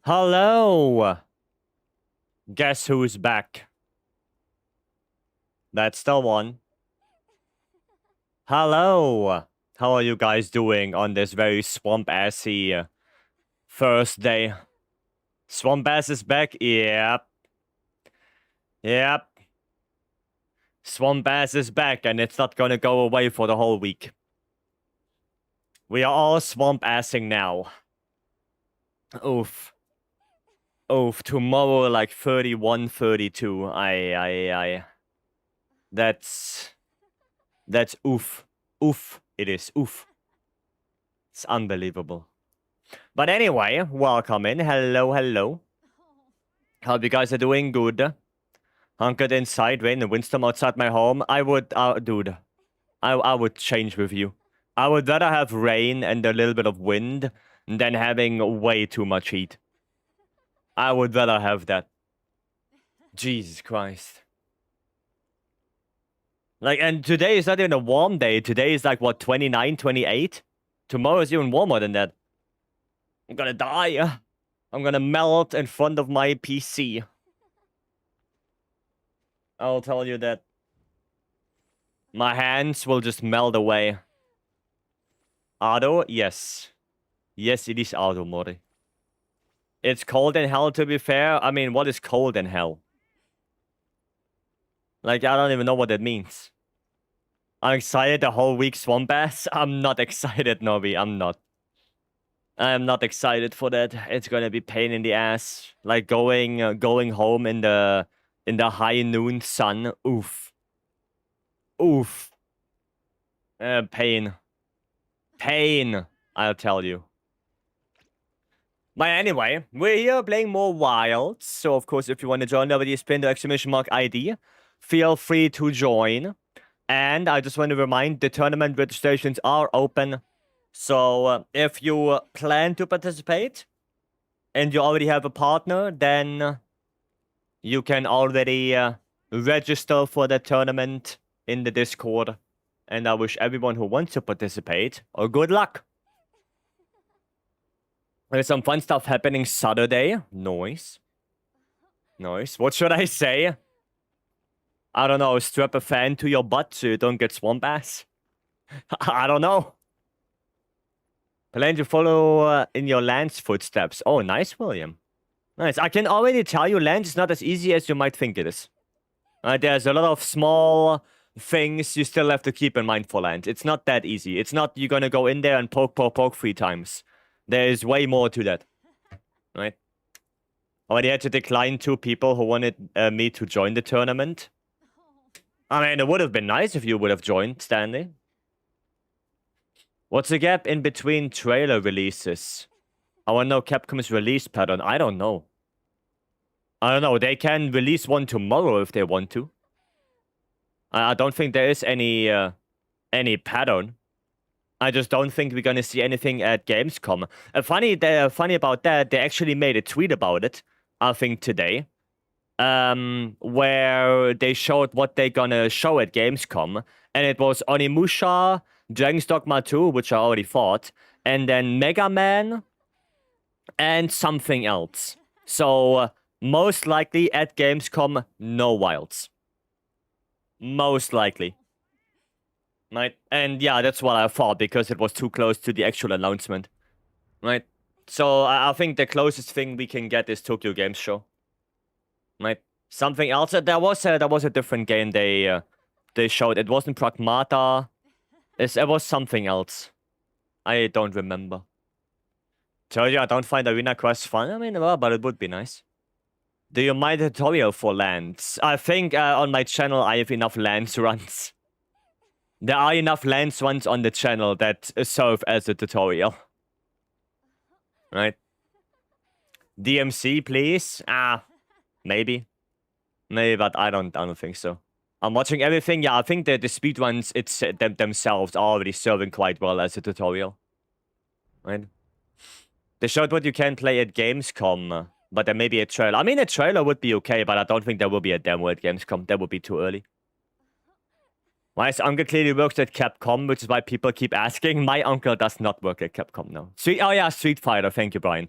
Hello! Guess who's back? That's the one. Hello! How are you guys doing on this very swamp-assy first day? Swamp-ass is back? Yep. Yep. Swamp-ass is back, and it's not gonna go away for the whole week. We are all swamp-assing now. Oof. Oof, tomorrow like 31, 32. That's oof. Oof, it is. Oof. It's unbelievable. But anyway, welcome in. Hello, hello. Hope you guys are doing good. Hunkered inside, rain and windstorm outside my home. I would, dude, I would change with you. I would rather have rain and a little bit of wind than having way too much heat. I would rather have that. Jesus Christ. Like, and today is not even a warm day. Today is like, what, 29, 28? Tomorrow is even warmer than that. I'm gonna die. I'm gonna melt in front of my PC. I'll tell you that. My hands will just melt away. Auto? Yes. Yes, it is auto, Mori. It's cold in hell, to be fair. I mean, what is cold in hell? Like, I don't even know what that means. I'm excited the whole week, Swamp Ass. I'm not excited, Nobi. I'm not. I'm not excited for that. It's gonna be pain in the ass. Like going home in the high noon sun. Oof. Oof. Pain. Pain, I'll tell you. But anyway, we're here playing more Wilds. So, of course, if you want to join, nobody spin the !ID. Feel free to join. And I just want to remind, the tournament registrations are open. So, if you plan to participate, and you already have a partner, then you can already register for the tournament in the Discord. And I wish everyone who wants to participate good luck. There's some fun stuff happening Saturday. Nice. Nice. What should I say? I don't know. Strap a fan to your butt so you don't get swamp ass. I don't know. Plan to follow in your Lance footsteps. Oh, nice, William. Nice. I can already tell you, Lance is not as easy as you might think it is. There's a lot of small things you still have to keep in mind for Lance. It's not that easy. It's not you're gonna go in there and poke 3 times. There is way more to that. Right? Already had to decline 2 people who wanted me to join the tournament. I mean, it would have been nice if you would have joined, Stanley. What's the gap in between trailer releases? I want to know Capcom's release pattern. I don't know. I don't know. They can release one tomorrow if they want to. I don't think there is any pattern. I just don't think we're gonna see anything at Gamescom. Funny about that, they actually made a tweet about it, I think today, where they showed what they're gonna show at Gamescom, and it was Onimusha, Dragon's Dogma 2, which I already fought, and then Mega Man, and something else. So, most likely at Gamescom, no Wilds. Most likely. Right? And yeah, that's what I thought, because it was too close to the actual announcement. Right? So, I think the closest thing we can get is Tokyo Games Show. Right? Something else. There was a different game they showed. It wasn't Pragmata. It was something else. I don't remember. Told you I don't find Arena Quest fun. I mean, well, but it would be nice. Do you mind a tutorial for lands? I think on my channel I have enough lands runs. There are enough lands runs on the channel that serve as a tutorial. Right? DMC, please? Maybe. Maybe, but I don't think so. I'm watching everything. Yeah, I think that the speedruns themselves are already serving quite well as a tutorial. Right? They showed what you can play at Gamescom, but there may be a trailer. I mean, a trailer would be okay, but I don't think there will be a demo at Gamescom. That would be too early. My uncle clearly works at Capcom, which is why people keep asking. My uncle does not work at Capcom, no. Oh yeah, Street Fighter. Thank you, Brian.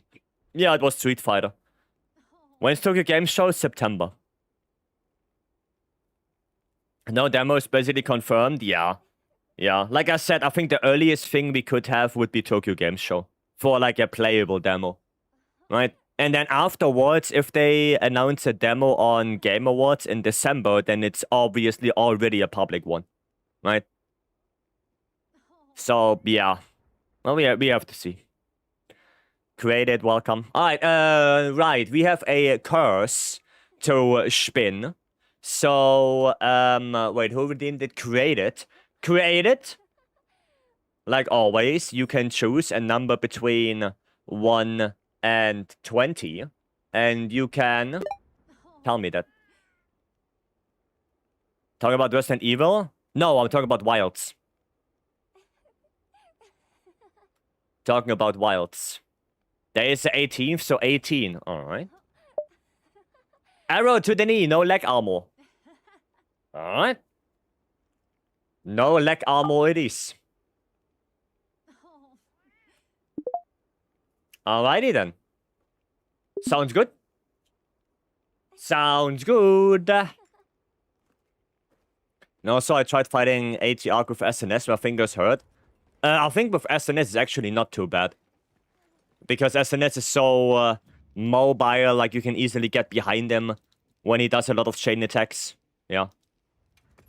Yeah, it was Street Fighter. When's Tokyo Game Show? September. No demo is basically confirmed. Yeah. Yeah. Like I said, I think the earliest thing we could have would be Tokyo Game Show for like a playable demo. Right? And then afterwards, if they announce a demo on Game Awards in December, then it's obviously already a public one. Right? So, yeah. Well, we have to see. Created, welcome. Alright, right. We have a curse to spin. So, wait, who redeemed it? Created. Created. Like always, you can choose a number between 1 and 20. And you can... Tell me that. Talking about Resident Evil? No, I'm talking about Wilds. Talking about Wilds. There is the 18th, so 18. Alright. Arrow to the knee, no leg armor. Alright. No leg armor it is. Alrighty then. Sounds good. Sounds good. No, so I tried fighting ATR with SNS, my fingers hurt. I think with SNS it's actually not too bad. Because SNS is so mobile, like you can easily get behind him when he does a lot of chain attacks. Yeah.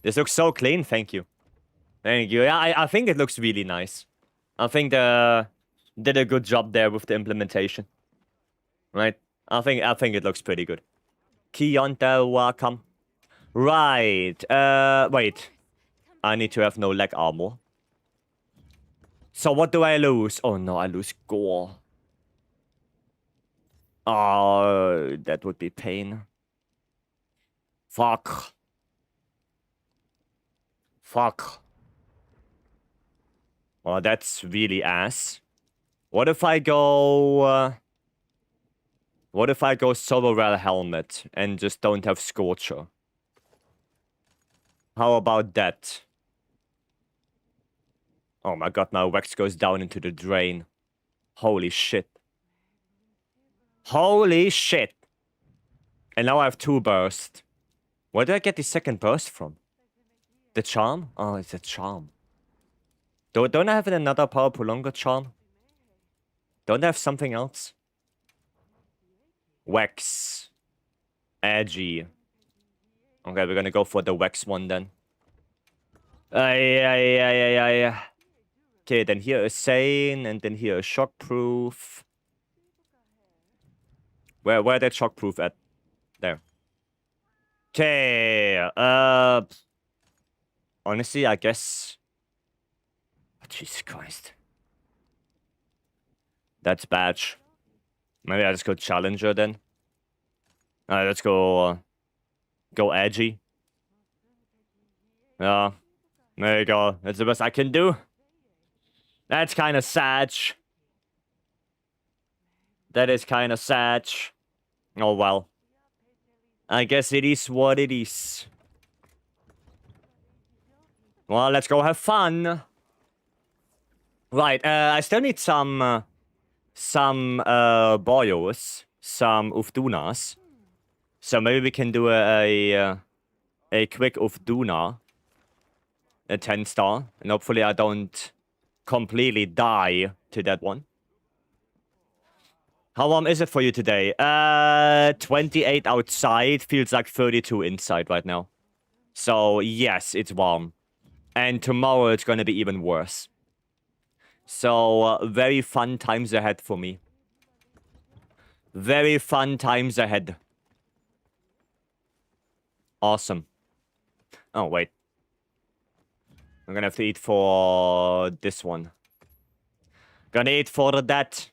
This looks so clean, thank you. Thank you. Yeah, I think it looks really nice. I think they did a good job there with the implementation. Right? I think it looks pretty good. Kiyonta, welcome. Right. Wait. I need to have no leg armor. So what do I lose? Oh no, I lose gore. Oh, that would be pain. Fuck. Fuck. Well, that's really ass. What if I go... what if I go solo rail helmet and just don't have Scorcher? How about that? Oh my god, my Wax goes down into the drain. Holy shit. Holy shit. And now I have 2 bursts. Where did I get the second burst from? The charm? Oh, it's a charm. Don't I have another power prolonger charm? Don't I have something else? Wax. Edgy. Okay, we're gonna go for the Wax one then. Yeah. Okay, then here is Sane, and then here is Shockproof. Where that Shockproof at? There. Okay, honestly, I guess... Oh, Jesus Christ. That's Badge. Maybe I just go Challenger then. Alright, let's go... go Edgy. Yeah. There you go. That's the best I can do. That's kind of sad. That is kind of sad. Oh well. I guess it is what it is. Well, let's go have fun. Right, I still need some boyos, some Ufdunas. So maybe we can do a quick Ufduna. A 10-star. And hopefully I don't completely die to that one. How warm is it for you today? 28 outside. Feels like 32 inside right now. So, yes, it's warm. And tomorrow it's gonna be even worse. So, very fun times ahead for me. Very fun times ahead. Awesome. Oh, wait. I'm gonna have to eat for this one. Gonna eat for that.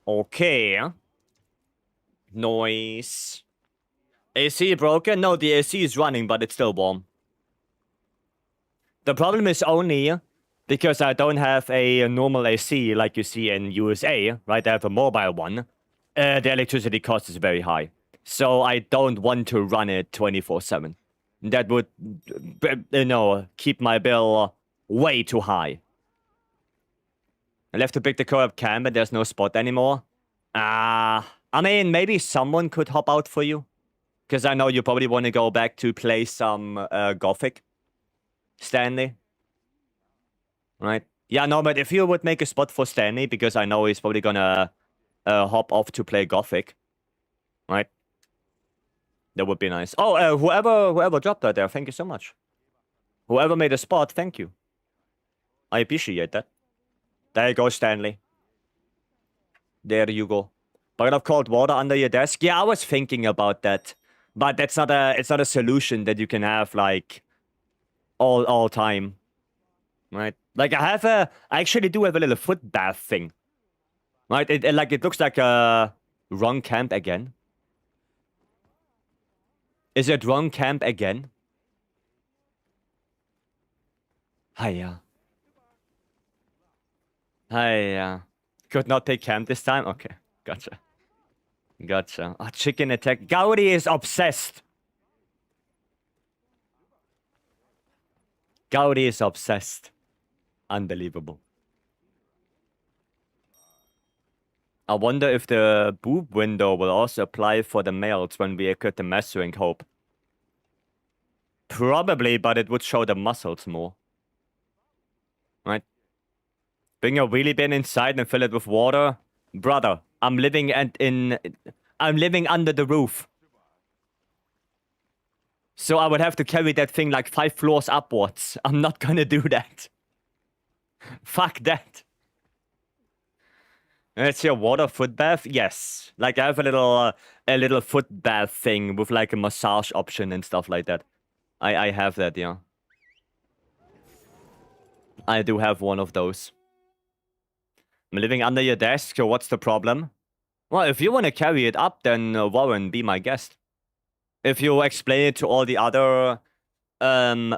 Okay. Noise. AC broken? No, the AC is running, but it's still warm. The problem is only because I don't have a normal AC like you see in USA, right? I have a mobile one. The electricity cost is very high. So I don't want to run it 24/7. That would, keep my bill way too high. I left to pick the co-op camp, but there's no spot anymore. I mean, maybe someone could hop out for you. Because I know you probably want to go back to play some Gothic. Stanley. Right? Yeah, no, but if you would make a spot for Stanley, because I know he's probably gonna hop off to play Gothic. Right? That would be nice. Oh, whoever dropped that there, thank you so much. Whoever made a spot, thank you. I appreciate that. There you go, Stanley. There you go. Bucket of cold water under your desk. Yeah, I was thinking about that. But it's not a solution that you can have, like, all time. Right? Like, I actually do have a little foot bath thing. Right? It looks like a wrong camp again. Is it wrong camp again? Hiya. Hiya. Could not take camp this time? Okay. Gotcha. Gotcha. Oh, chicken attack. Gaudi is obsessed. Gaudi is obsessed. Unbelievable. I wonder if the boob window will also apply for the males when we equip the mastering hope. Probably, but it would show the muscles more. Right? Bring your wheelie bin inside and fill it with water. Brother, I'm living I'm living under the roof. So I would have to carry that thing like 5 floors upwards. I'm not gonna do that. Fuck that. It's your water foot bath? Yes. Like I have a little foot bath thing with like a massage option and stuff like that. I have that, yeah. I do have one of those. I'm living under your desk, so what's the problem? Well, if you want to carry it up, then Warren, be my guest. If you explain it to all the other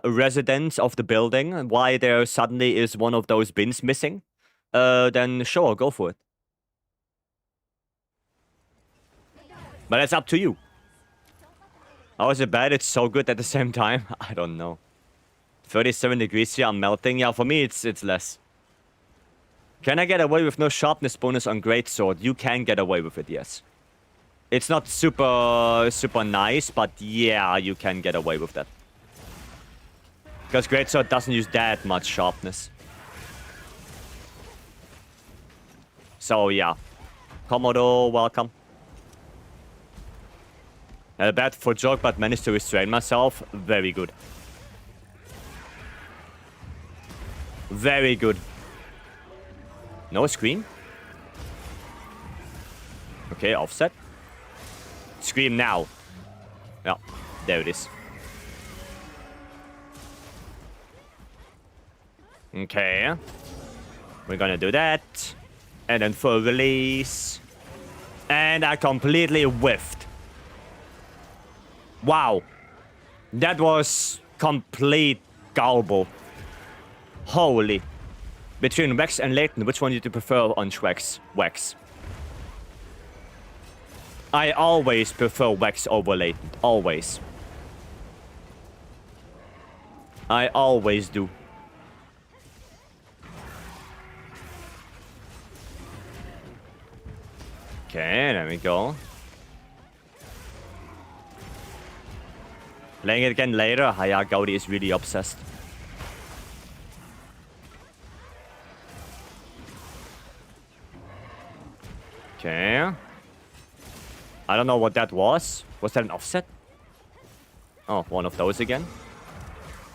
residents of the building why there suddenly is one of those bins missing, then sure, go for it. But it's up to you. How is it bad? It's so good at the same time. I don't know. 37 degrees here, I'm melting. Yeah, for me, it's less. Can I get away with no sharpness bonus on Greatsword? You can get away with it, yes. It's not super nice, but yeah, you can get away with that. Because Greatsword doesn't use that much sharpness. So yeah. Komodo, welcome. A bad foot joke, but managed to restrain myself. Very good. Very good. No scream? Okay, offset. Scream now. Yeah, there it is. Okay. We're gonna do that. And then full release. And I completely whiffed. Wow. That was complete garble. Holy. Between Wex and Layton, which one do you prefer on Wex? Wex. I always prefer Wex over Layton. Always. I always do. Okay, there we go. Playing it again later. Hiya, Gaudi is really obsessed. Okay. I don't know what that was. Was that an offset? Oh, one of those again.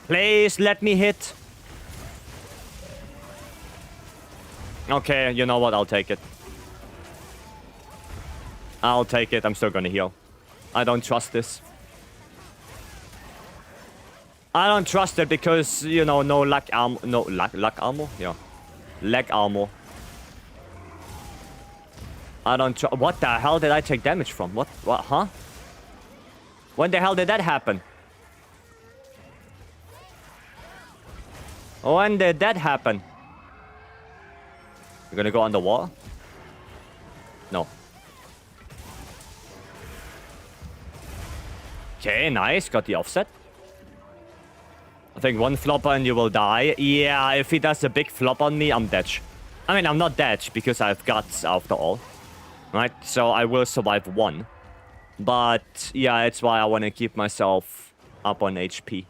Please let me hit. Okay, you know what? I'll take it. I'll take it. I'm still gonna heal. I don't trust this. I don't trust it because, you know, no luck armor. No, luck armor? Yeah. Leg armor. I don't trust. What the hell did I take damage from? What, huh? When the hell did that happen? When did that happen? You're gonna go on the wall? No. Okay, nice. Got the offset. I think one flopper and you will die. Yeah, if he does a big flop on me, I'm dead. I mean, I'm not dead because I have guts after all. Right? So I will survive one. But yeah, it's why I want to keep myself up on HP.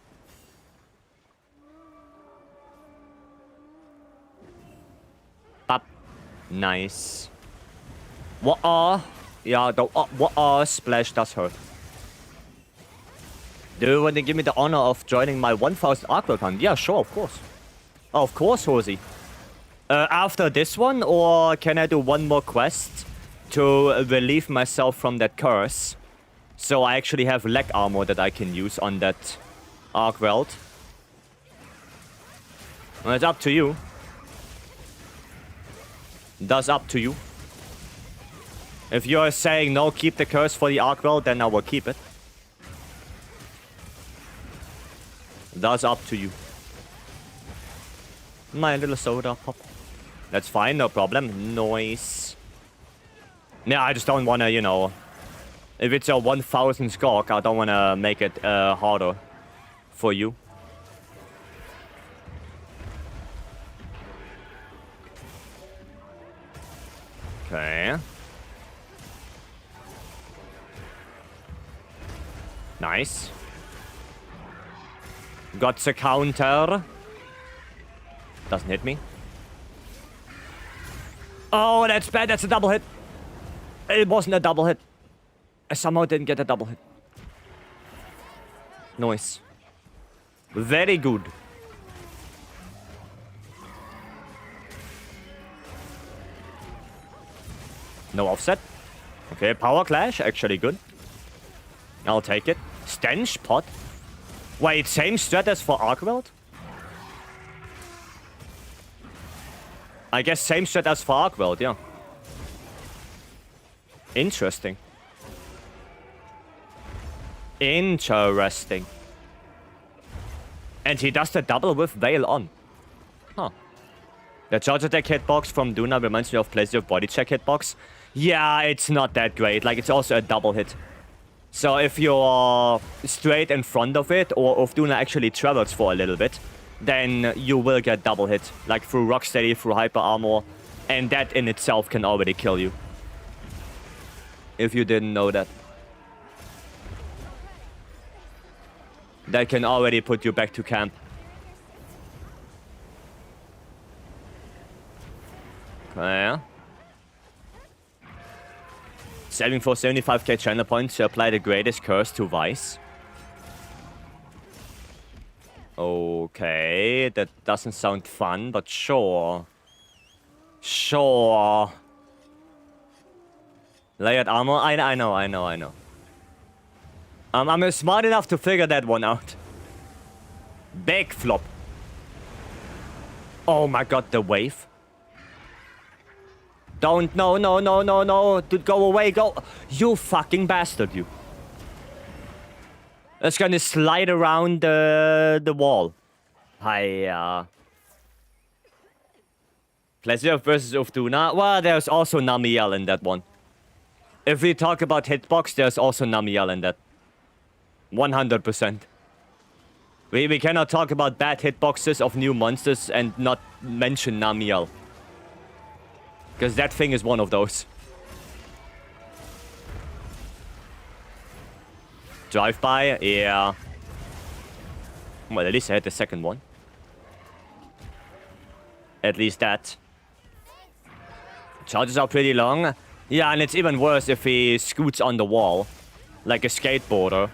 Up. Nice. What yeah, the what splash does hurt. Do you want to give me the honor of joining my 1000 Arc account? Yeah, sure, of course. Of course, Horsey. After this one, or can I do one more quest to relieve myself from that curse? So I actually have leg armor that I can use on that Arc Weld. Well, it's up to you. That's up to you. If you're saying no, keep the curse for the Arc Weld, then I will keep it. That's up to you. My little soda pop. That's fine, no problem. Noise. Yeah, I just don't want to, you know... If it's a 1000 Skog, I don't want to make it harder for you. Okay. Nice. Got the counter. Doesn't hit me. Oh, that's bad. That's a double hit. It wasn't a double hit. I somehow didn't get a double hit. Nice. Very good. No offset. Okay, power clash. Actually good. I'll take it. Stench pot. Wait, same strat as for Arc Weld? I guess same strat as for Arc Weld, yeah. Interesting. Interesting. And he does the double with Veil on. Huh. The charge attack hitbox from Duna reminds me of Place of Body Check hitbox. Yeah, it's not that great. Like, it's also a double hit. So if you're straight in front of it, or if Duna actually travels for a little bit, then you will get double hit. Like through Rocksteady, through Hyper Armor. And that in itself can already kill you. If you didn't know that. That can already put you back to camp. Okay. Saving for 75k channel points to apply the greatest curse to Vice. Okay, that doesn't sound fun, but sure. Sure. Layered armor? I know. I'm smart enough to figure that one out. Big flop. Oh my god, the wave. Don't, no. Dude, go away, go. You fucking bastard, you. It's gonna slide around the wall. Hiya. Pleasure versus Uftuna. Well, there's also Namiel in that one. If we talk about hitbox, there's also Namiel in that. 100%. We cannot talk about bad hitboxes of new monsters and not mention Namiel. Because that thing is one of those. Drive-by? Yeah. Well, at least I hit the second one. At least that. Charges are pretty long. Yeah, and it's even worse if he scoots on the wall. Like a skateboarder.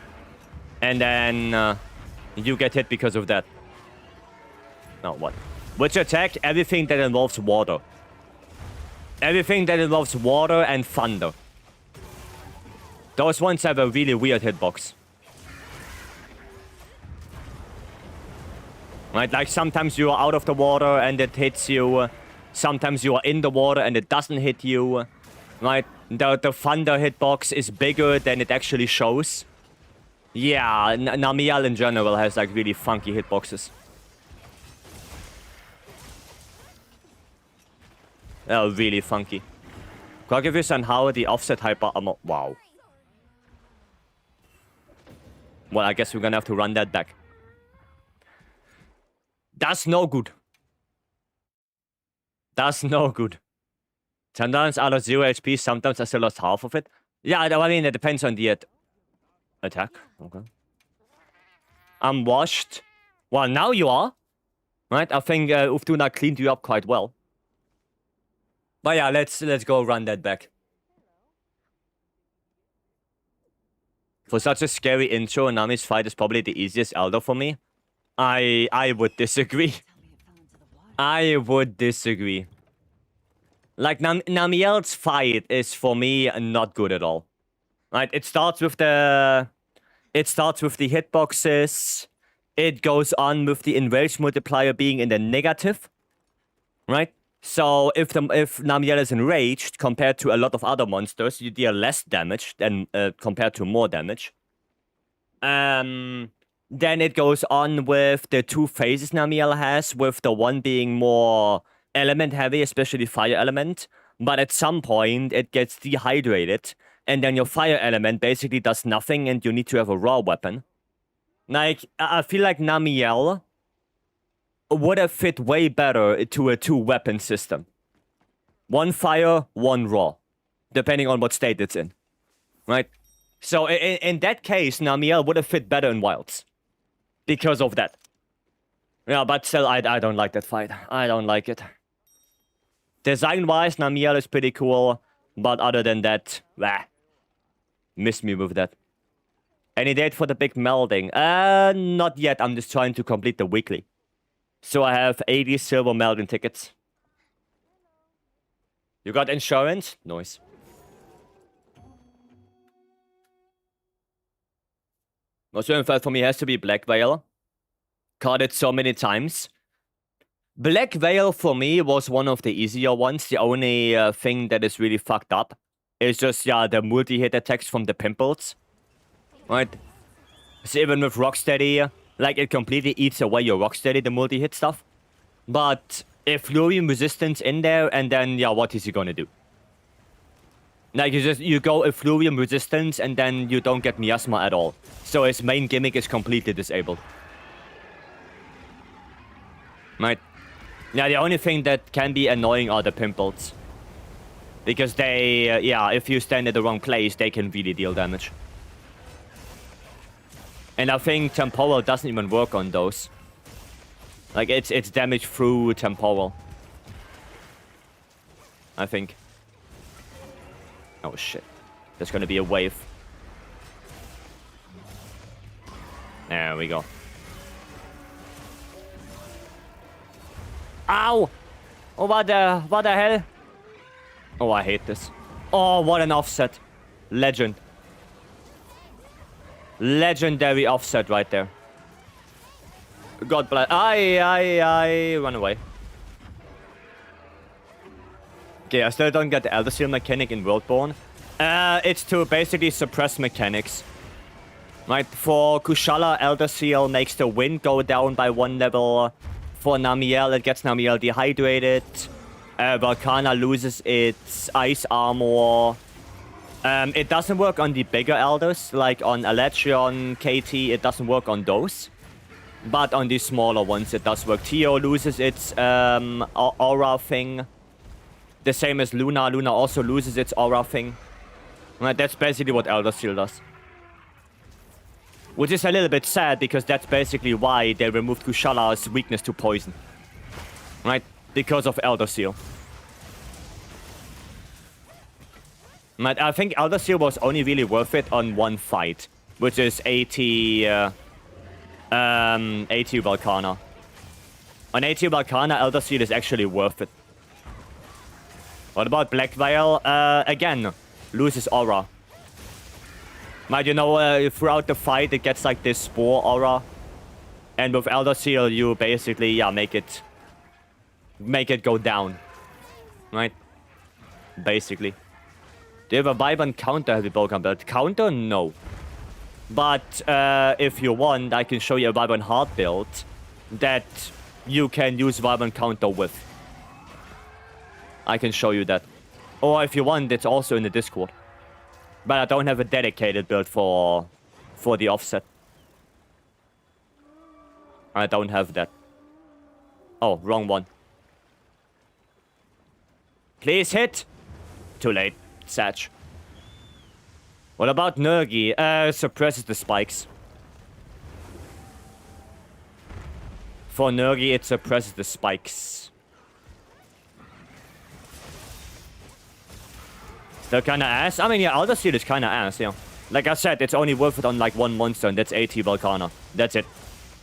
And then you get hit because of that. No, what? Which attack? Everything that involves water. Everything that involves water and thunder. Those ones have a really weird hitbox. Right, like sometimes you are out of the water and it hits you. Sometimes you are in the water and it doesn't hit you. Right, the thunder hitbox is bigger than it actually shows. Yeah, Namiel in general has like really funky hitboxes. Oh, really funky. Kogivis and how the offset hyper armor. Wow. Well, I guess we're gonna have to run that back. That's no good. That's no good. Sometimes I lost 0 HP, sometimes I still lost half of it. Yeah, I mean, it depends on the attack. Okay. I'm washed. Well, now you are. Right? I think Uftuna cleaned you up quite well. But yeah, let's go run that back. For such a scary intro, Nami's fight is probably the easiest Elder for me. I would disagree. I would disagree. Like, Namiel's fight is, for me, not good at all. Right? It starts with the hitboxes. It goes on with the enrage multiplier being in the negative. Right? So, if Namiel is enraged, compared to a lot of other monsters, you deal less damage than compared to more damage. Then it goes on with the 2 phases Namiel has, with the one being more element heavy, especially fire element. But at some point, it gets dehydrated, and then your fire element basically does nothing, and you need to have a raw weapon. Like, I feel like Namiel would have fit way better to a 2-weapon system. 1 fire, 1 raw, depending on what state it's in. Right? So in that case, Namiel would have fit better in Wilds. Because of that. Yeah, but still, I don't like that fight. I don't like it. Design-wise, Namiel is pretty cool. But other than that, miss me with that. Any date for the big melding? Not yet. I'm just trying to complete the weekly. So I have 80 silver melding tickets. You got insurance? Nice. Most important for me has to be Black Veil. Caught it so many times. Black Veil for me was one of the easier ones. The only thing that is really fucked up is just, the multi-hit attacks from the pimples. Right? So even with Rocksteady, like, it completely eats away your Rocksteady, the multi-hit stuff. But if Flurium resistance in there, and then, what is he gonna do? Like, you go Efflurium resistance, and then you don't get Miasma at all. So his main gimmick is completely disabled. Right? Yeah, the only thing that can be annoying are the pimples. Because they, if you stand at the wrong place, they can really deal damage. And I think Temporal doesn't even work on those. Like, it's damage through Temporal. I think. Oh shit. There's gonna be a wave. There we go. Ow! Oh, what the hell? Oh, I hate this. Oh, what an offset. Legend. Legendary offset right there. God bless. I run away. Okay, I still don't get the Elder Seal mechanic in Worldborn. It's to basically suppress mechanics. Right, for Kushala, Elder Seal makes the wind go down by 1 level. For Namiel, it gets Namiel dehydrated. Volcana loses its ice armor. It doesn't work on the bigger Elders, like on Aletrion, KT, it doesn't work on those. But on the smaller ones, it does work. Tio loses its aura thing. The same as Luna. Luna also loses its aura thing. Right, that's basically what Elder Seal does. Which is a little bit sad, because that's basically why they removed Kushala's weakness to poison. Right? Because of Elder Seal. Right, I think Elder Seal was only really worth it on 1 fight. Which is 80 Volcana. On 80 Volcana, Elder Seal is actually worth it. What about Black Veil? Again, loses aura. Right, you know, throughout the fight, it gets like this spore aura. And with Elder Seal, you basically, make it go down. Right? Basically. Do you have a Vibrant counter heavy Vulcan build? Counter? No. But if you want, I can show you a Vibrant Heart build that you can use Vibrant counter with. I can show you that. Or if you want, it's also in the Discord. But I don't have a dedicated build for the offset. I don't have that. Oh, wrong one. Please hit. Too late. Satch. What about Nergi? Suppresses the spikes. For Nergi, it suppresses the spikes. Still kinda ass? I mean, yeah, Elder Seal is kinda ass, yeah. Like I said, it's only worth it on like one monster, and that's AT Volcana. That's it.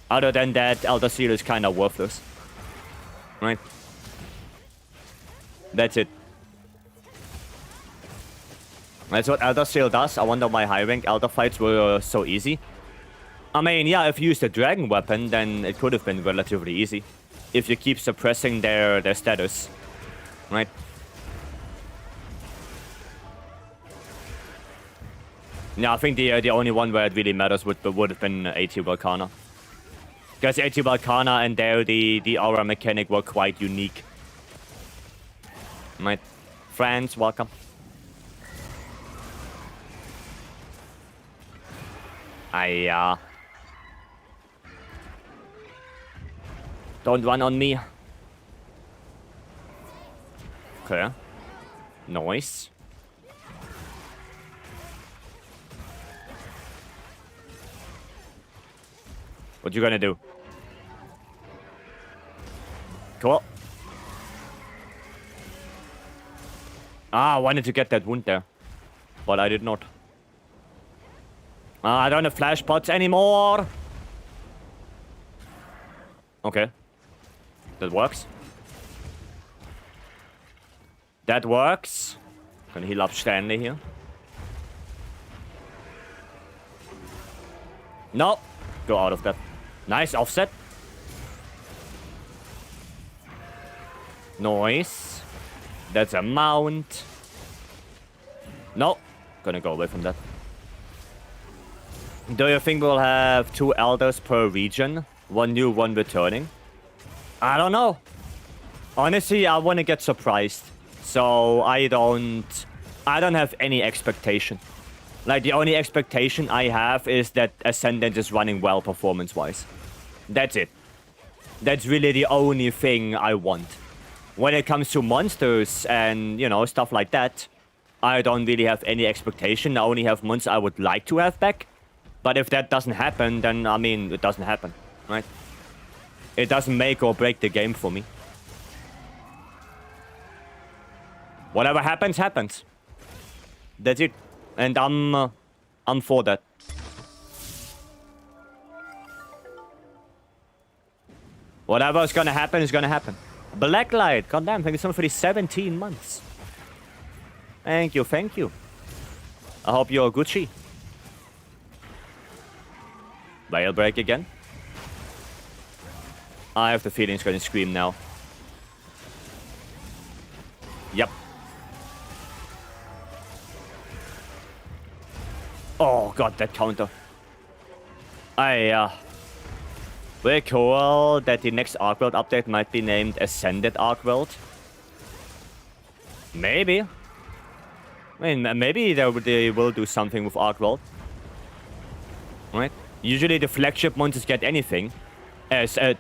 Other than that, Elder Seal is kinda worthless. Right? That's it. That's what Elder Seal does. I wonder why high rank Elder fights were so easy. I mean, yeah, if you used a dragon weapon, then it could have been relatively easy. If you keep suppressing their status. Right? Yeah, I think the only one where it really matters would have been AT Volcana. Because AT Volcana and there the aura mechanic were quite unique. Right? Friends, welcome. Don't run on me. Okay. Nice. What you gonna do? Cool. I wanted to get that wound there. But I did not. I don't have flash pots anymore. Okay. That works. That works. Gonna heal up Stanley here. No. Go out of that. Nice offset. Nice. That's a mount. No. Gonna go away from that. Do you think we'll have 2 elders per region? One new, one returning? I don't know. Honestly, I want to get surprised. So I don't have any expectation. Like, the only expectation I have is that Ascendant is running well performance-wise. That's it. That's really the only thing I want. When it comes to monsters and, you know, stuff like that, I don't really have any expectation. I only have monsters I would like to have back. But if that doesn't happen, then, I mean, it doesn't happen, right? It doesn't make or break the game for me. Whatever happens, happens. That's it. And I'm for that. Whatever is gonna happen is gonna happen. Blacklight, goddamn, thank you so much for the 17 months. Thank you, thank you. I hope you're Gucci. Veil break again. I have the feeling it's gonna scream now. Yep. Oh god, that counter. Very cool that the next Arc World update might be named Ascended Arc World. Maybe. I mean, maybe they will do something with Arc World. Right? Usually the flagship monsters get anything.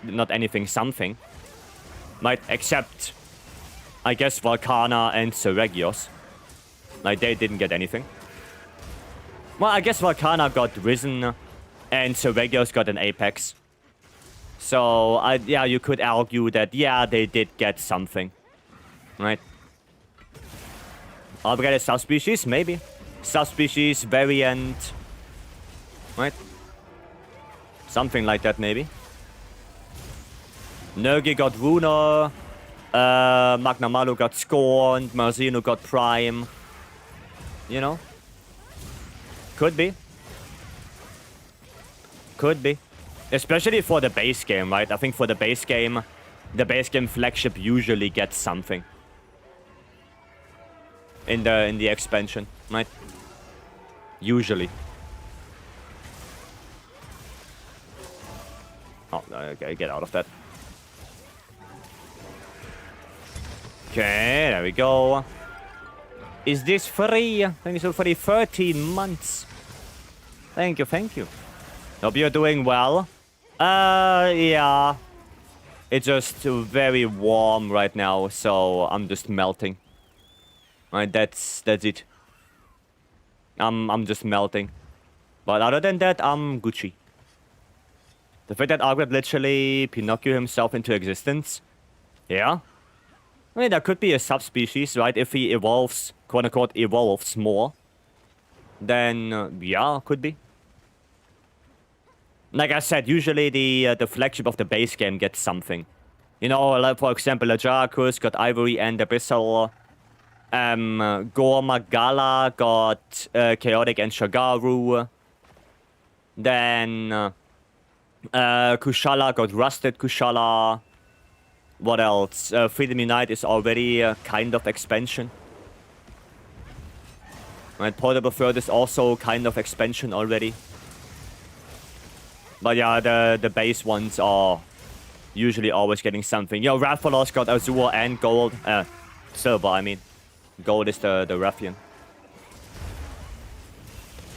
Not anything, something. Right? Except, I guess, Volcana and Seregios. Like, they didn't get anything. Well, I guess Volcana got Risen, and Seregios got an Apex. So, yeah, you could argue that, yeah, they did get something. Right? Upgraded subspecies? Maybe. Subspecies, variant. Right? Something like that, maybe. Nergi got Runer. Magna Malu got Scorned. Marzino got Prime. You know? Could be. Could be. Especially for the base game, right? I think for the base game flagship usually gets something. In the expansion, right? Usually. Oh, okay, get out of that. Okay, there we go. Is this free? Thank you so for the 13 months. Thank you, thank you. Hope you're doing well. Yeah. It's just very warm right now, so I'm just melting. Right, that's it. I'm just melting. But other than that, I'm Gucci. The fact that Argret literally Pinocchio himself into existence. Yeah. I mean, that could be a subspecies, right? If he evolves, quote-unquote, evolves more. Then, yeah, could be. Like I said, usually the flagship of the base game gets something. You know, like for example, Ajarkus got Ivory and Abyssal. Gormagala got Chaotic and Shagaru. Then Kushala got Rusted Kushala. What else? Freedom Unite is already a kind of expansion. Right, Portable Third is also kind of expansion already. But yeah, the base ones are usually always getting something. Yo, Rathalos got Azure and Gold. Silver, I mean. Gold is the Rathian.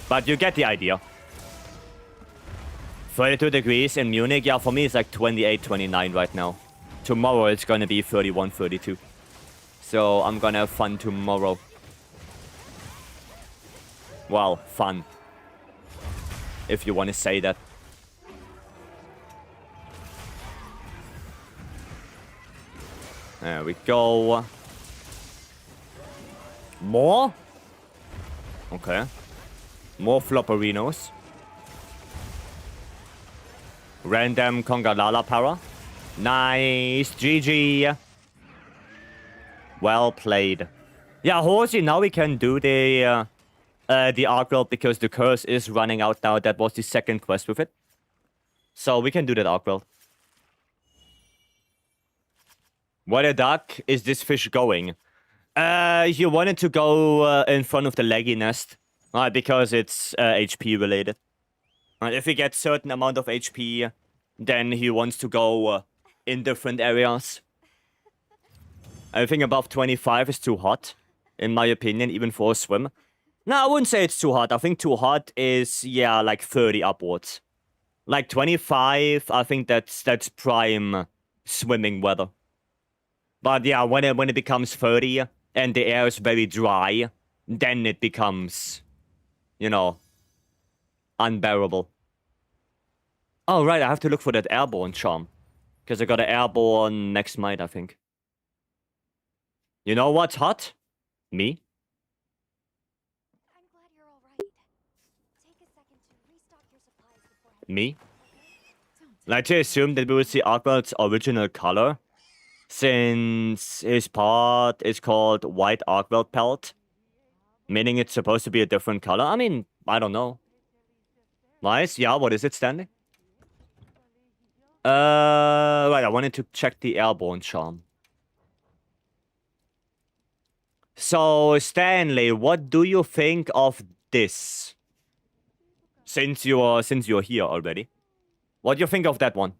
But you get the idea. 32 degrees in Munich. Yeah, for me it's like 28, 29 right now. Tomorrow it's gonna be 31, 32. So I'm gonna have fun tomorrow. Well, fun. If you want to say that. There we go. More? Okay. More Flopperinos. Random Kongalala para. Nice. GG. Well played. Yeah, Horsey, now we can do the arc world because the curse is running out now. That was the second quest with it. So we can do that arc world. Where the duck is this fish going? You wanted to go in front of the leggy nest. Because it's HP related. If he gets certain amount of HP, then he wants to go in different areas. Anything above 25 is too hot, in my opinion, even for a swim. No, I wouldn't say it's too hot. I think too hot is, yeah, like 30 upwards. Like 25, I think that's prime swimming weather. But yeah, when it becomes 30 and the air is very dry, then it becomes, you know, unbearable. Oh, right, I have to look for that airborne charm. Because I got an airborne next might, I think. You know what's hot? Me. I'm glad you're all right. Take a second to restock your supplies before Me. Like to assume that we will see Arcworld's original color. Since his part is called White Arcworld Pelt. Meaning it's supposed to be a different color. I mean, I don't know. Nice. Yeah, what is it, Stanley? Right, I wanted to check the airborne charm. So, Stanley, what do you think of this? Since you're here already. What do you think of that one?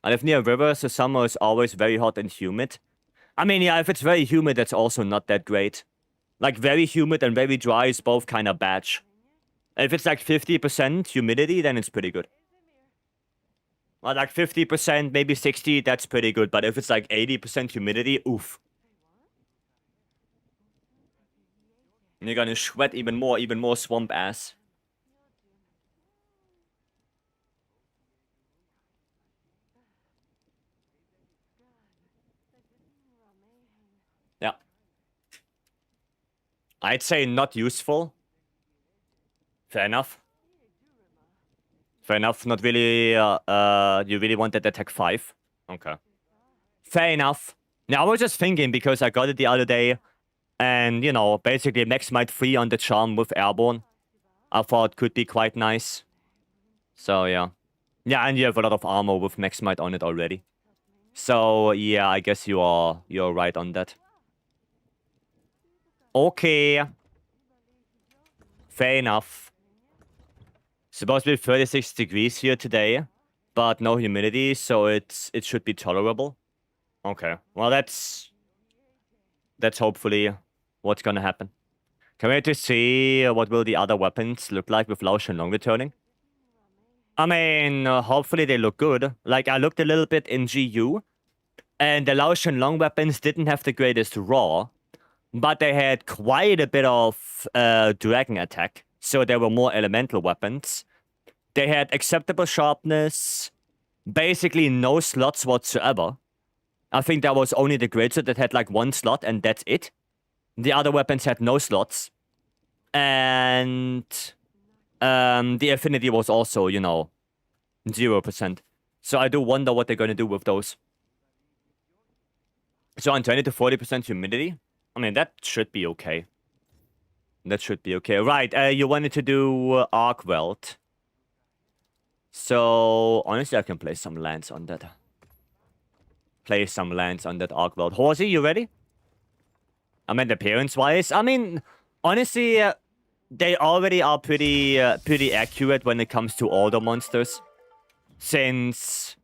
I live near a river, so summer is always very hot and humid. I mean, yeah, if it's very humid, that's also not that great. Like, very humid and very dry is both kind of bad. If it's like 50% humidity, then it's pretty good. Well, like 50%, maybe 60, that's pretty good. But if it's like 80% humidity, oof. And you're gonna sweat even more swamp ass. Yeah. I'd say not useful. Fair enough. Fair enough, not really, you really wanted attack 5? Okay. Fair enough. Now, I was just thinking, because I got it the other day, and, you know, basically max might 3 on the charm with airborne. I thought could be quite nice. So, yeah. Yeah, and you have a lot of armor with max might on it already. So, yeah, I guess you're right on that. Okay. Fair enough. Supposed to be 36 degrees here today, but no humidity, so it should be tolerable. Okay, well that's hopefully what's gonna happen. Can we wait to see what will the other weapons look like with Lao Shenlong returning? I mean, hopefully they look good. Like, I looked a little bit in GU, And the Lao Shen Long weapons didn't have the greatest raw, but they had quite a bit of dragon attack, so there were more elemental weapons. They had acceptable sharpness, basically no slots whatsoever. I think there was only the greatsword that had like 1 slot, and that's it. The other weapons had no slots. And the affinity was also, 0%. So I do wonder what they're going to do with those. So on 20 to 40% humidity, I mean, that should be okay. That should be okay. Right, you wanted to do Arc Weld. So, honestly, I can place some lands on that. Place some lands on that Arc Weld. Horsey, you ready? I mean, appearance-wise, I mean, honestly, they already are pretty accurate when it comes to older monsters. Since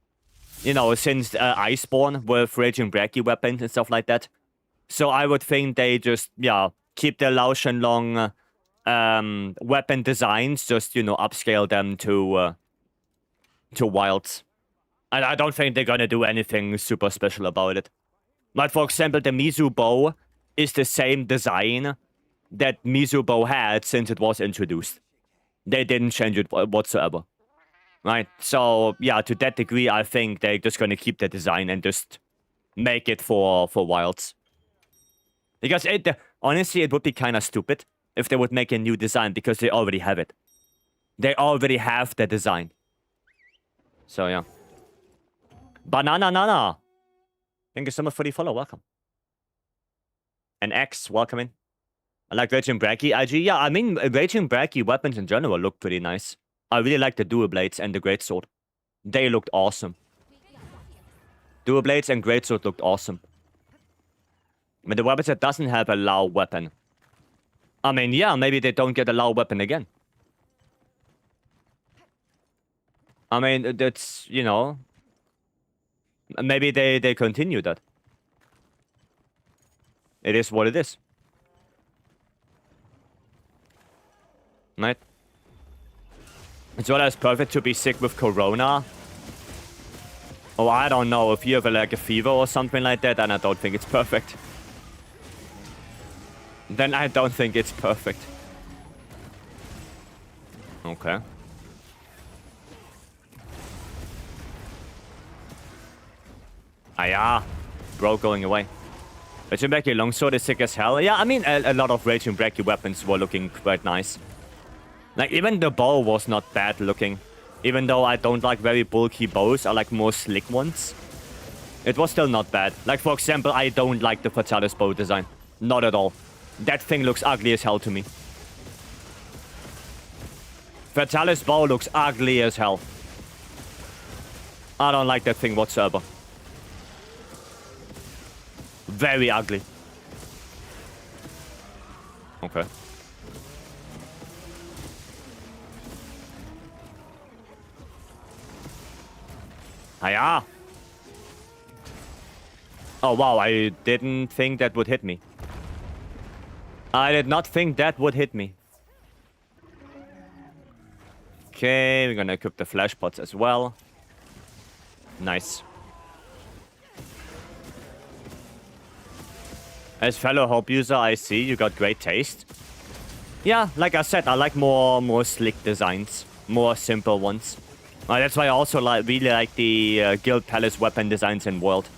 Iceborne with Raging Brachy weapons and stuff like that. So I would think they just, keep their Lao Shen Long weapon designs, just, upscale them to wilds. And I don't think they're gonna do anything super special about it. Like, for example, the Mizu bow is the same design that Mizu bow had since it was introduced. They didn't change it whatsoever. Right? So, yeah, to that degree, I think they're just gonna keep the design and just make it for wilds. Because honestly, it would be kind of stupid if they would make a new design because they already have it. They already have the design. So, yeah. Banana Nana. Thank you so much for the follow. Welcome. And X, welcome in. I like Raging Brachy IG. Yeah, I mean, Raging Brachy weapons in general look pretty nice. I really like the dual blades and the greatsword. They looked awesome. Dual blades and greatsword looked awesome. But the weapons that doesn't have a Lao weapon. I mean, yeah, maybe they don't get a Lao weapon again. I mean, that's, maybe they continue that. It is what it is. Right? It's well as perfect to be sick with corona. Oh, I don't know. If you have like a fever or something like that, then I don't think it's perfect. Then I don't think it's perfect. Okay. Ah, yeah. Bro going away. Raging Brachy longsword is sick as hell. Yeah, I mean, a lot of Raging Brachy weapons were looking quite nice. Like, even the bow was not bad looking. Even though I don't like very bulky bows, I like more slick ones. It was still not bad. Like, for example, I don't like the Fatalis bow design. Not at all. That thing looks ugly as hell to me. Fatalis bow looks ugly as hell. I don't like that thing whatsoever. Very ugly. Okay. Hiya! Oh wow, I didn't think that would hit me. I did not think that would hit me. Okay, we're gonna equip the flash pots as well. Nice. As fellow Hope user, I see you got great taste. Yeah, like I said, I like more slick designs. More simple ones. That's why I also really like the Guild Palace weapon designs in World.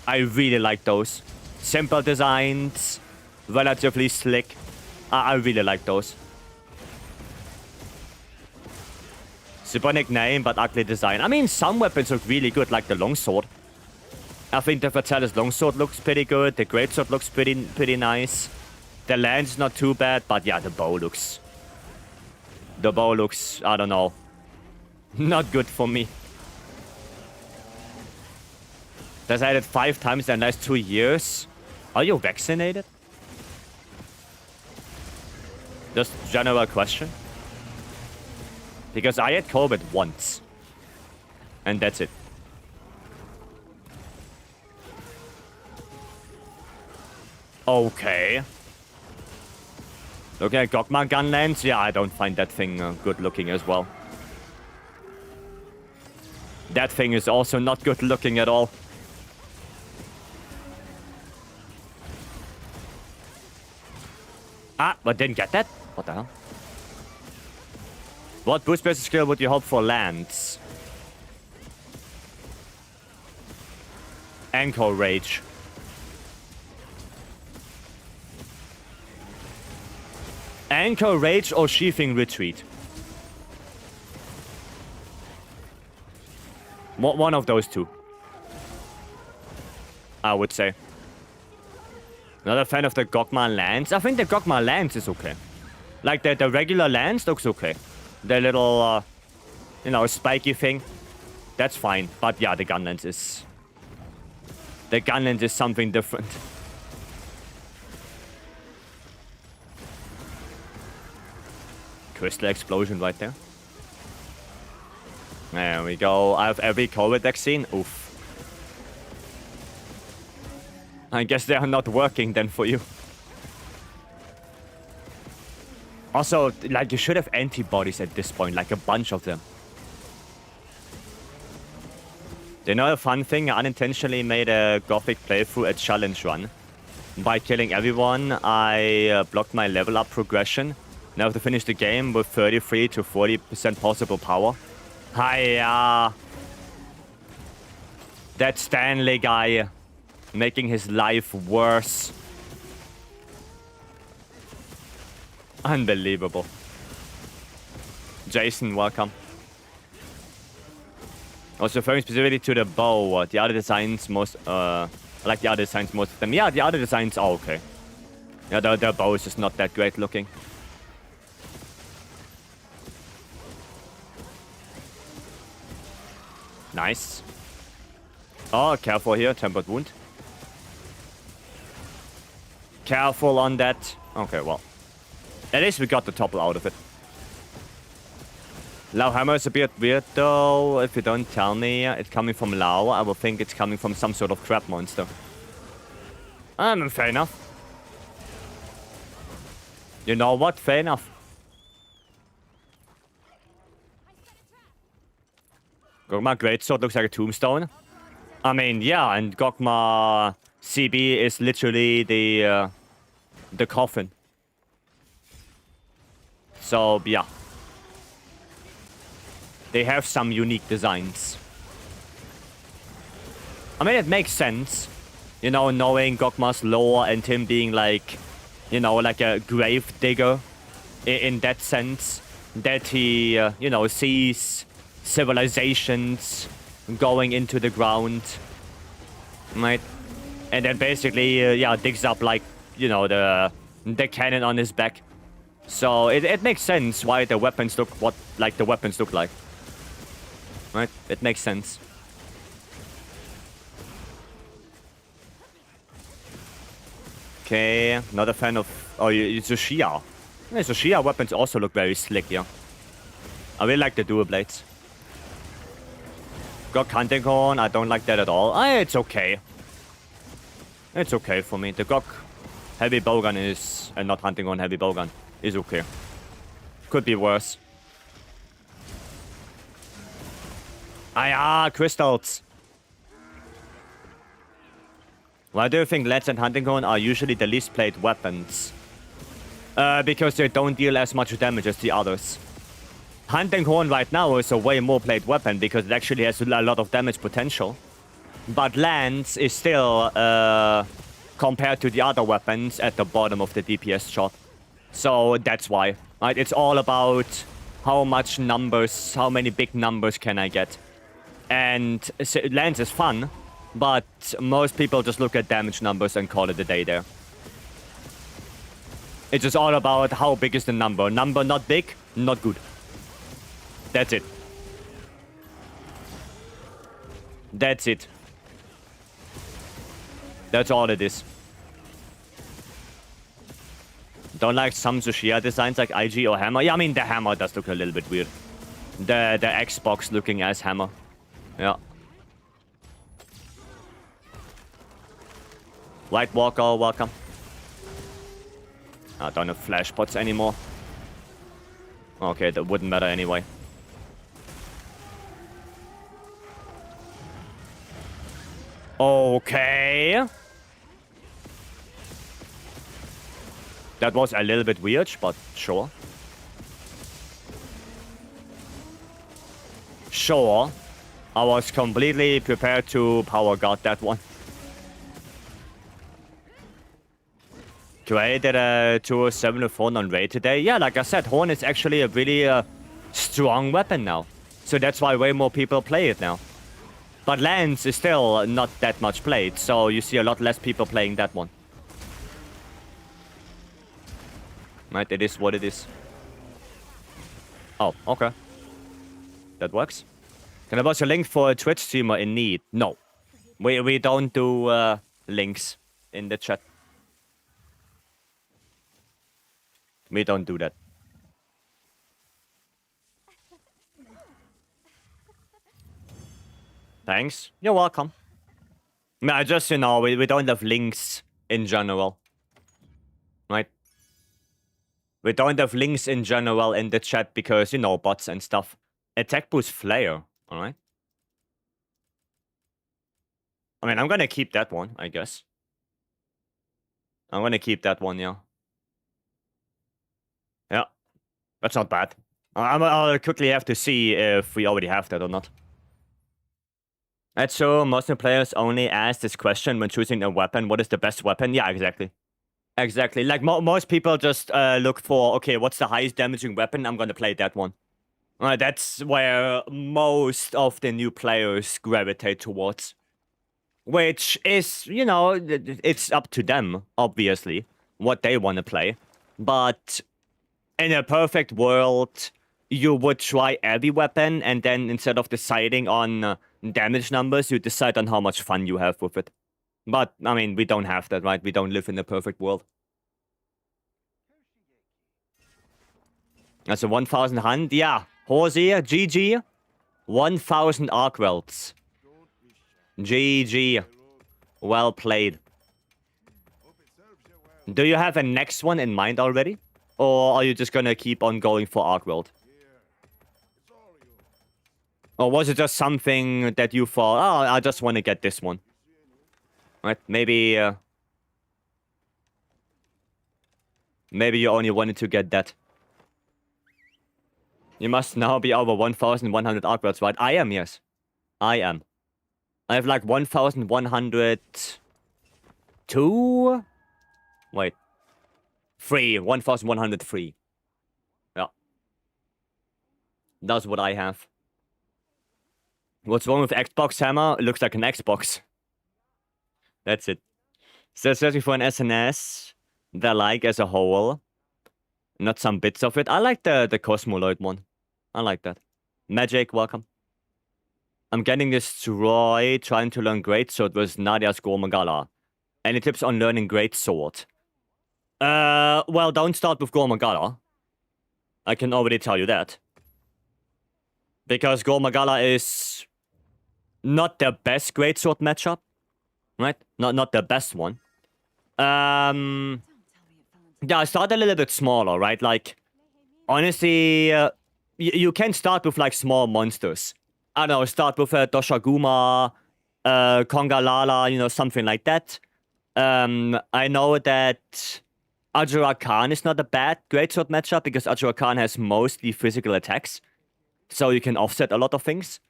I really like those. Simple designs, relatively slick. I really like those. Super nickname, but ugly design. I mean, some weapons look really good, like the longsword. I think the Fatalis longsword looks pretty good. The greatsword looks pretty nice. The lance not too bad, but yeah, the bow looks... The bow looks, I don't know. Not good for me. That's added 5 times in the last 2 years. Are you vaccinated? Just general question. Because I had COVID once. And that's it. Okay. Looking at Gokma Gunlands, yeah, I don't find that thing good looking as well. That thing is also not good looking at all. Ah, but didn't get that? What the hell? What boost basic skill would you hope for lands? Anchor Rage. Anchor Rage or Sheathing Retreat? One of those two, I would say. Not a fan of the Gogma Lance. I think the Gogma Lance is okay. Like, the regular Lance looks okay. The little, you know, spiky thing. That's fine. But yeah, the gun lance is... The gun lance is something different. Crystal Explosion right there. There we go. I have every COVID vaccine. Oof. I guess they are not working then for you. Also, like, you should have antibodies at this point, like a bunch of them. You know, a fun thing, I unintentionally made a Gothic playthrough, a challenge run. By killing everyone, I blocked my level up progression. Now I have to finish the game with 33 to 40% possible power. Hiya! That Stanley guy making his life worse. Unbelievable. Jason, welcome. Also referring specifically to the bow, the other designs most, I like the other designs most of them. Yeah, the other designs are okay. Yeah, the bow is just not that great looking. Nice. Oh, careful here, tempered wound. Careful on that. Okay, well. At least we got the topple out of it. Lao hammer is a bit weird though. If you don't tell me it's coming from Lao, I will think it's coming from some sort of crab monster. Fair enough. You know what? Fair enough. Gogma Greatsword looks like a tombstone. I mean, yeah, and Gogma CB is literally the coffin. So, yeah. They have some unique designs. I mean, it makes sense. You know, knowing Gogma's lore and him being like, you know, like a grave digger in that sense. That he, you know, sees civilizations going into the ground. Right? And then basically, yeah, digs up like, you know, the cannon on his back. So it makes sense why the weapons look like the weapons look like. Right? It makes sense. Okay, not a fan of... Oh, it's a Shia. Yeah, so Shia weapons also look very slick, yeah. I really like the dual blades. Got Hunting Horn, I don't like that at all. It's okay. It's okay for me. The Gok Heavy Bowgun is... And not Hunting Horn Heavy Bowgun is okay. Could be worse. Crystals. Why do you think Lance and Hunting Horn are usually the least played weapons? Because they don't deal as much damage as the others. Hunting Horn right now is a way more played weapon because it actually has a lot of damage potential. But Lance is still, compared to the other weapons, at the bottom of the DPS chart. So that's why. Right? It's all about how much numbers, how many big numbers can I get. And Lance is fun, but most people just look at damage numbers and call it a day there. It's just all about how big is the number. Number not big, not good. That's it. That's it. That's all it is. Don't like some Tsushia designs like IG or Hammer. Yeah, I mean, the Hammer does look a little bit weird. The Xbox looking as Hammer. Yeah. White Walker, welcome. I don't have flash pots anymore. Okay, that wouldn't matter anyway. Okay. That was a little bit weird, but sure. Sure. I was completely prepared to power guard that one. Traded a 207 with Horn on raid today. Yeah, like I said, Horn is actually a really strong weapon now. So that's why way more people play it now. But Lance is still not that much played, so you see a lot less people playing that one. Right, it is what it is. Oh, okay. That works. Can I post a link for a Twitch streamer in need? No. We don't do links in the chat. We don't do that. Thanks. You're welcome. No, just, you know, we don't have links in general. Right? We don't have links in general in the chat because, you know, bots and stuff. Attack boost flare. Alright. I mean, I'm gonna keep that one, I guess. I'm gonna keep that one, yeah. Yeah. That's not bad. I'll quickly have to see if we already have that or not. That's so most players only ask this question when choosing a weapon. What is the best weapon? Yeah, exactly. Exactly. Like, most people just look for, okay, what's the highest damaging weapon? I'm gonna play that one. That's where most of the new players gravitate towards. Which is, you know, it's up to them, obviously, what they want to play. But in a perfect world, you would try every weapon, and then instead of deciding on damage numbers, you decide on how much fun you have with it. But, I mean, we don't have that, right? We don't live in a perfect world. That's a 1000 hand. Yeah. Horsey, GG. 1000 Arkwelts. GG. Well played. Do you have a next one in mind already? Or are you just gonna keep on going for Arkweld? Or was it just something that you thought, oh, I just want to get this one? Right? Maybe you only wanted to get that. You must now be over 1100 Arkwelts, right? I am, yes. I am. I have like 1102? Wait. 1103. Yeah. That's what I have. What's wrong with Xbox Hammer? It looks like an Xbox. That's it. So searching for an SNS that I like as a whole. Not some bits of it. I like the Cosmoloid one. I like that. Magic, welcome. I'm getting destroyed trying to learn Greatsword with Nadia's Gormagala. Any tips on learning Greatsword? Well, don't start with Gormagala. I can already tell you that. Because Gormagala is not the best Greatsword matchup. Right? Not the best one. Yeah, I started a little bit smaller, right? Like, honestly, you can start with, like, small monsters. I don't know, start with a Doshaguma, Kongalala, you know, something like that. I know that Ajura Khan is not a bad Greatsword matchup because Ajura Khan has mostly physical attacks. So you can offset a lot of things.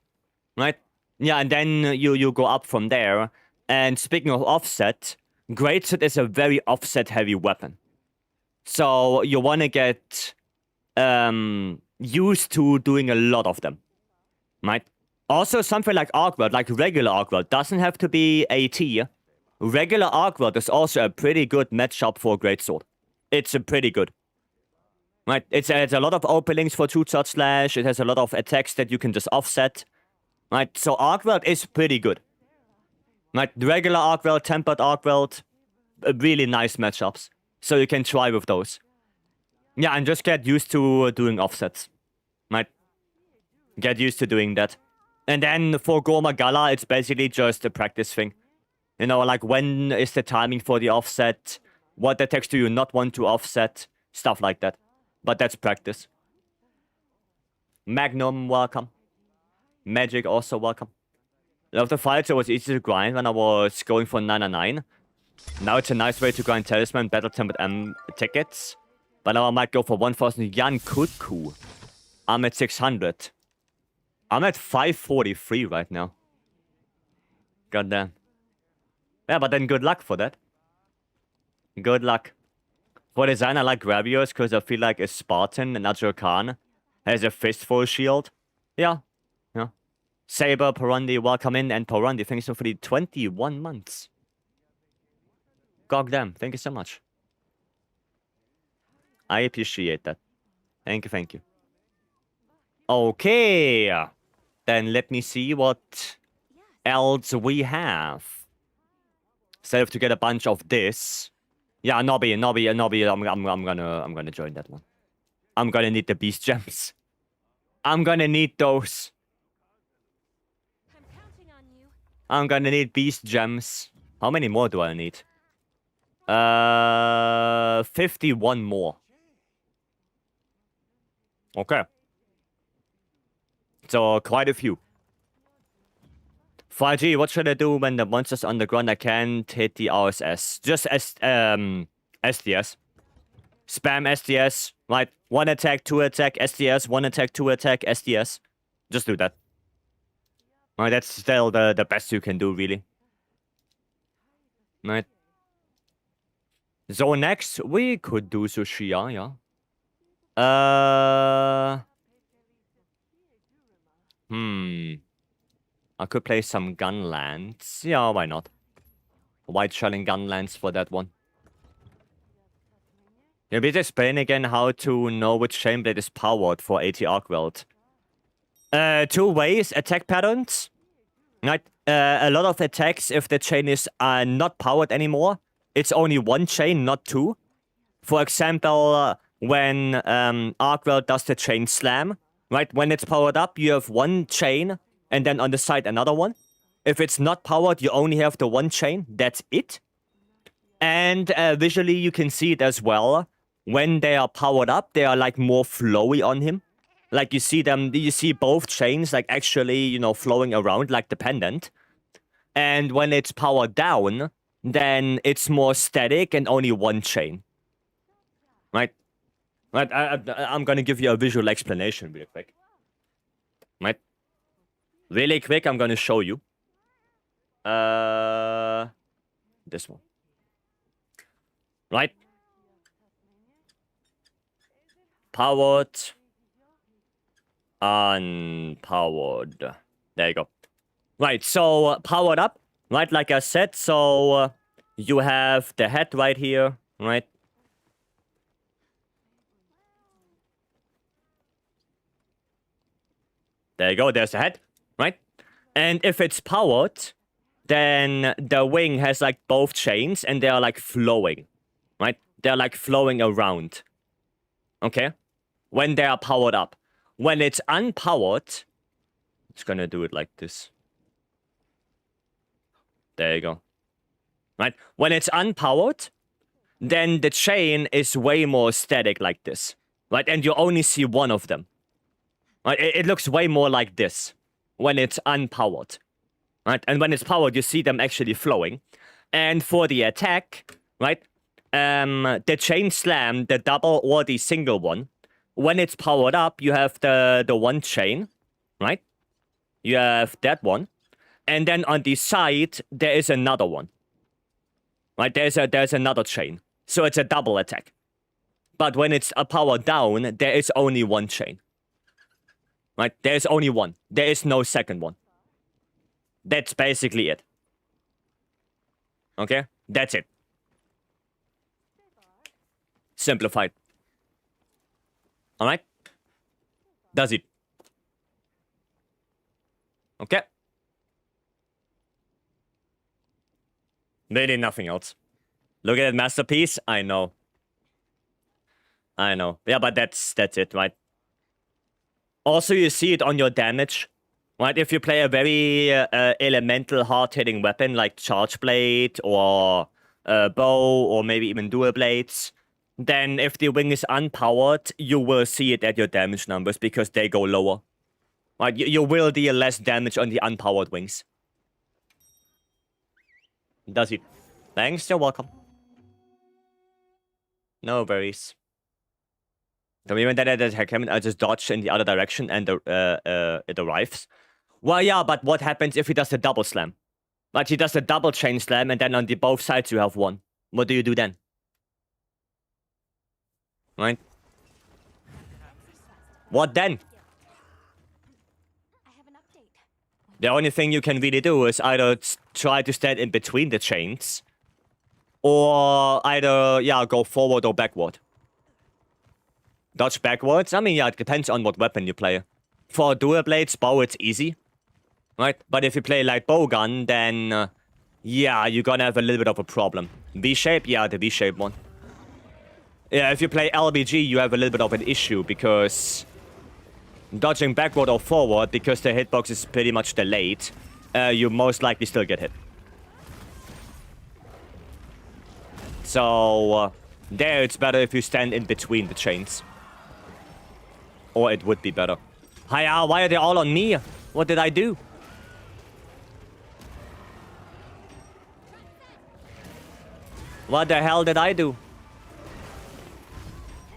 Right? Yeah, and then you go up from there. And speaking of offset, Greatsword is a very offset-heavy weapon. So you want to get used to doing a lot of them. Right? Also, something like Arkweld, like regular Arkweld, doesn't have to be AT. Regular Arkweld is also a pretty good matchup for Greatsword. It's a pretty good. Right? It's a lot of openings for two-shot slash. It has a lot of attacks that you can just offset. Right? So Arkweld is pretty good. Right? Regular Arkweld, tempered Arkweld, really nice matchups. So you can try with those. Yeah, and just get used to doing offsets. Right? Get used to doing that. And then for Gormagala, it's basically just a practice thing. You know, like when is the timing for the offset? What attacks do you not want to offset? Stuff like that. But that's practice. Magnum, welcome. Magic, also welcome. Love the fights, it was easy to grind when I was going for 999. Now it's a nice way to grind Talisman, Battle Tempered M tickets. But now I might go for 1000 Yan Kutku. I'm at 600. I'm at 543 right now. God damn. Yeah, but then good luck for that. Good luck. For design, I like Gravios because I feel like a Spartan, and Najor Khan has a fistful shield. Yeah. Yeah. Saber, Parundi, welcome in. And Parundi, thank you so much for the 21 months. God damn, thank you so much. I appreciate that. Thank you, thank you. Okay. Then let me see what else we have. Instead of to get a bunch of this. Yeah, Nobby. I'm gonna join that one. I'm gonna need the beast gems. I'm gonna need those. I'm counting on you. I'm gonna need beast gems. How many more do I need? 51 more. Okay. So quite a few. 5G, what should I do when the monster's on the ground? I can't hit the RSS. Just SDS. Spam SDS, right? 1 attack, 2 attack, SDS, 1 attack, 2 attack, SDS. Just do that. Right, that's still the best you can do, really. Right. So next, we could do Tsushia, yeah. I could play some Gunlands. Yeah, why not? White shelling Gunlands for that one. Yeah, please explain again how to know which chainblade is powered for AT Arcweld. 2 ways, attack patterns. Right? A lot of attacks, if the chain is not powered anymore, it's only 1 chain, not 2. For example, when Arcweld does the chain slam, right? When it's powered up, you have 1 chain, and then on the side another one. If it's not powered, you only have the 1 chain. That's it. And visually, you can see it as well. When they are powered up, they are like more flowy on him. Like you see them, you see both chains like actually, you know, flowing around like the pendant. And when it's powered down, then it's more static and only 1 chain. Right? Right, I'm gonna give you a visual explanation real quick. Right? Really quick, I'm gonna show you. This one. Right? Powered. Unpowered. There you go. Right, so powered up. Right, like I said, so you have the head right here. Right? There you go, there's the head. Right? And if it's powered, then the wing has like both chains and they are like flowing. Right? They're like flowing around. Okay? When they are powered up. When it's unpowered, it's gonna do it like this. There you go. Right? When it's unpowered, then the chain is way more static like this. Right? And you only see 1 of them. Right? It looks way more like this when it's unpowered. Right? And when it's powered, you see them actually flowing. And for the attack, right? The chain slam, the double or the single one, when it's powered up, you have the 1 chain, right? You have that one. And then on the side, there is another one. Right? There's another chain. So it's a double attack. But when it's a power down, there is only 1 chain. Right? There's only 1. There is no second one. That's basically it. Okay? That's it. Simplified. Alright? Does it. Okay? Really nothing else. Look at that masterpiece. I know. I know. Yeah, but that's it, right? Also, you see it on your damage. Right? If you play a very elemental, hard-hitting weapon like Charge Blade or Bow or maybe even Dual Blades, then if the wing is unpowered, you will see it at your damage numbers because they go lower. Right? You will deal less damage on the unpowered wings. Does it. Thanks, you're welcome. No worries. So even then I just dodge in the other direction and it arrives. Well, yeah, but what happens if he does a double slam? Like he does a double chain slam and then on the both sides you have one. What do you do then? Right? What then? I have an update. The only thing you can really do is either try to stand in between the chains, or either, yeah, go forward or backward. Dodge backwards? I mean, yeah, it depends on what weapon you play. For dual blades, bow, it's easy. Right? But if you play light bowgun, then, yeah, you're gonna have a little bit of a problem. V-shape? Yeah, the V-shape one. Yeah, if you play LBG, you have a little bit of an issue, because dodging backward or forward, because the hitbox is pretty much delayed, you most likely still get hit. So, there it's better if you stand in between the chains. Or it would be better. Hiya, why are they all on me? What did I do? What the hell did I do?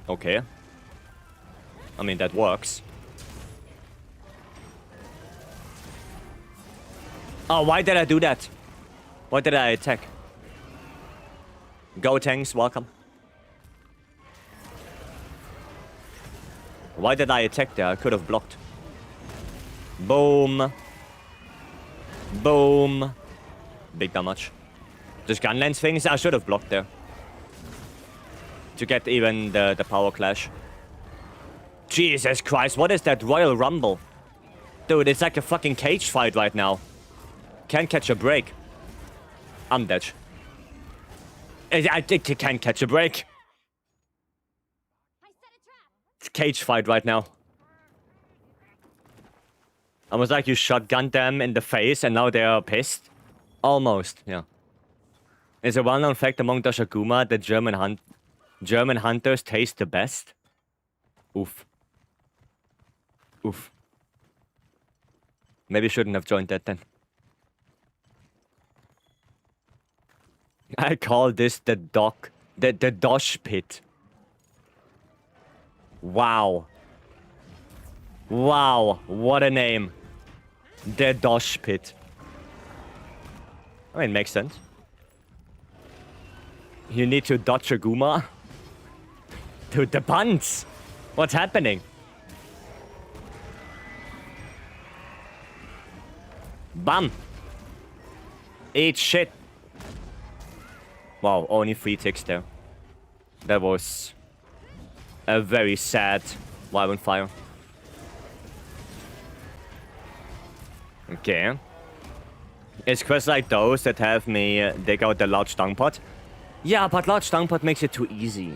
Okay. I mean, that works. Oh, why did I do that? Why did I attack? Go tanks, welcome. Why did I attack there? I could have blocked. Boom. Boom. Big damage. Just gun lens things, I should have blocked there. To get even the power clash. Jesus Christ, what is that Royal Rumble? Dude, it's like a fucking cage fight right now. Can't catch a break. I'm dead. I can't catch a break. I set a trap. It's cage fight right now. Almost like you shotgunned them in the face and now they are pissed. Almost, yeah. It's a well-known fact among Doshaguma that German hunters taste the best. Oof. Oof. Maybe shouldn't have joined that then. I call this the dosh pit. Wow. Wow, what a name. The dosh pit. I mean, makes sense. You need to dodge a Guma? Dude, the puns! What's happening? Bam! Eat shit. Wow, only 3 ticks there. That was a very sad Wyvern Fire. Okay. It's quests like those that have me dig out the large dung pot. Yeah, but large dung pot makes it too easy.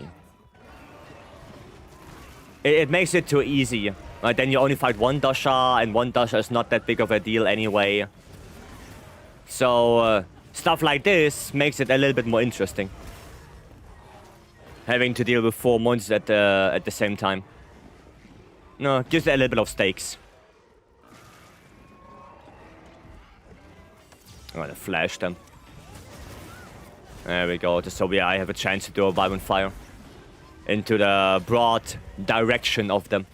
It makes it too easy. Right, then you only fight one Dasha, and one Dasha is not that big of a deal anyway. So, stuff like this makes it a little bit more interesting. Having to deal with 4 monsters at the same time. No, gives it a little bit of stakes. I'm gonna flash them. There we go, just so I have a chance to do a Wyvern Fire. Into the broad direction of them.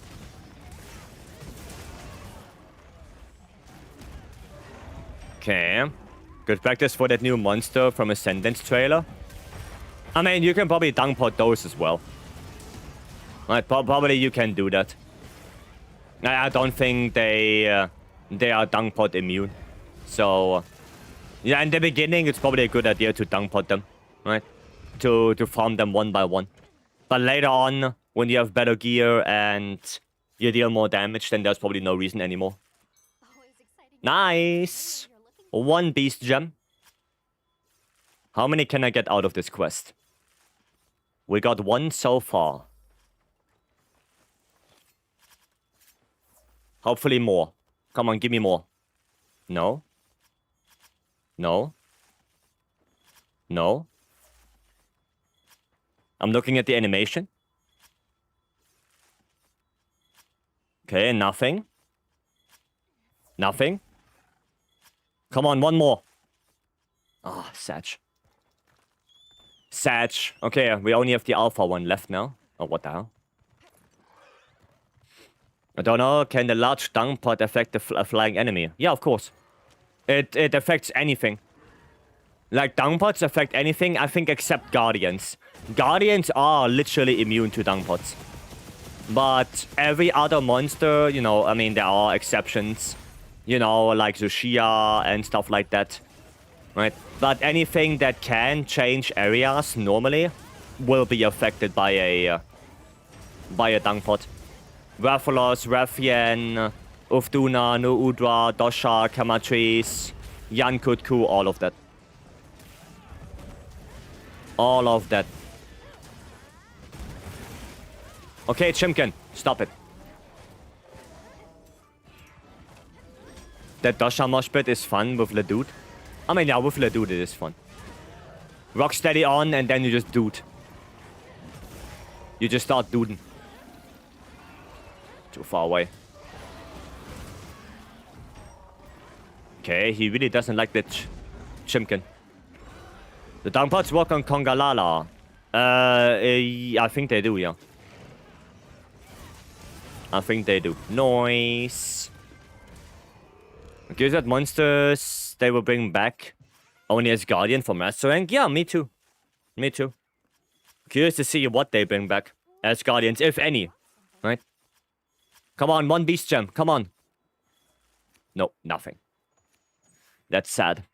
Okay. Good practice for that new monster from Ascendance trailer. I mean, you can probably dung pot those as well. Right, probably you can do that. I don't think they are dung pot immune. So, yeah, in the beginning, it's probably a good idea to dung pot them, right? To farm them one by one. But later on, when you have better gear and you deal more damage, then there's probably no reason anymore. Always exciting. Nice! You're looking 1 beast gem. How many can I get out of this quest? We got 1 so far. Hopefully more. Come on, give me more. No. No. No. I'm looking at the animation. Okay, nothing. Nothing. Come on, 1 more. Ah, oh, Satch. Sag. Okay, we only have the alpha one left now. Oh, what the hell? I don't know. Can the large dung pot affect a flying enemy? Yeah, of course. It affects anything. Like, dung pots affect anything, I think, except guardians. Guardians are literally immune to dung pots. But every other monster, you know, I mean, there are exceptions. You know, like Zushia and stuff like that. Right? But anything that can change areas normally will be affected by a dung pot. Rathalos, Rathian, Ufduna, Nu Udra, Dosha, Kamatris, Yankutku, all of that. All of that. Okay, Chimkin, stop it. That Dosha mosh pit is fun with Ledude. I mean, yeah, with Ledude it is fun. Rocksteady on, and then you just dude. You just start duding. Too far away. Okay, he really doesn't like the Chimkin. The downpots work on Kongalala. I think they do, yeah. I think they do. Noise. Okay, that monsters they will bring back only as Guardian for Master Rank? Yeah, me too. Me too. Curious to see what they bring back as Guardians, if any. Right? Come on, one Beast Gem. Come on. No, nothing. That's sad.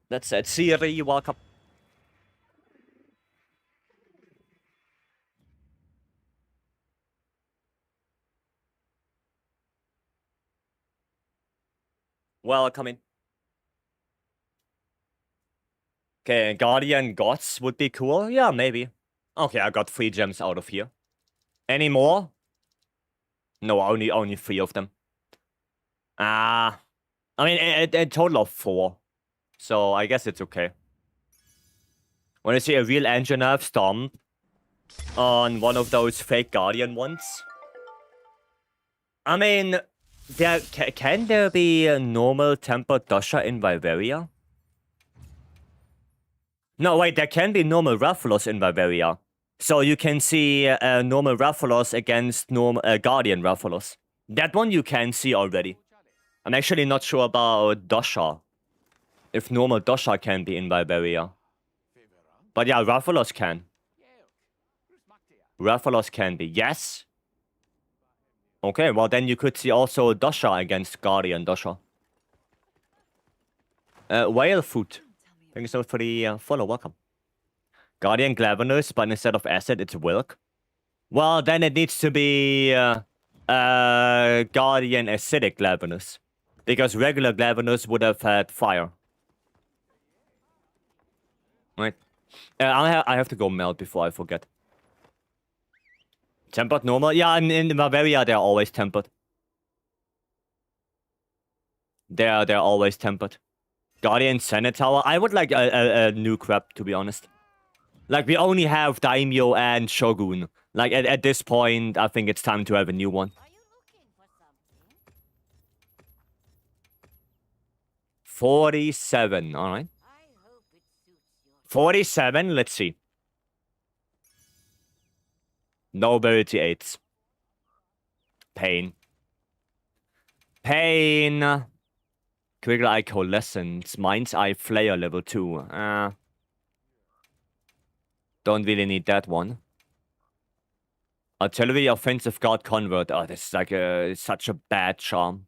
That's sad. Siri, welcome. Welcome in. Okay, Guardian Gods would be cool. Yeah, maybe. Okay, I got 3 gems out of here. Any more? No, only 3 of them. I mean, a total of 4. So I guess it's okay. Want to see a real Anjanath stomp on one of those fake Guardian ones? I mean, can there be a normal tempered Dosha in Vyveria? No, wait, there can be normal Rathalos in Vyveria. So you can see normal Rathalos against normal Guardian Rathalos. That one you can see already. I'm actually not sure about Dosha. If normal Dosha can be in Vyveria. But yeah, Rathalos can. Rathalos can be. Yes. Okay, well then you could see also Dosha against Guardian Dosha. Whale Food. Thank you so much for the follow. Welcome. Guardian Glavenus, but instead of acid, it's Wilk. Well, then it needs to be Guardian Acidic Glavenus. Because regular Glavenus would have had fire. Right. I have to go melt before I forget. Tempered normal? Yeah, in Bavaria they're always tempered. They're always tempered. Guardian Senate Tower? I would like a new crap, to be honest. Like, we only have Daimyo and Shogun. Like, at this point, I think it's time to have a new one. 47, alright. 47, let's see. Nobility 8s. Pain. Pain. Critical Eye Coalescence. Mind's Eye Flare level 2. Don't really need that one. Artillery Offensive Guard Convert. Oh, this is like such a bad charm.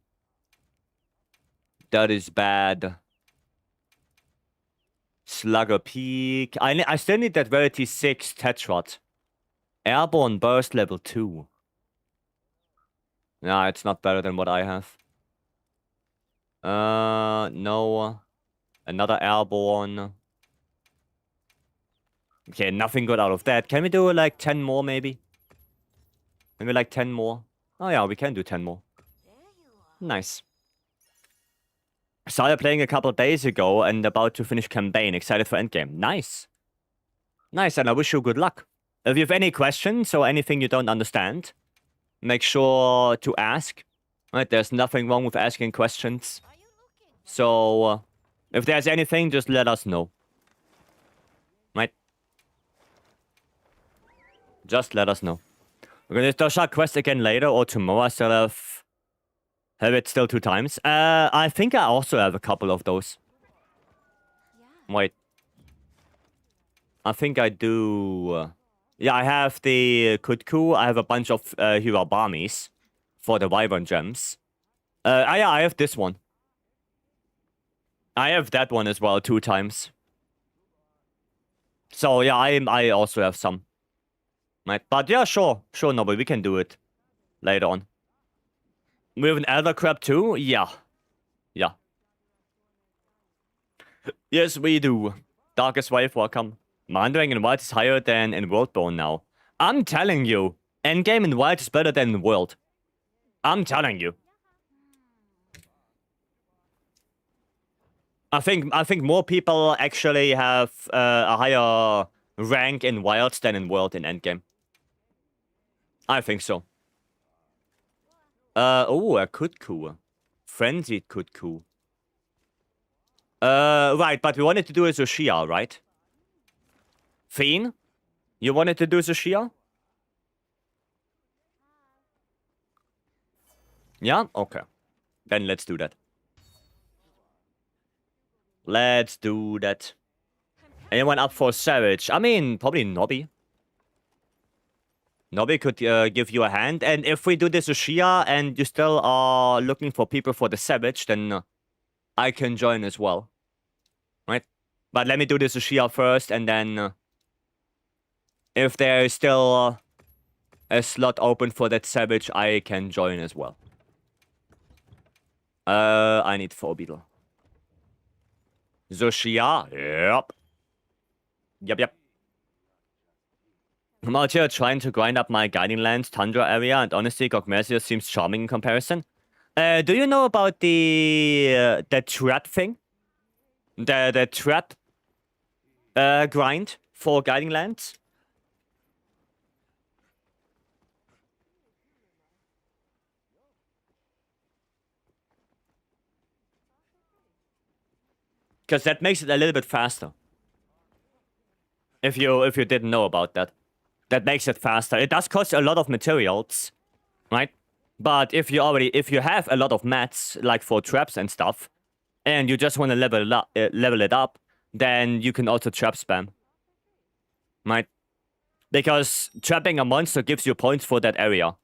That is bad. Slugger Peak. I still need that Rarity 6 Tetrad. Airborne Burst level 2. Nah, it's not better than what I have. No. Another Airborne. Okay, nothing good out of that. Can we do like 10 more maybe? Maybe like 10 more? Oh yeah, we can do 10 more. Nice. Started playing a couple of days ago and about to finish campaign. Excited for endgame. Nice. Nice, and I wish you good luck. If you have any questions or anything you don't understand, make sure to ask. Right, there's nothing wrong with asking questions. So, if there's anything, just let us know. Just let us know. We're gonna do our quest again later or tomorrow. I still have it still 2 times. I think I also have a couple of those. Yeah. Wait. I think I do. Yeah, I have the Kutku. I have a bunch of Hirabamis for the Wyvern gems. Yeah, I have this one. I have that one as well 2 times. So yeah, I also have some. Right, but yeah, sure, no, but we can do it later on. We have an Elder Crab too? Yeah. Yeah. Yes, we do. Darkest Wave, welcome. Mandering in Wild is higher than in Worldborn now. I'm telling you, endgame in Wild is better than in World. I'm telling you. I think more people actually have a higher rank in Wilds than in World in endgame. I think so. Oh, a Kutku. Frenzied Kutku. Right, but we wanted to do a Zushia, right? Fiend? You wanted to do Zushia? Yeah? Okay. Then let's do that. Let's do that. Anyone up for Savage? I mean, probably Nobby. Nobby could give you a hand. And if we do this Zushia and you still are looking for people for the Savage, then I can join as well. Right? But let me do this Zushia first, and then if there is still a slot open for that Savage, I can join as well. I need 4 beetle. Zushia? Yep. Yep. I'm out here trying to grind up my Guiding Lands Tundra area, and honestly, Gogmesius seems charming in comparison. Do you know about the trap thing? The trap grind for Guiding Lands? Because that makes it a little bit faster. If you didn't know about that. That makes it faster. It does cost a lot of materials, right? But if you have a lot of mats, like for traps and stuff, and you just want to level it up, then you can also trap spam, right? Because trapping a monster gives you points for that area.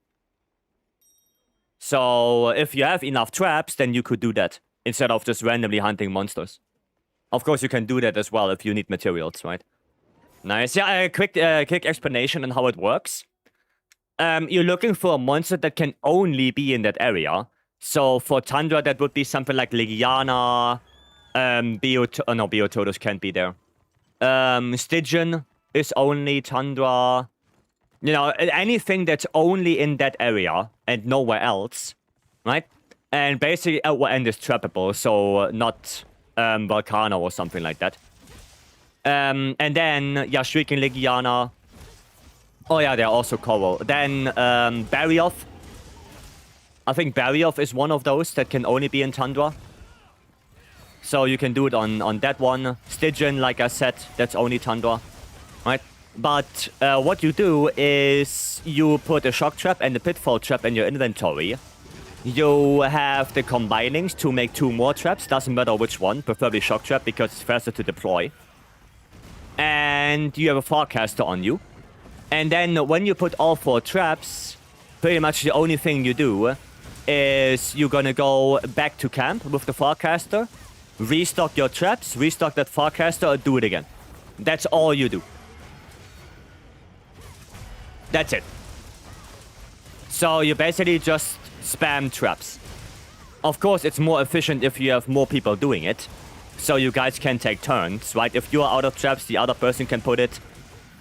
So if you have enough traps, then you could do that instead of just randomly hunting monsters. Of course, you can do that as well if you need materials, right? Nice. Yeah, a quick explanation on how it works. You're looking for a monster that can only be in that area. So for Tundra, that would be something like Legiana. Biotodos can't be there. Stygian is only Tundra. You know, anything that's only in that area and nowhere else, right? And basically, and is trappable, so not Volcano or something like that. And then, yeah, Shrieking Legiana. Oh yeah, they're also Coral. Then, Barioth. I think Barioth is one of those that can only be in Tundra. So you can do it on that one. Stygian, like I said, that's only Tundra. Right? But what you do is you put a Shock Trap and a Pitfall Trap in your inventory. You have the combinings to make 2 more traps. Doesn't matter which one. Preferably Shock Trap because it's faster to deploy. And you have a Forecaster on you. And then when you put all 4 traps, pretty much the only thing you do is you're gonna go back to camp with the Forecaster, restock your traps, restock that Forecaster, or do it again. That's all you do. That's it. So you basically just spam traps. Of course, it's more efficient if you have more people doing it. So you guys can take turns, right? If you're out of traps, the other person can put it.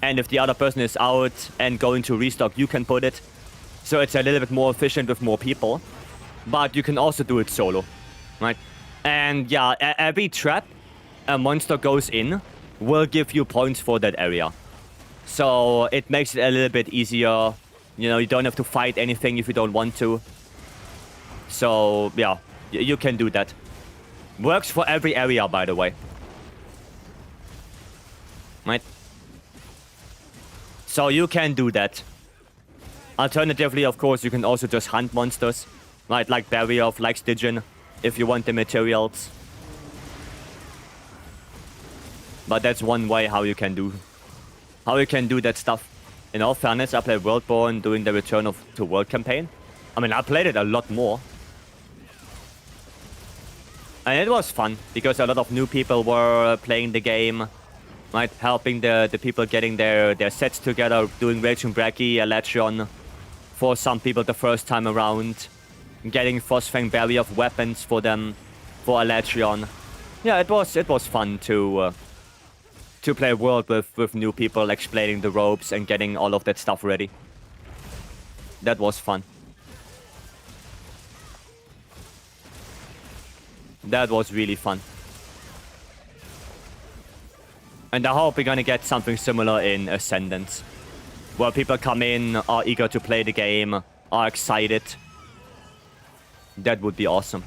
And if the other person is out and going to restock, you can put it. So it's a little bit more efficient with more people. But you can also do it solo, right? And yeah, every trap a monster goes in will give you points for that area. So it makes it a little bit easier. You know, you don't have to fight anything if you don't want to. So yeah, you can do that. Works for every area, by the way. Right? So you can do that. Alternatively, of course, you can also just hunt monsters. Right, like Barrier, like Stygian, if you want the materials. But that's one way how you can do that stuff. In all fairness, I played Worldborn during the Return to World campaign. I mean, I played it a lot more. And it was fun, because a lot of new people were playing the game. Right, helping the people getting their sets together, doing Raging Brachy, Alechion. For some people the first time around. Getting Frostfang Barrier of weapons for them, for Alechion. Yeah, it was fun to play World with new people, explaining the ropes and getting all of that stuff ready. That was fun. That was really fun. And I hope we're gonna get something similar in Ascendance. Where people come in, are eager to play the game, are excited. That would be awesome.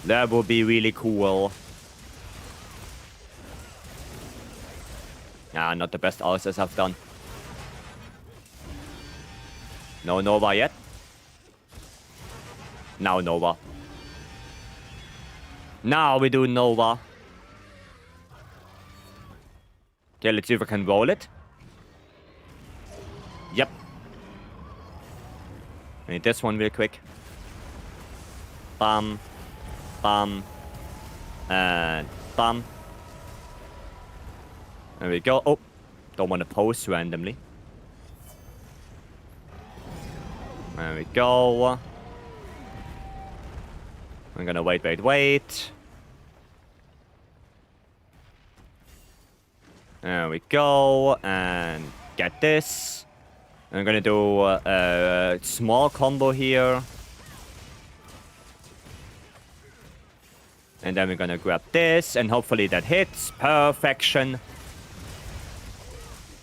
That would be really cool. Ah, not the best RSS I've done. No Nova yet. Now Nova. Now we do Nova. Okay, let's see if I can roll it. Yep. I need this one real quick. Bam. Bam. And bam. There we go. Oh, don't want to pose randomly. There we go. I'm gonna wait. There we go. And get this. I'm gonna do a small combo here. And then we're gonna grab this, and hopefully that hits. Perfection.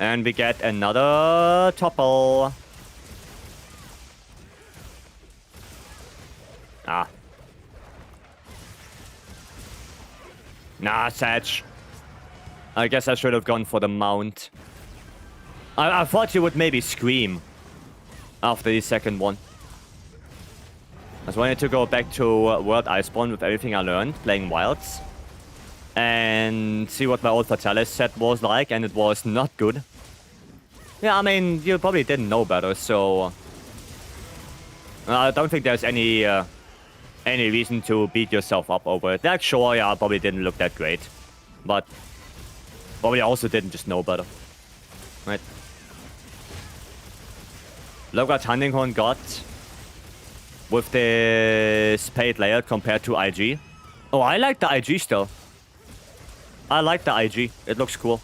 And we get another topple. Ah. Nah, Satch. I guess I should have gone for the mount. I thought you would maybe scream after the second one. I just wanted to go back to World Iceborne with everything I learned playing Wilds. And see what my old Fatalis set was like, and it was not good. Yeah, I mean, you probably didn't know better, so... I don't think there's any reason to beat yourself up over it. Like, sure, yeah, probably didn't look that great. But probably also didn't just know better. Right? Look what Hunting Horn got with the Spade layout compared to IG. Oh, I like the IG still. I like the IG. It looks cool.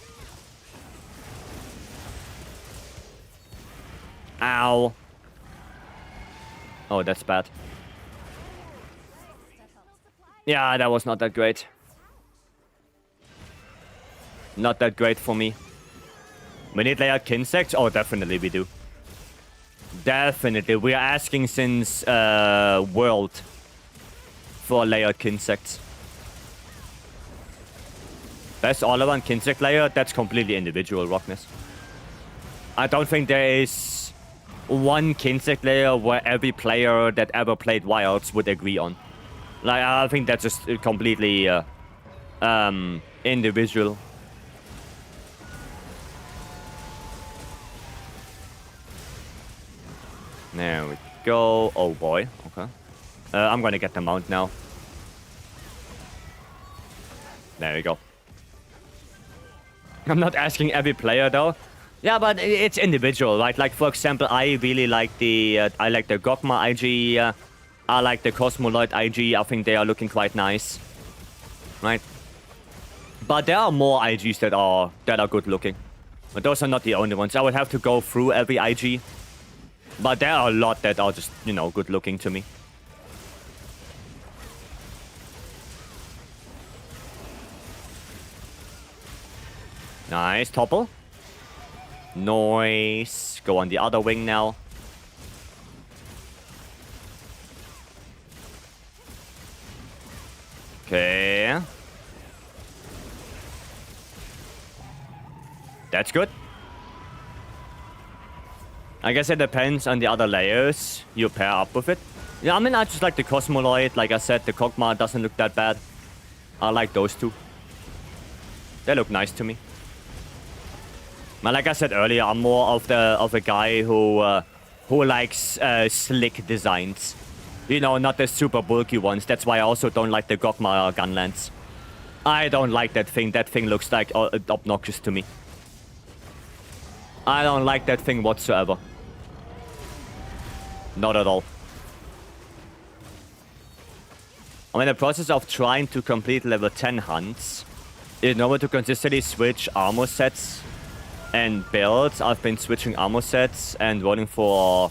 Ow. Oh, that's bad. Yeah, that was not that great. Not that great for me. We need layered Kinsects? Oh, definitely we do. Definitely. We are asking since World for layered Kinsects. Best all-around Kinsect layer? That's completely individual, Rockness. I don't think there is one Kinsect layer where every player that ever played Wilds would agree on. Like, I think that's just completely individual. There we go. Oh boy. Okay. I'm gonna get the mount now. There we go. I'm not asking every player though. Yeah, but it's individual, right? Like, for example, I really like the Gogma IG. I like the Cosmoloid IG. I think they are looking quite nice, right? But there are more IGs that are good looking. But those are not the only ones. I would have to go through every IG. But there are a lot that are just, you know, good looking to me. Nice, topple. Nice. Go on the other wing now. Okay. That's good. I guess it depends on the other layers you pair up with it. Yeah, I mean, I just like the Cosmoloid. Like I said, the Kog'Maw doesn't look that bad. I like those two. They look nice to me. But like I said earlier, I'm more of a guy who likes slick designs. You know, not the super bulky ones. That's why I also don't like the Kog'Maw gunlance. I don't like that thing. That thing looks like obnoxious to me. I don't like that thing whatsoever. Not at all. I'm in the process of trying to complete level 10 hunts. In order to consistently switch armor sets and builds, I've been switching armor sets and running for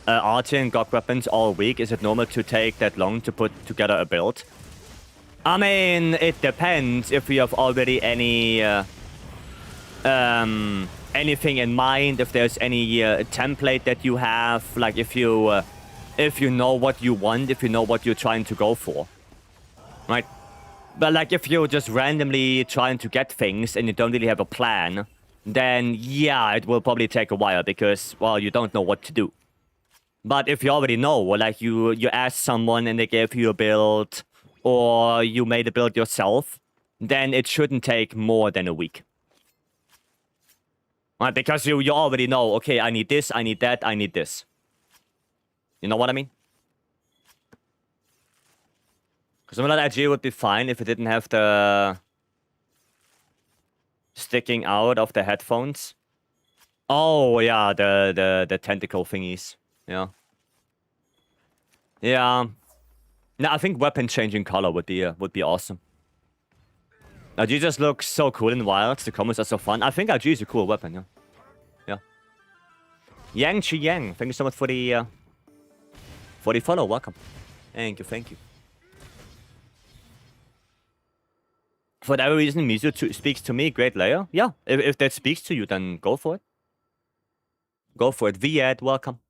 arty and god weapons all week. Is it normal to take that long to put together a build? I mean, it depends if you have already any anything in mind, if there's any template that you have, like if you know what you want, if you know what you're trying to go for, right? But like if you're just randomly trying to get things and you don't really have a plan, then yeah, it will probably take a while because, well, you don't know what to do. But if you already know, like you asked someone and they gave you a build, or you made a build yourself, then it shouldn't take more than a week. Right, because you already know, okay, I need this, I need that, I need this. You know what I mean? Because something like IG would be fine if it didn't have the sticking out of the headphones. Oh yeah, the tentacle thingies. Yeah. Yeah. No, I think weapon changing color would be awesome. IG just looks so cool in Wilds. The comments are so fun. I think IG is a cool weapon, yeah. Yeah. Yang Chi Yang, thank you so much for the follow. Welcome. Thank you, thank you. For that reason, Mizu speaks to me, great layer. Yeah, if that speaks to you, then go for it. Go for it. Viet, welcome.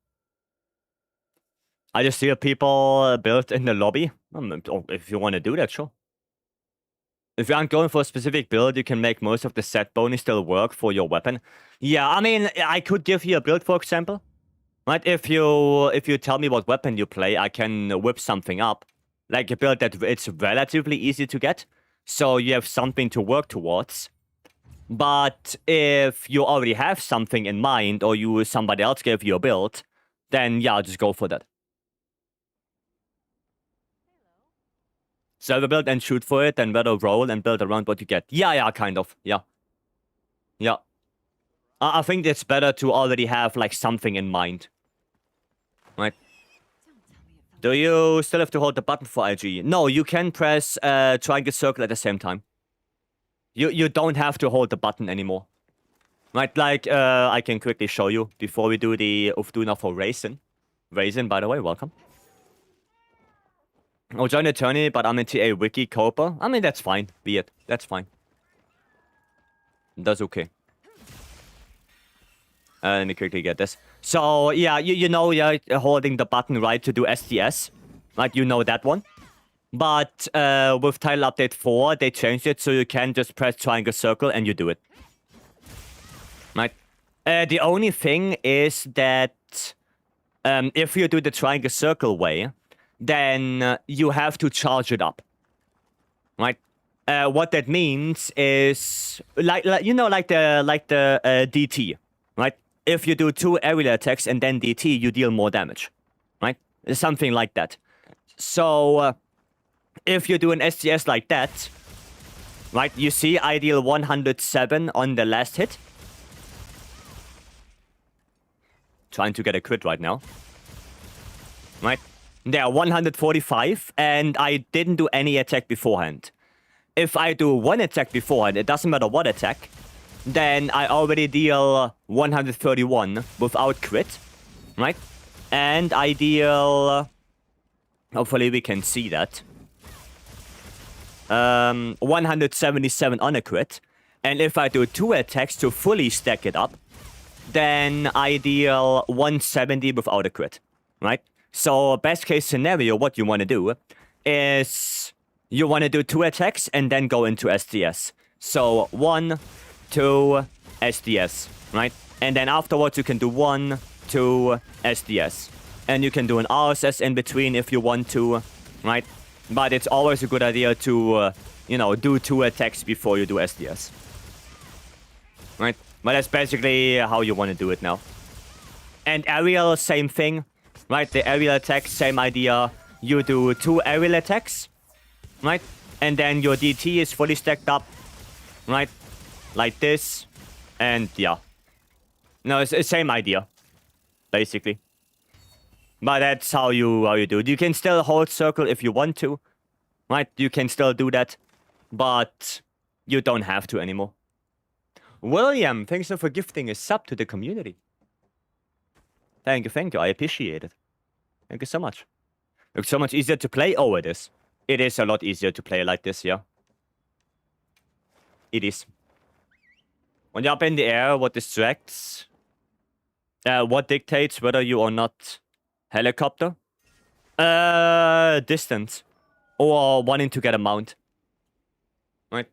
I just see people built in the lobby. If you want to do that, sure. If you aren't going for a specific build, you can make most of the set bonus still work for your weapon. Yeah, I mean, I could give you a build, for example. Right? If you tell me what weapon you play, I can whip something up. Like a build that it's relatively easy to get. So you have something to work towards. But if you already have something in mind, or somebody else gave you a build, then yeah, just go for that. Server build and shoot for it, and rather roll and build around what you get. Yeah, kind of. Yeah. Yeah. I think it's better to already have, like, something in mind. Right? Do you still have to hold the button for IG? No, you can press triangle circle at the same time. You don't have to hold the button anymore. Right? Like, I can quickly show you before we do the Ufduna for Raisin. Raisin, by the way, welcome. I'll join the tourney, but I'm in TA Wiki Copa. I mean, that's fine. Be it. That's fine. That's okay. Let me quickly get this. So, yeah, you know you're holding the button right to do SDS. Right, you know that one. But with Title Update 4, they changed it so you can just press triangle circle and you do it. Right? The only thing is that if you do the triangle circle way, then you have to charge it up, right? What that means is like you know, like the DT, right? If you do 2 aerial attacks and then DT, you deal more damage, right? Something like that. So if you do an SDS like that, right? You see, I deal 107 on the last hit. Trying to get a crit right now, right? There are 145, and I didn't do any attack beforehand. If I do 1 attack beforehand, it doesn't matter what attack, then I already deal 131 without crit, right? And I deal... hopefully we can see that. 177 on a crit. And if I do 2 attacks to fully stack it up, then I deal 170 without a crit, right? So, best case scenario, what you want to do is you want to do 2 attacks and then go into SDS. So, 1, 2, SDS, right? And then afterwards you can do 1, 2, SDS. And you can do an RSS in between if you want to, right? But it's always a good idea to, do 2 attacks before you do SDS. Right? But that's basically how you want to do it now. And aerial, same thing, right? The aerial attack, same idea. You do 2 aerial attacks, right? And then your DT is fully stacked up, right? Like this. And yeah. No, it's the same idea, basically. But that's how you do it. You can still hold circle if you want to, right? You can still do that, but you don't have to anymore. William, thanks for gifting a sub to the community. Thank you. I appreciate it. Thank you so much. It's so much easier to play. Oh, it is. It is a lot easier to play like this, yeah. It is. When you're up in the air, what distracts? What dictates whether you are not helicopter? Distance. Or wanting to get a mount. Right.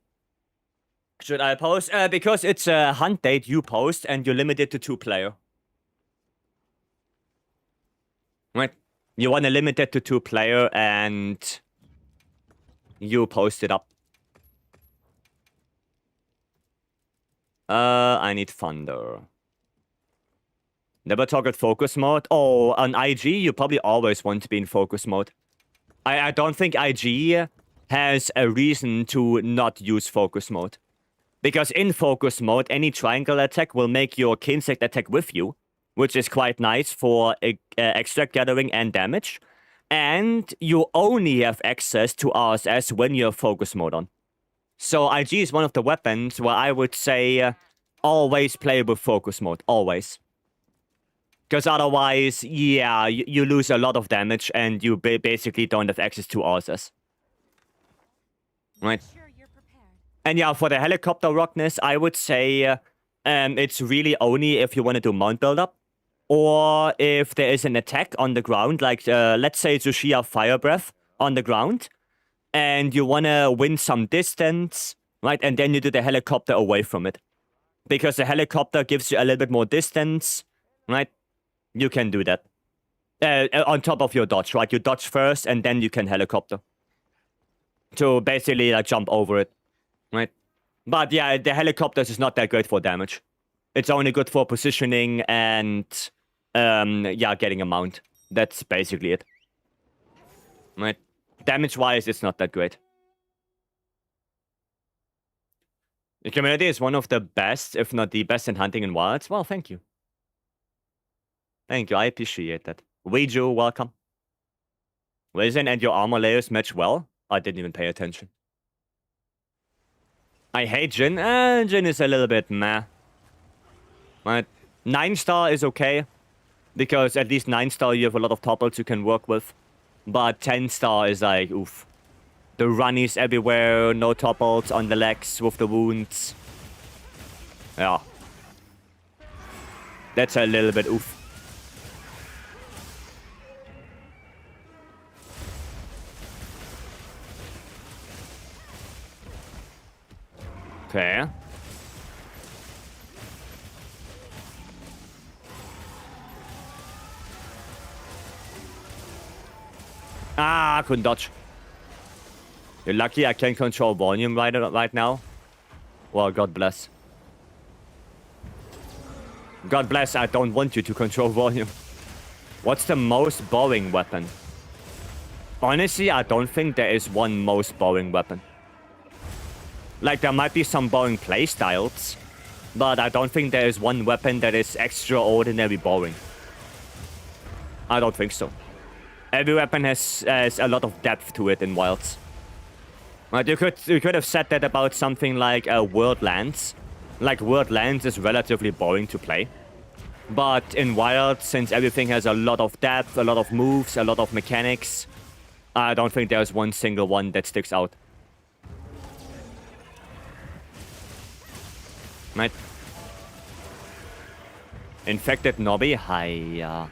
Should I post? Because it's a hunt date, you post, and you're limited to 2 player. Right. You want to limit it to 2 player, and you post it up. I need thunder. Never target focus mode. Oh, on IG, you probably always want to be in focus mode. I don't think IG has a reason to not use focus mode. Because in focus mode, any triangle attack will make your insect attack with you, which is quite nice for extract gathering and damage. And you only have access to RSS when you're focus mode on. So IG is one of the weapons where I would say always play with focus mode, always. Because otherwise, yeah, you lose a lot of damage and you basically don't have access to RSS. Right? And yeah, for the helicopter rockness, I would say it's really only if you want to do mount build-up. Or if there is an attack on the ground, like let's say Tsushia Fire Breath on the ground. And you want to win some distance, right? And then you do the helicopter away from it. Because the helicopter gives you a little bit more distance, right? You can do that. On top of your dodge, right? You dodge first, and then you can helicopter. To basically, like, jump over it, right? But yeah, the helicopters is not that great for damage. It's only good for positioning and, yeah, getting a mount. That's basically it. Right? Damage-wise, it's not that great. The community is one of the best, if not the best, in hunting in wilds. Well, thank you. Thank you, I appreciate that. Weiju, welcome. Raisin and your armor layers match well. I didn't even pay attention. I hate Jin. Jin is a little bit meh. Right? 9-star is okay. Because at least 9-star you have a lot of topples you can work with. But 10-star is like, oof. The runnies everywhere, no topples on the legs with the wounds. Yeah. That's a little bit oof. Okay. Ah, I couldn't dodge. You're lucky I can control volume right now. Well, God bless. God bless, I don't want you to control volume. What's the most boring weapon? Honestly, I don't think there is one most boring weapon. Like, there might be some boring playstyles, but I don't think there is one weapon that is extraordinarily boring. I don't think so. Every weapon has a lot of depth to it in wilds. Right, you could have said that about something like Worldlands. Like, Worldlands is relatively boring to play. But in wilds, since everything has a lot of depth, a lot of moves, a lot of mechanics, I don't think there's one single one that sticks out. Right? Infected Nobby? Hiya.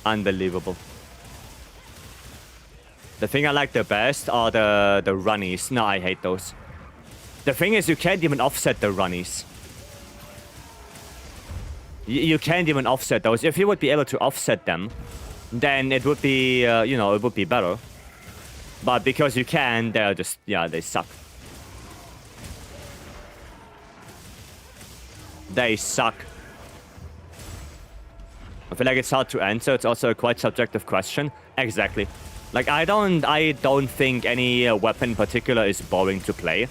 Unbelievable. The thing I like the best are the runnies. No, I hate those. The thing is, you can't even offset the runnies. You can't even offset those. If you would be able to offset them, then it would be, you know, it would be better. But because you can, they're just, yeah, they suck. They suck. I feel like it's hard to answer. It's also a quite subjective question. Exactly. Like, I don't think any weapon in particular is boring to play.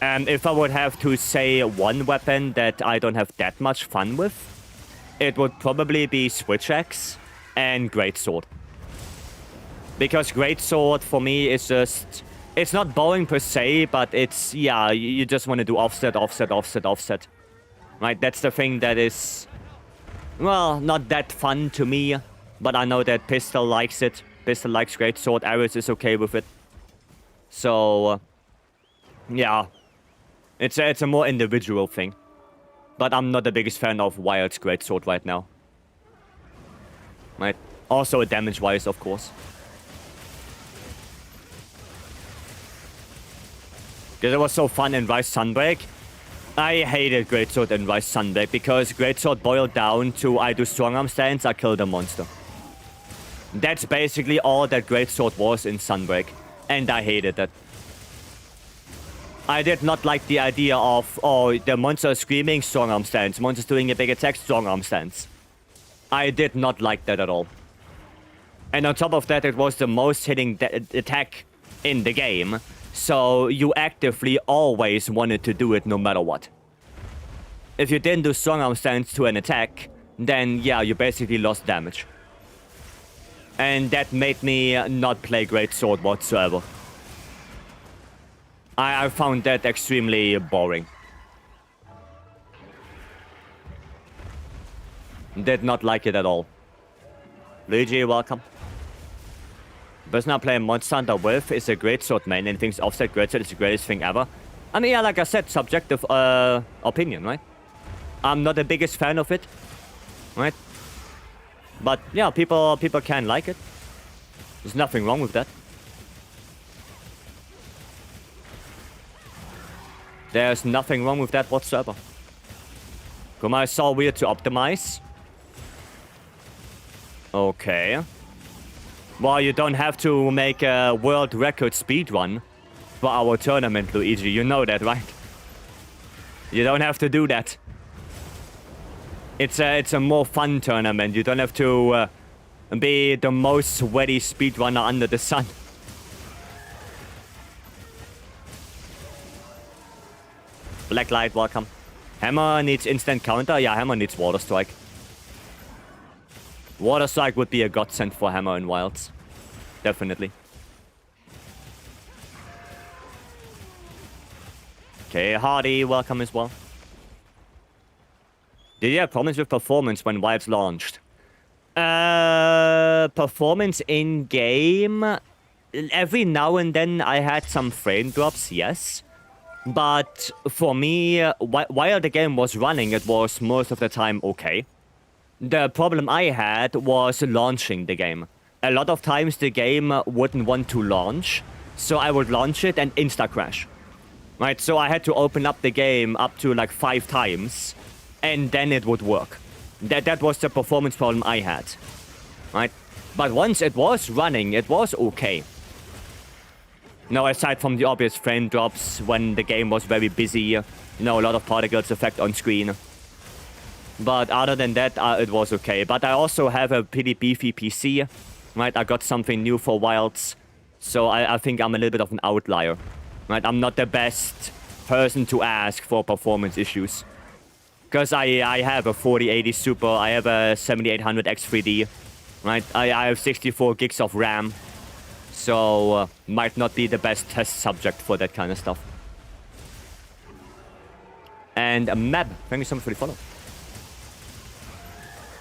And if I would have to say one weapon that I don't have that much fun with, it would probably be Switch Axe and Greatsword. Because Greatsword for me is just... It's not boring per se, but it's... Yeah, you just want to do offset, offset, offset, offset. Right, that's the thing that is... Well, not that fun to me. But I know that Pistol likes it. Pistol likes Greatsword. Aris is okay with it. So... yeah. It's a more individual thing. But I'm not the biggest fan of Wild's Greatsword right now. Right? Also damage-wise, of course. Because it was so fun in Rise Sunbreak. I hated Greatsword in Rise Sunbreak because Greatsword boiled down to I do strong arm stance, I kill the monster. That's basically all that Greatsword was in Sunbreak. And I hated that. I did not like the idea of, oh, the monster is screaming, strong arm stance. Monster's doing a big attack, strong arm stance. I did not like that at all. And on top of that, it was the most hitting attack in the game. So you actively always wanted to do it no matter what. If you didn't do strong arm stance to an attack, then yeah, you basically lost damage. And that made me not play Greatsword whatsoever. I found that extremely boring. Did not like it at all. Luigi, welcome. Person I play Monster Hunter with is a Greatsword main and thinks offset Greatsword is the greatest thing ever. I mean, yeah, like I said, subjective opinion, right? I'm not the biggest fan of it, right? But yeah, people can like it. There's nothing wrong with that. There's nothing wrong with that whatsoever. Kuma is so weird to optimize. Okay. Well, you don't have to make a world record speedrun for our tournament, Luigi. You know that, right? You don't have to do that. It's a more fun tournament. You don't have to be the most sweaty speedrunner under the sun. Blacklight, welcome. Hammer needs instant counter. Yeah, Hammer needs Water Strike. Water Strike would be a godsend for Hammer in Wilds. Definitely. Okay, Hardy, welcome as well. Did you have problems with performance when Wilds launched? Performance in-game? Every now and then I had some frame drops, yes. But for me, while the game was running, it was most of the time okay. The problem I had was launching the game. A lot of times the game wouldn't want to launch, so I would launch it and insta-crash. Right, so I had to open up the game up to like 5 times, and then it would work. That was the performance problem I had. Right? But once it was running, it was okay. No, aside from the obvious frame drops when the game was very busy, you know, a lot of particles effect on screen. But other than that, it was okay. But I also have a pretty beefy PC, right? I got something new for Wilds, so I think I'm a little bit of an outlier, right? I'm not the best person to ask for performance issues. Because I have a 4080 Super, I have a 7800 X3D, right? I have 64 gigs of RAM. So, might not be the best test subject for that kind of stuff. And Mab, thank you so much for the follow.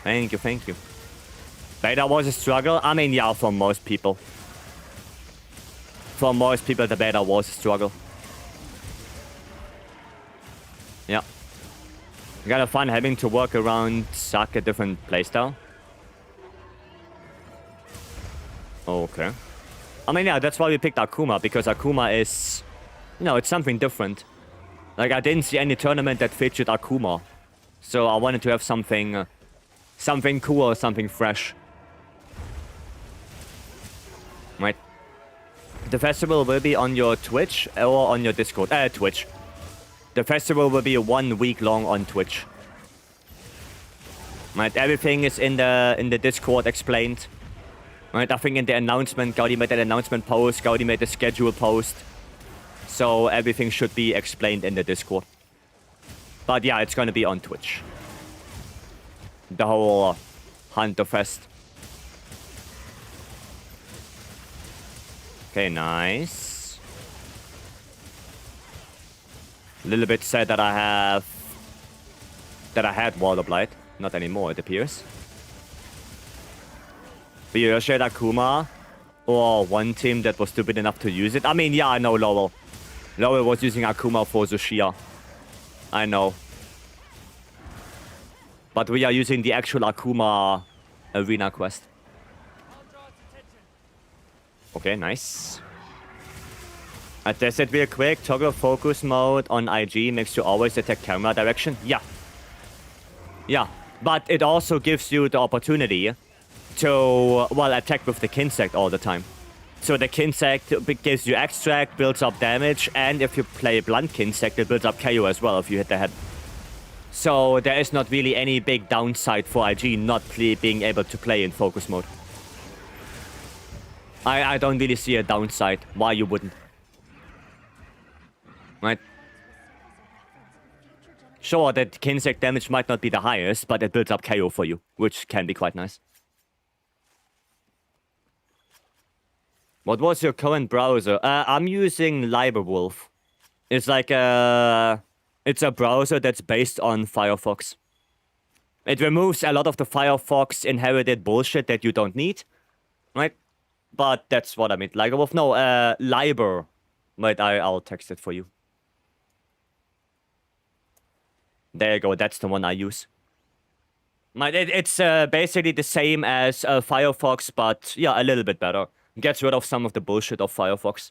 Thank you, thank you. Beta was a struggle? I mean, yeah, for most people. For most people, the beta was a struggle. Yeah. Kind of fun having to work around suck a different playstyle. Okay. I mean, yeah, that's why we picked Akuma, because Akuma is, you know, it's something different. Like, I didn't see any tournament that featured Akuma. So I wanted to have something cool, something fresh. Right. The festival will be on your Twitch or on your Discord. Twitch. The festival will be 1 week long on Twitch. Right, everything is in the Discord explained. Right, I think in the announcement, Gaudi made an announcement post, Gaudi made a schedule post. So everything should be explained in the Discord. But yeah, it's gonna be on Twitch. The whole Hunter Fest. Okay, nice. A little bit sad that I had Wall of Light. Not anymore, it appears. But you shared Akuma, or one team that was stupid enough to use it. I mean, yeah, I know Lowell. Lowell was using Akuma for Zushia. I know. But we are using the actual Akuma arena quest. Okay, nice. I tested real quick. Toggle focus mode on IG makes you always detect camera direction. Yeah. Yeah. But it also gives you the opportunity to, well, attack with the Kinsect all the time. So the Kinsect gives you extract, builds up damage, and if you play blunt Kinsect, it builds up KO as well if you hit the head. So there is not really any big downside for IG not being able to play in focus mode. I don't really see a downside why you wouldn't. Right? Sure, that Kinsect damage might not be the highest, but it builds up KO for you, which can be quite nice. What was your current browser? I'm using LiberWolf. It's like it's a browser that's based on Firefox. It removes a lot of the Firefox inherited bullshit that you don't need, right? But that's what I mean. LiberWolf, no, Liber. Wait, I'll text it for you. There you go, that's the one I use. It's basically the same as Firefox, but yeah, a little bit better. Gets rid of some of the bullshit of Firefox.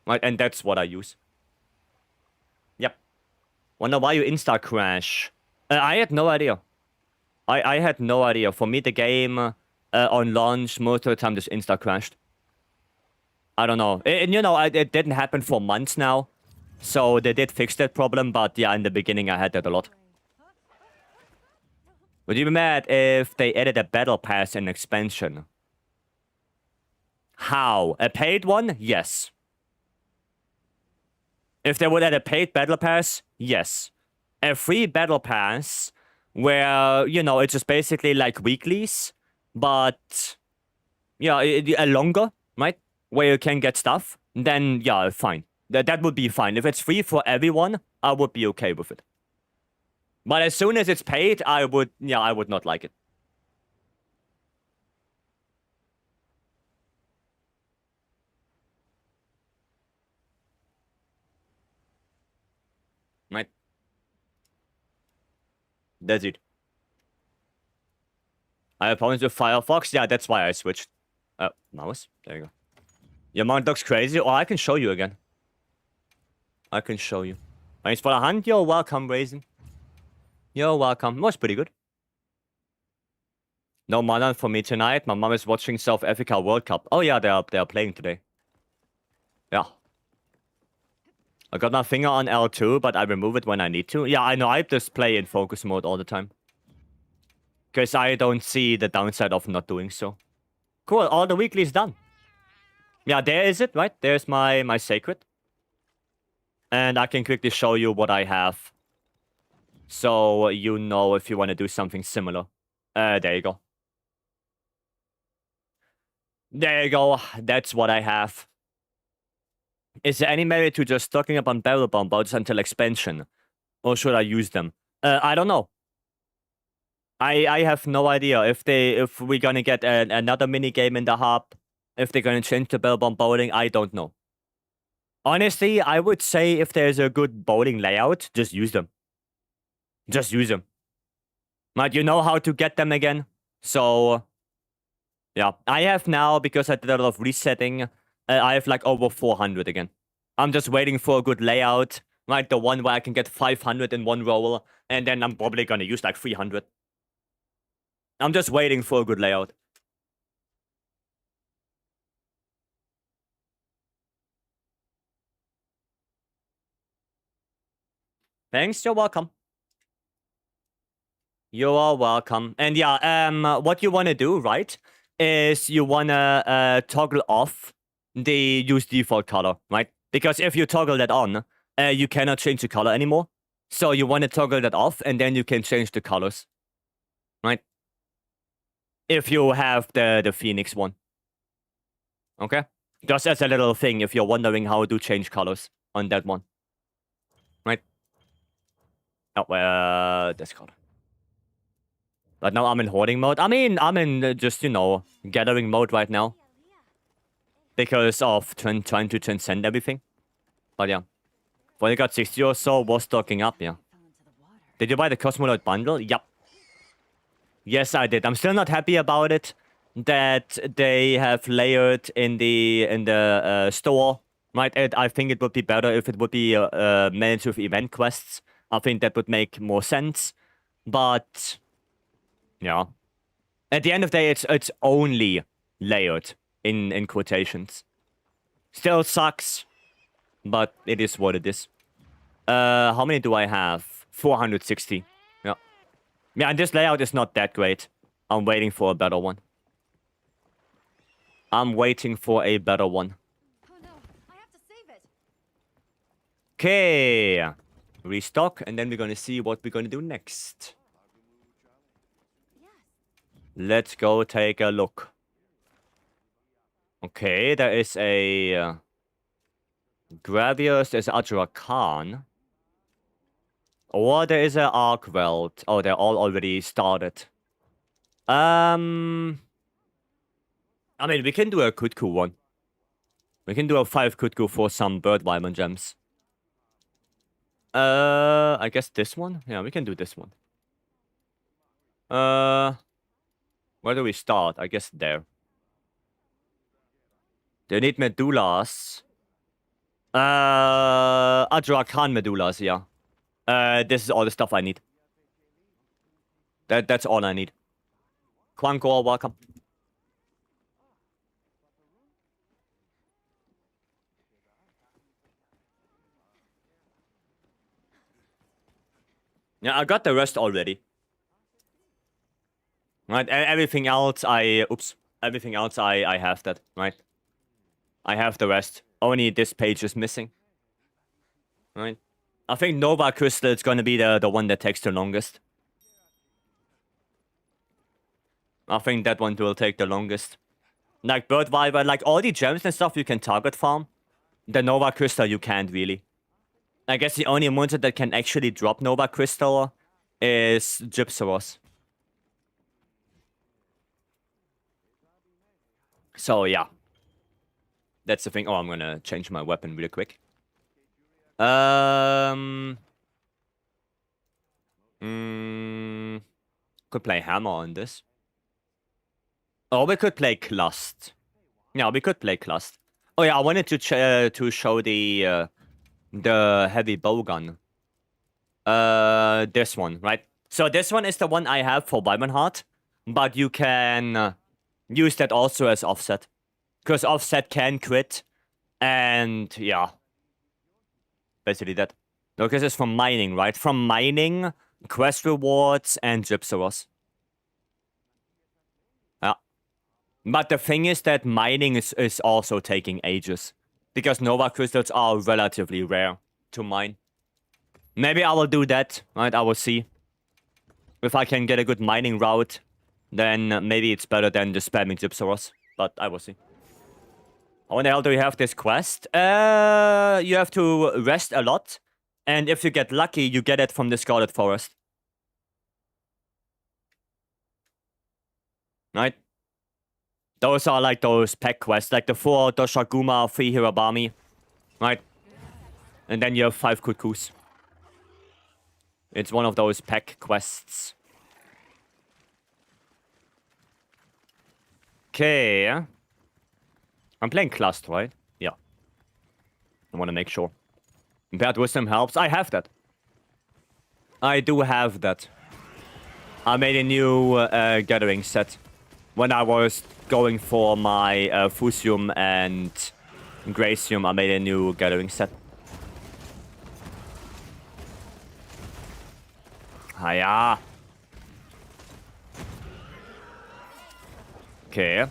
Right, and that's what I use. Yep. Wonder why you insta-crash. I had no idea. I had no idea. For me, the game on launch, most of the time just insta-crashed. I don't know. And you know, it didn't happen for months now. So they did fix that problem, but yeah, in the beginning I had that a lot. Would you be mad if they added a battle pass in expansion? How? A paid one? Yes. If they would add a paid battle pass? Yes. A free battle pass where, you know, it's just basically like weeklies, but yeah, a longer, right? Where you can get stuff, then yeah, fine. That would be fine. If it's free for everyone, I would be okay with it. But as soon as it's paid, I would not like it. Right? That's it. I have problems with Firefox. Yeah, that's why I switched. Mouse. There you go. Your mount looks crazy. Oh, I can show you again. I can show you. Thanks for the hunt. You're welcome, Raisin. You're welcome. Was pretty good. No mana for me tonight. My mom is watching South Africa World Cup. Oh yeah, they are playing today. Yeah. I got my finger on L2, but I remove it when I need to. Yeah, I know. I just play in focus mode all the time. Because I don't see the downside of not doing so. Cool. All the weeklies done. Yeah, there is it, right? There's my sacred. And I can quickly show you what I have. So you know if you want to do something similar. There you go. There you go. That's what I have. Is there any merit to just stocking up on barrel bomb boats until expansion? Or should I use them? I don't know. I have no idea if we're gonna get another mini game in the hub. If they're gonna change the barrel bomb boating, I don't know. Honestly, I would say if there's a good bowling layout, just use them. Just use them. Like, you know how to get them again. So, yeah. I have now, because I did a lot of resetting, I have like over 400 again. I'm just waiting for a good layout Right, the one where I can get 500 in one roll, and then I'm probably gonna use like 300. I'm just waiting for a good layout. Thanks, you're welcome. You are welcome. And yeah, what you wanna do, right, is you wanna toggle off the use default color, right? Because if you toggle that on, you cannot change the color anymore. So you wanna toggle that off, and then you can change the colors, right? If you have the Phoenix one. Okay? Just as a little thing, if you're wondering how to change colors on that one. Right? Oh, this color. But now I'm in hoarding mode. I mean, I'm in just, gathering mode right now. Because of trying to transcend everything. But yeah. When you got 60 or so, was stocking up, yeah. Did you buy the Cosmonaut bundle? Yup. Yes, I did. I'm still not happy about it. That they have layered in the store. Right? I think it would be better if it would be managed with event quests. I think that would make more sense. But yeah. At the end of the day, it's only layered in quotations. Still sucks, but it is what it is. How many do I have? 460. Yeah. Yeah, and this layout is not that great. I'm waiting for a better one. I'm waiting for a better one. Oh no, I have to save it. Okay. Restock, and then we're gonna see what we're gonna do next. Yes. Let's go take a look. Okay, there is a Gravius, there's Ajra Khan. Or there is an Arc Weld. Oh, they're all already started. I mean, we can do a Kutku one. We can do a 5 Kutku for some Bird Wyvern gems. I guess this one? Yeah, we can do this one. Where do we start? I guess there. They need medullas. Ajra Khan medullas, yeah. This is all the stuff I need. That's all I need. Quankor, welcome. Yeah, I got the rest already. Right, everything else everything else I have that, right? I have the rest. Only this page is missing. Right? I think Nova Crystal is gonna be the one that takes the longest. I think that one will take the longest. Like Bird Wyvern, like all the gems and stuff you can target farm. The Nova Crystal you can't really. I guess the only monster that can actually drop Nova Crystal is Gypsaros. So yeah. That's the thing. Oh, I'm gonna change my weapon real quick. Could play hammer on this. Or we could play clust. Yeah, we could play clust. Oh yeah, I wanted to show the heavy bowgun. This one, right? So this one is the one I have for Wyvern Heart, but you can use that also as offset, because offset can crit, and yeah, basically that. Look, this is from mining, right? From mining, quest rewards, and Gypsaros. Yeah. But the thing is that mining is also taking ages, because Nova Crystals are relatively rare to mine. Maybe I will do that, right? I will see. If I can get a good mining route, then maybe it's better than just spamming Gypsaros. But I will see. How in the hell do we have this quest? You have to rest a lot. And if you get lucky, you get it from the Scarlet Forest. Right? Those are like those pack quests. Like the 4 Doshaguma, 3 Hirabami. Right? And then you have 5 Kutkus. It's one of those pack quests. Okay. I'm playing Clust, right? Yeah. I want to make sure. That wisdom helps. I have that. I do have that. I made a new gathering set when I was going for my Fusium and Gracium. I made a new gathering set. Hiya. Okay.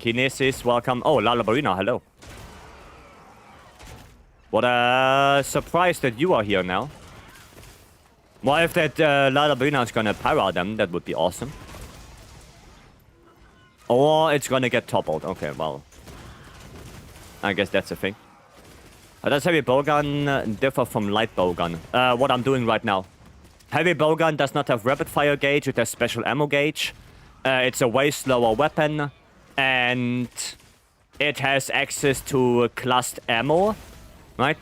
Kinesis, welcome. Oh, Lala Barina, hello. What a surprise that you are here now. Well, if that Lala Barina is gonna para them, that would be awesome. Or it's gonna get toppled. Okay, well. I guess that's a thing. Does heavy bowgun differ from light bowgun? What I'm doing right now. Heavy bowgun does not have rapid fire gauge, it has special ammo gauge. It's a way slower weapon. And it has access to cluster ammo. Right?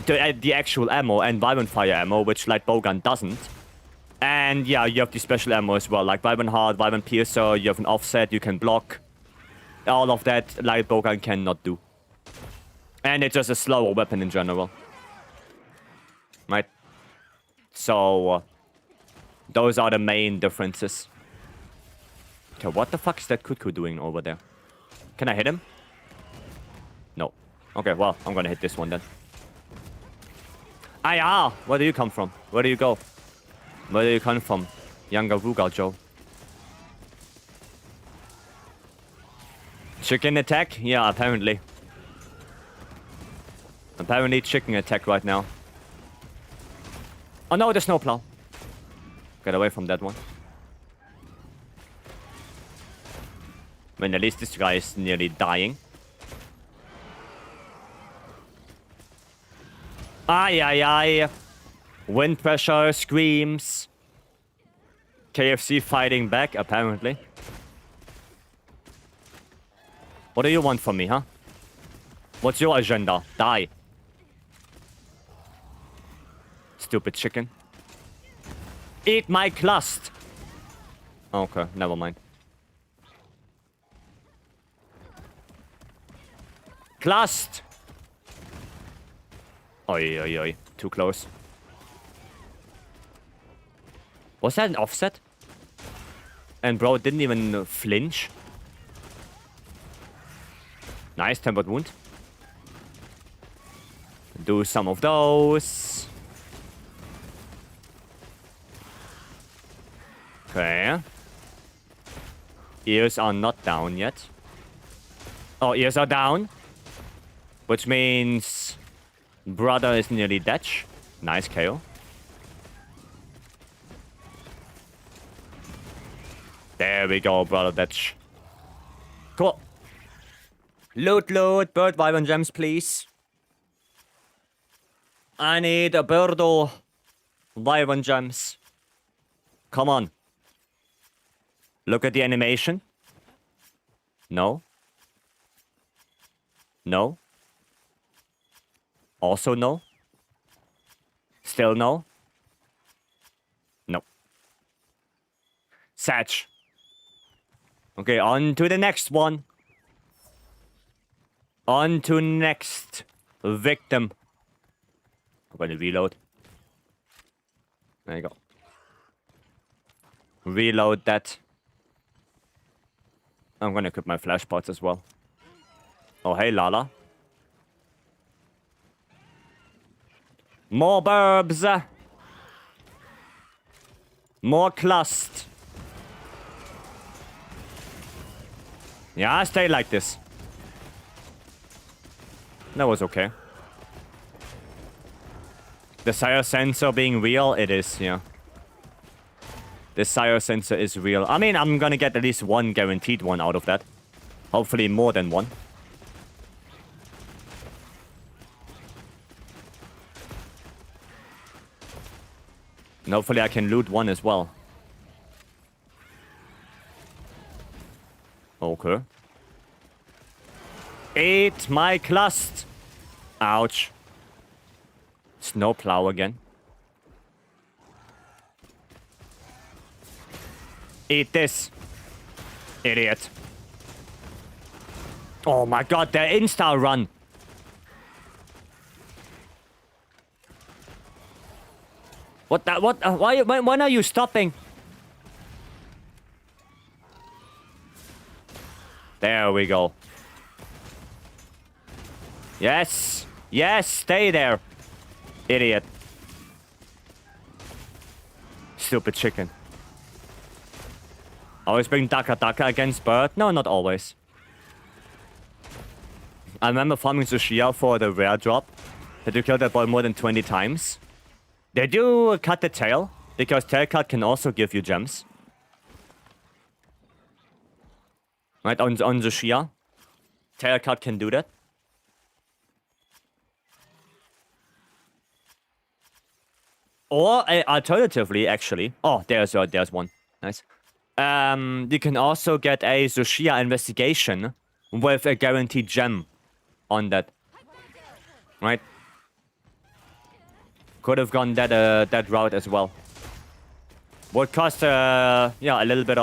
The actual ammo and vibrant fire ammo, which light bowgun doesn't. And yeah, you have the special ammo as well, like vibrant heart, vibrant piercer, you have an offset, you can block. All of that light bowgun cannot do. And it's just a slower weapon in general. Right? So, those are the main differences. Okay, what the fuck is that Kutku doing over there? Can I hit him? No. Okay, well, I'm gonna hit this one then. Aya! Where do you come from? Where do you go? Where do you come from? Younger Vuga Joe. Chicken attack? Yeah, apparently. Apparently chicken attack right now. Oh no, the snowplow. Get away from that one. I mean, at least this guy is nearly dying. Ay, ay, ay. Wind pressure, screams. KFC fighting back, apparently. What do you want from me, huh? What's your agenda? Die. Stupid chicken. Eat my clust. Okay, never mind. Clust. Oi, oi, oi. Too close. Was that an offset? And bro didn't even flinch. Nice tempered wound. Do some of those. Okay. Ears are not down yet. Oh, ears are down. Which means brother is nearly dead. Nice KO. There we go, brother Detch. Cool. Loot, loot, bird vibrant gems, please. I need a birdo vibrant gems. Come on. Look at the animation. No. No. Also no. Still no. No. Satch. Okay, on to the next one. On to next victim. I'm gonna reload. There you go. Reload that. I'm gonna equip my flash pots as well. Oh, hey, Lala. More burbs. More clust. Yeah, stay like this. That was okay. The Sire Sensor being real, it is, yeah. The Sire Sensor is real. I mean, I'm gonna get at least one guaranteed one out of that. Hopefully more than one. And hopefully I can loot one as well. Okay. Eat my clust. Ouch. Snowplow again. Eat this. Idiot. Oh my god, the insta run. What the? What? Why? When are you stopping? There we go. Yes. Yes, stay there. Idiot. Stupid chicken. Always bring Daka Daka against bird? No, not always. I remember farming Tsushia for the rare drop. Did you kill that boy more than 20 times? Did you cut the tail? Because tail cut can also give you gems. Right, on Tsushia. Tail cut can do that. Or alternatively, actually. Oh, there's one. Nice. You can also get a Tsushia investigation with a guaranteed gem on that. Right? Could have gone that route as well. Would cost yeah, a little bit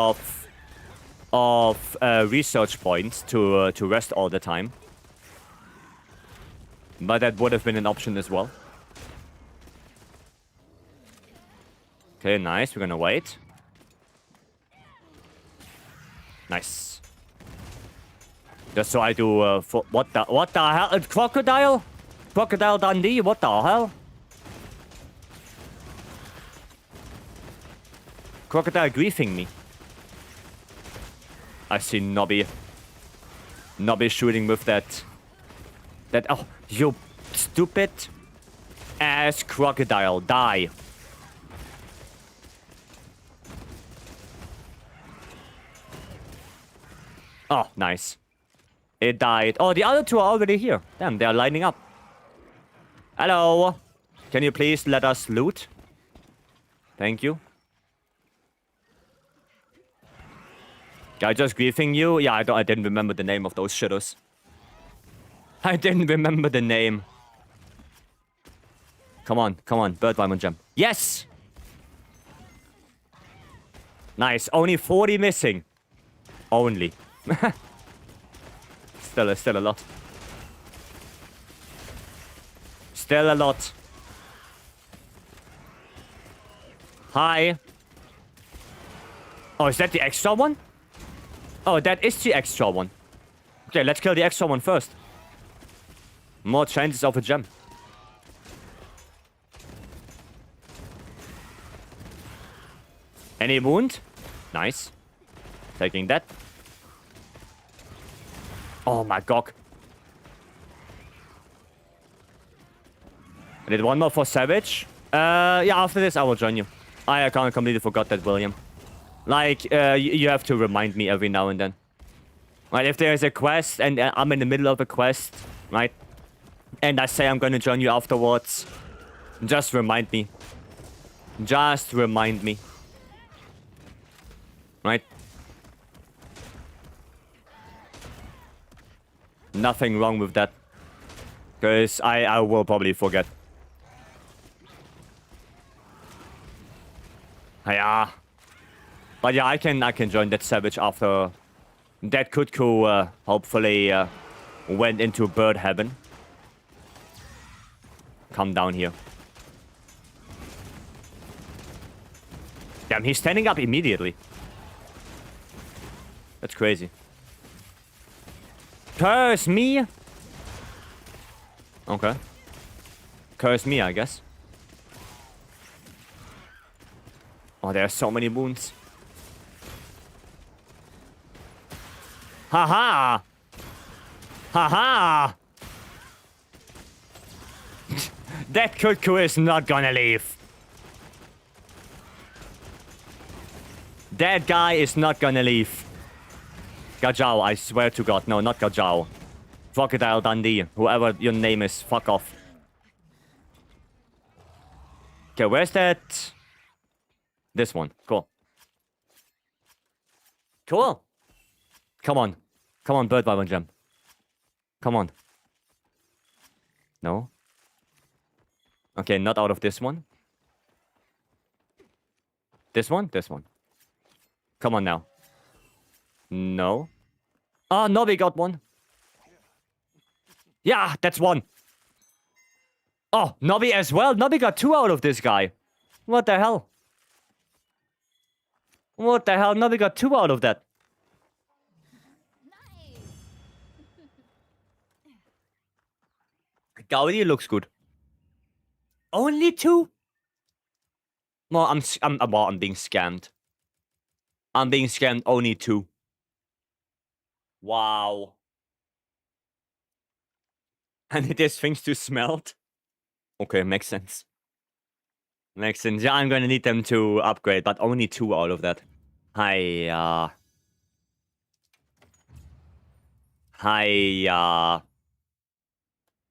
of research points to rest all the time. But that would have been an option as well. Okay, nice. We're gonna wait. Nice. Just so I do what the hell? Crocodile? Crocodile Dundee? What the hell? Crocodile griefing me. I see Nobby. Nobby shooting with that. Oh, you stupid ass crocodile. Die. Oh, nice. It died. Oh, the other two are already here. Damn, they are lining up. Hello. Can you please let us loot? Thank you. Guy just griefing you? Yeah, I didn't remember the name of those shitters. I didn't remember the name. Come on, bird diamond gem. Yes! Nice, only 40 missing. Only. Still a lot. Still a lot. Hi. Oh, is that the extra one? Oh, that is the extra one. Okay, let's kill the extra one first. More chances of a gem. Any wound? Nice. Taking that. Oh my god. I did one more for Savage. Yeah, after this I will join you. I kind of completely forgot that, William. Like, you have to remind me every now and then. Right, if there's a quest and I'm in the middle of a quest, right? And I say I'm gonna join you afterwards. Just remind me. Just remind me. Right? Nothing wrong with that. Because I will probably forget. Yeah. But yeah, I can join that Savage after that Kutku hopefully went into bird heaven. Come down here. Damn, he's standing up immediately. That's crazy. Curse me! Okay. Curse me, I guess. Oh, there are so many wounds. Haha! Haha! That Kutku is not gonna leave. That guy is not gonna leave. Gajao, I swear to God. No, not Gajao. Crocodile Dundee. Whoever your name is, fuck off. Okay, where's that? This one. Cool. Cool. Come on. Come on, bird diamond gem. Come on. No? Okay, not out of this one. This one? This one. Come on now. No. Oh, Nobby got one. Yeah, that's one. Oh, Nobby as well. Nobby got two out of this guy. What the hell? What the hell? Now we got 2 out of that. Nice. Gaudi looks good. Only 2? Well, I'm being scammed. I'm being scammed. Only 2. Wow. And it is things to smelt. Okay, makes sense. Makes sense. Yeah, I'm gonna need them to upgrade, but only 2 out of that. Hiya. Hiya.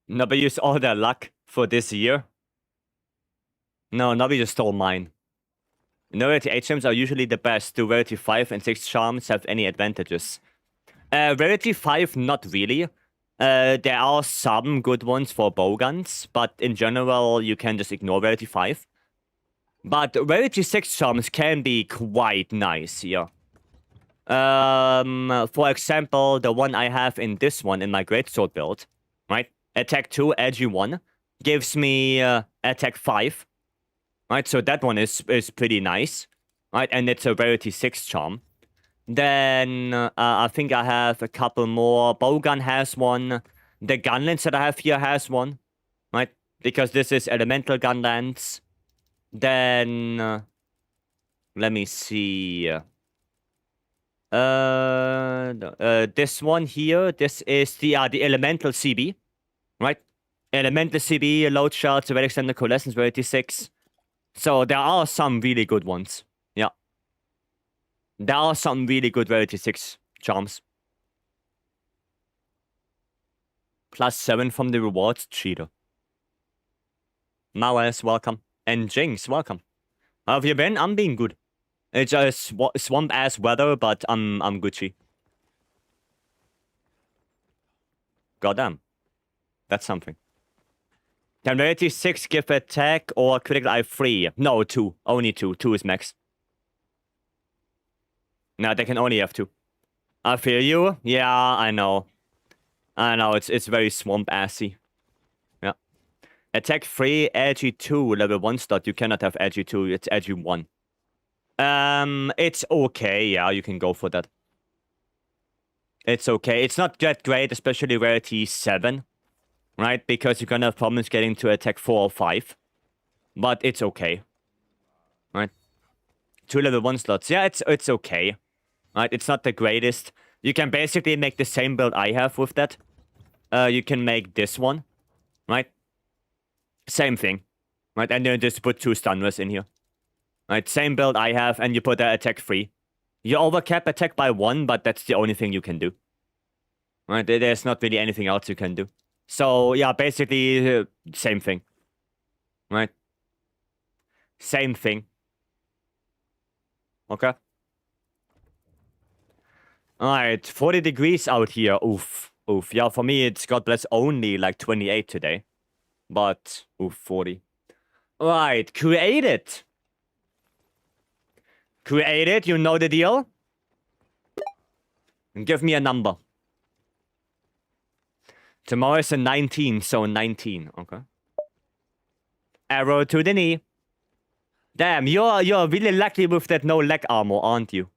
Nobby used all their luck for this year. No, Nobby just stole mine. Rarity 8 charms are usually the best. Do Rarity 5 and 6 charms have any advantages? Rarity 5, not really. There are some good ones for bowguns, but in general, you can just ignore Rarity 5. But Rarity 6 charms can be quite nice here. For example, the one I have in this one, in my Greatsword build, right? Attack 2, Edgy 1, gives me Attack 5. Right, so that one is pretty nice. Right, and it's a Rarity 6 charm. Then I think I have a couple more. Bowgun has one. The Gunlance that I have here has one. Right, because this is Elemental Gunlance. Then let me see. This one here. This is the Elemental CB. Right, Elemental CB, Load Shards, Red Extended Coalescence, Rarity 6. So there are some really good ones. Yeah. There are some really good Rarity 6 charms. +7 from the rewards, cheater. Mawes, welcome. And Jinx, welcome. How have you been? I'm being good. It's just swamp-ass weather, but I'm Gucci. Goddamn. That's something. Can Rarity 6 give attack or critical eye 3? No, 2. Only 2. 2 is max. No, they can only have 2. I feel you. Yeah, I know. I know, it's very swamp-assy. Yeah. Attack 3, Edgy 2, level 1 slot. You cannot have Edgy 2, it's Edgy 1. It's okay, yeah, you can go for that. It's okay. It's not that great, especially Rarity 7. Right? Because you're gonna have problems getting to attack 4 or 5. But it's okay. Right? 2 level 1 slots. Yeah, it's okay. Right? It's not the greatest. You can basically make the same build I have with that. You can make this one. Right? Same thing. Right? And then just put 2 stunners in here. Right? Same build I have, and you put the attack 3. You overcap attack by 1, but that's the only thing you can do. Right? There's not really anything else you can do. So, yeah, basically, same thing. Right? Same thing. Okay? Alright, 40 degrees out here. Oof. Oof. Yeah, for me, it's, God bless, only like 28 today. But, oof, 40. Alright, create it. Create it, you know the deal? Give me a number. Tomorrow is a 19, so 19. Okay. Arrow to the knee. Damn, you're really lucky with that no leg armor, aren't you?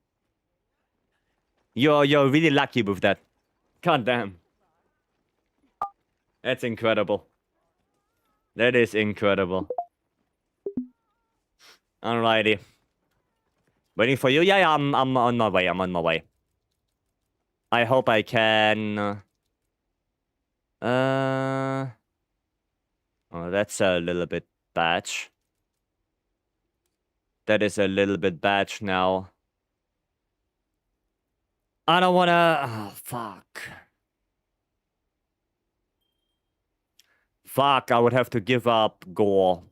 You're really lucky with that. God damn. That's incredible. That is incredible. Alrighty. Waiting for you? Yeah, I'm on my way. I'm on my way. I hope I can... Oh, that's a little bit batch. That is a little bit batch now. I don't wanna... Oh, fuck. Fuck, I would have to give up gore.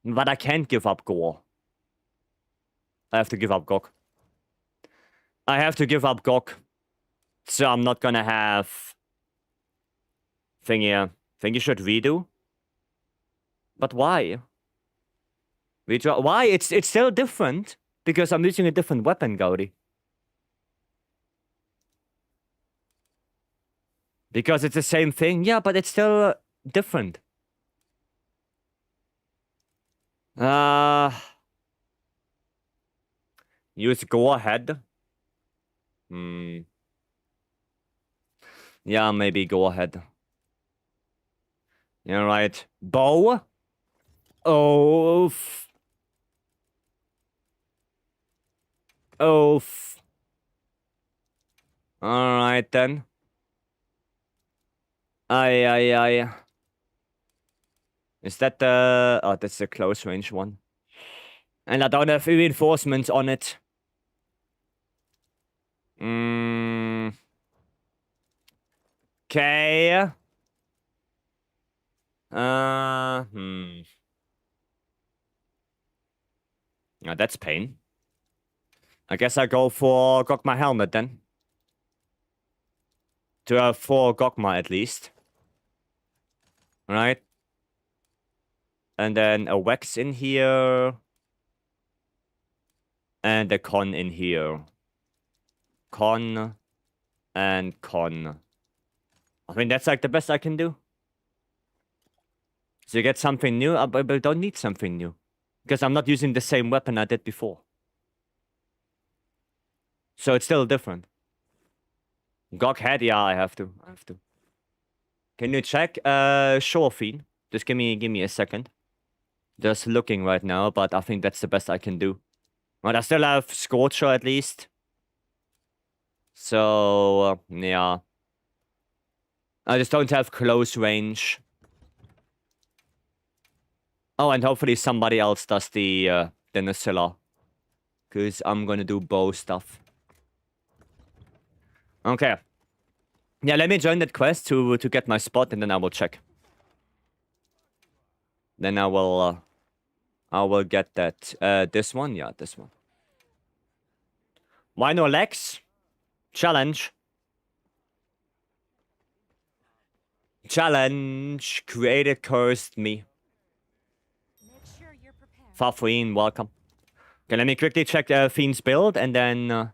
But I can't give up gore. I have to give up Gok. I have to give up Gok. So I'm not gonna have... Thingy. Think you should redo? But why? Redraw? Why? It's still different. Because I'm using a different weapon, Gaudi. Because it's the same thing? Yeah, but it's still different. Use go ahead. Hmm. Yeah, maybe go ahead. Yeah, right. Bow. Oh. Oh. Alright then. Aye. Is that the... Oh, that's the close range one. And I don't have reinforcements on it. Okay. Yeah, that's pain. I guess I go for Gogma helmet then. To have 4 Gogma at least. Right? And then a Wax in here. And a Con in here. Con. And Con. I mean, that's like the best I can do. So you get something new, but I don't need something new. Because I'm not using the same weapon I did before. So it's still different. Gog head, yeah, I have to. Can you check? Sure, Fiend. Just give me a second. Just looking right now, but I think that's the best I can do. But I still have Scorcher at least. So, yeah. I just don't have close range. Oh, and hopefully somebody else does the Nacilla. Because I'm gonna do bow stuff. Okay. Yeah, let me join that quest to get my spot, and then I will check. Then I will get that. This one? Yeah, this one. Why no legs? Challenge. Challenge. Created cursed me. Make sure you're prepared. Fafreen, welcome. Okay, let me quickly check Fiend's build, and then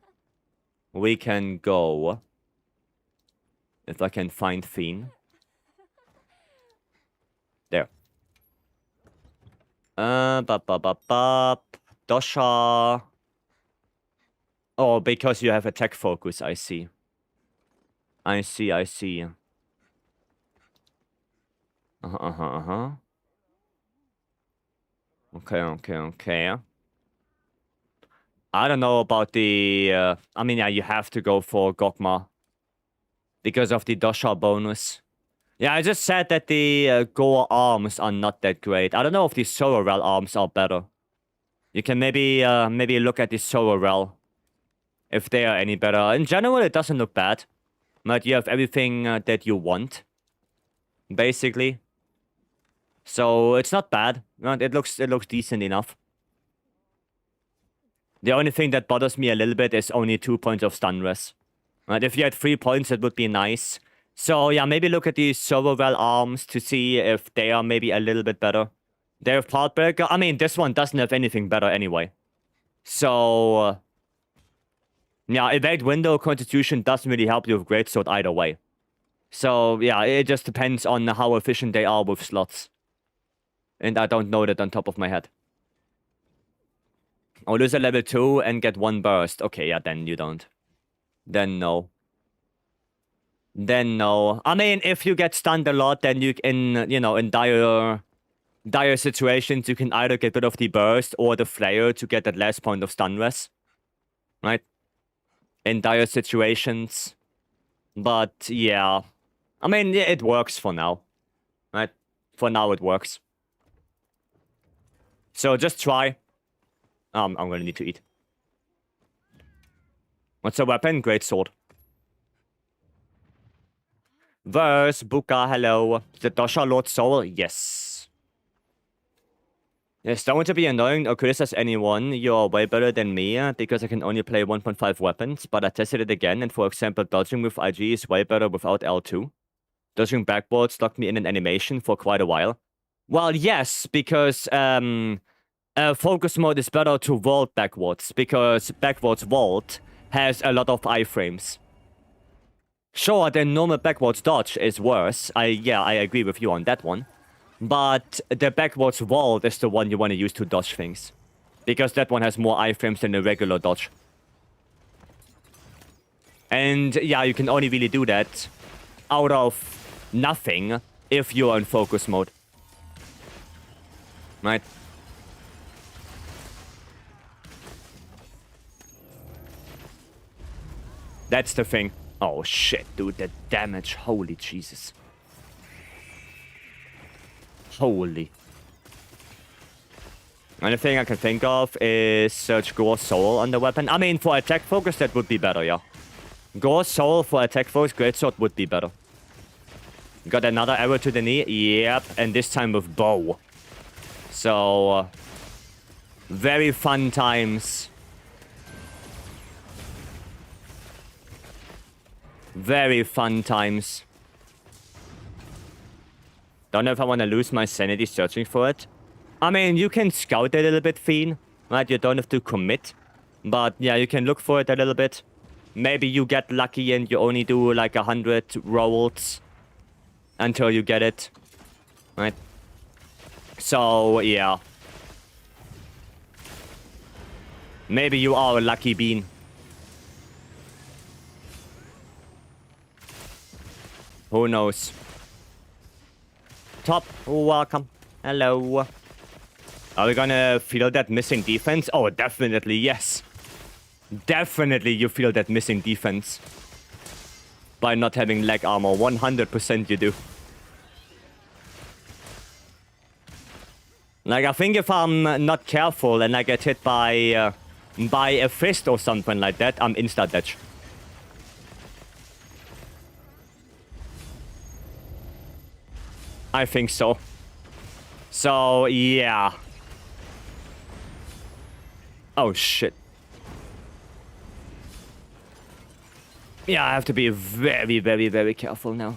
we can go. If I can find Fiend. There. Dosha. Oh, because you have attack focus, I see. I see. Okay. I don't know about the... I mean, yeah, you have to go for Gogma. Because of the Dosha bonus. Yeah, I just said that the Goa arms are not that great. I don't know if the Sororel arms are better. You can maybe look at the Sororel. If they are any better. In general, it doesn't look bad. But you have everything that you want. Basically. So, it's not bad. It looks decent enough. The only thing that bothers me a little bit is only 2 points of stun res. Right, if you had 3 points, it would be nice. So, yeah, maybe look at the Sororel arms to see if they are maybe a little bit better. They have Pathbreaker. I mean, this one doesn't have anything better anyway. So, yeah, Evade Window Constitution doesn't really help you with Greatsword either way. So, yeah, it just depends on how efficient they are with slots. And I don't know that on top of my head. Oh, lose a level 2 and get 1 burst. Okay, yeah, then you don't. Then no. I mean, if you get stunned a lot, then you can, in dire situations, you can either get rid of the burst or the flare to get that last point of stun res. Right? In dire situations. But, yeah. I mean, it works for now. Right? For now, it works. So, just try. I'm gonna need to eat. What's a weapon? Greatsword. Verse, Buka, hello. The Dosha Lord Soul? Yes. Yes, don't want to be annoying or criticize anyone. You're way better than me because I can only play 1.5 weapons, but I tested it again, and for example, dodging with IG is way better without L2. Dodging backwards locked me in an animation for quite a while. Well, yes, because focus mode is better to vault backwards, because backwards vault has a lot of iframes. Sure, the normal backwards dodge is worse. I agree with you on that one. But the backwards vault is the one you want to use to dodge things. Because that one has more iframes than a regular dodge. And yeah, you can only really do that out of nothing if you're in focus mode. Right? That's the thing. Oh shit, dude, the damage. Holy Jesus. Holy. Only thing I can think of is search Gore Soul on the weapon. I mean, for attack focus, that would be better, yeah. Gore Soul for attack focus, Greatsword would be better. Got another arrow to the knee. Yep, and this time with bow. So, very fun times. Very fun times. Don't know if I want to lose my sanity searching for it. I mean, you can scout a little bit, Fiend. Right, you don't have to commit. But yeah, you can look for it a little bit. Maybe you get lucky and you only do like 100 rolls until you get it. Right? So, yeah. Maybe you are a lucky bean. Who knows? Top, welcome. Hello. Are we gonna feel that missing defense? Oh, definitely, yes. Definitely you feel that missing defense. By not having leg armor. 100% you do. Like, I think if I'm not careful and I get hit by a fist or something like that, I'm insta-dead. I think so. So, yeah. Oh, shit. Yeah, I have to be very, very, very careful now.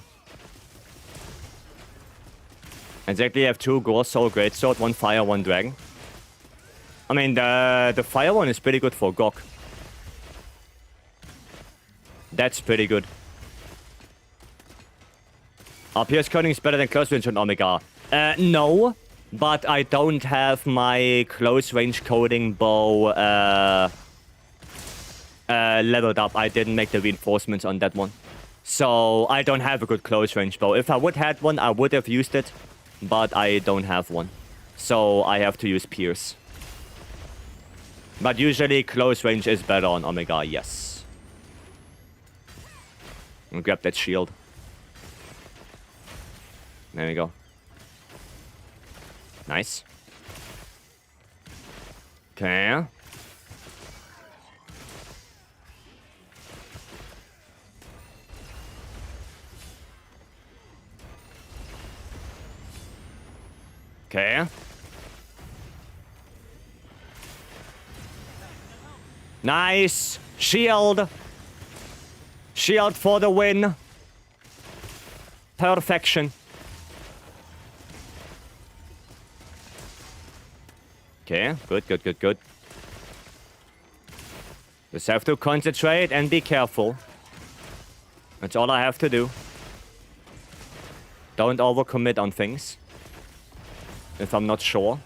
Exactly, I have 2 Gore Soul Greatsword, 1 Fire, 1 Dragon. I mean, the Fire one is pretty good for Gok. That's pretty good. Pierce coding is better than close range on Omega. No, but I don't have my close range coding bow leveled up. I didn't make the reinforcements on that one. So I don't have a good close range bow. If I would have one, I would have used it, but I don't have one. So I have to use Pierce. But usually close range is better on Omega, yes. I'll grab that shield. There we go. Nice. Okay. Okay. Nice. Shield. Shield for the win. Perfection. Okay, good, good, good, good. Just have to concentrate and be careful. That's all I have to do. Don't overcommit on things. If I'm not sure.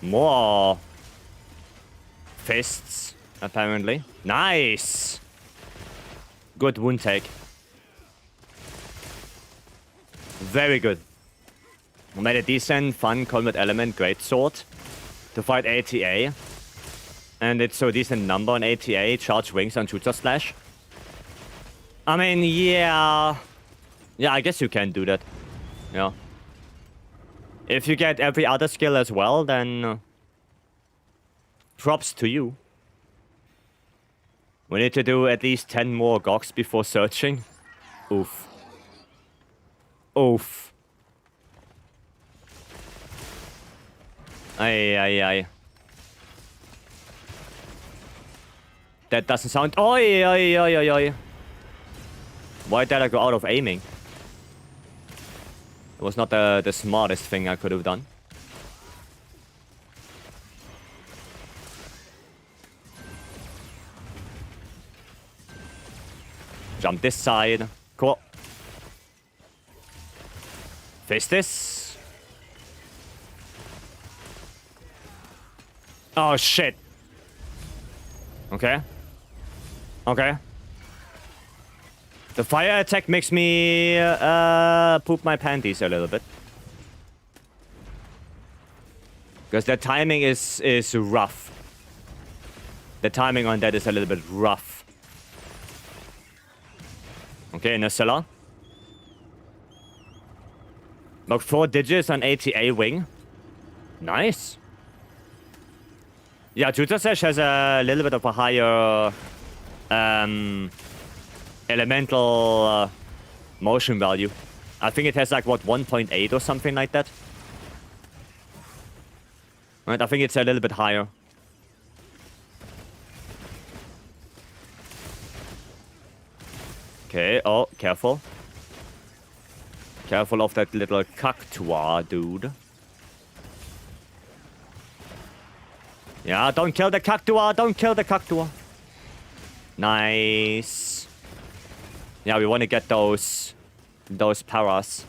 More fists, apparently. Nice! Good wound take. Very good. Made a decent, fun combat element, greatsword to fight ATA. And it's so decent number on ATA, charge wings on shooter slash. I mean, yeah. Yeah, I guess you can do that. Yeah. If you get every other skill as well, then props to you. We need to do at least 10 more Goks before searching. Oof. Oof. Ay, ay, ay. That doesn't sound... Oi, oi, oi, oi, oi. Why did I go out of aiming? It was not the smartest thing I could have done. Jump this side. Cool. Face this. Oh, shit. Okay. Okay. The fire attack makes me poop my panties a little bit. Because the timing is rough. The timing on that is a little bit rough. Okay, in a cellar. Knock 4 digits on ATA wing. Nice. Yeah, Jutsasesh has a little bit of a higher elemental motion value. I think it has like, what, 1.8 or something like that? Right, I think it's a little bit higher. Okay, oh, careful. Careful of that little cactua, dude. Yeah, don't kill the cactua, don't kill the cactua. Nice. Yeah, we want to get those paras.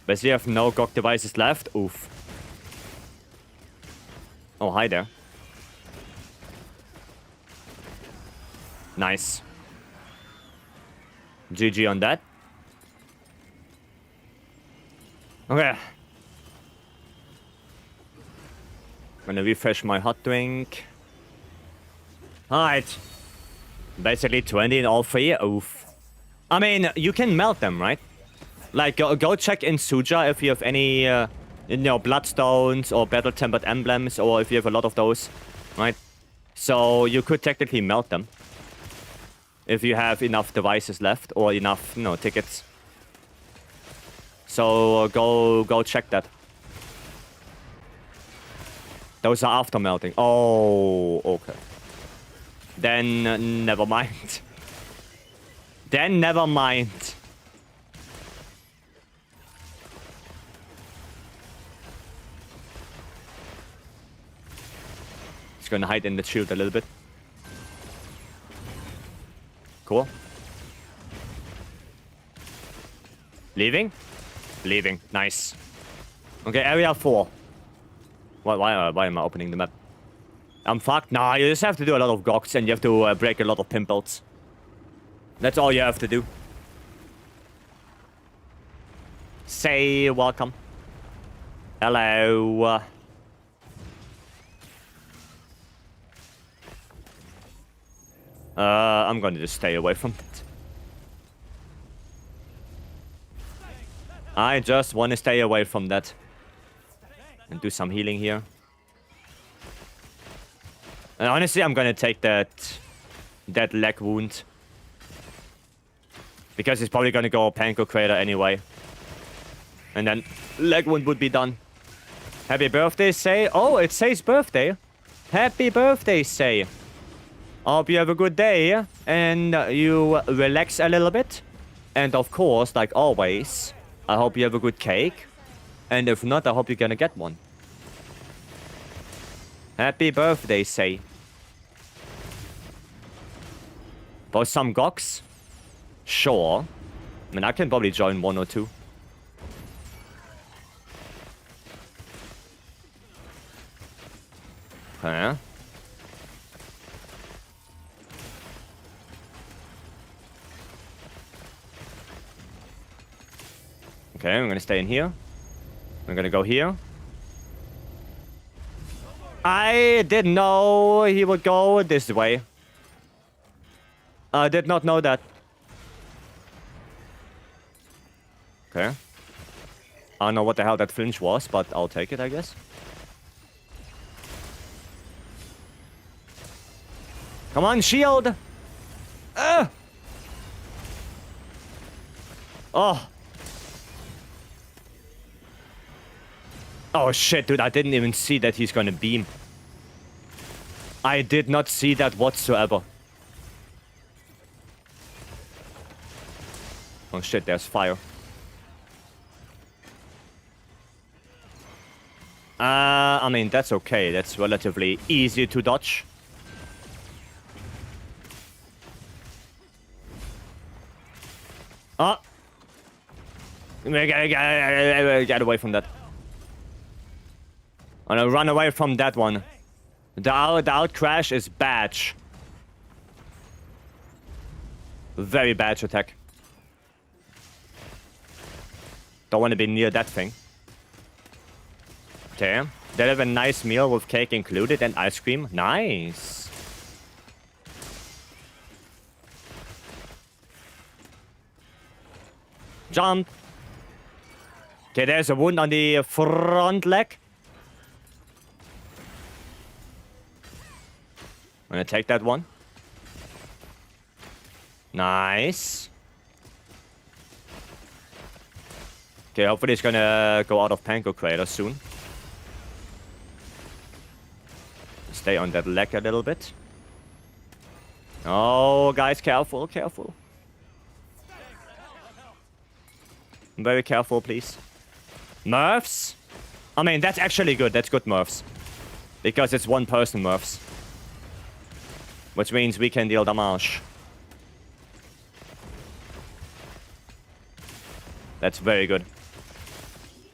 But we have no GOG devices left. Oof. Oh, hi there. Nice. GG on that. Okay. Gonna refresh my hot drink. Alright. Basically 20 in all three. Oof. I mean, you can melt them, right? Like, go check in Suja if you have any, bloodstones or battle-tempered emblems, or if you have a lot of those, right? So you could technically melt them. If you have enough devices left, or enough, tickets. So go check that. Those are after melting. Oh, okay. Then never mind. Then never mind. Just gonna hide in the shield a little bit. Cool. Leaving? Leaving. Nice. Okay, area 4. Why am I opening the map? I'm fucked. Nah, you just have to do a lot of GOGs and you have to break a lot of pimples. That's all you have to do. Say welcome. Hello. I'm gonna just stay away from it. I just want to stay away from that. And do some healing here. And honestly, I'm gonna take that leg wound. Because he's probably gonna go Panko Crater anyway. And then leg wound would be done. Happy birthday, Say. Oh, it says birthday. Happy birthday, Say. I hope you have a good day. And you relax a little bit. And of course, like always, I hope you have a good cake. And if not, I hope you're gonna get one. Happy birthday, Say. For some GOGs? Sure. I mean, I can probably join 1 or 2. Okay. Okay, I'm gonna stay in here. I'm gonna go here. I didn't know he would go this way. I did not know that. Okay. I don't know what the hell that flinch was, but I'll take it, I guess. Come on, shield! Oh. Oh shit, dude, I didn't even see that he's gonna beam. I did not see that whatsoever. Oh shit, there's fire. I mean, that's okay. That's relatively easy to dodge. Oh! Get away from that. I'm gonna run away from that one. The out crash is bad. Very bad attack. Don't want to be near that thing. Okay. They have a nice meal with cake included and ice cream. Nice. Jump. Okay, there's a wound on the front leg. I'm gonna take that one. Nice. Okay, hopefully it's gonna go out of Panko Crater soon. Stay on that leg a little bit. Oh, guys, careful, careful. Very careful, please. Murphs? I mean, that's actually good. That's good Murphs. Because it's one person Murphs. Which means we can deal damage. That's very good.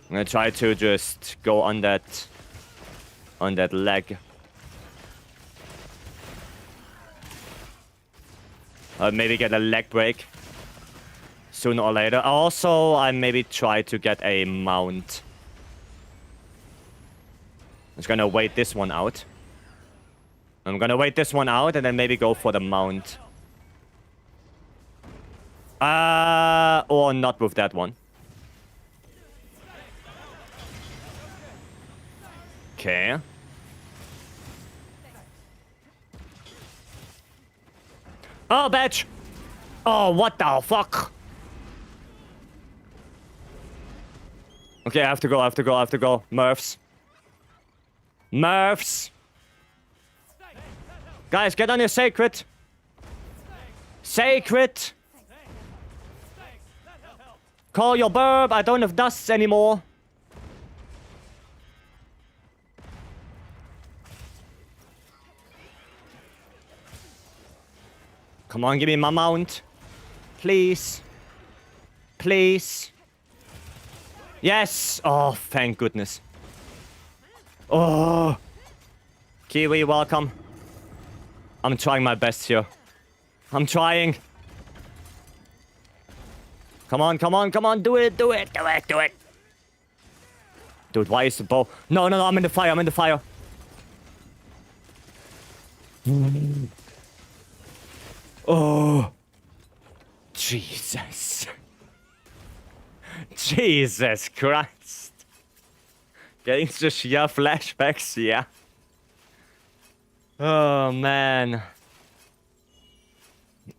I'm gonna try to just go on that leg. Maybe get a leg break sooner or later. Also, I maybe try to get a mount. I'm just gonna wait this one out. I'm gonna wait this one out and then maybe go for the mount. Or not with that one. Okay. Oh, bitch! Oh, what the fuck? Okay, I have to go, I have to go, I have to go. Murphs. Murphs! Guys, get on your sacred! Sacred! Call your burb, I don't have dusts anymore. Come on, give me my mount. Please. Please. Yes! Oh, thank goodness. Oh. Kiwi, welcome. I'm trying my best here. I'm trying. Come on, come on, come on. Do it, do it, do it, do it. Dude, why is the bow? No, no, no, I'm in the fire, I'm in the fire. Oh. Jesus. Jesus Christ. Getting to sheer flashbacks, yeah. Oh, man.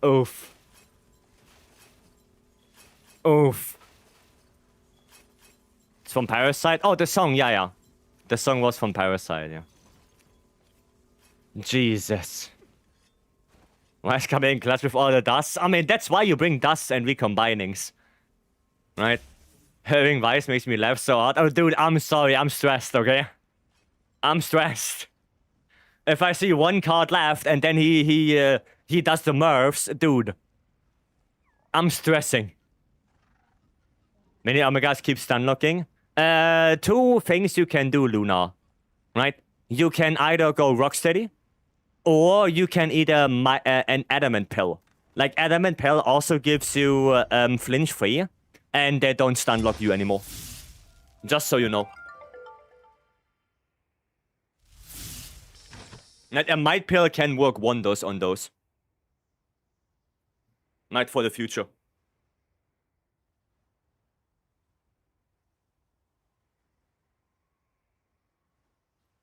Oof. Oof. It's from Parasite? Oh, the song, yeah, yeah. The song was from Parasite, yeah. Jesus. Why is coming in clutch with all the dust? I mean, that's why you bring dust and recombinings. Right? Having Vice makes me laugh so hard. Oh, dude, I'm sorry. I'm stressed, okay? I'm stressed. If I see one card left and then he does the Murphs, dude. I'm stressing. Many Omegas keep stun locking. Two things you can do, Luna. Right? You can either go Rocksteady, or you can eat an Adamant Pill. Like, Adamant Pill also gives you flinch free, and they don't stun lock you anymore. Just so you know. Like, a Might Pill can work wonders on those. Might for the future.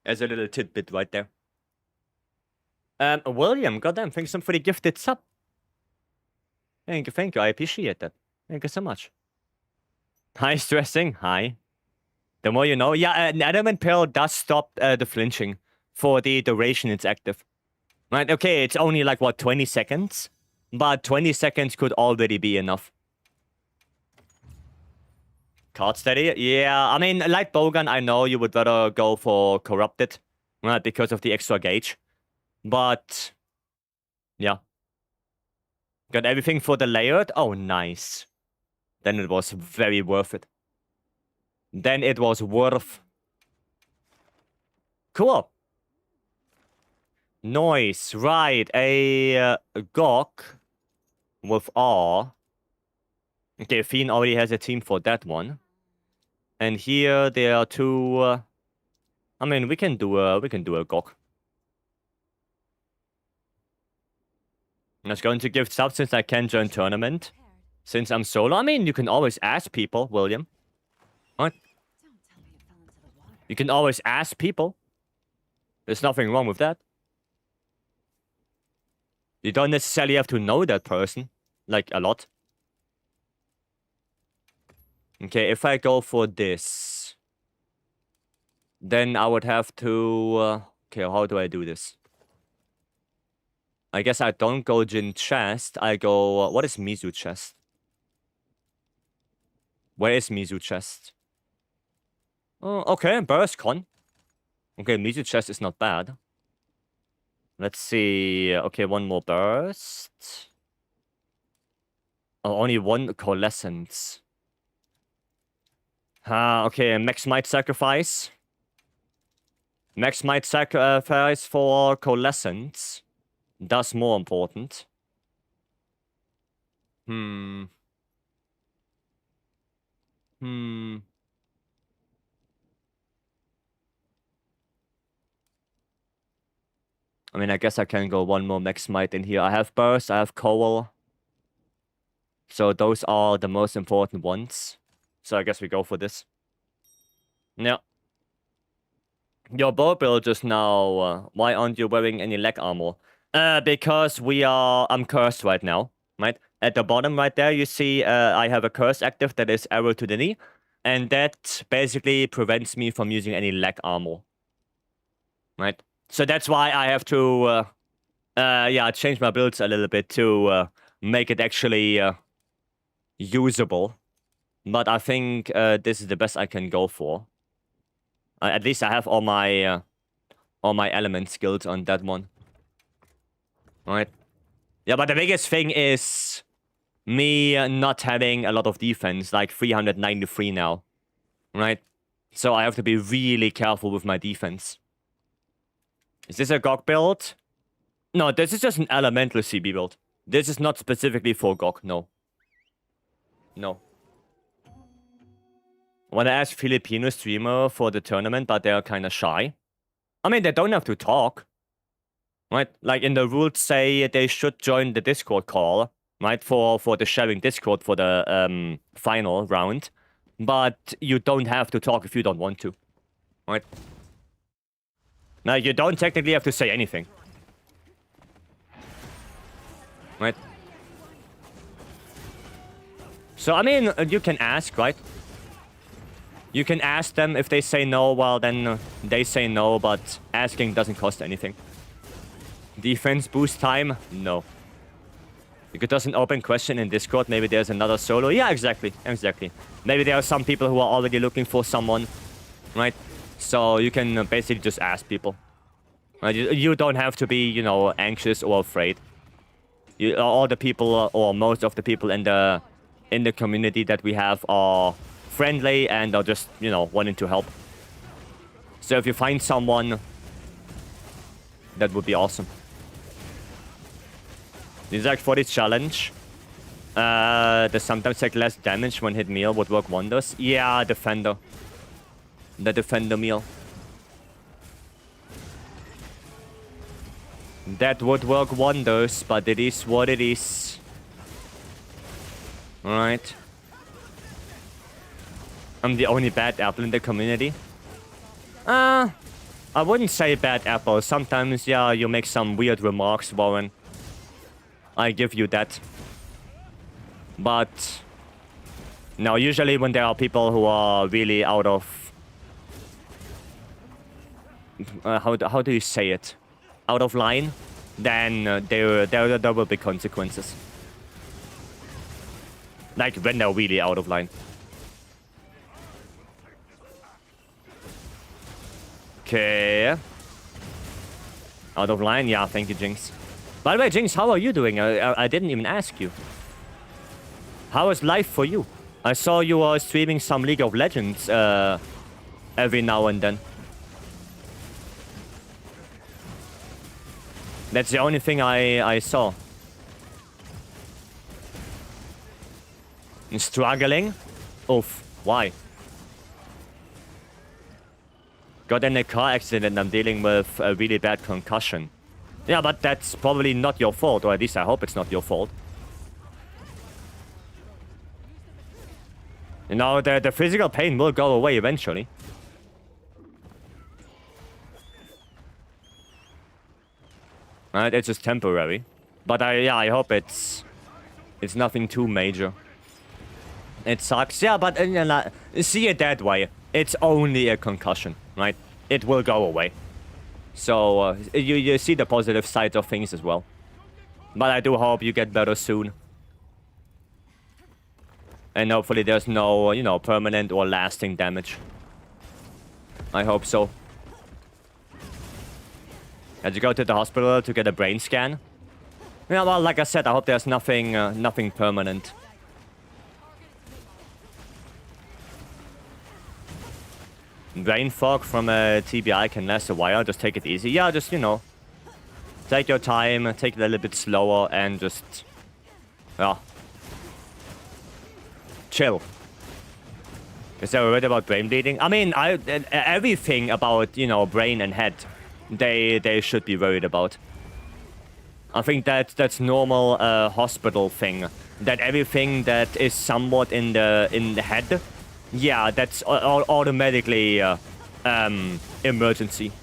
As a little tidbit right there. William, goddamn, thanks for the gifted sub. Thank you, I appreciate that. Thank you so much. Hi, stressing, hi. The more you know. Yeah, an Adamant Pill does stop the flinching for the duration it's active. Right, okay, it's only like, what, 20 seconds? But 20 seconds could already be enough. Card steady? Yeah, I mean, like Bogan, I know you would rather go for Corrupted, right, because of the extra gauge. But, yeah. Got everything for the layered? Oh, nice. Then it was very worth it. Then it was worth. Cool. Noise. Right. A Gok with R. Okay, Fiend already has a team for that one. And here there are two. I mean, we can do a Gok. I'm just going to give sub since I can join tournament. Since I'm solo. I mean, you can always ask people, William. What? You can always ask people. There's nothing wrong with that. You don't necessarily have to know that person. Like, a lot. Okay, if I go for this, then I would have to... okay, how do I do this? I guess I don't go Jin chest. I go... what is Mizu chest? Where is Mizu chest? Oh, okay, burst con. Okay, Mizu chest is not bad. Let's see. Okay, one more burst. Oh, only one coalescence. Okay, Max Might Sacrifice. Max Might Sacrifice for coalescence. That's more important. I mean, I guess I can go one more Max Might in here. I have Burst, I have Coal. So those are the most important ones. So I guess we go for this. Yeah. Your bow build just now, why aren't you wearing any leg armor? Because I'm cursed right now, right? At the bottom right there, you see I have a curse active that is arrow to the knee. And that basically prevents me from using any leg armor. Right? So that's why I have to, change my builds a little bit to make it actually usable. But I think this is the best I can go for. At least I have all my element skills on that one. Right? Yeah, but the biggest thing is me not having a lot of defense, like 393 now. Right? So I have to be really careful with my defense. Is this a GOG build? No, this is just an elemental CB build. This is not specifically for GOG, no. No. I want to ask Filipino streamer for the tournament, but they're kind of shy. I mean, they don't have to talk. Right? Like, in the rules say they should join the Discord call. Right? For the sharing Discord for the final round. But you don't have to talk if you don't want to. Right? Now, you don't technically have to say anything. Right? So, I mean, you can ask, right? You can ask them. If they say no, well, then they say no, but asking doesn't cost anything. Defense boost time? No. You could just an open question in Discord. Maybe there's another solo. Yeah, exactly. Exactly. Maybe there are some people who are already looking for someone. Right? So you can basically just ask people. Right? You don't have to be, you know, anxious or afraid. All the people, or most of the people in the community that we have are friendly and are just, you know, wanting to help. So if you find someone, that would be awesome. This is like for this challenge. The sometimes take less damage when hit meal would work wonders. Yeah, Defender. The Defender meal. That would work wonders, but it is what it is. Alright. I'm the only bad apple in the community. I wouldn't say bad apple. Sometimes, yeah, you make some weird remarks, Warren. I give you that. But no, usually when there are people who are really out of... how do you say it? Out of line, then there will be consequences. Like when they're really out of line. Okay. Out of line? Yeah, thank you, Jinx. By the way, Jinx, how are you doing? I didn't even ask you. How is life for you? I saw you are streaming some League of Legends every now and then. That's the only thing I saw. I'm struggling? Oof. Why? Got in a car accident and I'm dealing with a really bad concussion. Yeah, but that's probably not your fault, or at least I hope it's not your fault. You know, the physical pain will go away eventually. Alright, it's just temporary. But I hope it's nothing too major. It sucks, yeah, but see it that way. It's only a concussion, right? It will go away. So you see the positive sides of things as well. But I do hope you get better soon. And hopefully there's no, you know, permanent or lasting damage. I hope so. Had you go to the hospital to get a brain scan? Yeah, well, like I said, I hope there's nothing, nothing permanent. Brain fog from a TBI can last a while. Just take it easy. Yeah, just, you know, take your time, take it a little bit slower, and just, yeah, chill. Is there a word about brain bleeding? I mean, everything about, you know, brain and head, they should be worried about. I think that's normal hospital thing. That everything that is somewhat in the head, yeah, that's automatically emergency.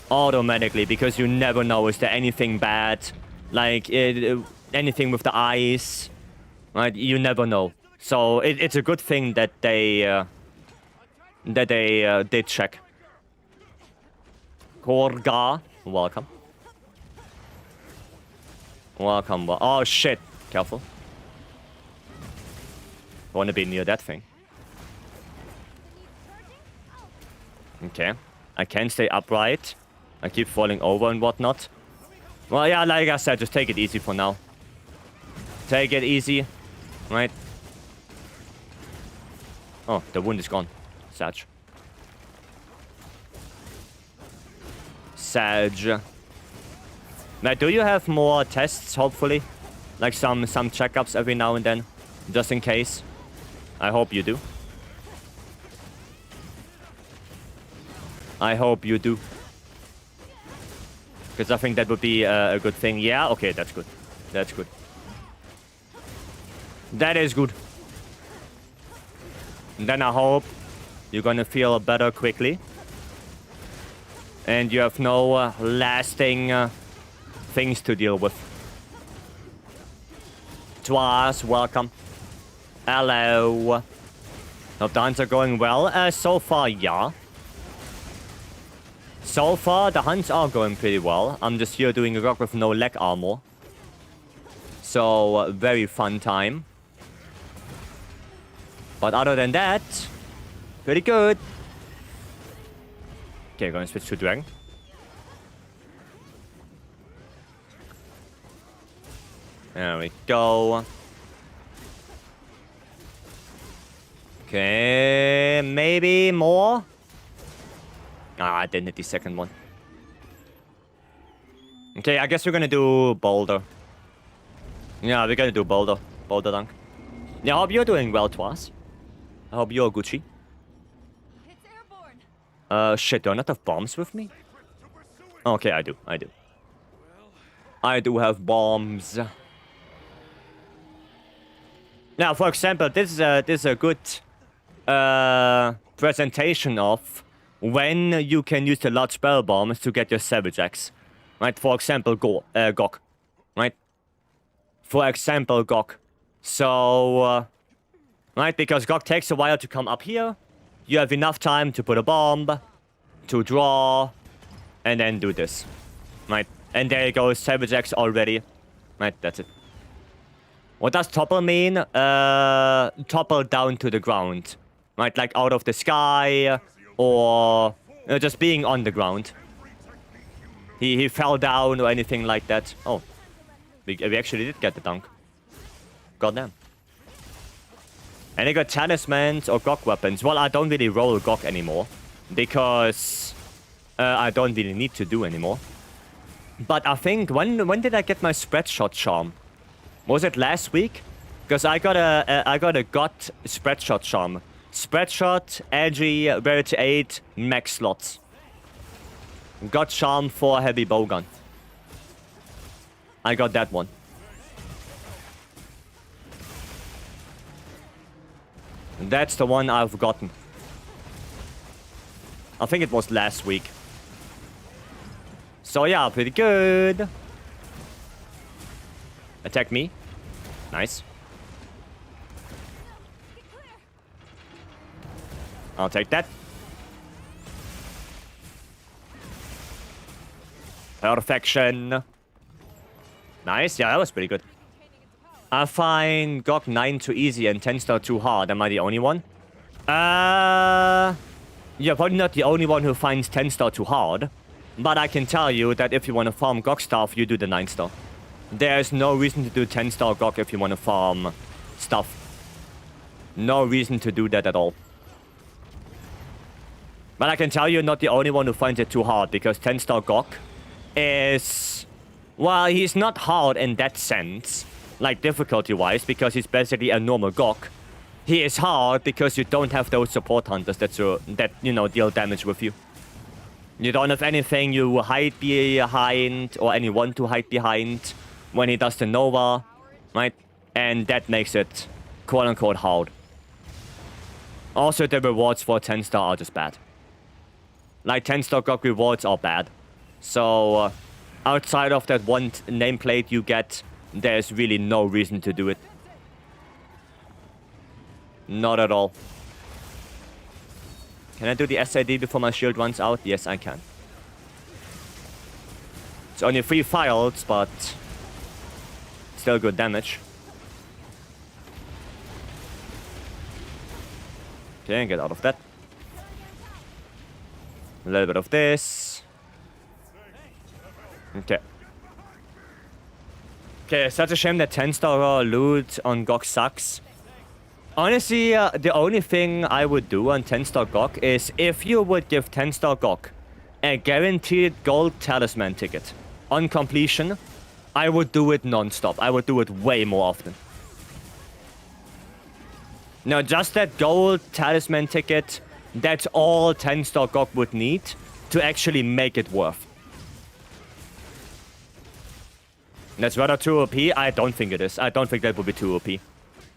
Automatically, because you never know, is there anything bad, like anything with the eyes, right? You never know. So it's a good thing that they did check. Korga, welcome. Welcome. Oh shit! Careful. Want to be near that thing. Okay. I can stay upright. I keep falling over and whatnot. Well, yeah, like I said, just take it easy for now. Take it easy. Right? Oh, the wound is gone. Sag. Sag. Now, do you have more tests, hopefully? Like some checkups every now and then? Just in case? I hope you do. I hope you do. Because I think that would be a good thing. Yeah, okay, that's good. That's good. That is good. And then I hope you're gonna feel better quickly. And you have no lasting things to deal with. Twas, welcome. Hello. Hope the hunts are going well. So far, yeah. So far, the hunts are going pretty well. I'm just here doing a rock with no leg armor. So, very fun time. But other than that, pretty good. Okay, gonna switch to Dragon. There we go. Okay, maybe more. Ah, I didn't hit the second one. Okay, I guess we're gonna do Boulder. Yeah, we're gonna do Boulder. Boulder dunk. Yeah, I hope you're doing well, Twas. I hope you're Gucci. It's airborne. Shit, do I not have bombs with me? Okay, I do. I do have bombs. Now, for example, this is a good presentation of when you can use the large spell bombs to get your Savage Axe. Right? For example, Gok. Right? For example, Gok. So, right? Because Gok takes a while to come up here. You have enough time to put a bomb, to draw, and then do this. Right? And there you go, Savage Axe already. Right? That's it. What does topple mean? Topple down to the ground. Right? Like out of the sky, or just being on the ground. He fell down or anything like that. Oh. We actually did get the dunk. Goddamn. Any good talismans or Gok weapons? Well, I don't really roll Gok anymore. Because I don't really need to do anymore. But I think when did I get my spread shot charm? Was it last week? Because I got a got spread shot charm. Spread shot, edgy, rarity 8, max slots. Got charm for heavy bowgun. I got that one. That's the one I've gotten. I think it was last week. So yeah, pretty good. Attack me. Nice. I'll take that. Perfection. Nice. Yeah, that was pretty good. I find GOG 9 too easy and 10 star too hard. Am I the only one? You're probably not the only one who finds 10 star too hard. But I can tell you that if you want to farm GOG stuff, you do the 9 star. There's no reason to do 10 star GOG if you want to farm stuff. No reason to do that at all. But I can tell you're not the only one who finds it too hard, because 10 star GOG is... Well, he's not hard in that sense, like difficulty-wise, because he's basically a normal GOG. He is hard because you don't have those support hunters that deal damage with you. You don't have anything you hide behind, or anyone to hide behind when he does the Nova, right? And that makes it quote-unquote hard. Also, the rewards for 10 star are just bad. Like, 10 star GOG rewards are bad. So, outside of that one nameplate you get, there's really no reason to do it. Not at all. Can I do the SID before my shield runs out? Yes, I can. It's only 3 files, but still good damage. Okay, get out of that. A little bit of this. Okay. Okay, it's such a shame that 10 star loot on GOG sucks. Honestly, the only thing I would do on 10 star GOG is if you would give 10 star GOG a guaranteed gold talisman ticket on completion, I would do it non-stop. I would do it way more often. Now, just that gold talisman ticket, that's all 10 star GOG would need to actually make it worth. That's rather too OP? I don't think it is. I don't think that would be too OP.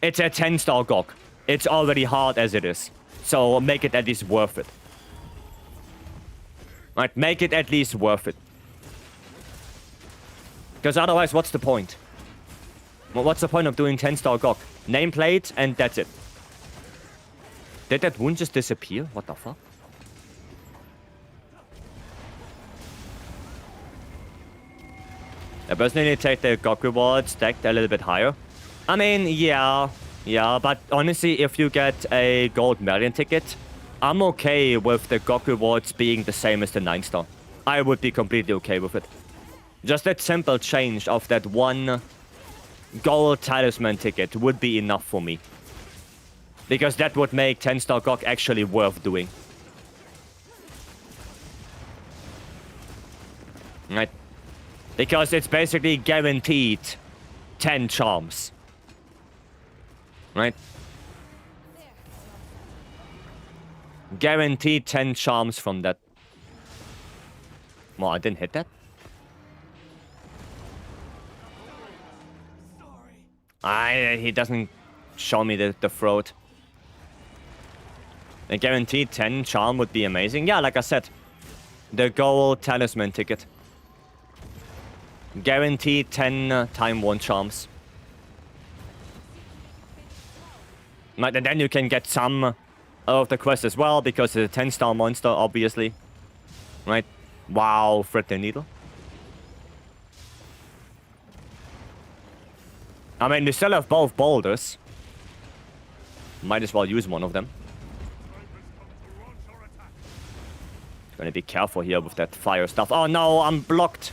It's a 10 star GOG. It's already hard as it is. So make it at least worth it. Right, make it at least worth it. Because otherwise, what's the point? Well, what's the point of doing 10 star GOG? Nameplate, and that's it. Did that wound just disappear? What the fuck? I personally take the GOG reward stacked a little bit higher. I mean, yeah, but honestly, if you get a gold medallion ticket, I'm okay with the GOG rewards being the same as the 9 star. I would be completely okay with it. Just that simple change of that one gold talisman ticket would be enough for me. Because that would make 10 star GOG actually worth doing. Right? Because it's basically guaranteed 10 charms. Right? Guaranteed 10 charms from that. Well, I didn't hit that. He doesn't show me the throat. A guaranteed 10 charm would be amazing. Yeah, like I said. The gold talisman ticket. Guaranteed 10 time 1 charms. Right, and then you can get some of the quest as well, because it's a 10 star monster, obviously. Right? Wow, Fred the Needle. I mean, you still have both boulders. Might as well use one of them. Gonna be careful here with that fire stuff. Oh no, I'm blocked.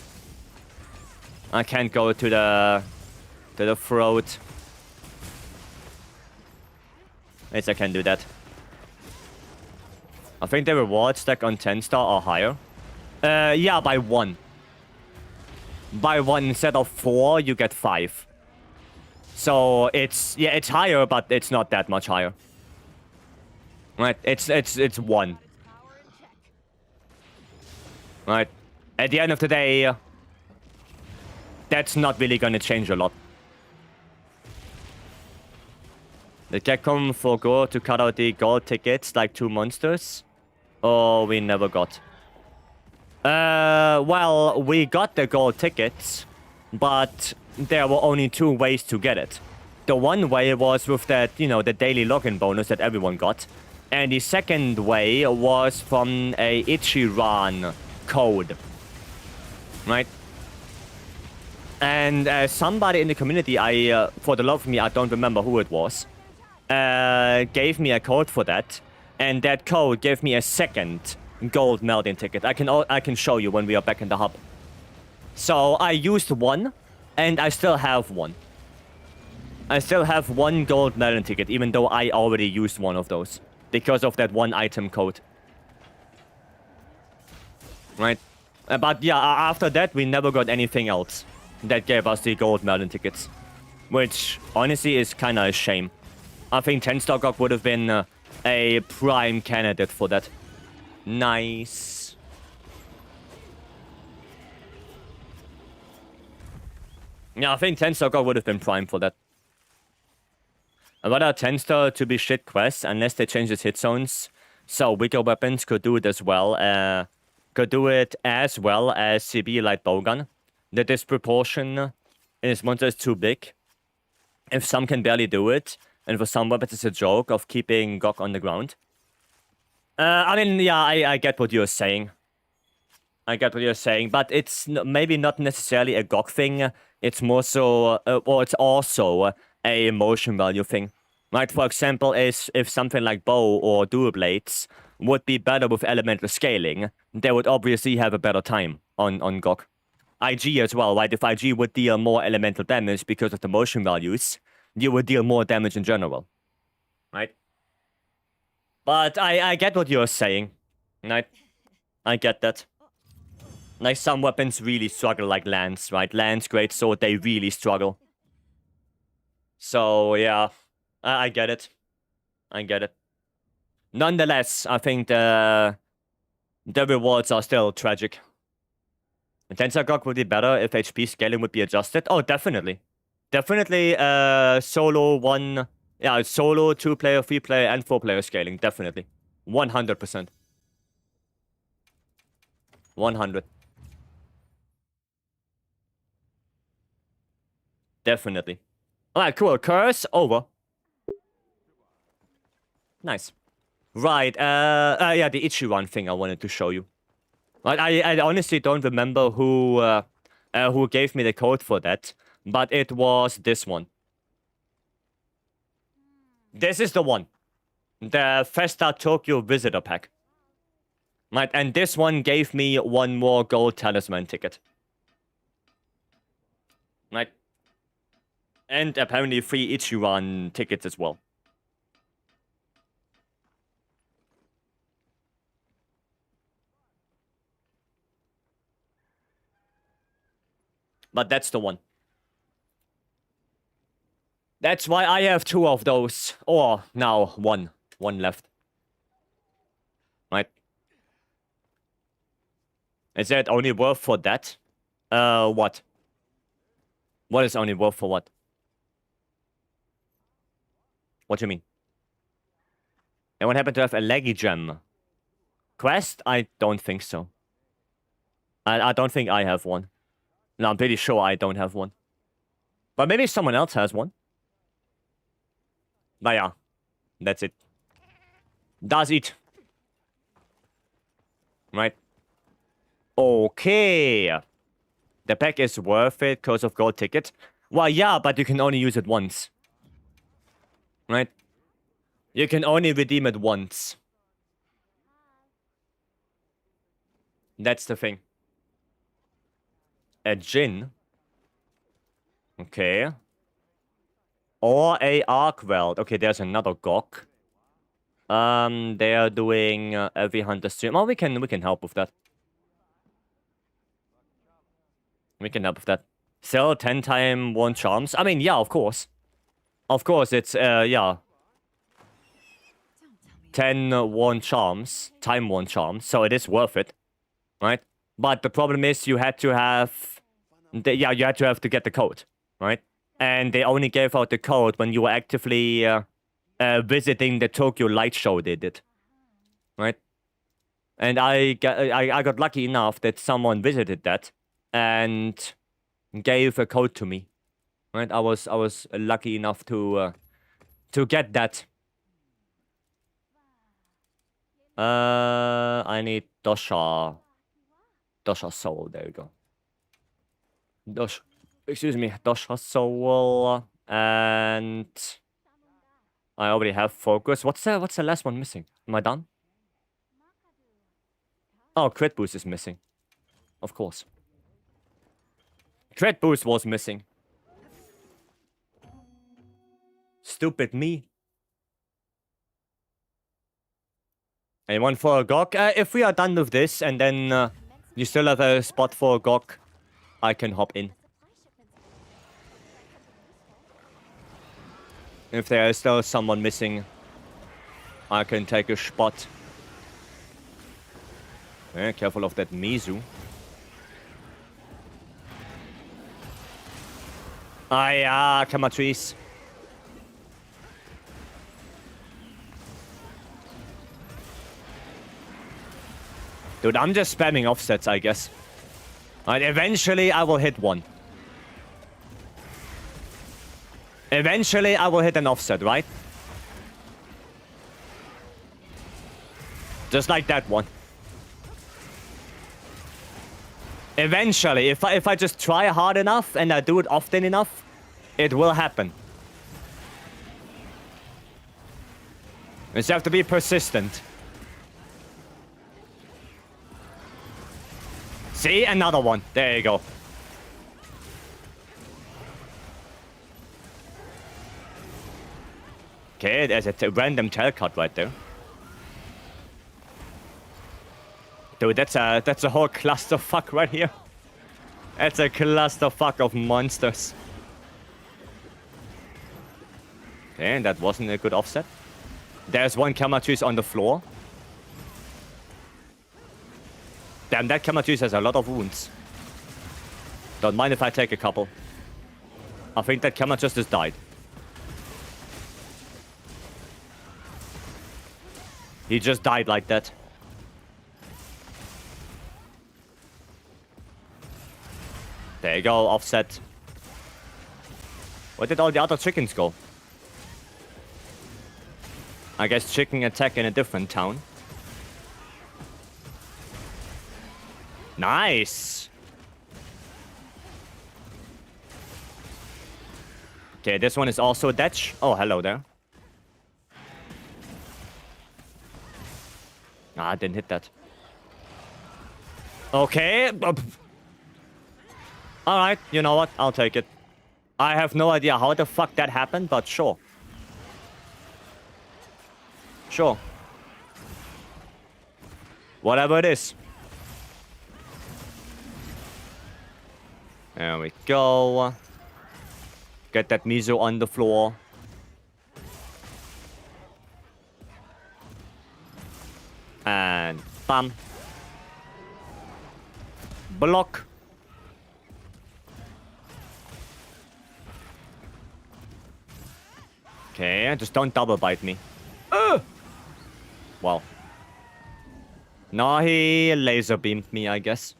I can't go to the throat. At least I can do that. I think the reward stack on 10 star are higher. Yeah, by 1. buy one instead of 4, you get 5. So it's higher, but it's not that much higher. Right? It's 1. Right? At the end of the day, that's not really gonna change a lot. Did Capcom forgo to cut out the gold tickets like 2 monsters? Oh, we never got. Well, we got the gold tickets, but there were only 2 ways to get it. The one way was with that, you know, the daily login bonus that everyone got. And the second way was from a HR999 code. Right? And somebody in the community, for the love of me, I don't remember who it was, gave me a code for that. And that code gave me a second gold melting ticket. I can show you when we are back in the hub. So I used 1, and I still have 1. I still have 1 gold melting ticket, even though I already used 1 of those. Because of that 1 item code. Right? But yeah, after that, we never got anything else that gave us the gold melting tickets. Which, honestly, is kinda a shame. I think 10 Stockrock would have been a prime candidate for that. Nice. Yeah, I think 10 Stockrock would have been prime for that. Rather 10 star to be shit quests unless they change its hit zones. So weaker weapons could do it as well. Could do it as well as CB light bowgun. The disproportion in its monster is too big. If some can barely do it, and for some weapons it's a joke of keeping GOG on the ground. I mean, yeah, I get what you're saying. I get what you're saying, but it's maybe not necessarily a GOG thing. It's more so, or it's also a motion value thing. Right, for example, if something like bow or dual blades would be better with elemental scaling, they would obviously have a better time on GOG. IG as well, right? If IG would deal more elemental damage because of the motion values, you would deal more damage in general. Right? But I get what you're saying. Right? I get that. Like, some weapons really struggle, like Lance, right? Lance, Greatsword, they really struggle. So, yeah. I get it. I get it. Nonetheless, I think the rewards are still tragic. Tensor GOG would be better if HP scaling would be adjusted. Oh, definitely. Definitely solo 1... Yeah, solo 2-player, 3-player, and 4-player scaling. Definitely. 100%. 100. Definitely. Alright, cool. Curse over. Nice. Right, yeah, the Ichiran thing I wanted to show you. Right, I honestly don't remember who gave me the code for that, but it was this one. This is the one. The Festa Tokyo Visitor Pack. Right, and this one gave me 1 more gold talisman ticket. Right. And apparently 3 Ichiran tickets as well. But that's the one. That's why I have 2 of those. Or now 1. 1 left. Right. Is that only worth for that? What? What is only worth for what? What do you mean? And what happened to have a leggy gem? Quest? I don't think so. I don't think I have one. No, I'm pretty sure I don't have one. But maybe someone else has one. But yeah, that's it. Does it. Right. Okay. The pack is worth it because of gold ticket. Well, yeah, but you can only use it once. Right? You can only redeem it once. That's the thing. A Jin. Okay. Or a Arc Weld. Okay, there's another GOG. They are doing every hunter stream. Oh, we can help with that. We can help with that. Still 10 time 1 charms. I mean, yeah, of course. Of course, it's, yeah. 10 1 charms. Time 1 charms. So it is worth it. Right? But the problem is you had to have... yeah, you had to have to get the code. Right? And they only gave out the code when you were actively visiting the Tokyo Light Show they did. Right? And I got lucky enough that someone visited that and gave a code to me. Right? I was lucky enough to get that. I need Dosha Soul. There you go. Excuse me, Dosha Soul, and I already have Focus. What's the last one missing? Am I done? Oh, Crit Boost is missing. Of course. Crit Boost was missing. Stupid me. Anyone for a Gok? If we are done with this and then you still have a spot for a Gok, I can hop in. If there is still someone missing, I can take a spot. Yeah, careful of that Mizu. Ah, yeah, Kamatrice. Dude, I'm just spamming offsets, I guess. And eventually, I will hit one. Eventually, I will hit an offset, right? Just like that one. Eventually, if I just try hard enough and I do it often enough, it will happen. You just have to be persistent. See? Another one. There you go. Okay, there's a random tail cut right there. Dude, that's a whole clusterfuck right here. That's a clusterfuck of monsters. Okay, and that wasn't a good offset. There's one Kamatrice on the floor. Damn, that Kamatrice has a lot of wounds. Don't mind if I take a couple. I think that Kamatrice just died. He just died like that. There you go, offset. Where did all the other chickens go? I guess chicken attack in a different town. Nice! Okay, this one is also Detch. Oh, hello there. Ah, I didn't hit that. Okay. Alright, you know what? I'll take it. I have no idea how the fuck that happened, but sure. Sure. Whatever it is. There we go. Get that Mizu on the floor. And bam. Block. Okay, just don't double bite me. Well. No, he laser beamed me, I guess.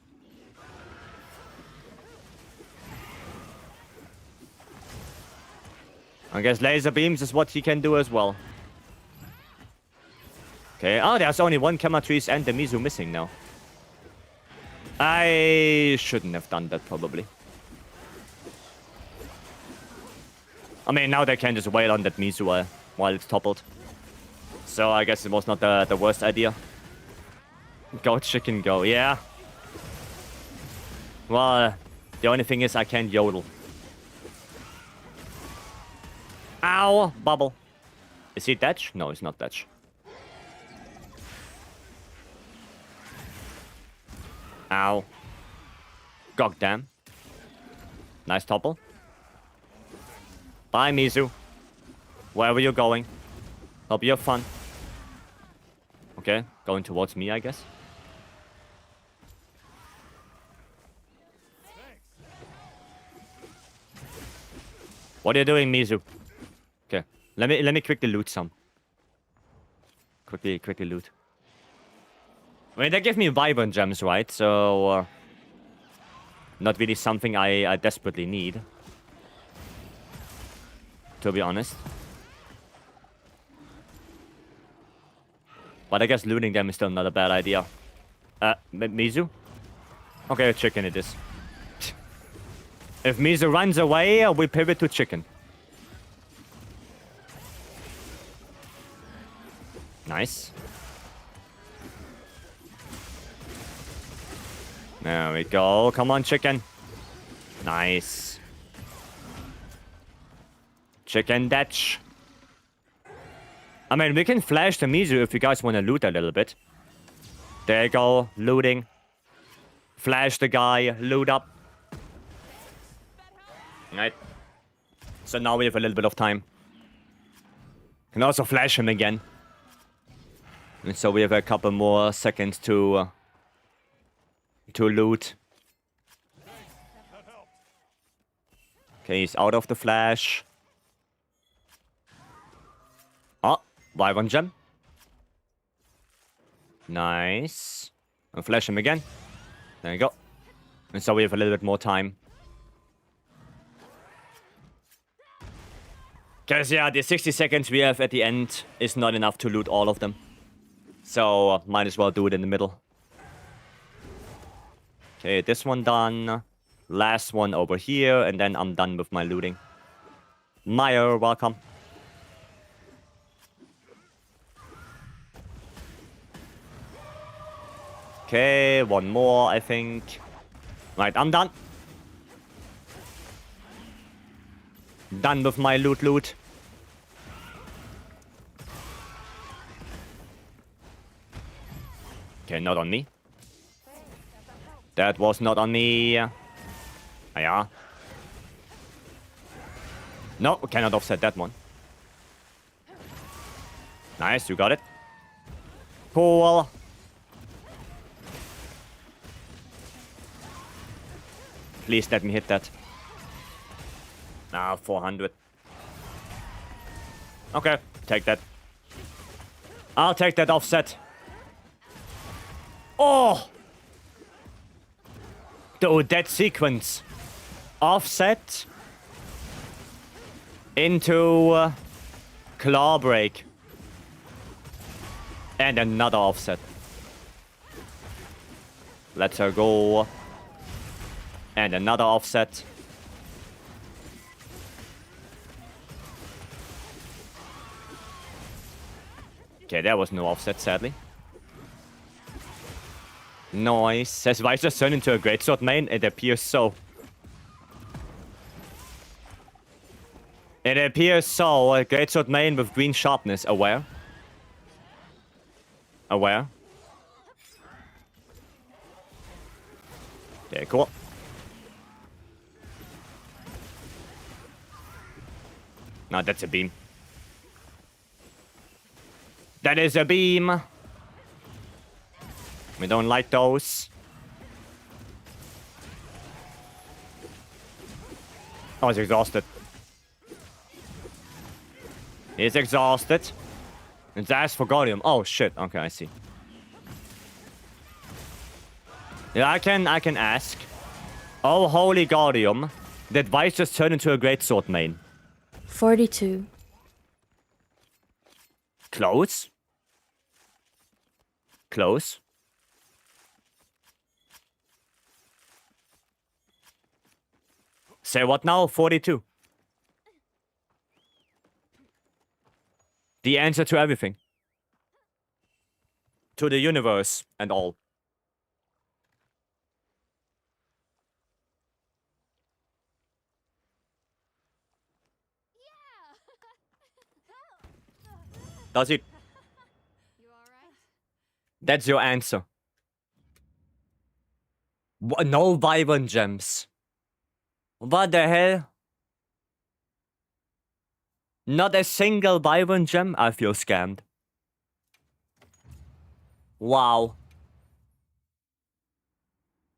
I guess laser beams is what he can do as well. Okay, oh, there's only one Kamatrice and the Mizu missing now. I shouldn't have done that, probably. I mean, now they can just wail on that Mizu while it's toppled. So I guess it was not the worst idea. Go chicken go, yeah. Well, the only thing is I can't yodel. Ow! Bubble. Is he Detch? No, he's not Detch. Ow. God damn. Nice topple. Bye, Mizu. Wherever you're going. Hope you have fun. Okay, going towards me, I guess. What are you doing, Mizu? Okay, let me quickly loot some. Quickly loot. I mean, they give me Wyvern gems, right? So, not really something I desperately need. To be honest. But I guess looting them is still not a bad idea. Mizu? Okay, chicken it is. If Mizu runs away, we pivot to chicken. Nice. There we go. Come on, chicken. Nice. Chicken datch. I mean, we can flash the Mizu if you guys want to loot a little bit. There you go. Looting. Flash the guy. Loot up. Right. So now we have a little bit of time. Can also flash him again. And so we have a couple more seconds to loot. Okay, he's out of the flash. Oh, Wyvern gem. Nice. I'll flash him again. There you go. And so we have a little bit more time. Because, yeah, the 60 seconds we have at the end is not enough to loot all of them. So, might as well do it in the middle. Okay, this one done. Last one over here, and then I'm done with my looting. Meyer, welcome. Okay, one more, I think. Right, I'm done. Done with my loot. Okay, not on me. That was not on me. Yeah. No, we cannot offset that one. Nice, you got it. Cool. Please let me hit that. Ah, 400. Okay, take that. I'll take that offset. Oh! Dude, that sequence. Offset. Into claw break. And another offset. Let her go. And another offset. Okay, there was no offset, sadly. Nice. Has Vycery just turned into a greatsword main? It appears so. It appears so. A greatsword main with green sharpness. Aware. Aware. Okay, cool. No, that's a beam. That is a beam. We don't like those. Oh, he's exhausted. He's exhausted. It's asked for Guardian. Oh shit. Okay, I see. Yeah, I can ask. Oh, holy Guardian. Did Vyce just turn into a greatsword main? 42. Close. Close. Say what now? 42. The answer to everything. To the universe and all. Does it? You alright? That's your answer. No Wyvern gems. What the hell? Not a single Byron gem? I feel scammed. Wow.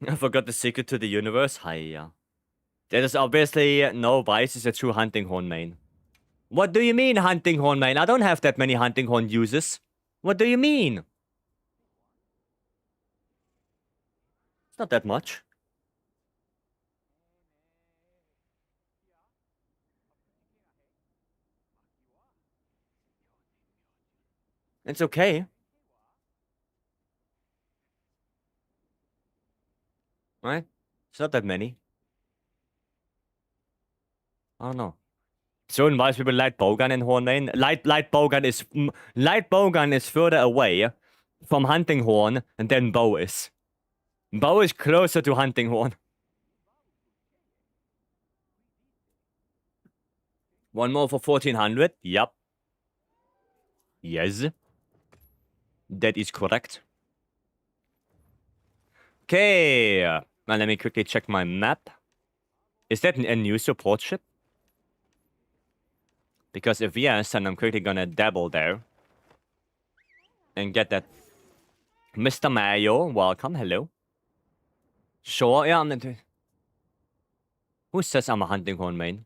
I forgot the secret to the universe? Hiya. There is obviously no Vice is a true hunting horn main. What do you mean, hunting horn main? I don't have that many hunting horn users. What do you mean? It's not that much. It's okay. Right? It's not that many. I don't know. Certain wise people light bowgun and horn main. Light bowgun is further away from hunting horn than bow is. Bow is closer to hunting horn. One more for 1400. Yup. Yes. That is correct. Okay. Now let me quickly check my map. Is that a new support ship? Because if yes, then I'm quickly gonna dabble there. And get that. Mr. Mayo, welcome, hello. Sure, yeah, I'm into... Who says I'm a hunting horn main?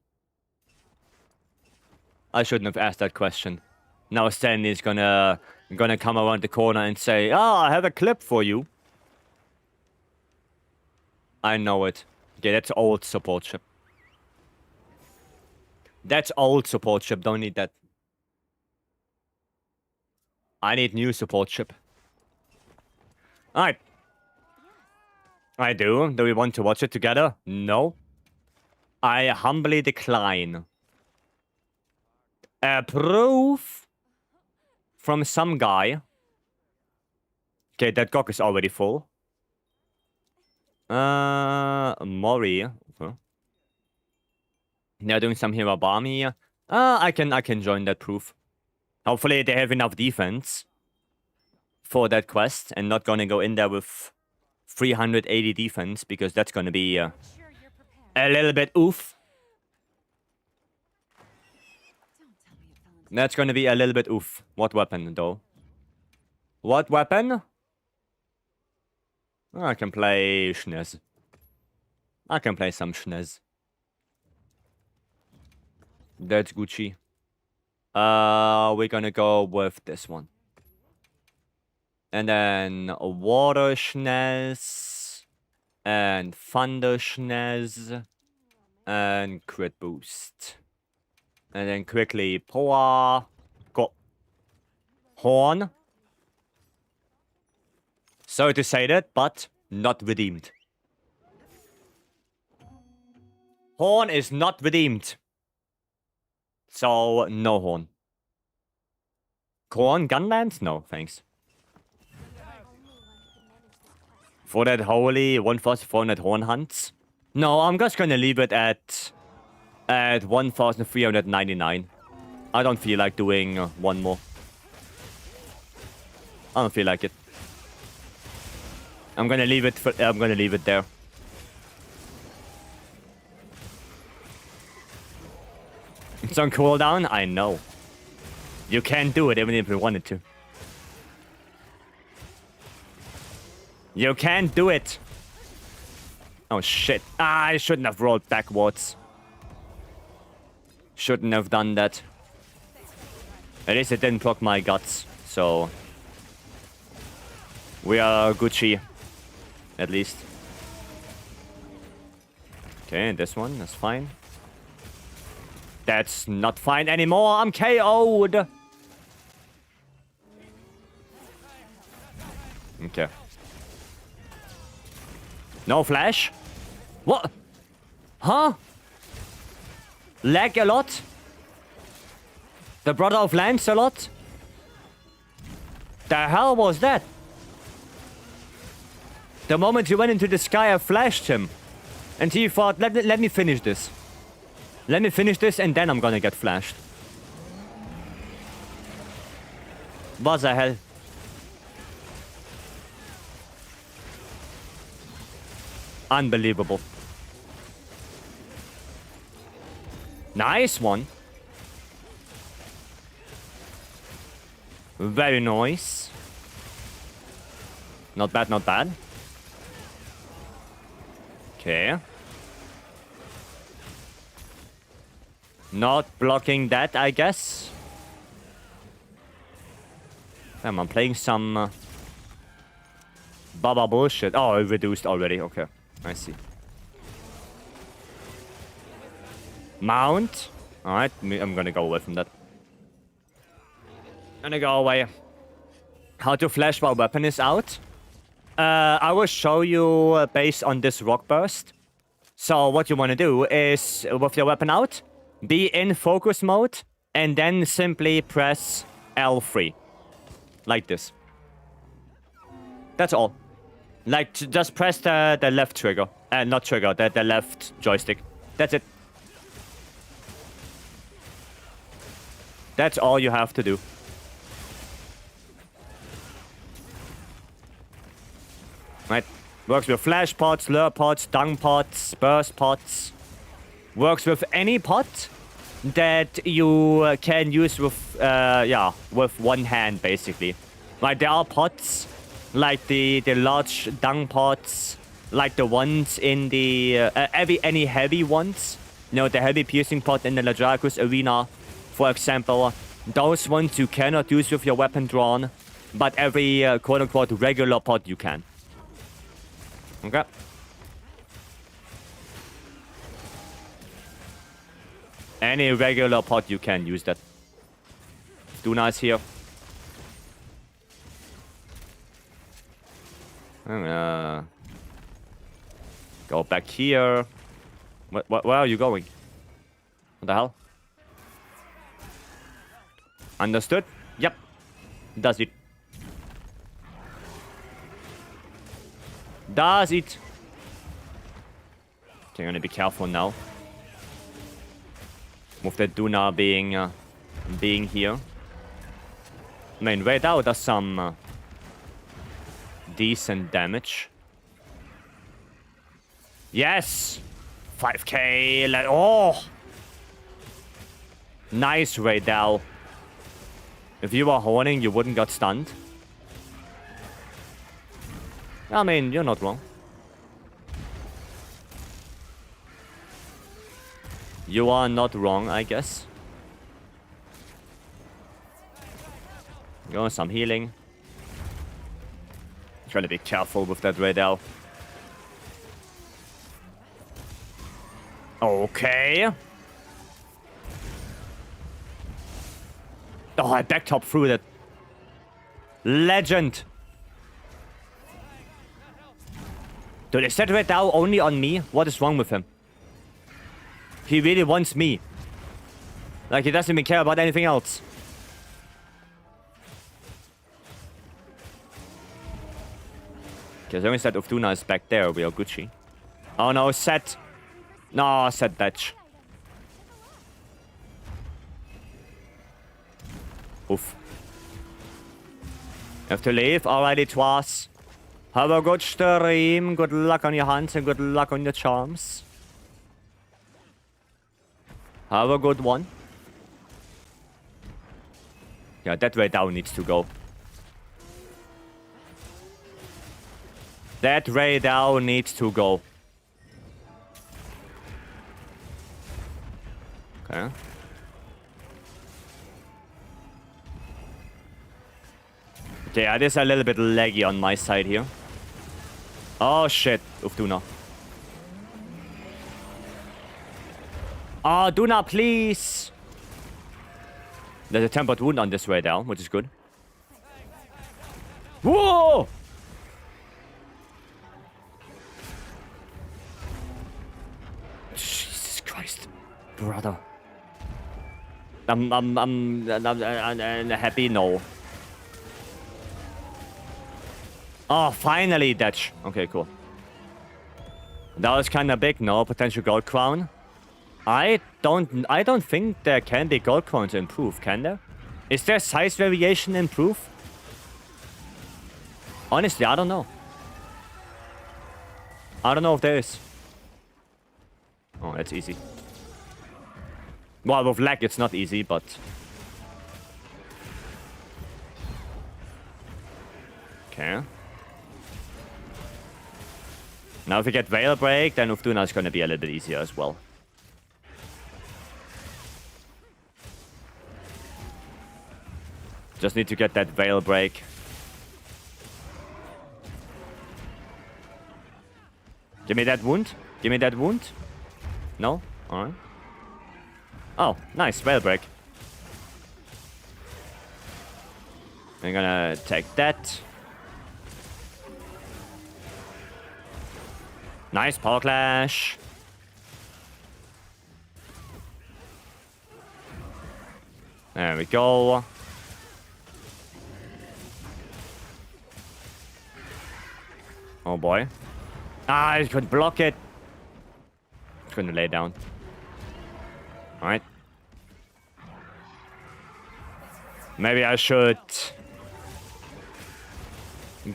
I shouldn't have asked that question. Now Stanley's gonna come around the corner and say, I have a clip for you. I know it. Okay, that's old support ship. That's old support ship, don't need that. I need new support ship. Alright. I do. Do we want to watch it together? No. I humbly decline. Proof from some guy. Okay, that cock is already full. Mori. Okay. They're doing some hero barmy. I can join that proof. Hopefully they have enough defense for that quest and not gonna go in there with 380 defense because that's gonna be a little bit oof. That's gonna be a little bit oof. What weapon though? What weapon? I can play Schnez. I can play some Schnez. That's Gucci. We're gonna go with this one. And then a water Schnez. And thunder Schnez. And crit boost. And then quickly power. Go. Horn. Sorry to say that, but not redeemed. Horn is not redeemed. So, no horn. Corn gunlands? No, thanks. For that holy 1,400 horn hunts? No, I'm just gonna leave it at 1,399. I don't feel like doing one more. I don't feel like it. I'm gonna leave it there. It's on cooldown? I know. You can't do it even if you wanted to. You can't do it. Oh shit. I shouldn't have rolled backwards. Shouldn't have done that. At least it didn't proc my guts, so... We are Gucci. At least. Okay, this one, that's fine. That's not fine anymore, I'm KO'd! Okay. No flash? What? Huh? Lag a lot? The brother of Lancelot? The hell was that? The moment he went into the sky, I flashed him. And he thought, let me finish this. Let me finish this and then I'm gonna get flashed. What the hell? Unbelievable. Nice one. Very nice. Not bad, not bad. Okay. Not blocking that, I guess. Damn, I'm playing some Baba bullshit. Oh, it reduced already. Okay, I see. Mount. Alright, I'm gonna go away from that. Gonna go away. How to flash while weapon is out. I will show you based on this rock burst. So what you want to do is, with your weapon out, be in focus mode, and then simply press L3. Like this. That's all. Like, just press the left trigger. Not trigger, the left joystick. That's it. That's all you have to do. Right? Works with flash pots, lure pots, dung pots, burst pots. Works with any pot that you can use with, with one hand, basically. Like, there are pots, like the large dung pots, like the ones in the, any heavy ones. You know, the heavy piercing pot in the Ladrakus arena, for example. Those ones you cannot use with your weapon drawn, but every quote-unquote regular pot you can. Okay. Any regular pot you can use that. Duna is here. I'm gonna go back here. Where are you going? What the hell? Understood? Yep. Does it. Does it. Okay, I'm gonna be careful now. With the Duna being here. I mean, right now does some decent damage. Yes! 5k, like, oh! Nice right now. If you were horning, you wouldn't got stunned. I mean, you're not wrong. You are not wrong, I guess. Go some healing. Trying to be careful with that radar. Okay. Oh, I backtop through that. Legend. Dude, is that red now only on me? What is wrong with him? He really wants me. Like, he doesn't even care about anything else. Okay, so instead of Duna is back there, we are Gucci. Oh no, set. No, set batch. Oof. Have to leave. Alrighty, it was. Have a good stream. Good luck on your hunts and good luck on your charms. Have a good one. Yeah, that way down needs to go. That way down needs to go. Okay. Okay, it is a little bit laggy on my side here. Oh shit, Duna. Oh, Duna, please! There's a tempered wound on this way down, which is good. Whoa! Jesus Christ, brother. I'm happy, no. Oh, finally, Dutch. Okay, cool. That was kind of big, no? Potential gold crown. I don't think there can be gold crowns improved, can there? Is there size variation improved? Honestly, I don't know. I don't know if there is. Oh, that's easy. Well, with lag, it's not easy, but... Okay. Now if we get Veil Break, then Ufduna is going to be a little bit easier as well. Just need to get that Veil Break. Give me that wound. Give me that wound. No? Alright. Oh, nice. Veil Break. I'm gonna take that. Nice Power Clash. There we go. Oh boy. Ah, I could block it. Couldn't lay down. Alright. Maybe I should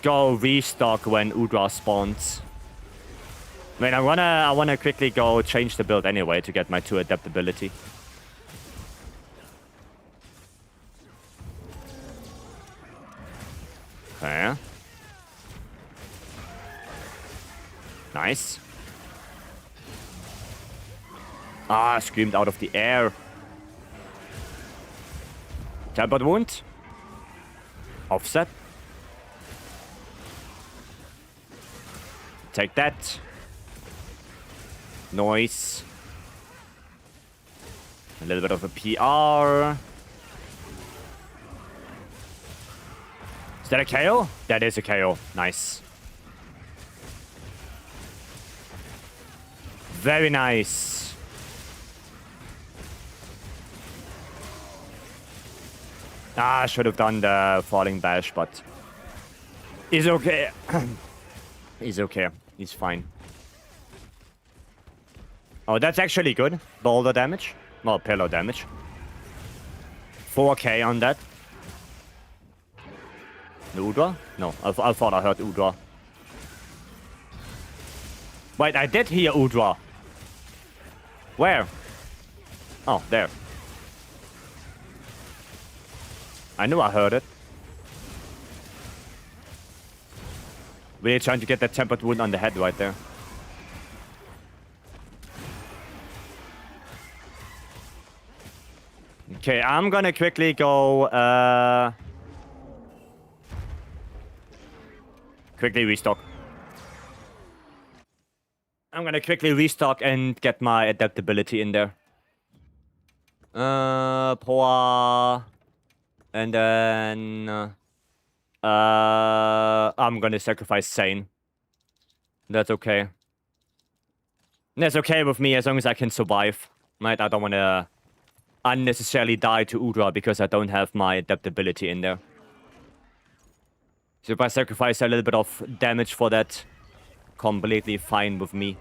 go restock when Udra spawns. I mean, I wanna quickly go change the build anyway to get my 2 adaptability. Okay. Nice. Ah, screamed out of the air. Tempered wound. Offset. Take that. Noise. A little bit of a PR. Is that a KO? That is a KO. Nice. Very nice. Ah, I should have done the falling bash, but he's okay. He's okay. He's fine. Oh, that's actually good. Boulder damage. Well, pillow damage. 4k on that. The Udra? No, I thought I heard Udra. Wait, I did hear Udra. Where? Oh, there. I knew I heard it. Really trying to get that tempered wound on the head right there. Okay, I'm gonna quickly go, quickly restock. I'm gonna quickly restock and get my adaptability in there. Poa. And then... I'm gonna sacrifice Sane. That's okay. That's okay with me as long as I can survive. Right? I don't wanna unnecessarily die to Udra because I don't have my adaptability in there. So if I sacrifice a little bit of damage for that, completely fine with me.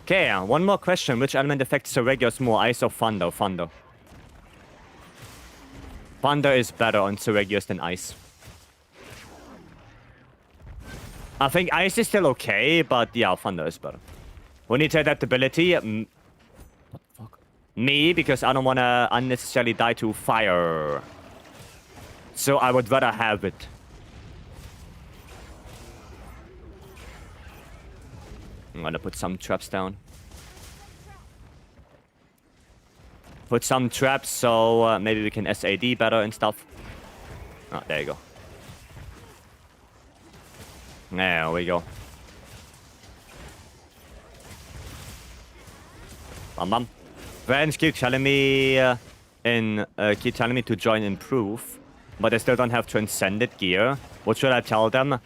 Okay, one more question. Which element affects Seregios more, ice or thunder? Thunder. Thunder is better on Seregios than ice. I think ice is still okay, but yeah, thunder is better. Who needs adaptability? What the fuck? Me, because I don't want to unnecessarily die to fire. So I would rather have it. I'm gonna put some traps down. Put some traps so maybe we can SAD better and stuff. Oh, there you go. There we go. Bam bam. Friends keep telling me keep telling me to join Improve, but I still don't have Transcended gear. What should I tell them?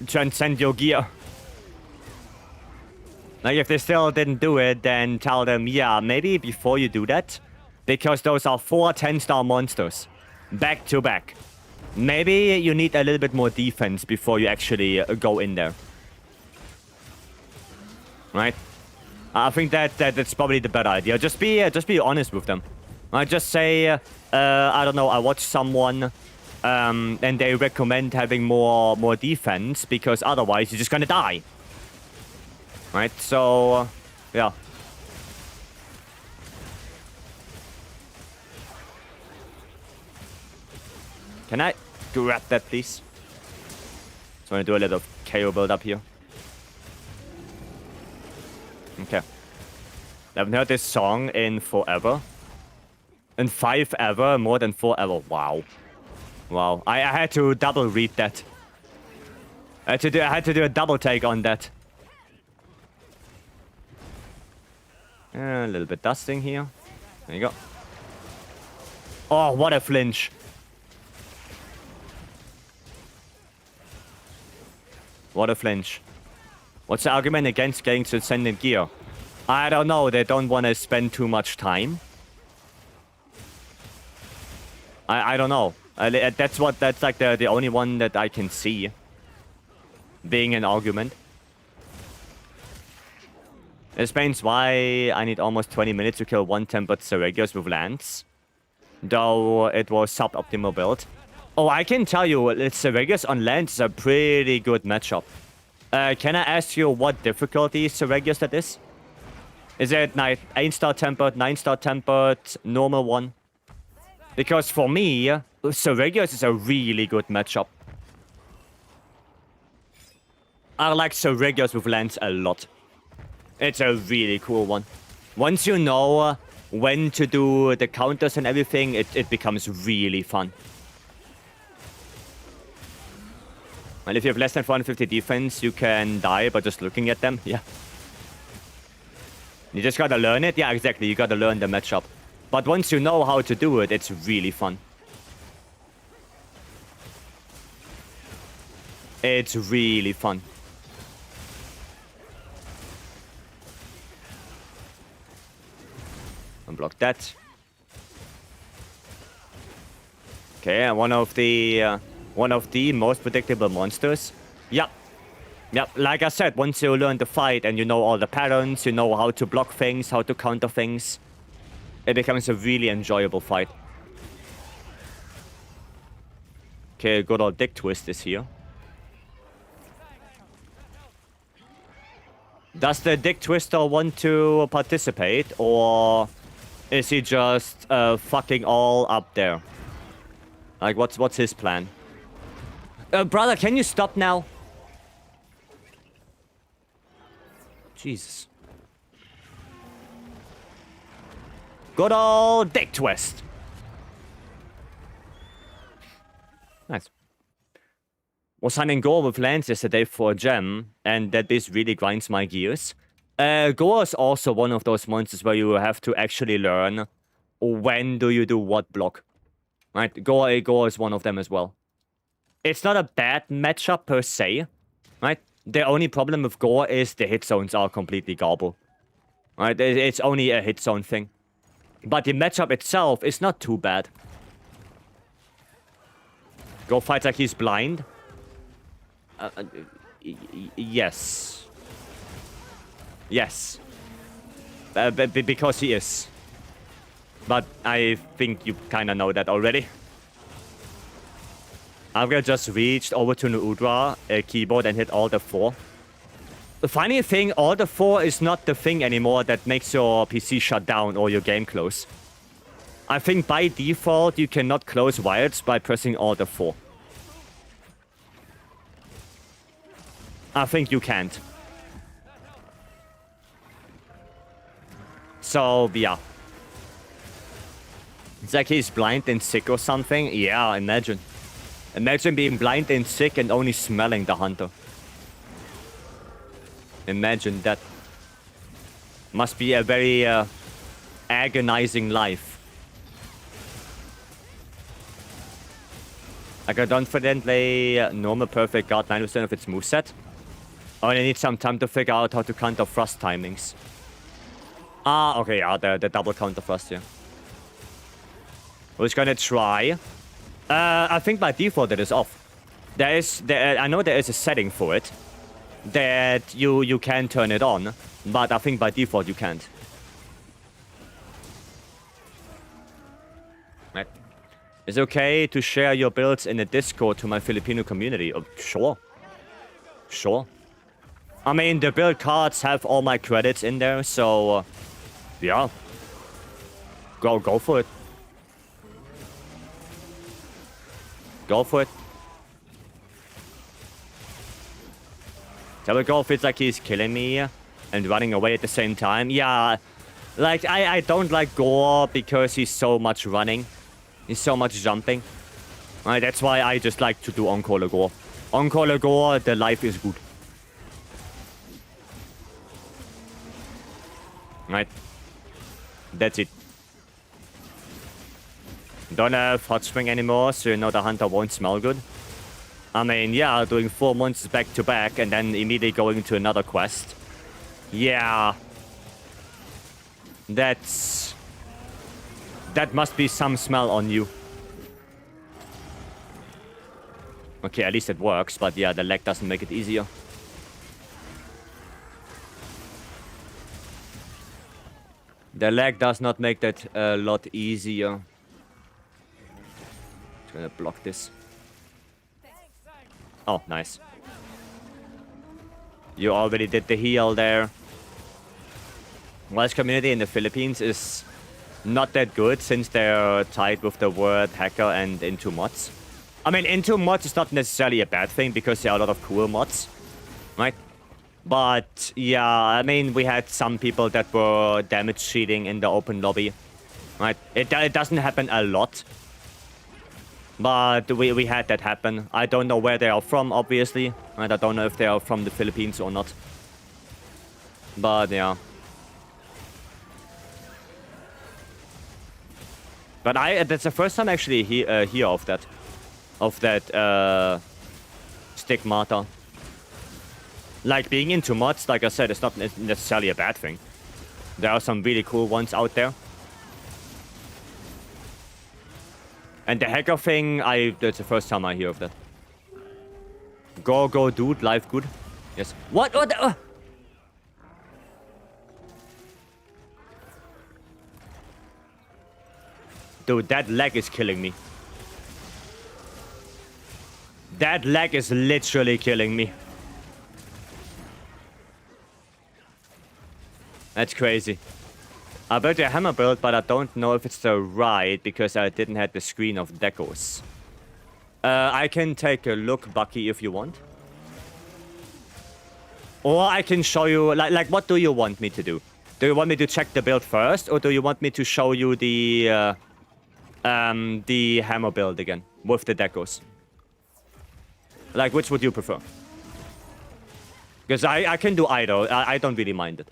Transcend your gear. Like, if they still didn't do it, then tell them, yeah, maybe before you do that, because those are 4 10-star monsters, back to back. Maybe you need a little bit more defense before you actually go in there. Right? I think that's probably the better idea. Just be honest with them. Right? Just say, I don't know, I watched someone, and they recommend having more defense, because otherwise you're just gonna die. Right, so... yeah. Can I grab that, please? Just want to do a little KO build up here. Okay. I haven't heard this song in forever. In 5 ever, more than 4 ever. Wow. Wow. I had to double read that. I had to do a double take on that. A little bit dusting here. There you go. Oh, what a flinch. What a flinch. What's the argument against getting transcendent gear? I don't know. They don't want to spend too much time. I don't know. That's like the only one that I can see being an argument. It explains why I need almost 20 minutes to kill one tempered Seregios with Lance. Though it was suboptimal build. Oh, I can tell you, Seregios on Lance is a pretty good matchup. Can I ask you what difficulty Seregios that is? Is it 8-star tempered, 9-star tempered, normal one? Because for me, Seregios is a really good matchup. I like Seregios with Lance a lot. It's a really cool one. Once you know when to do the counters and everything, it becomes really fun. And if you have less than 450 defense, you can die by just looking at them. Yeah. You just gotta learn it. Yeah, exactly. You gotta learn the matchup. But once you know how to do it, it's really fun. It's really fun. Unblock that. Okay, and one of the most predictable monsters. Yep. Yep, like I said, once you learn to fight and you know all the patterns, you know how to block things, how to counter things, it becomes a really enjoyable fight. Okay, good old Dick Twist is here. Does the Dick Twister want to participate, or is he just fucking all up there? Like, what's his plan? Brother, can you stop now? Jesus. Good old Dick Twist. Nice. Was hunting Gore with Lance yesterday for a gem, and that this really grinds my gears. Gore is also one of those monsters where you have to actually learn when do you do what block. Right? Gore is one of them as well. It's not a bad matchup per se. Right? The only problem with Gore is the hit zones are completely gobble. Right? It's only a hit zone thing. But the matchup itself is not too bad. Gore fights like he's blind. Yes. Yes. Because he is. But I think you kind of know that already. I'm gonna just reach over to Nuudra keyboard and hit all the 4. The funny thing, all the 4 is not the thing anymore that makes your PC shut down or your game close. I think by default you cannot close wilds by pressing all the 4. I think you can't. So, yeah. It's like he's blind and sick or something. Yeah, imagine. Imagine being blind and sick and only smelling the hunter. Imagine that. Must be a very agonizing life. I got confidently normal perfect guard 90% of its moveset. I only need some time to figure out how to counter thrust timings. Ah, okay, yeah, the double counter thrust, yeah. We're just gonna try. I think by default it is off. I know there is a setting for it that you can turn it on, but I think by default you can't. Right. It's okay to share your builds in the Discord to my Filipino community. Oh, sure. Sure. I mean, the build cards have all my credits in there, so yeah. Go for it. Go for it. Telegraph feels like he's killing me and running away at the same time. Yeah, like, I don't like Gore because he's so much running. He's so much jumping. That's why I just like to do On-Caller Gore. On-Caller Gore, the life is good. Right. That's it. Don't have Hot Spring anymore, so you know the hunter won't smell good. I mean, yeah, doing 4 months back to back and then immediately going to another quest. Yeah. That must be some smell on you. Okay, at least it works, but yeah, the lag doesn't make it easier. The lag does not make that a lot easier. Just gonna block this. Oh, nice. You already did the heal there. Welsh community in the Philippines is not that good since they're tied with the word hacker and into mods. I mean, into mods is not necessarily a bad thing because there are a lot of cool mods, right? But yeah, I mean, we had some people that were damage cheating in the open lobby, right? It doesn't happen a lot. But we had that happen. I don't know where they are from, obviously. And I don't know if they are from the Philippines or not. But yeah. But that's the first time I actually hear of that. Of that stigmata. Like, being into mods, like I said, it's not necessarily a bad thing. There are some really cool ones out there. And the hacker thing, that's the first time I hear of that. Go, dude, life good. Yes. What? Dude, that lag is killing me. That lag is literally killing me. That's crazy. I built a hammer build, but I don't know if it's the right because I didn't have the screen of decos. I can take a look, Bucky, if you want. Or I can show you, like what do you want me to do? Do you want me to check the build first, or do you want me to show you the hammer build again with the decos? Like, which would you prefer? Because I can do either. I don't really mind it.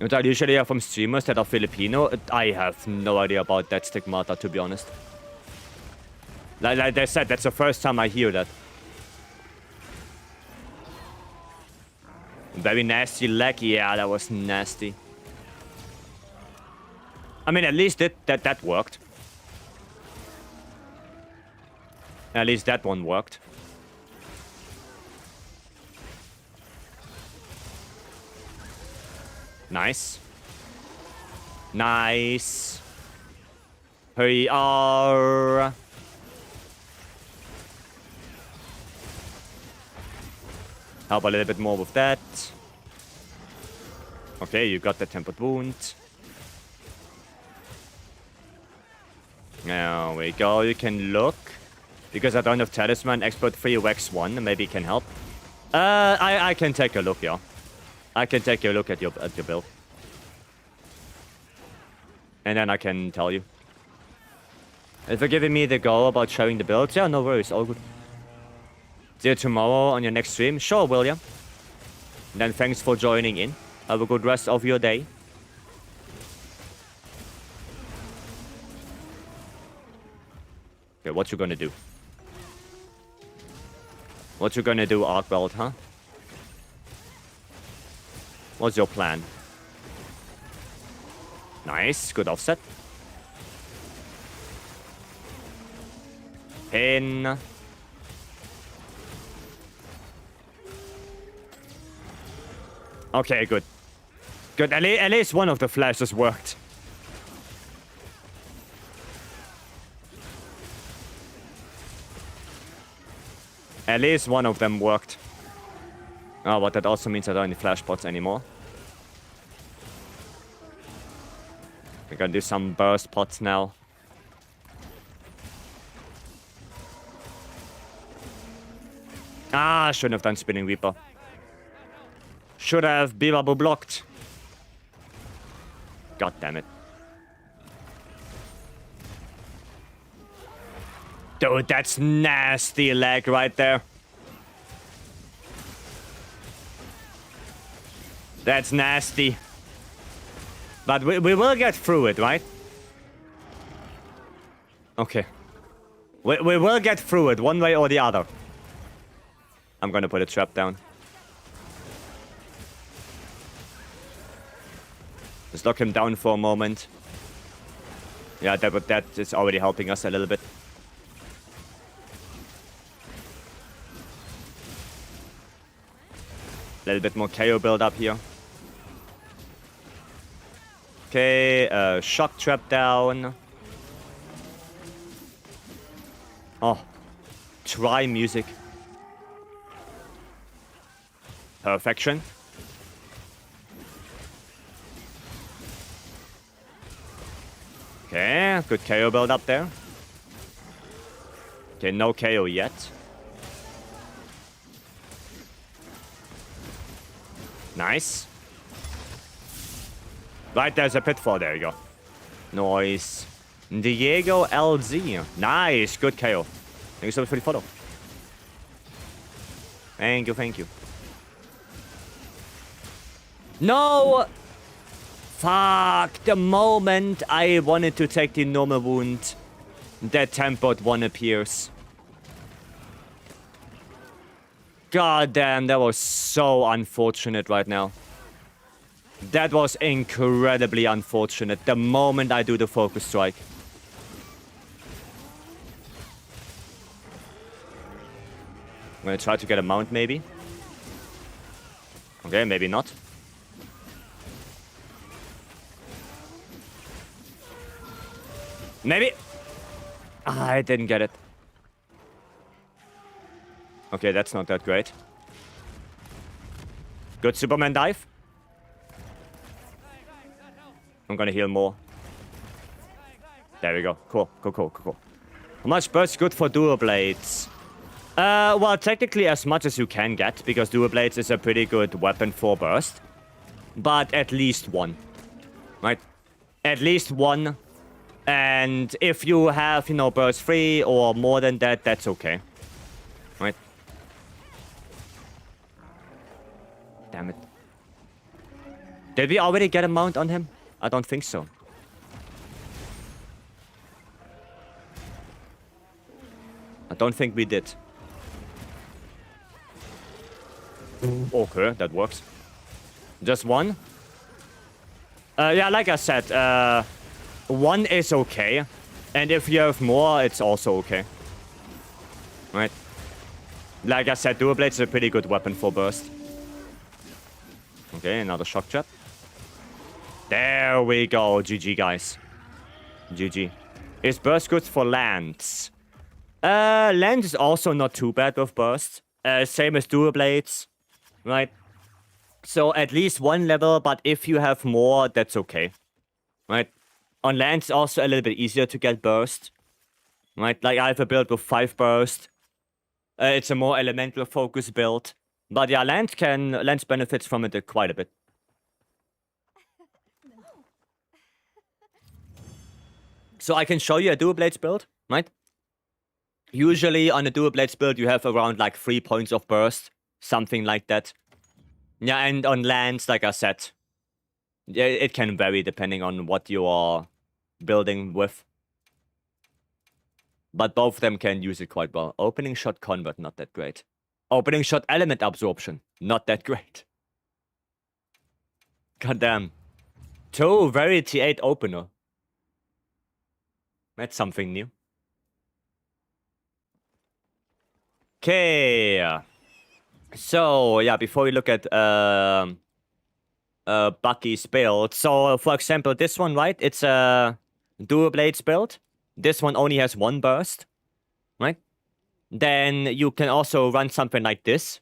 And I usually hear from streamers that are Filipino. I have no idea about that stigmata, to be honest. Like they said, that's the first time I hear that. Very nasty lag. Yeah, that was nasty. I mean, at least that worked. At least that one worked. Nice. Nice. Hurry up. Help a little bit more with that. Okay, you got the tempered wound. There we go. You can look. Because I don't have Talisman, Expert 3, Wax 1. Maybe it can help. I can take a look, yeah. I can take a look at your build. And then I can tell you. If you're giving me the go about showing the builds, yeah, no worries, all good. See you tomorrow on your next stream. Sure, William. And then thanks for joining in. Have a good rest of your day. Okay, what you gonna do? What you gonna do, Arkweld, huh? What's your plan? Nice, good offset. Pin. Okay, good. Good, at least one of the flashes worked. At least one of them worked. Oh, but that also means I don't need flash pots anymore. We're gonna do some burst pots now. Ah, shouldn't have done Spinning Reaper. Should have Bibabu blocked. God damn it. Dude, that's nasty lag right there. That's nasty. But we will get through it, right? Okay. We will get through it, one way or the other. I'm gonna put a trap down. Just lock him down for a moment. Yeah, that is already helping us a little bit. A little bit more KO build up here. Okay, shock trap down. Oh, try music. Perfection. Okay, good KO build up there. Okay, no KO yet. Nice. Right, there's a pitfall. There you go. Nice. Diego LZ. Nice. Good KO. Thank you so much for the follow. Thank you, thank you. No! Fuck. The moment I wanted to take the normal wound, that tempered one appears. God damn, that was so unfortunate right now. That was incredibly unfortunate. The moment I do the focus strike. I'm gonna try to get a mount, maybe. Okay, maybe not. Maybe. I didn't get it. Okay, that's not that great. Good Superman dive. I'm gonna heal more. There we go. Cool, cool, cool, cool, cool. How much burst good for dual blades? Well, technically as much as you can get, because dual blades is a pretty good weapon for burst. But at least one. Right? At least one. And if you have, you know, burst 3 or more than that, that's okay. Right? Damn it. Did we already get a mount on him? I don't think so. I don't think we did. Okay, that works. Just one? Yeah, like I said, one is okay. And if you have more, it's also okay. Right? Like I said, dual blades is a pretty good weapon for burst. Okay, another shock trap. There we go. GG, guys. GG. Is burst good for lands? Land is also not too bad with burst. Same as dual blades. Right? So at least one level, but if you have more, that's okay. Right? On land, it's also a little bit easier to get burst. Right? Like I have a build with 5 burst. It's a more elemental focus build. But yeah, land benefits from it quite a bit. So I can show you a dual blades build, right? Usually on a dual blades build, you have around like 3 points of burst. Something like that. Yeah, and on lands, like I said, it can vary depending on what you are building with. But both of them can use it quite well. Opening shot convert, not that great. Opening shot element absorption, not that great. God damn. 2 Verity 8 opener. That's something new. Okay. So, yeah, before we look at Bucky's build. So, for example, this one, right? It's a dual blades build. This one only has 1 burst, right? Then you can also run something like this.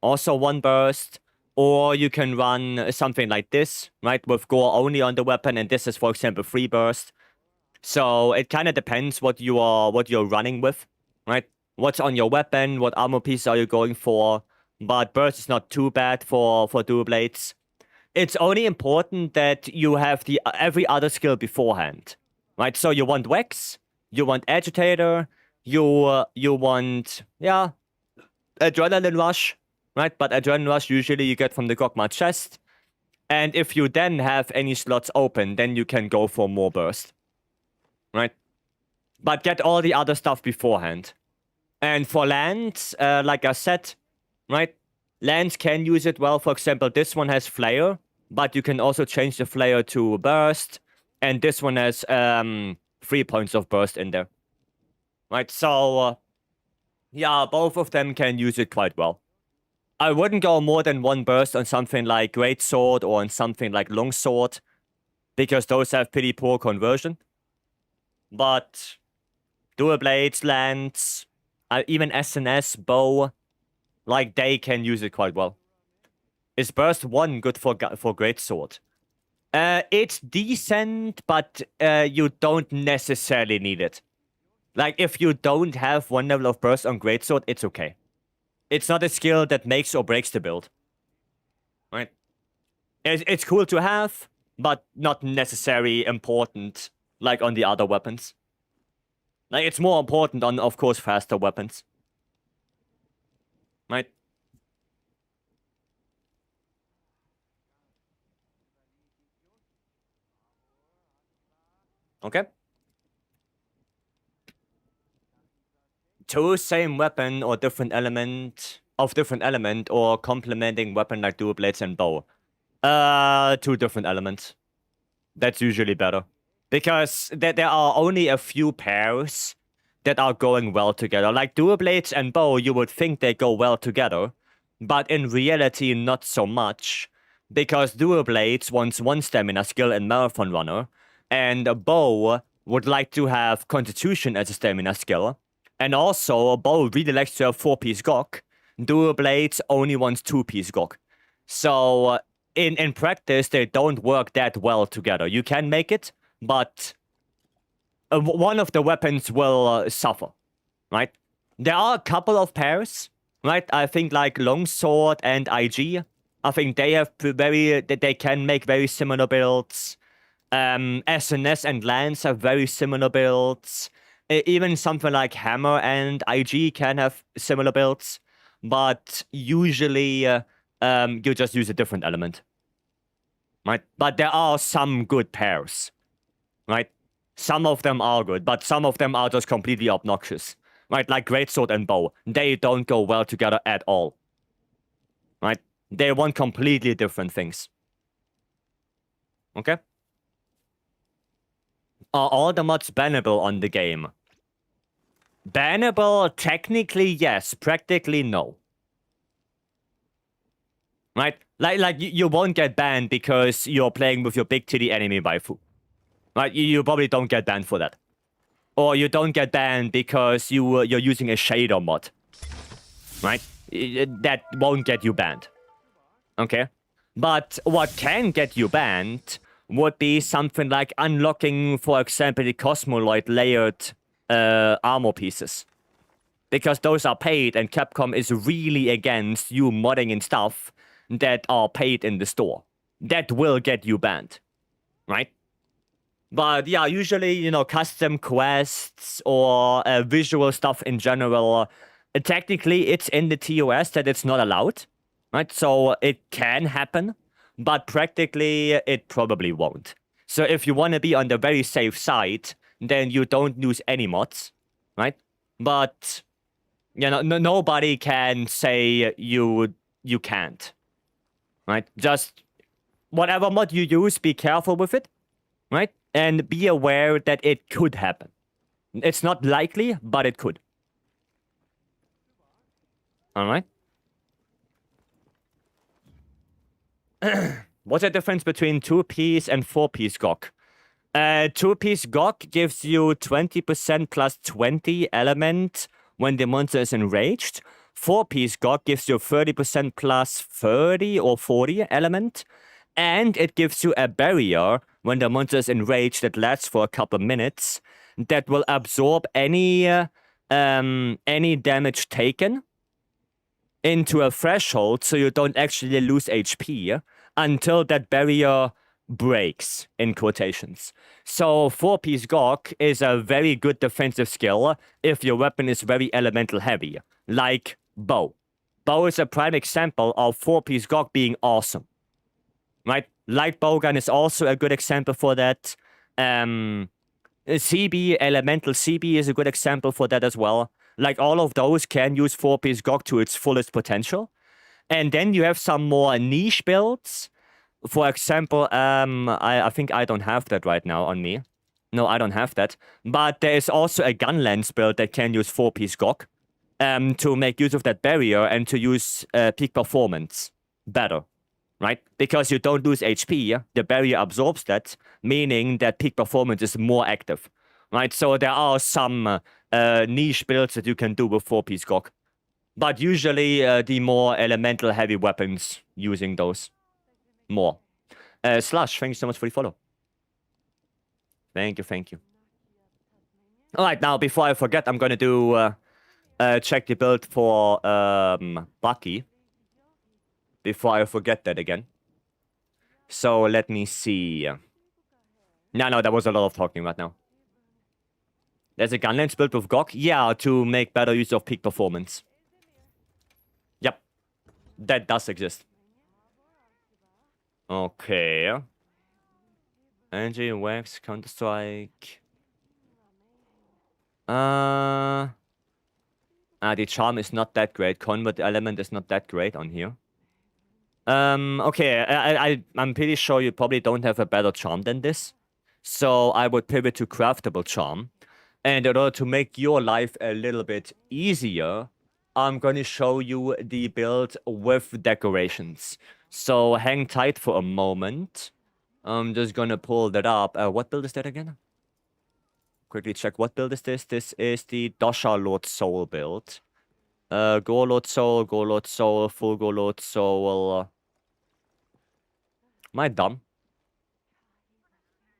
also 1 burst. Or you can run something like this, right? With gore only on the weapon, and this is, for example, 3 burst. So it kind of depends what you're running with, right? What's on your weapon? What armor piece are you going for? But burst is not too bad for dual blades. It's only important that you have the every other skill beforehand, right? So you want Vex, you want Agitator, you want Adrenaline Rush, right? But Adrenaline Rush usually you get from the Gogma chest, and if you then have any slots open, then you can go for more burst, right? But get all the other stuff beforehand. And for lands, like I said, right? Lands can use it well. For example, this one has Flare, but you can also change the Flare to burst, and this one has 3 points of burst in there, right? So yeah, both of them can use it quite well. I wouldn't go more than 1 burst on something like Greatsword or on something like Longsword, because those have pretty poor conversion. But dual blades, lands, even SNS, bow, like they can use it quite well. Is burst 1 good for Greatsword? It's decent, but you don't necessarily need it. Like, if you don't have 1 level of burst on Greatsword, it's okay. It's not a skill that makes or breaks the build. Right? It's cool to have, but not necessarily important like on the other weapons. Like, it's more important on, of course, faster weapons. Right? Okay. 2 same weapon or different element or complementing weapon like dual blades and bow. 2 different elements. That's usually better. Because there are only a few pairs that are going well together. Like dual blades and bow, you would think they go well together. But in reality, not so much. Because dual blades wants 1 stamina skill in Marathon Runner. And a bow would like to have Constitution as a stamina skill. And also, a bow really likes to have 4-piece Gok. Dual blades only wants 2-piece Gok. So in practice, they don't work that well together. You can make it, but one of the weapons will suffer, right? There are a couple of pairs, right? I think like Longsword and IG. I think they have they can make very similar builds. SNS and Lance have very similar builds. Even something like Hammer and IG can have similar builds, but usually you just use a different element, right? But there are some good pairs, right? Some of them are good, but some of them are just completely obnoxious, right? Like Greatsword and Bow, they don't go well together at all, right? They want completely different things. Okay? Are all the mods bannable on the game? Bannable, technically yes, practically no. Right? Like you won't get banned because you're playing with your big titty enemy waifu. Right? You probably don't get banned for that. Or you don't get banned because you're using a shader mod. Right? That won't get you banned. Okay? But what can get you banned would be something like unlocking, for example, the Cosmoloid layered armor pieces. Because those are paid, and Capcom is really against you modding in stuff that are paid in the store. That will get you banned. Right? But yeah, usually, you know, custom quests or visual stuff in general, technically it's in the TOS that it's not allowed. Right? So it can happen, but practically it probably won't. So if you want to be on the very safe side, then you don't use any mods, right? But, you know, nobody can say you can't, right? Just whatever mod you use, be careful with it, right? And be aware that it could happen. It's not likely, but it could. All right? What's the difference between 2-piece and 4-piece Gok? 2-piece Gok gives you 20% plus 20 element when the monster is enraged. 4-piece GOG gives you 30% plus 30 or 40 element, and it gives you a barrier when the monster is enraged that lasts for a couple minutes that will absorb any damage taken into a threshold, so you don't actually lose HP until that barrier breaks, in quotations. So 4-piece GOG is a very good defensive skill if your weapon is very elemental heavy, like bow. Bow is a prime example of 4-piece GOG being awesome. Right? Light bowgun is also a good example for that. CB, elemental CB is a good example for that as well. Like, all of those can use 4-piece GOG to its fullest potential. And then you have some more niche builds. For example, I think I don't have that right now on me. No, I don't have that. But there is also a gun lens build that can use 4-piece GOG to make use of that barrier and to use peak performance better. Right? Because you don't lose HP, the barrier absorbs that, meaning that peak performance is more active. Right? So there are some niche builds that you can do with 4-piece GOG. But usually the more elemental heavy weapons using those more. Slush, thank you so much for the follow. Thank you. Alright, now before I forget, I'm gonna do check the build for Bucky. Before I forget that again. So let me see. No, that was a lot of talking right now. There's a gun lens build with GOG? Yeah, to make better use of peak performance. Yep. That does exist. Okay. Energy, Wax, Counter-Strike. The charm is not that great. Convert element is not that great on here. Okay, I'm pretty sure you probably don't have a better charm than this. So I would pivot to craftable charm. And in order to make your life a little bit easier, I'm going to show you the build with decorations. So hang tight for a moment. I'm just going to pull that up. What build is that again? Quickly check what build is this. This is the Dosha Lord Soul build. Gorlord Soul, full Gorlord Soul. Am I dumb?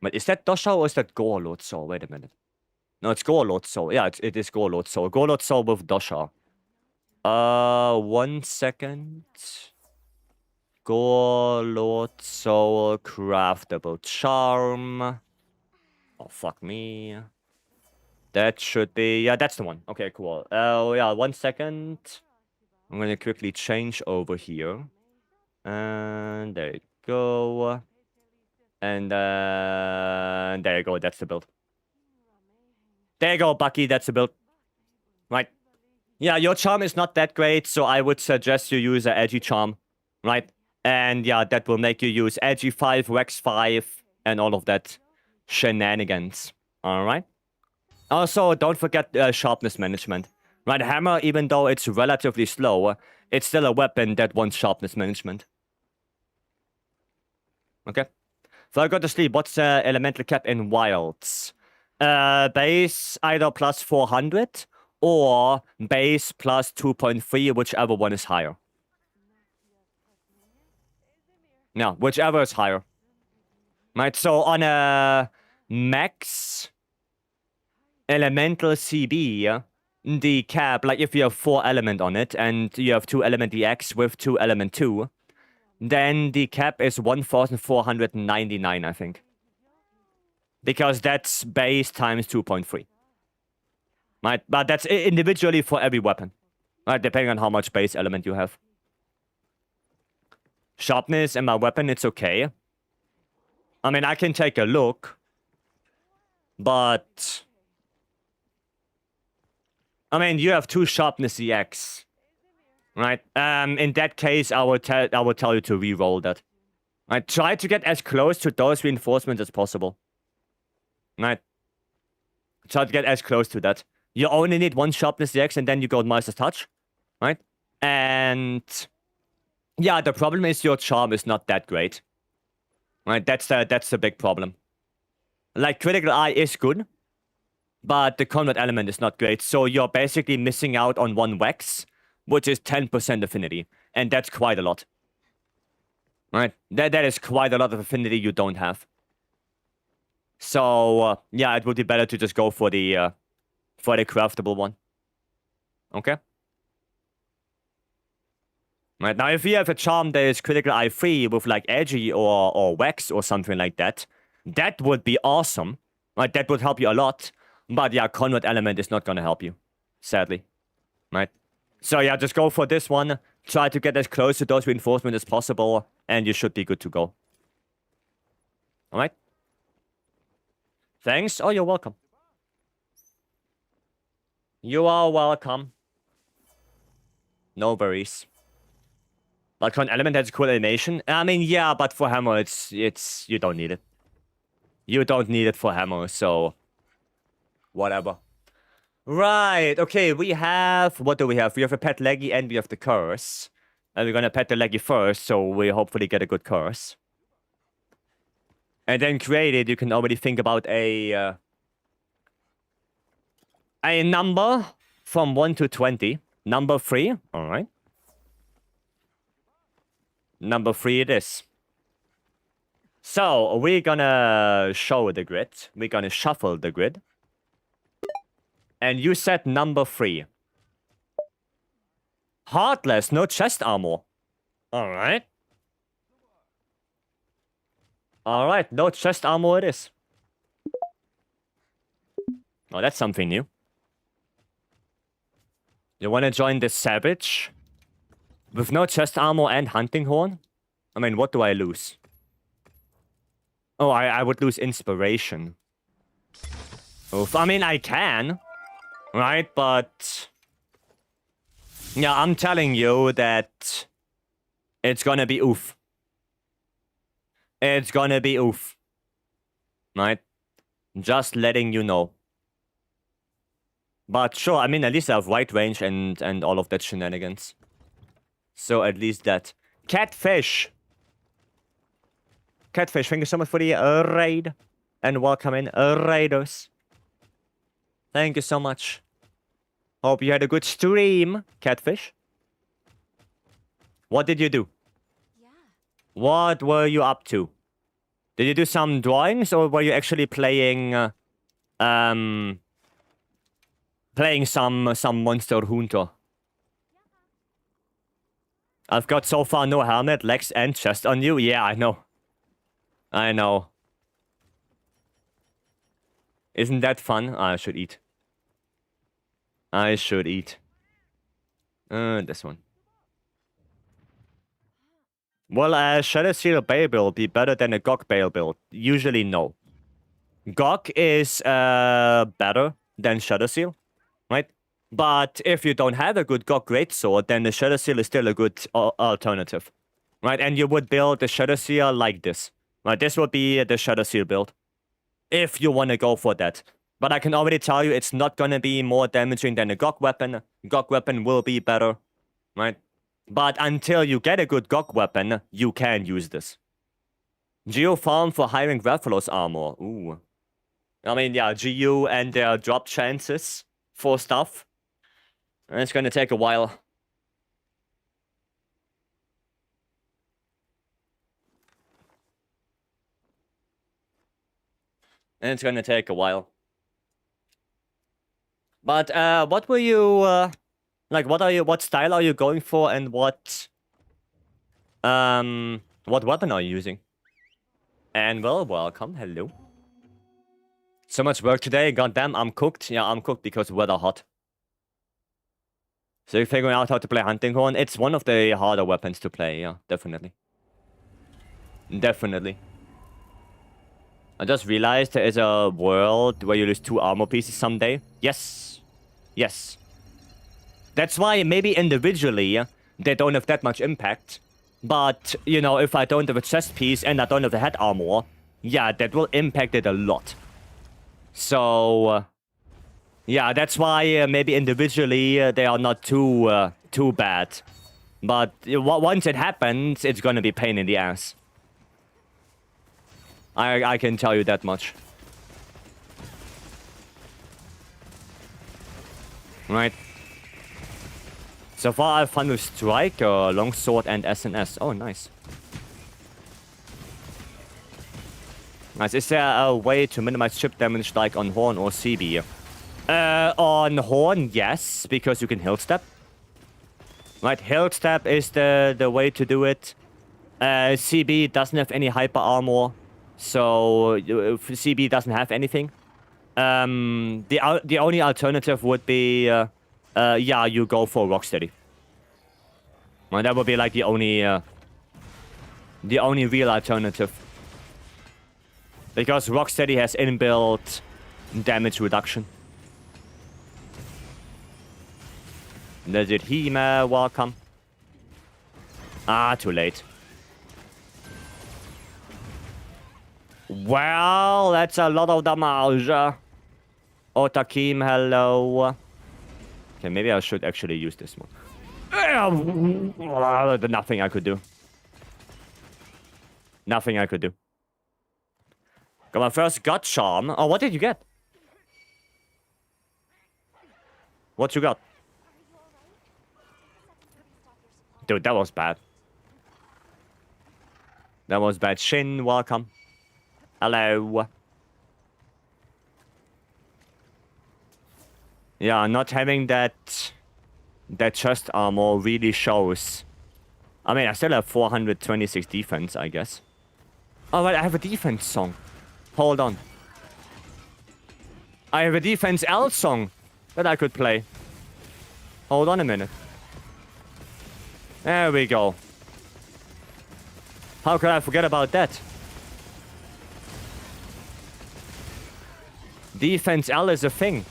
But is that Dosha or is that Gorlord Soul? Wait a minute. No, it's Gorlord Soul. Yeah, it is Gorlord Soul. Gorlord Soul with Dosha. 1 second. Gorlord Soul, craftable charm. Oh, fuck me. That should be... Yeah, that's the one. Okay, cool. Oh, yeah, 1 second. I'm gonna quickly change over here. And there you go. And there you go, that's the build. There you go, Bucky, that's the build. Right. Yeah, your charm is not that great, so I would suggest you use an edgy charm. Right? And yeah, that will make you use edgy 5, Rex 5, and all of that shenanigans. Alright? Also, don't forget sharpness management. Right, hammer, even though it's relatively slow, it's still a weapon that wants sharpness management. Okay. So I go to sleep. What's elemental cap in wilds? Base either plus 400 or base plus 2.3, whichever one is higher. Yeah, whichever is higher. Right, so on a max elemental CB, the cap, like if you have 4 element on it and you have 2 element EX with 2 element 2, then the cap is 1499, I think. Because that's base times 2.3. Right? But that's individually for every weapon. Right? Depending on how much base element you have. Sharpness in my weapon, it's okay. I mean, I can take a look. But... I mean, you have 2 sharpness EX. Right? In that case, I would tell you to re-roll that. Right? Try to get as close to those reinforcements as possible. Right? Try to get as close to that. You only need 1 sharpness EX and then you go Master's Touch. Right? And... yeah, the problem is your charm is not that great. Right? That's the big problem. Like, critical eye is good. But the combat element is not great. So you're basically missing out on 1 Vex. which is 10% affinity. And that's quite a lot. Right? That is quite a lot of affinity you don't have. So, yeah, it would be better to just go for the craftable one. Okay? Right, now if you have a charm that is critical I3 with like Edgy or Wax or something like that, that would be awesome. Right, that would help you a lot. But yeah, Conrad Element is not gonna help you. Sadly. Right? So yeah, just go for this one. Try to get as close to those reinforcements as possible, and you should be good to go. Alright? Thanks. Oh, you're welcome. You are welcome. No worries. But Con Element has cool animation. I mean, yeah, but for Hammer, it's you don't need it. You don't need it for Hammer, so whatever. Right, okay, we have... What do we have? We have a Pet Leggy and we have the Curse. And we're gonna pet the Leggy first, so we hopefully get a good Curse. And then created, you can already think about a number from 1 to 20. Number 3, alright. Number 3 it is. So, we're gonna show the grid. We're gonna shuffle the grid. And you set number 3. Heartless, no chest armor. Alright. Alright, no chest armor it is. Oh, that's something new. You wanna join the Savage? With no chest armor and hunting horn? I mean, what do I lose? Oh, I would lose inspiration. Oof. I mean, I can. Right, but... Yeah, I'm telling you that... It's gonna be oof. It's gonna be oof. Right? Just letting you know. But sure, I mean, at least I have wide range and all of that shenanigans. So at least that. Catfish! Catfish, thank you so much for the raid. And welcome in, raiders. Thank you so much. Hope you had a good stream, Catfish. What did you do? Yeah. What were you up to? Did you do some drawings, or were you actually playing... playing some Monster Hunter? I've got so far no helmet, legs, and chest on you. Yeah, I know. I know. Isn't that fun? I should eat. I should eat. This one. Will a Shadow Seal Bale build be better than a Gok Bale build? Usually no. Gok is better than Shadow Seal, right? But if you don't have a good Gok Greatsword, then the Shadow Seal is still a good alternative, right? And you would build the Shadow Seal like this, right? This would be the Shadow Seal build, if you want to go for that. But I can already tell you it's not going to be more damaging than a Gok weapon. Gok weapon will be better, right? But until you get a good Gok weapon, you can use this. Geo farm for hiring Rathalos armor. Ooh. I mean, yeah, GU and their drop chances for stuff. It's gonna take a while. And it's gonna take a while. But, what were you, like, what style are you going for, and what weapon are you using? And, well, welcome, hello. So much work today, goddamn, I'm cooked. Yeah, I'm cooked because weather hot. So you're figuring out how to play Hunting Horn? It's one of the harder weapons to play, yeah, definitely. Definitely. I just realized there is a world where you lose 2 armor pieces someday. Yes. Yes. That's why maybe individually they don't have that much impact. But, you know, if I don't have a chest piece and I don't have the head armor, yeah, that will impact it a lot. So... yeah, that's why maybe individually they are not too bad. But once it happens, it's gonna be pain in the ass. I can tell you that much. Right? So far I've fun with Striker, Longsword, and SNS. Oh, nice. Nice. Is there a way to minimize chip damage like on Horn or CB? On Horn, yes, because you can hill step. Right, hill step is the way to do it. CB doesn't have any hyper armor, so CB doesn't have anything. The only alternative would be, yeah, you go for Rocksteady. Well, that would be like the only real alternative. Because Rocksteady has inbuilt damage reduction. Legit Hema, welcome. Ah, too late. Well, that's a lot of damage. Otakim, hello. Okay, maybe I should actually use this one. Nothing I could do. Nothing I could do. Got my first gut charm. Oh, what did you get? What you got? Dude, that was bad. That was bad. Shin, welcome. Hello. Yeah, not having that chest armor really shows. I mean, I still have 426 defense, I guess. Oh, right, I have a defense song. Hold on. I have a defense L song that I could play. Hold on a minute. There we go. How could I forget about that? Defense L is a thing.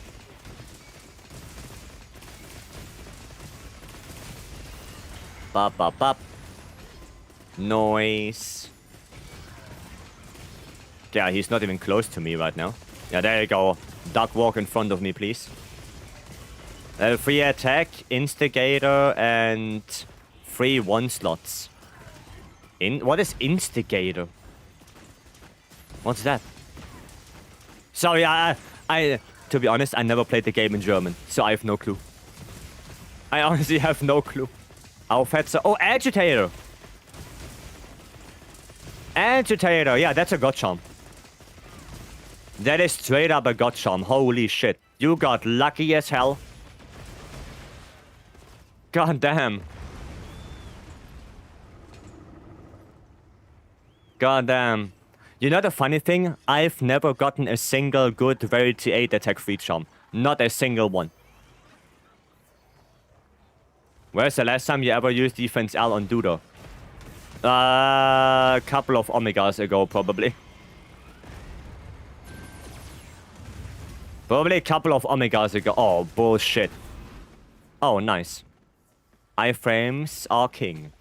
Bop, bop, bop. Noise. Yeah, he's not even close to me right now. Yeah, there you go. Duck walk in front of me, please. Free attack, instigator, and 3 1-slots. What is instigator? What's that? Sorry, I to be honest, I never played the game in German, so I have no clue. I honestly have no clue. Aufhetzer. Oh, agitator. Agitator. Yeah, that's a god charm. That is straight up a god charm. Holy shit. You got lucky as hell. God damn. God damn. You know the funny thing? I've never gotten a single good Rarity 8 attack free charm. Not a single one. Where's the last time you ever used defense L on Dudo? A couple of Omegas ago, probably. Probably a couple of Omegas ago. Oh, bullshit. Oh, nice. Iframes are king.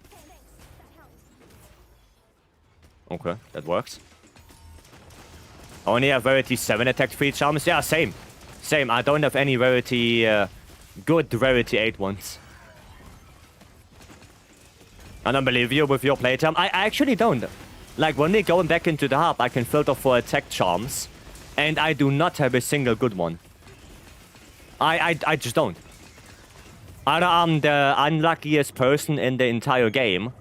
Okay, that works. Only have Rarity 7 attack free charms? Yeah, same. Same, I don't have any Rarity... good Rarity 8 ones. I don't believe you with your playtime. I actually don't. Like, when we're going back into the hub, I can filter for attack charms. And I do not have a single good one. I just don't. Either I'm the unluckiest person in the entire game.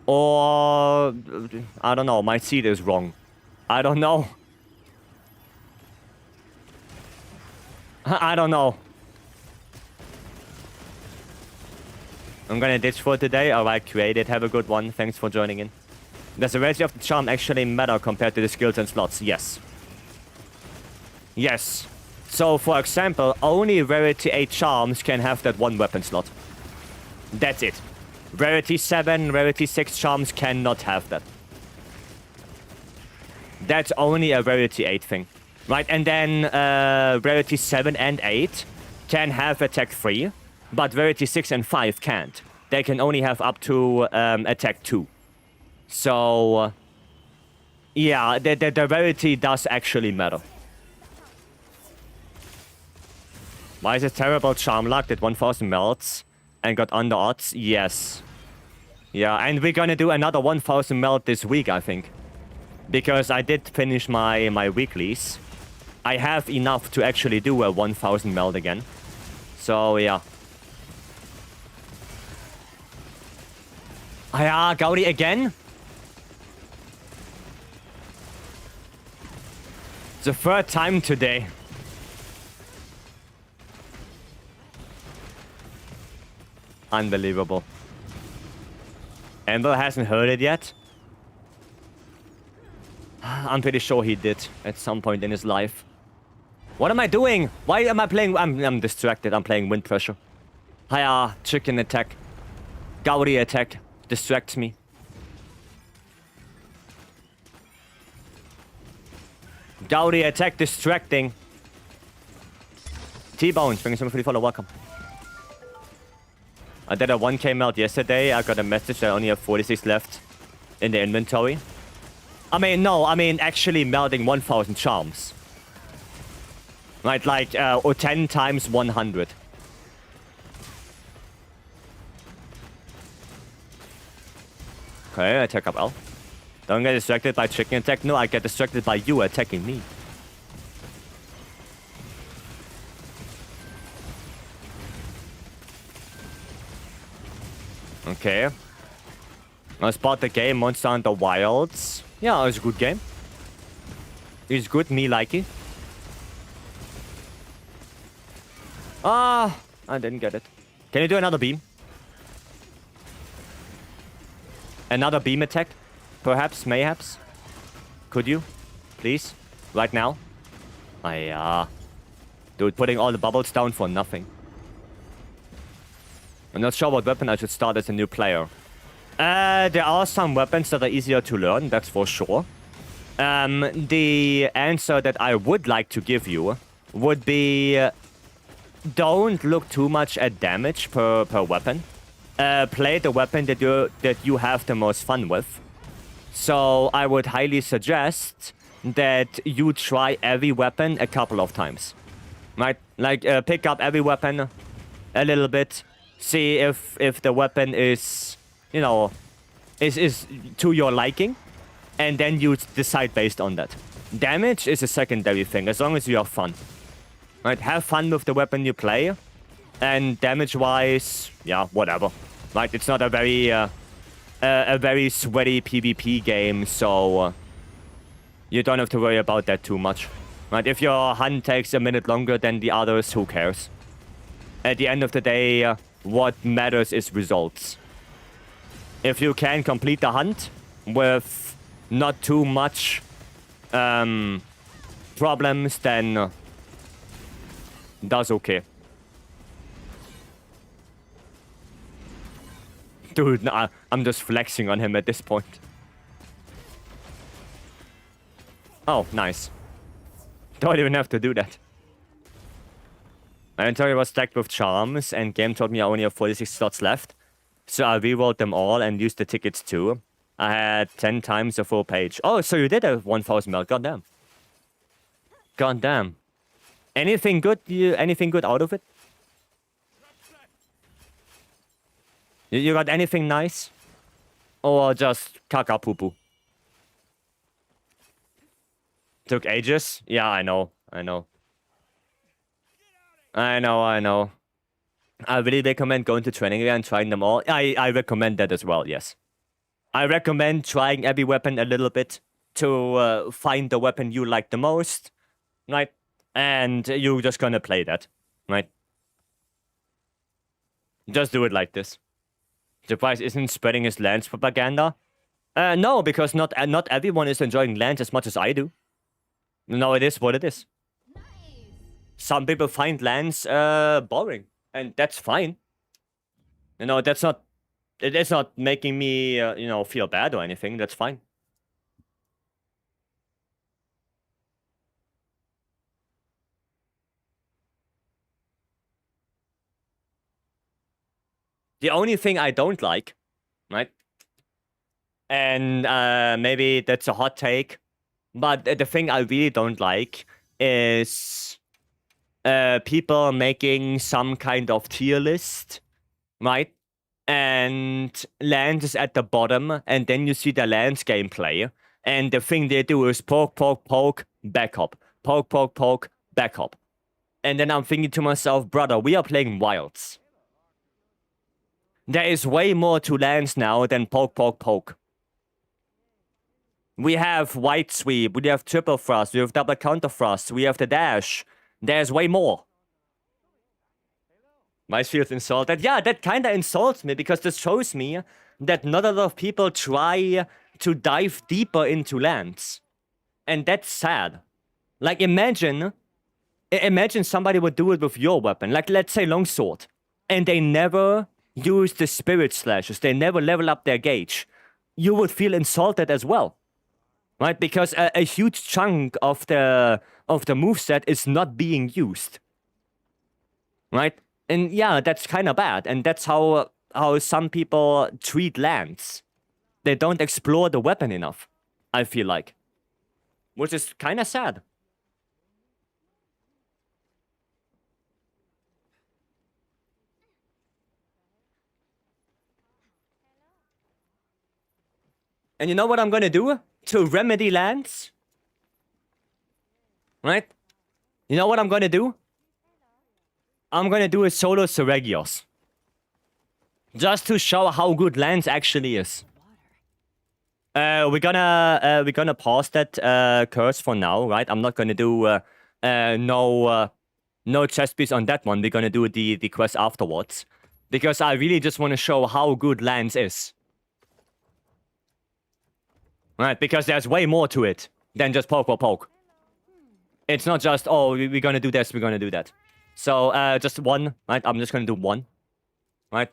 Or... I don't know, my seed is wrong. I don't know. I don't know. I'm gonna ditch for today. Alright, created. Have a good one. Thanks for joining in. Does the rarity of the charm actually matter compared to the skills and slots? Yes. Yes. So, for example, only Rarity 8 charms can have that one weapon slot. That's it. Rarity 7, Rarity 6 charms cannot have that. That's only a Rarity 8 thing. Right, and then Rarity 7 and 8 can have attack 3. But Rarity 6 and 5 can't. They can only have up to attack 2. So... yeah, the Rarity does actually matter. Why is it terrible charm luck that 1000 melts and got under odds? Yes. Yeah, and we're gonna do another 1000 melt this week, I think. Because I did finish my weeklies. I have enough to actually do a 1000 melt again. So, yeah. Ah, Gaudi again? It's the third time today. Unbelievable. Amber hasn't heard it yet. I'm pretty sure he did at some point in his life. What am I doing? Why am I playing? I'm distracted. I'm playing wind pressure. Hiya, chicken attack. Gaudi attack. Distracts me. Gaudi attack distracting. T-Bones, bringing some free follow. Welcome. I did a 1k melt yesterday. I got a message that I only have 46 left in the inventory. I mean actually melting 1000 charms. Right, like, or 10 times 100. Okay, I attack up L. Don't get distracted by chicken attack. No, I get distracted by you attacking me. Okay. I spot the game Monster Hunter Wilds. Yeah, it was a good game. It's good, me like it. Ah, I didn't get it. Can you do another beam? Another beam attack? Perhaps, mayhaps? Could you? Please? Right now? Dude, putting all the bubbles down for nothing. I'm not sure what weapon I should start as a new player. There are some weapons that are easier to learn, that's for sure. The answer that I would like to give you would be... don't look too much at damage per weapon. Play the weapon that you have the most fun with. So I would highly suggest that you try every weapon a couple of times. Right? Like, pick up every weapon a little bit. See if the weapon is, you know, is to your liking. And then you decide based on that. Damage is a secondary thing, as long as you have fun. Right? Have fun with the weapon you play. And damage-wise, yeah, whatever. Right? It's not a very sweaty PvP game, so you don't have to worry about that too much. Right? If your hunt takes a minute longer than the others, who cares? At the end of the day, what matters is results. If you can complete the hunt with not too much problems, then that's okay. Dude, nah, I'm just flexing on him at this point. Oh, nice. Don't even have to do that. My inventory was stacked with charms, and game told me I only have 46 slots left. So I rerolled them all and used the tickets too. I had 10 times the full page. Oh, so you did have 1000 melt. Goddamn. Goddamn. Anything good? Anything good out of it? You got anything nice? Or just caca poo poo? Took ages? Yeah, I know. I really recommend going to training area and trying them all. I recommend that as well, yes. I recommend trying every weapon a little bit to find the weapon you like the most, right? And you're just gonna play that, right? Just do it like this. Surprise isn't spreading his Lance propaganda? No, because not everyone is enjoying Lance as much as I do. No, it is what it is. Nice. Some people find Lance boring, and that's fine. You know, that's not... It's not making me, you know, feel bad or anything. That's fine. The only thing I don't like, right? And maybe that's a hot take, but the thing I really don't like is people making some kind of tier list, right? And Lance is at the bottom, and then you see the Lance gameplay, and the thing they do is poke, poke, poke, back up. Poke, poke, poke, back up. And then I'm thinking to myself, brother, we are playing Wilds. There is way more to lands now than poke, poke, poke. We have white sweep, we have triple thrust, we have double counter thrust, we have the dash. There's way more. Mice feels insulted. Yeah, that kind of insults me because this shows me that not a lot of people try to dive deeper into lands. And that's sad. Like, imagine somebody would do it with your weapon. Like, let's say longsword. And they never use the spirit slashes. They never level up their gauge. You would feel insulted as well. Right? Because a huge chunk of the moveset is not being used. Right? And yeah, that's kind of bad. And that's how some people treat lands. They don't explore the weapon enough, I feel like. Which is kind of sad. And you know what I'm gonna do to remedy lands? Right? You know what I'm gonna do? I'm gonna do a solo Seregios. Just to show how good lands actually is. We're gonna pause that curse for now, right? I'm not gonna do no chest piece on that one. We're gonna do the quest afterwards. Because I really just want to show how good lands is. Right, because there's way more to it than just poke or poke. It's not just, oh, we're gonna do this, we're gonna do that. So, just one, right? I'm just gonna do one. Right?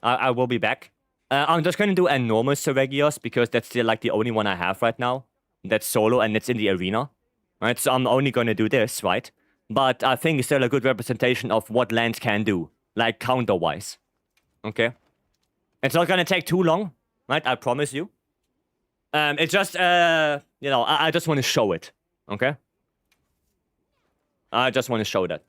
I will be back. I'm just gonna do enormous Seregios because that's still like the only one I have right now. That's solo and it's in the arena. Right? So I'm only gonna do this, right? But I think it's still a good representation of what lands can do. Like counter-wise. Okay? It's not gonna take too long, right? I promise you. It's just, you know, I just want to show it. Okay? I just want to show that.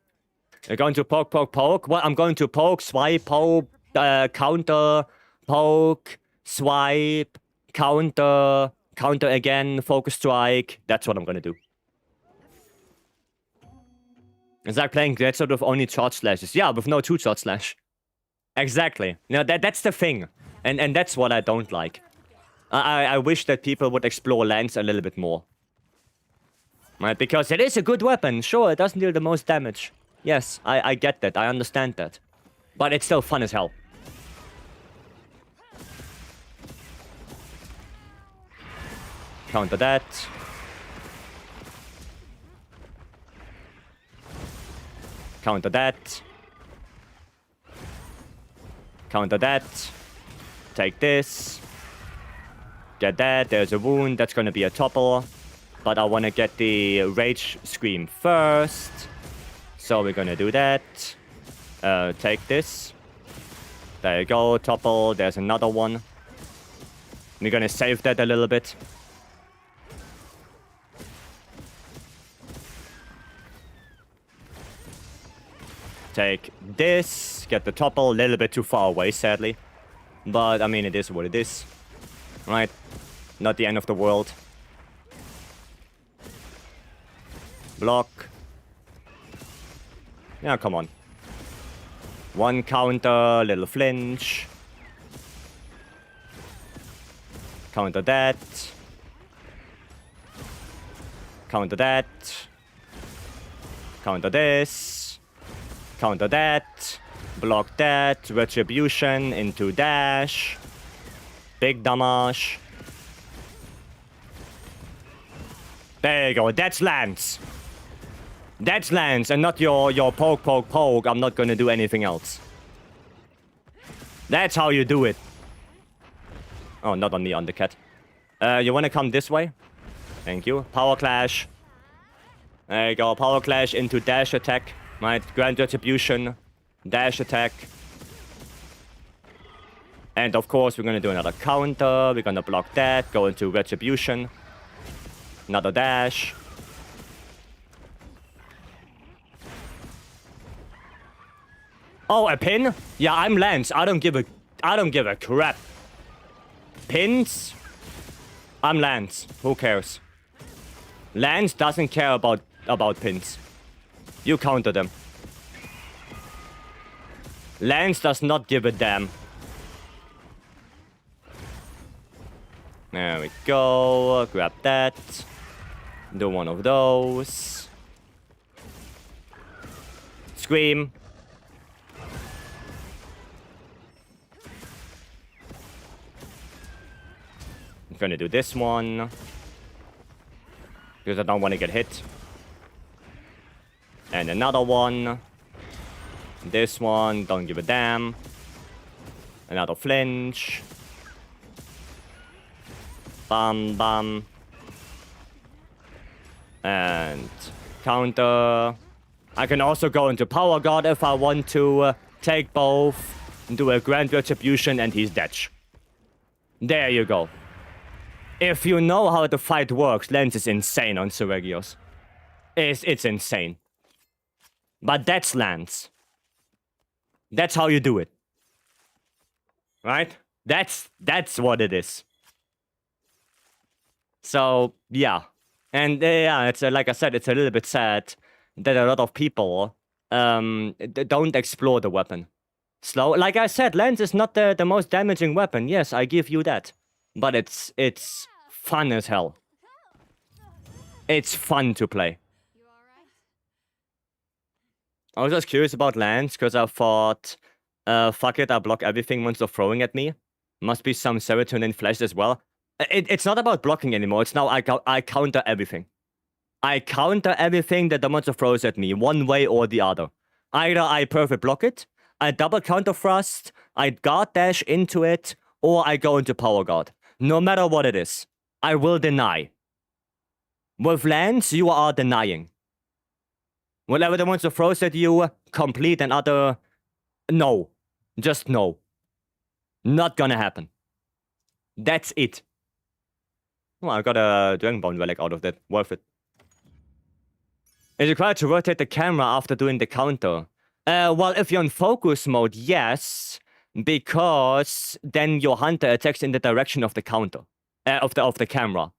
You're going to poke, poke, poke. Well, I'm going to poke, swipe, poke, counter, poke, swipe, counter, counter again, focus strike. That's what I'm going to do. It's like playing Greatsword with only charge slashes. Yeah, with no two charge slash. Exactly. You know, that's the thing. And that's what I don't like. I wish that people would explore lands a little bit more. Right, because it is a good weapon. Sure, it doesn't deal the most damage. Yes, I get that. I understand that. But it's still fun as hell. Counter that. Counter that. Counter that. Take this. Get that. There's a wound. That's gonna be a topple. But I want to get the Rage Scream first. So we're gonna do that. Take this. There you go. Topple. There's another one. We're gonna save that a little bit. Take this. Get the topple. A little bit too far away, sadly. But, I mean, it is what it is. Right? Not the end of the world. Block. Yeah, come on. One counter, little flinch. Counter that. Counter that. Counter this. Counter that. Block that. Retribution into dash. Big damage. There you go. That's lands. That's lands and not your poke, poke, poke. I'm not gonna do anything else. That's how you do it. Oh, not on the undercut. You wanna come this way? Thank you. Power Clash. There you go. Power Clash into dash attack. Right. Grand Retribution. Dash attack. And of course, we're gonna do another counter. We're gonna block that. Go into Retribution. Another dash. Oh, a pin? Yeah, I'm Lance. I don't give a crap. Pins? I'm Lance. Who cares? Lance doesn't care about pins. You counter them. Lance does not give a damn. There we go. Grab that. Do one of those. Scream. I'm gonna do this one. Because I don't want to get hit. And another one. This one, don't give a damn. Another flinch. Bam, bam. And counter. I can also go into Power God if I want to take both, do a Grand Retribution, and he's dead. There you go. If you know how the fight works, Lance is insane on Seregios. It's insane. But that's Lance. That's how you do it. Right? That's what it is. So, yeah. And yeah, it's like I said, it's a little bit sad that a lot of people don't explore the weapon. Slow. Like I said, Lance is not the most damaging weapon. Yes, I give you that. But it's fun as hell. It's fun to play. You alright? I was just curious about Lance because I thought, fuck it, I block everything once they're throwing at me. Must be some serotonin flash as well. It's not about blocking anymore. It's now I counter everything. I counter everything that the monster throws at me, one way or the other. Either I perfect block it, I double counter thrust, I guard dash into it, or I go into power guard. No matter what it is, I will deny. With Lance, you are denying. Whatever the monster throws at you, complete and utter no. Just no. Not gonna happen. That's it. Well, I got a Dragonbone relic out of that. Worth it. Is it required to rotate the camera after doing the counter? Well, if you're in focus mode, yes. Because then your hunter attacks in the direction of the counter. Of the camera.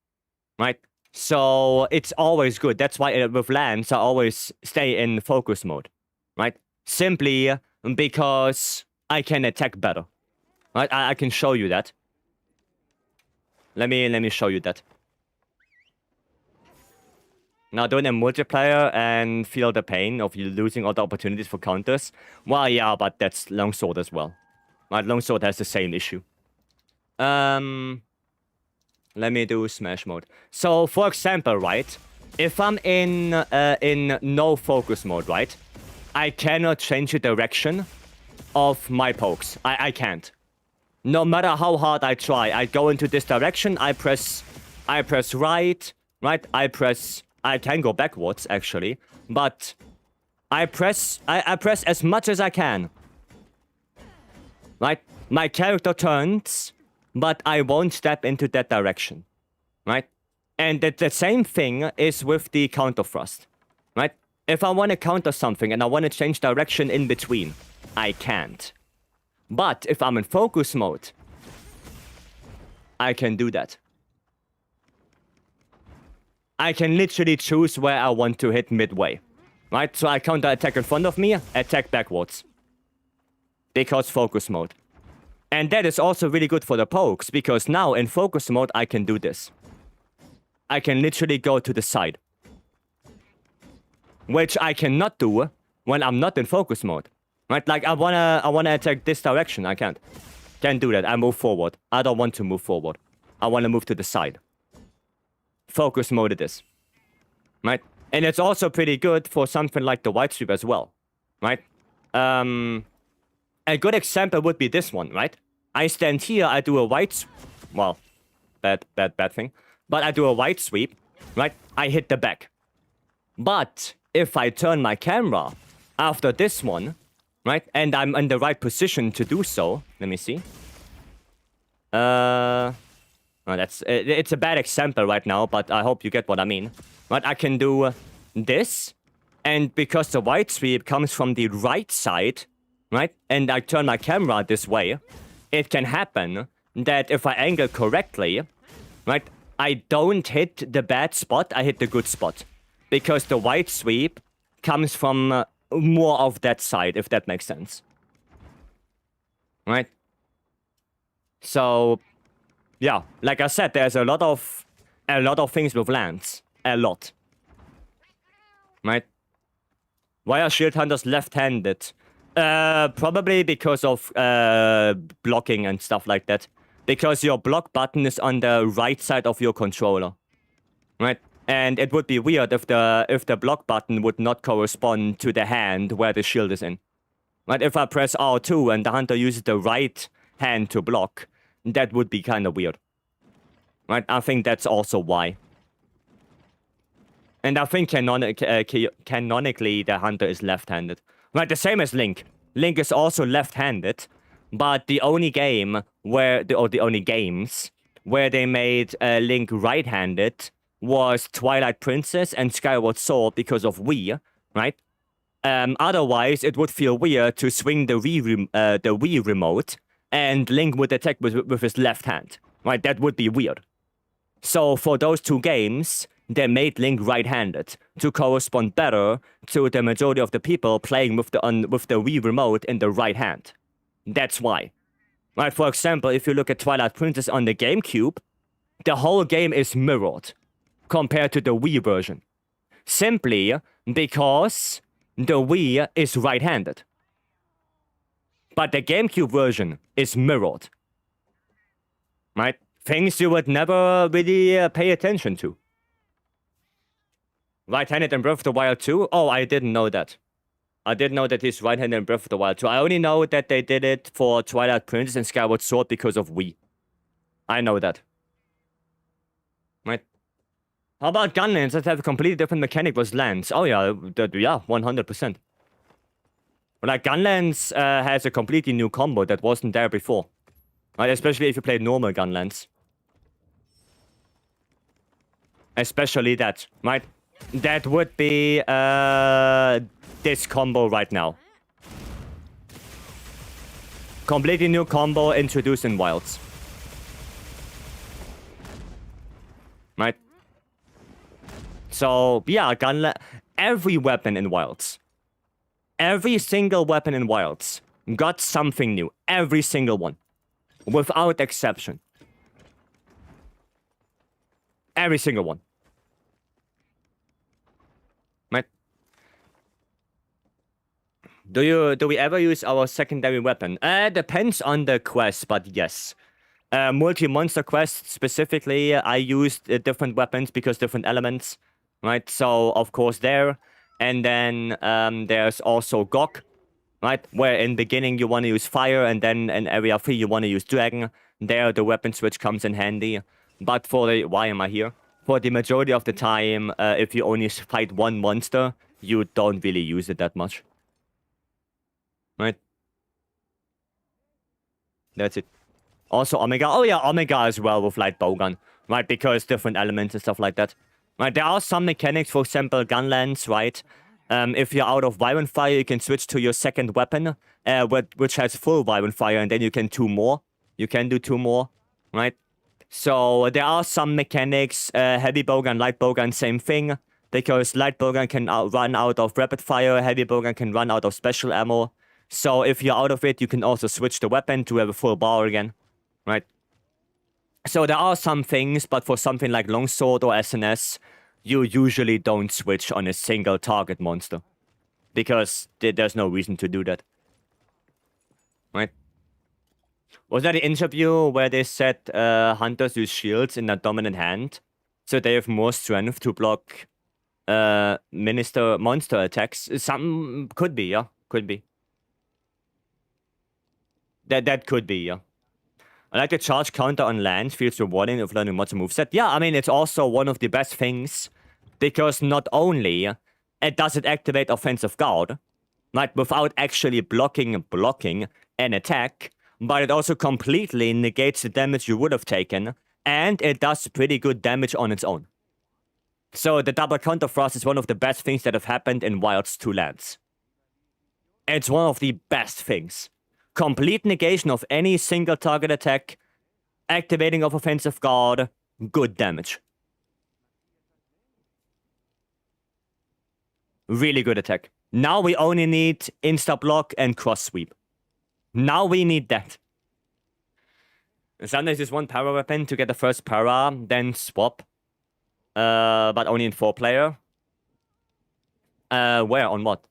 Right? So it's always good. That's why with Lance, I always stay in focus mode. Right? Simply because I can attack better. Right? I can show you that. Let me show you that. Now doing a multiplayer and feel the pain of you losing all the opportunities for counters. Well, yeah, but that's longsword as well. Right? Longsword has the same issue. Let me do smash mode. So, for example, right? If I'm in no focus mode, right? I cannot change the direction of my pokes. I can't. No matter how hard I try, I go into this direction, I press right, I can go backwards, actually, but I press as much as I can. Right? My character turns, but I won't step into that direction. Right? And the same thing is with the counter thrust. Right? If I want to counter something and I want to change direction in between, I can't. But if I'm in focus mode, I can do that. I can literally choose where I want to hit midway. Right? So I counter attack in front of me, attack backwards. Because focus mode. And that is also really good for the pokes, because now in focus mode I can do this. I can literally go to the side. Which I cannot do when I'm not in focus mode. Right? Like I wanna attack this direction. I can't. Can't do that. I move forward. I don't want to move forward. I wanna move to the side. Focus mode it is. Right? And it's also pretty good for something like the Vycery as well. Right? A good example would be this one, right? I stand here, I do a well, bad thing. But I do a wide sweep, right? I hit the back. But if I turn my camera after this one, right? And I'm in the right position to do so. Let me see. Well, it's a bad example right now, but I hope you get what I mean. Right? I can do this, and because the wide sweep comes from the right side, right? And I turn my camera this way, it can happen that if I angle correctly, right? I don't hit the bad spot, I hit the good spot. Because the wide sweep comes from more of that side, if that makes sense. Right? So, Yeah, like I said, there's a lot of things with lands. A lot. Right? Why are shield hunters left-handed? Probably because of blocking and stuff like that. Because your block button is on the right side of your controller. Right? And it would be weird if the block button would not correspond to the hand where the shield is in. Right? If I press R2 and the hunter uses the right hand to block, that would be kind of weird. Right? I think that's also why. And I think canonically the hunter is left-handed. Right, the same as Link. Link is also left-handed, but the only game the only games where they made Link right-handed was Twilight Princess and Skyward Sword because of Wii, right? Otherwise, it would feel weird to swing the Wii remote and Link would attack with his left hand, right? That would be weird. So for those two games, they made Link right-handed to correspond better to the majority of the people playing with the Wii remote in the right hand. That's why. Right, for example, if you look at Twilight Princess on the GameCube, the whole game is mirrored compared to the Wii version. Simply because the Wii is right-handed. But the GameCube version is mirrored. Right? Things you would never really pay attention to. Right-handed in Breath of the Wild 2? Oh, I didn't know that. I didn't know that he's right-handed in Breath of the Wild 2. I only know that they did it for Twilight Princess and Skyward Sword because of Wii. I know that. Right? How about gunlands that have a completely different mechanic with lands? Oh yeah, yeah, 100%. Like, gunlands has a completely new combo that wasn't there before. Right? Especially if you play normal gunlands. Especially that, right? That would be this combo right now. Completely new combo introduced in Wilds. Right? So, yeah, every weapon in Wilds. Every single weapon in Wilds got something new. Every single one. Without exception. Every single one. Right? Do we ever use our secondary weapon? Depends on the quest, but yes. Multi-monster quest specifically, I used different weapons because different elements. Right? So, of course, there. And then there's also Gok. Right? Where in beginning you want to use fire, and then in area 3 you want to use dragon. There the weapon switch comes in handy. But for the... Why am I here? For the majority of the time, if you only fight one monster, you don't really use it that much. Right? That's it. Also Omega. Oh yeah, Omega as well with light bowgun. Right? Because different elements and stuff like that. Right? There are some mechanics, for example, gunlands, right? If you're out of Violent Fire, you can switch to your second weapon, which has full Violent Fire, and then you can do 2 more. You can do 2 more, right? So there are some mechanics, heavy bowgun, light bowgun, same thing, because light bowgun can run out of rapid fire, heavy bowgun can run out of special ammo. So if you're out of it, you can also switch the weapon to have a full bar again, right? So there are some things, but for something like Longsword or SNS, you usually don't switch on a single target monster. Because there's no reason to do that. Right? Was that the interview where they said hunters use shields in their dominant hand? So they have more strength to block monster attacks? Some could be, yeah. Could be. That could be, yeah. I like the charge counter on land, feels rewarding of learning what's a moveset. Yeah, I mean, it's also one of the best things, because not only does it activate offensive guard, right, without actually blocking an attack, but it also completely negates the damage you would have taken, and it does pretty good damage on its own. So the double counter thrust is one of the best things that have happened in Wilds 2 lands. It's one of the best things. Complete negation of any single target attack, activating of offensive guard, good damage. Really good attack. Now we only need insta-block and cross-sweep. Now we need that. Sometimes just one para weapon to get the first para, then swap. But only in 4-player. Where? On what?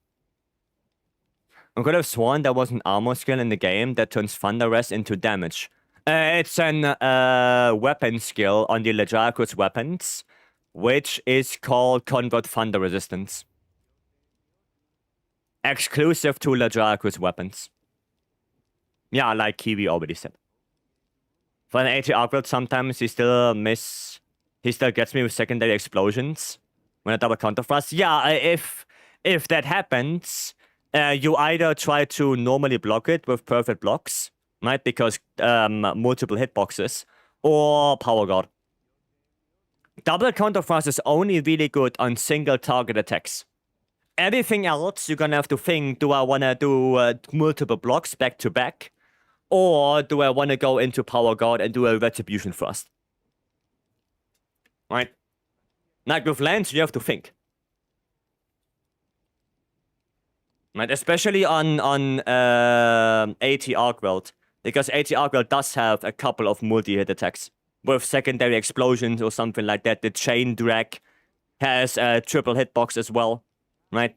I could have sworn there was an armor skill in the game that turns Thunder Rest into damage. It's an weapon skill on the Ledrakus weapons, which is called Convert Thunder Resistance. Exclusive to Ledrakus weapons. Yeah, like Kiwi already said. For an AT Arcweld, sometimes he still gets me with secondary explosions when I double counter thrust. Yeah, if that happens, you either try to normally block it with perfect blocks, right? Because multiple hitboxes, or Power Guard. Double counter thrust is only really good on single target attacks. Everything else, you're gonna have to think, do I wanna do multiple blocks back to back? Or do I wanna go into Power Guard and do a Retribution thrust? Right? Like with Lance, you have to think. Right? Especially on AT Arcweld. Because AT Arcweld does have a couple of multi-hit attacks. With secondary explosions or something like that. The chain drag has a triple hitbox as well. Right?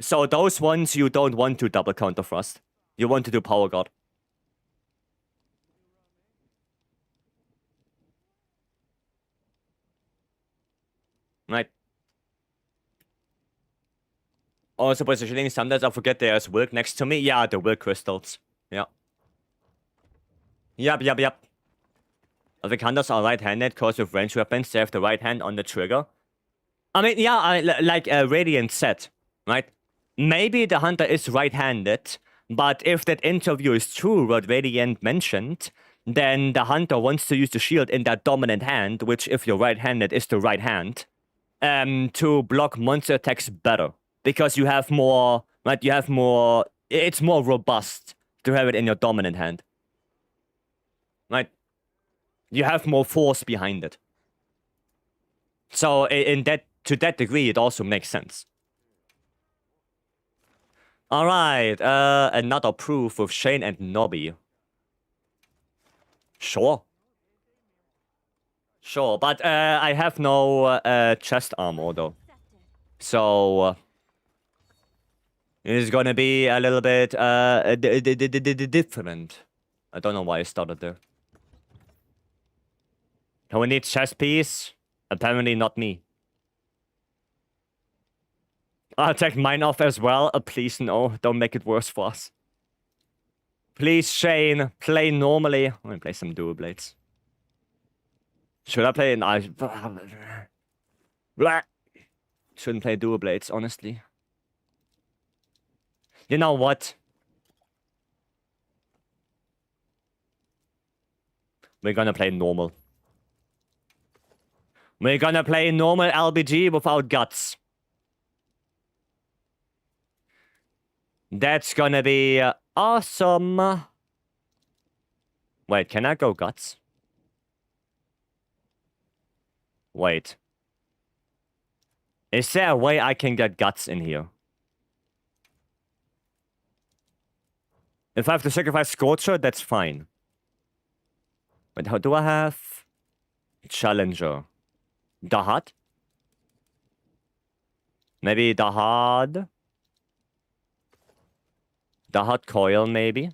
So those ones you don't want to double counter thrust. You want to do Power Guard. Right? Also positioning, sometimes I forget there's Wilk next to me. Yeah, the Wilk crystals. Yeah. Yep. The hunters are right-handed, cause with range weapons, they have the right hand on the trigger. I mean, yeah, like Radiant said, right? Maybe the hunter is right-handed, but if that interview is true, what Radiant mentioned, then the hunter wants to use the shield in that dominant hand, which if you're right-handed is the right hand, to block monster attacks better. Because you have more, right? You have more, it's more robust to have it in your dominant hand. Right? You have more force behind it. So to that degree, it also makes sense. Alright, another proof with Shane and Nobby. Sure, but I have no chest armor though. So it is gonna be a little bit different. I don't know why I started there. Can we need chest piece? Apparently not me. I'll take mine off as well. Please no, don't make it worse for us. Please, Shane, play normally. I'm gonna play some dual blades. Should I play an ice? Shouldn't play dual blades, honestly. You know what? We're gonna play normal. We're gonna play normal LBG without guts. That's gonna be awesome. Wait, can I go guts? Wait. Is there a way I can get guts in here? If I have to sacrifice Scorcher, that's fine. But how do I have Challenger? Dahad? Maybe Dahad? Dahad Coil, maybe?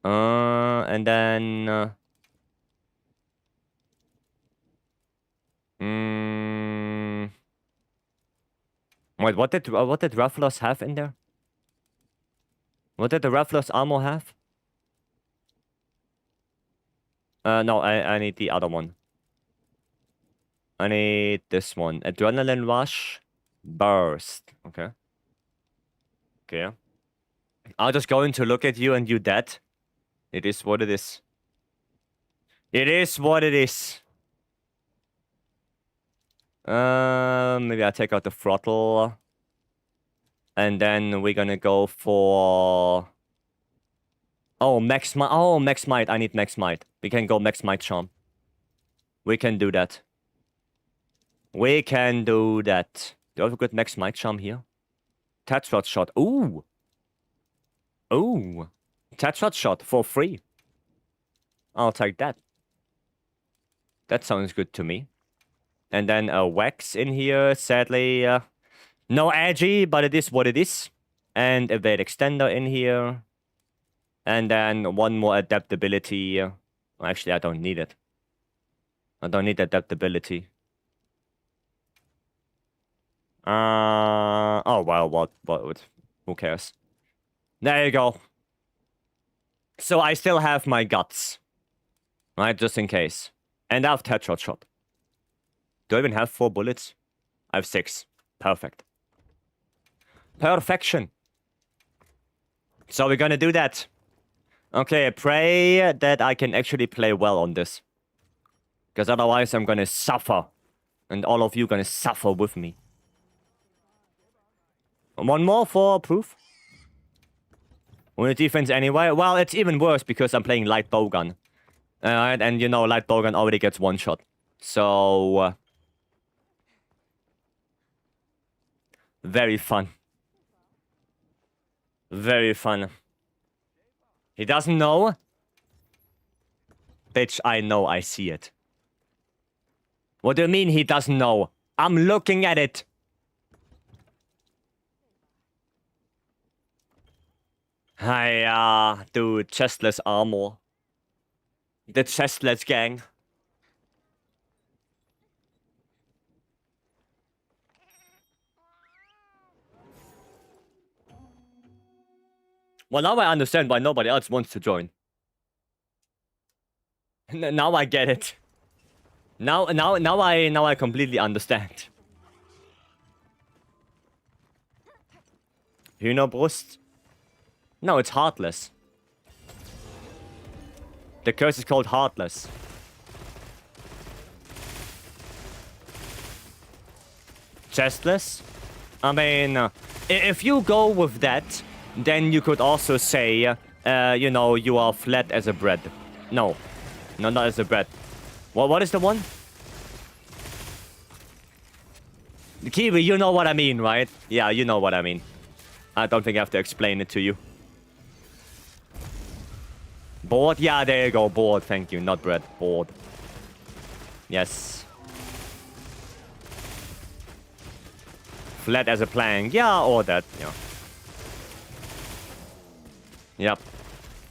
And then... Wait, what did Rufflos have in there? What did the Rufflos armor have? No, I need the other one. I need this one. Adrenaline Rush. Burst. Okay. Okay. I'll just go in to look at you and you dead. It is what it is. It is what it is. Maybe I'll take out the throttle. And then we're gonna go for... Oh, Max Might. Oh, Max Might. I need Max Might. We can go Max Might Charm. We can do that. We can do that. Do I have a good Max Might Charm here? Tetshot shot. Ooh. Ooh. Tetshot shot for free. I'll take that. That sounds good to me. And then a wax in here, sadly. No edgy, but it is what it is. And a weight extender in here. And then one more adaptability. Actually, I don't need it. I don't need adaptability. Oh, well, what, who cares? There you go. So I still have my guts. Right, just in case. And I have headshot shot. Do I even have 4 bullets? I have 6. Perfect. Perfection. So we're gonna do that. Okay, pray that I can actually play well on this. Because otherwise I'm gonna suffer. And all of you gonna suffer with me. One more for proof. Only defense anyway. Well, it's even worse because I'm playing light bowgun. Alright, and you know light bowgun already gets 1 shot. So... very fun. Very fun. He doesn't know. Bitch, I know, I see it. What do you mean he doesn't know? I'm looking at it. Hiya, dude, chestless armor. The chestless gang. Well, now I understand why nobody else wants to join. Now I get it. Now I completely understand. Hühnerbrust? No, it's heartless. The curse is called heartless. Chestless? I mean, if you go with that, then you could also say, you know, you are flat as a bread. No, not as a bread. What is the one? Kiwi, you know what I mean, right? Yeah, you know what I mean. I don't think I have to explain it to you. Board? Yeah, there you go. Board, thank you. Not bread. Board. Yes. Flat as a plank. Yeah, or that. Yeah. Yep.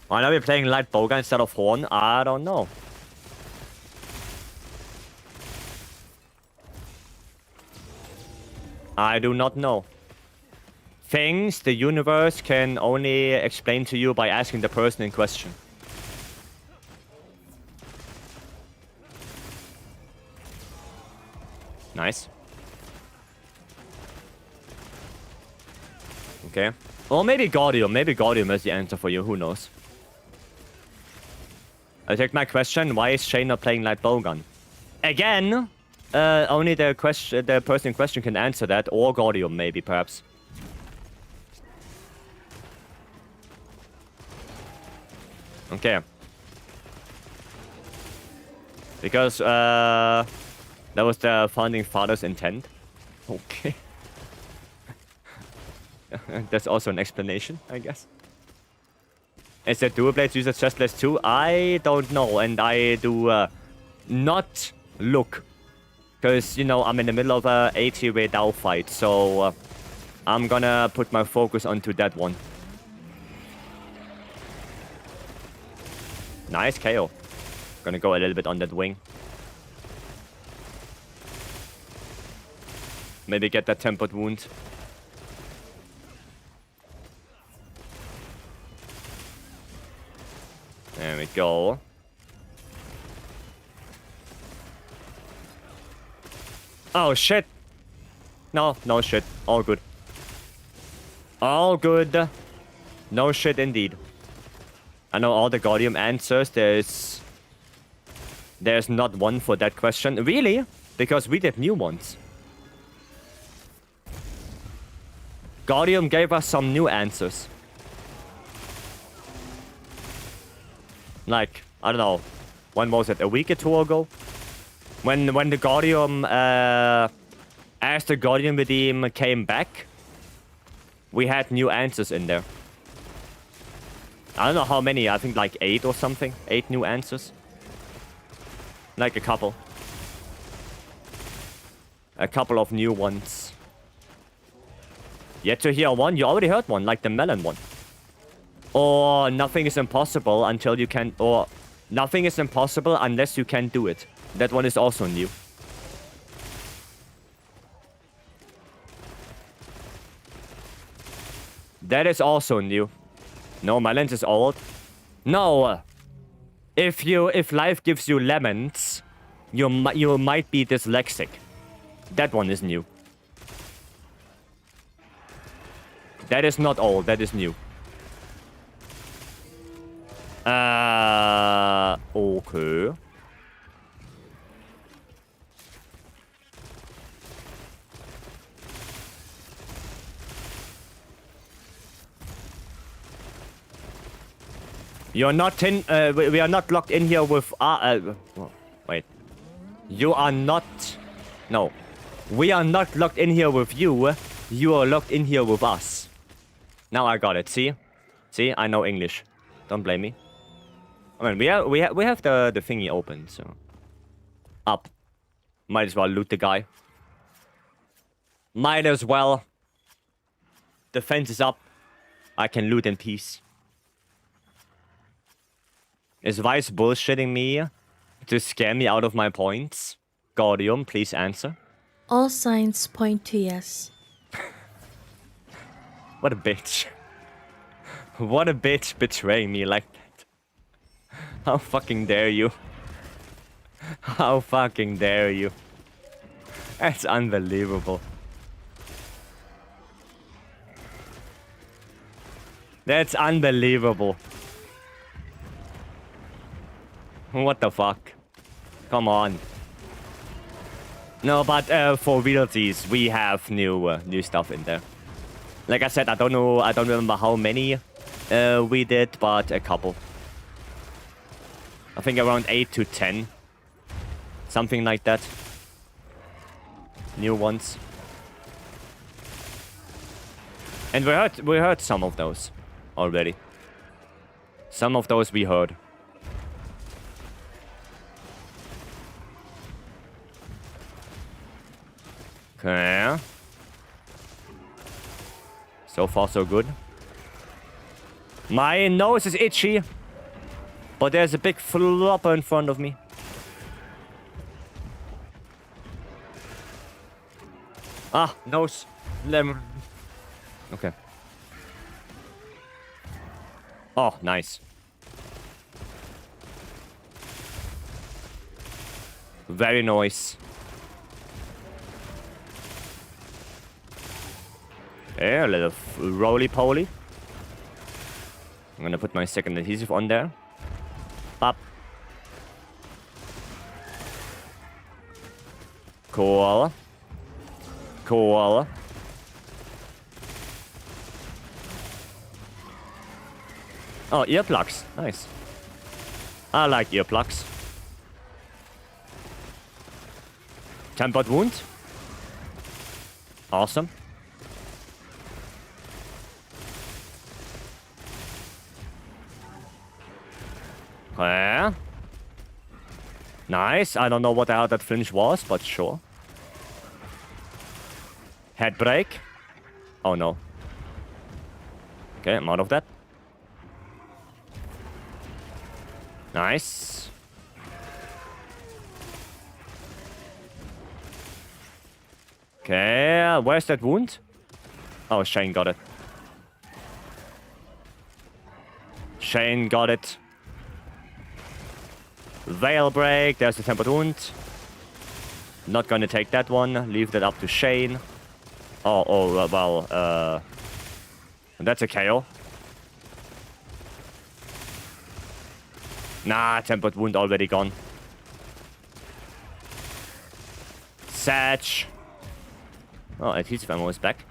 Why are we playing light bowgun instead of horn? I don't know. I do not know. Things the universe can only explain to you by asking the person in question. Nice. Okay. Or maybe Guardium. Maybe Guardium is the answer for you. Who knows? I take my question. Why is Shane not playing light bowgun? Again, only the person in question can answer that, or Guardium, maybe, perhaps. Okay. Because that was the founding fathers' intent. Okay. That's also an explanation, I guess. Is that Dual Blades uses chestless too? I don't know, and I do not look. Because, you know, I'm in the middle of a 80 Dao fight, so I'm gonna put my focus onto that one. Nice KO. Gonna go a little bit on that wing. Maybe get that tempered wound. There we go. Oh, shit. No, no shit. All good. All good. No shit indeed. I know all the Guardium answers. There's not one for that question. Really? Because we did new ones. Guardium gave us some new answers. Like, I don't know. When was it? A week or two ago? When the Guardium, as the Guardium Redeem came back, we had new answers in there. I don't know how many. I think like 8 or something. 8 new answers. Like a couple. A couple of new ones. Yet to hear one. You already heard one. Like the melon one. Or nothing is impossible until you can... Or nothing is impossible unless you can do it. That one is also new. That is also new. No, my lens is old. No. If life gives you lemons, you might be dyslexic. That one is new. That is not old. That is new. Okay. You're not in. We are not locked in here with. Wait. You are not. No. We are not locked in here with you. You are locked in here with us. Now I got it. See? See? I know English. Don't blame me. I mean, we have the thingy open, so. Up. Might as well loot the guy. Might as well. The fence is up. I can loot in peace. Is Vice bullshitting me to scare me out of my points? Gaudium, please answer. All signs point to yes. What a bitch. What a bitch betraying me like that. How fucking dare you? How fucking dare you? That's unbelievable. That's unbelievable. What the fuck? Come on. No, but for realties, we have new stuff in there. Like I said, I don't know. I don't remember how many we did, but a couple. I think around 8 to 10, something like that. New ones. And we heard some of those already. Some of those we heard. Okay. So far, so good. My nose is itchy. But there's a big flopper in front of me. Ah, nose. Lemon. Okay. Oh, nice. Very nice. Yeah, a little roly-poly. I'm gonna put my second adhesive on there. Pop. Cool. Cool. Oh, earplugs. Nice. I like earplugs. Tempered wound. Awesome. Okay. Nice. I don't know what the hell that flinch was, but sure. Head break. Oh no. Okay, I'm out of that. Nice. Okay, where's that wound? Oh, Shane got it. Shane got it. Veil break, there's the tempered wound. Not gonna take that one, leave that up to Shane. Well, that's a KO. Nah, tempered wound already gone. Satch. Oh, adhesive ammo is back.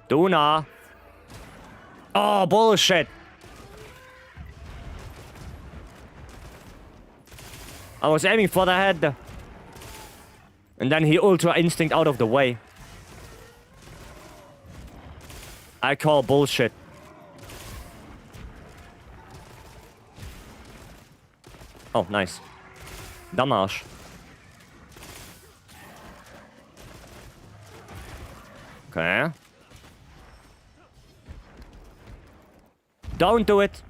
Duna. Oh, bullshit. I was aiming for the head. And then he Ultra Instinct out of the way. I call bullshit. Oh, nice. Damage. Okay. Don't do it.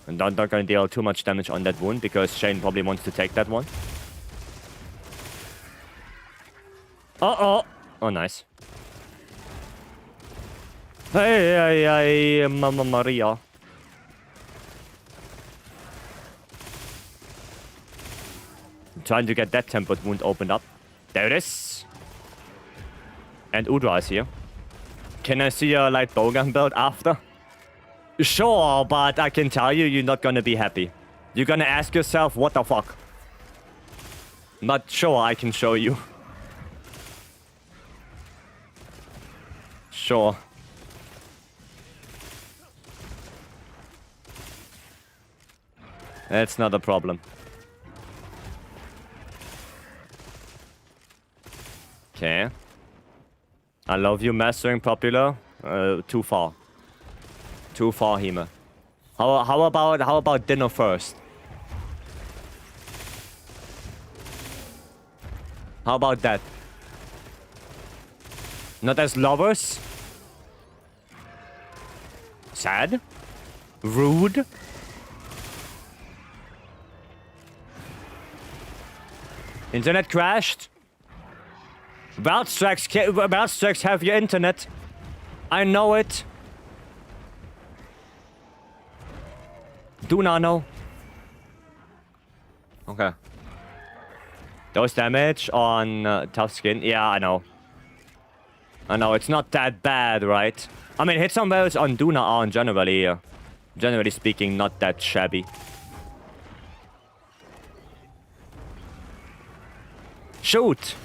And not gonna deal too much damage on that wound because Shane probably wants to take that one. Uh-oh. Oh, nice. Hey, Mama Maria. I'm trying to get that tempered wound opened up. There it is. And Udra is here. Can I see your light bowgun build after? Sure, but I can tell you, you're not gonna be happy. You're gonna ask yourself, what the fuck? But sure, I can show you. Sure. That's not a problem. Okay. I love you mastering popular. Too far. Too far, Hema. How about dinner first? How about that? Not as lovers? Sad? Rude? Internet crashed? Valstrix have your internet. I know it. Do not know. Okay. Dose damage on tough skin. Yeah, I know. I know, it's not that bad, right? I mean, hit some values on Duna aren't generally speaking, not that shabby. Shoot!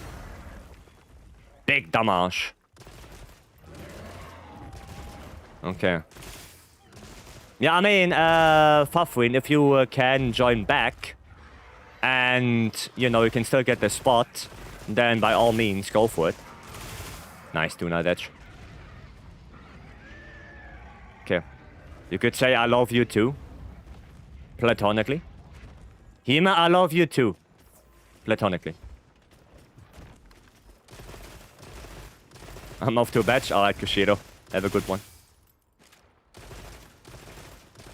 Big damage. Okay. Yeah, I mean, Fafwin, if you can join back, and, you know, you can still get the spot, then by all means, go for it. Nice, Duna Edge. Okay. You could say I love you too. Platonically. Hima, I love you too. Platonically. I'm off to a batch. Alright, Kushiro. Have a good one.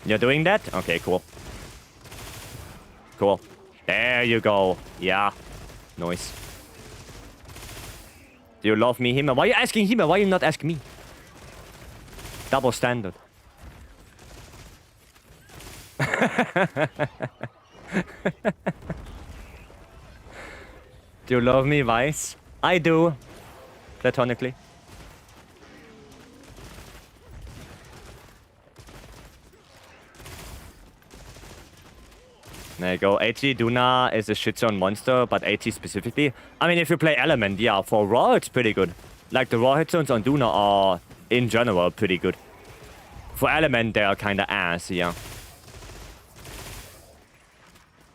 You're doing that? Okay, cool. Cool. There you go. Yeah. Nice. Do you love me, Hima? Why are you asking Hima? Why are you not asking me? Double standard. Do you love me, Vice? I do. Platonically. There you go. AT Duna is a shit-zone monster, but AT specifically. I mean, if you play Element, yeah, for Raw, it's pretty good. Like, the Raw hit zones on Duna are, in general, pretty good. For Element, they are kinda ass, yeah.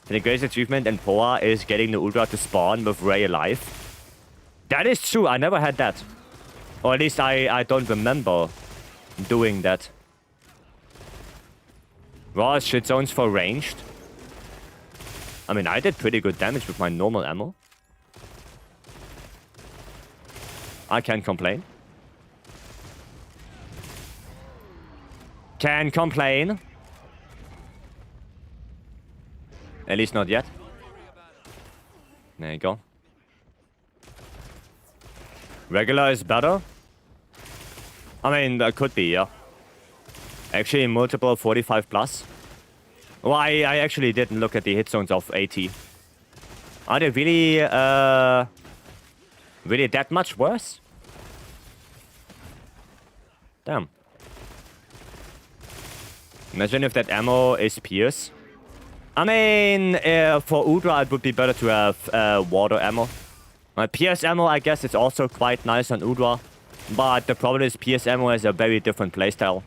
The greatest achievement in Poa is getting the Ultra to spawn with Ray alive. That is true, I never had that. Or at least I don't remember doing that. Raw is shit zones for ranged. I mean, I did pretty good damage with my normal ammo. I can't complain. Can complain. At least not yet. There you go. Regular is better? I mean, that could be, yeah. Actually, multiple 45 plus. Well, I actually didn't look at the hit zones of AT. Are they really, really that much worse? Damn. Imagine if that ammo is Pierce. I mean, for Udra, it would be better to have water ammo. Pierce ammo, I guess, is also quite nice on Udra. But the problem is Pierce ammo has a very different playstyle.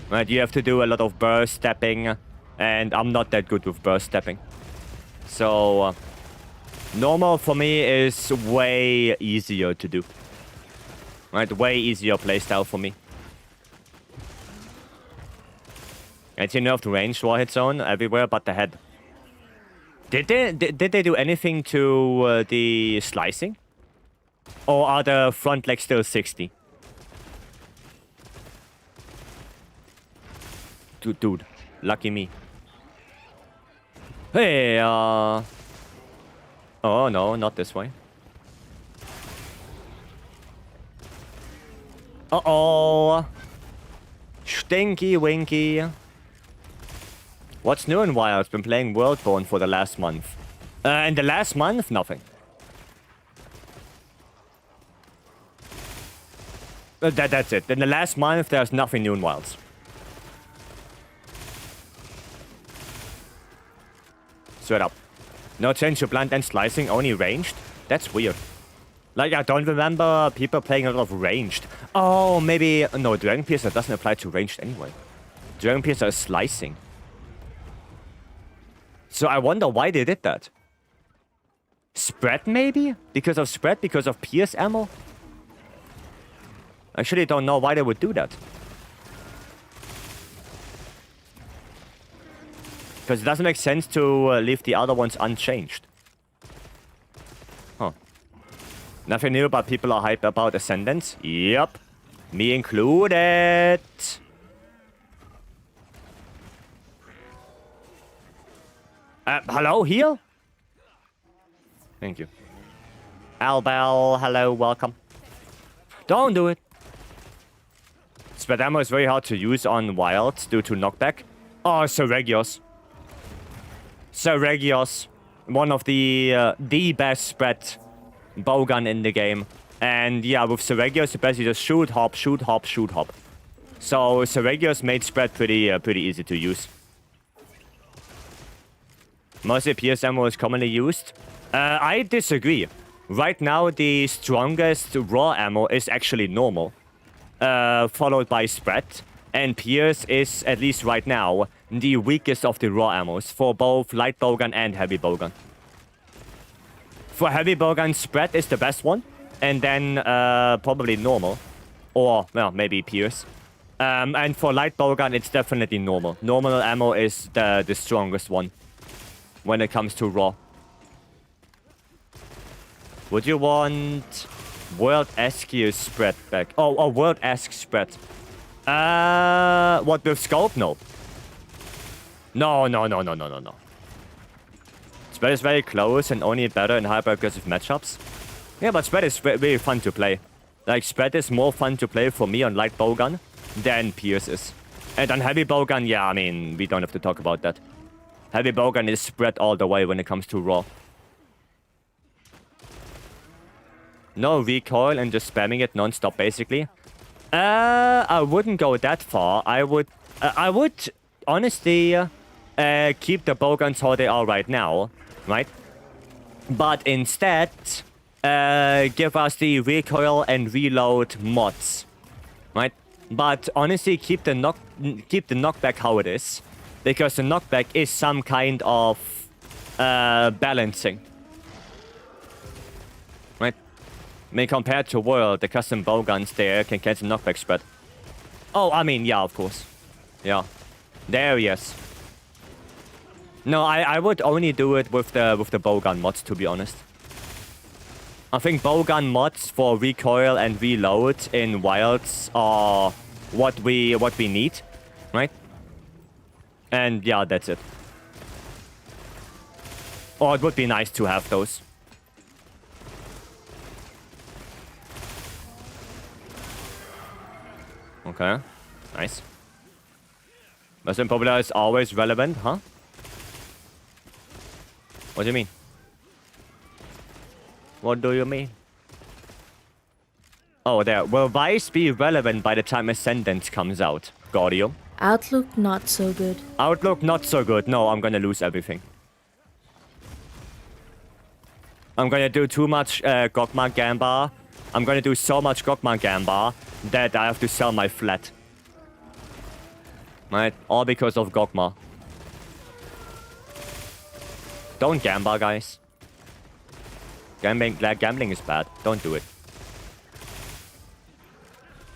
Right, you have to do a lot of burst stepping. And I'm not that good with burst stepping. So, normal for me is way easier to do. Right, way easier playstyle for me. Anti-nerfed range war hit zone everywhere but the head. Did they do anything to the slicing? Or are the front legs still 60? Dude, lucky me. Hey, oh no, not this way. Uh-oh. Stinky winky. What's new in Wilds? Been playing Worldborn for the last month. In the last month, nothing. That's it. In the last month, there's nothing new in Wilds. Straight up. No change to blunt and slicing, only ranged? That's weird. Like, I don't remember people playing a lot of ranged. Oh, maybe... No, Dragon Piercer doesn't apply to ranged anyway. Dragon Piercer is slicing. So I wonder why they did that. Spread, maybe? Because of spread? Because of Pierce ammo? I actually don't know why they would do that. Because it doesn't make sense to leave the other ones unchanged. Huh. Nothing new, but people are hyped about Ascendance. Yep. Me included. Hello, heal? Thank you. Albel, hello, welcome. Don't do it. Spread ammo is very hard to use on wilds due to knockback. Oh, Seregios. Seregios. One of the best spread bowgun in the game. And yeah, with Seregios, you basically just shoot, hop, shoot, hop, shoot, hop. So Seregios made spread pretty easy to use. Mostly PS ammo is commonly used. I disagree. Right now, the strongest raw ammo is actually normal. Followed by spread. And Pierce is, at least right now, the weakest of the raw ammos for both light bowgun and heavy bowgun. For heavy bowgun, spread is the best one. And then probably normal. Or, well, maybe Pierce. And for light bowgun, it's definitely normal. Normal ammo is the strongest one when it comes to raw. Would you want World-esque spread back? Oh, World-esque spread. What, with scope? No. No. Spread is very close and only better in hyper-aggressive matchups. Yeah, but spread is really fun to play. Like, spread is more fun to play for me on light bowgun than Pierce is. And on heavy bowgun, yeah, I mean, we don't have to talk about that. Heavy bowgun is spread all the way when it comes to raw. No recoil and just spamming it non-stop, basically. I wouldn't go that far. I would honestly keep the bowguns how they are right now, right? But instead, give us the recoil and reload mods, right? But honestly, keep the knockback how it is, because the knockback is some kind of balancing, right? I mean, compared to World, the custom bowguns there can cancel knockback spread. Oh, I mean, yeah, of course. Yeah. There, yes. No, I would only do it with the bowgun mods, to be honest. I think bowgun mods for recoil and reload in wilds are what we need, right? And yeah, that's it. Or it would be nice to have those. Okay, nice. Most unpopular is always relevant, huh? What do you mean? What do you mean? Oh, there. Will Vice be relevant by the time Ascendance comes out? Gaudio? Outlook not so good. Outlook not so good. No, I'm gonna lose everything. I'm gonna do too much Gokma Gambar. I'm gonna do so much Gokma Gambar that I have to sell my flat. Right? All because of Gokma. Don't gamble, guys. Gambling is bad. Don't do it.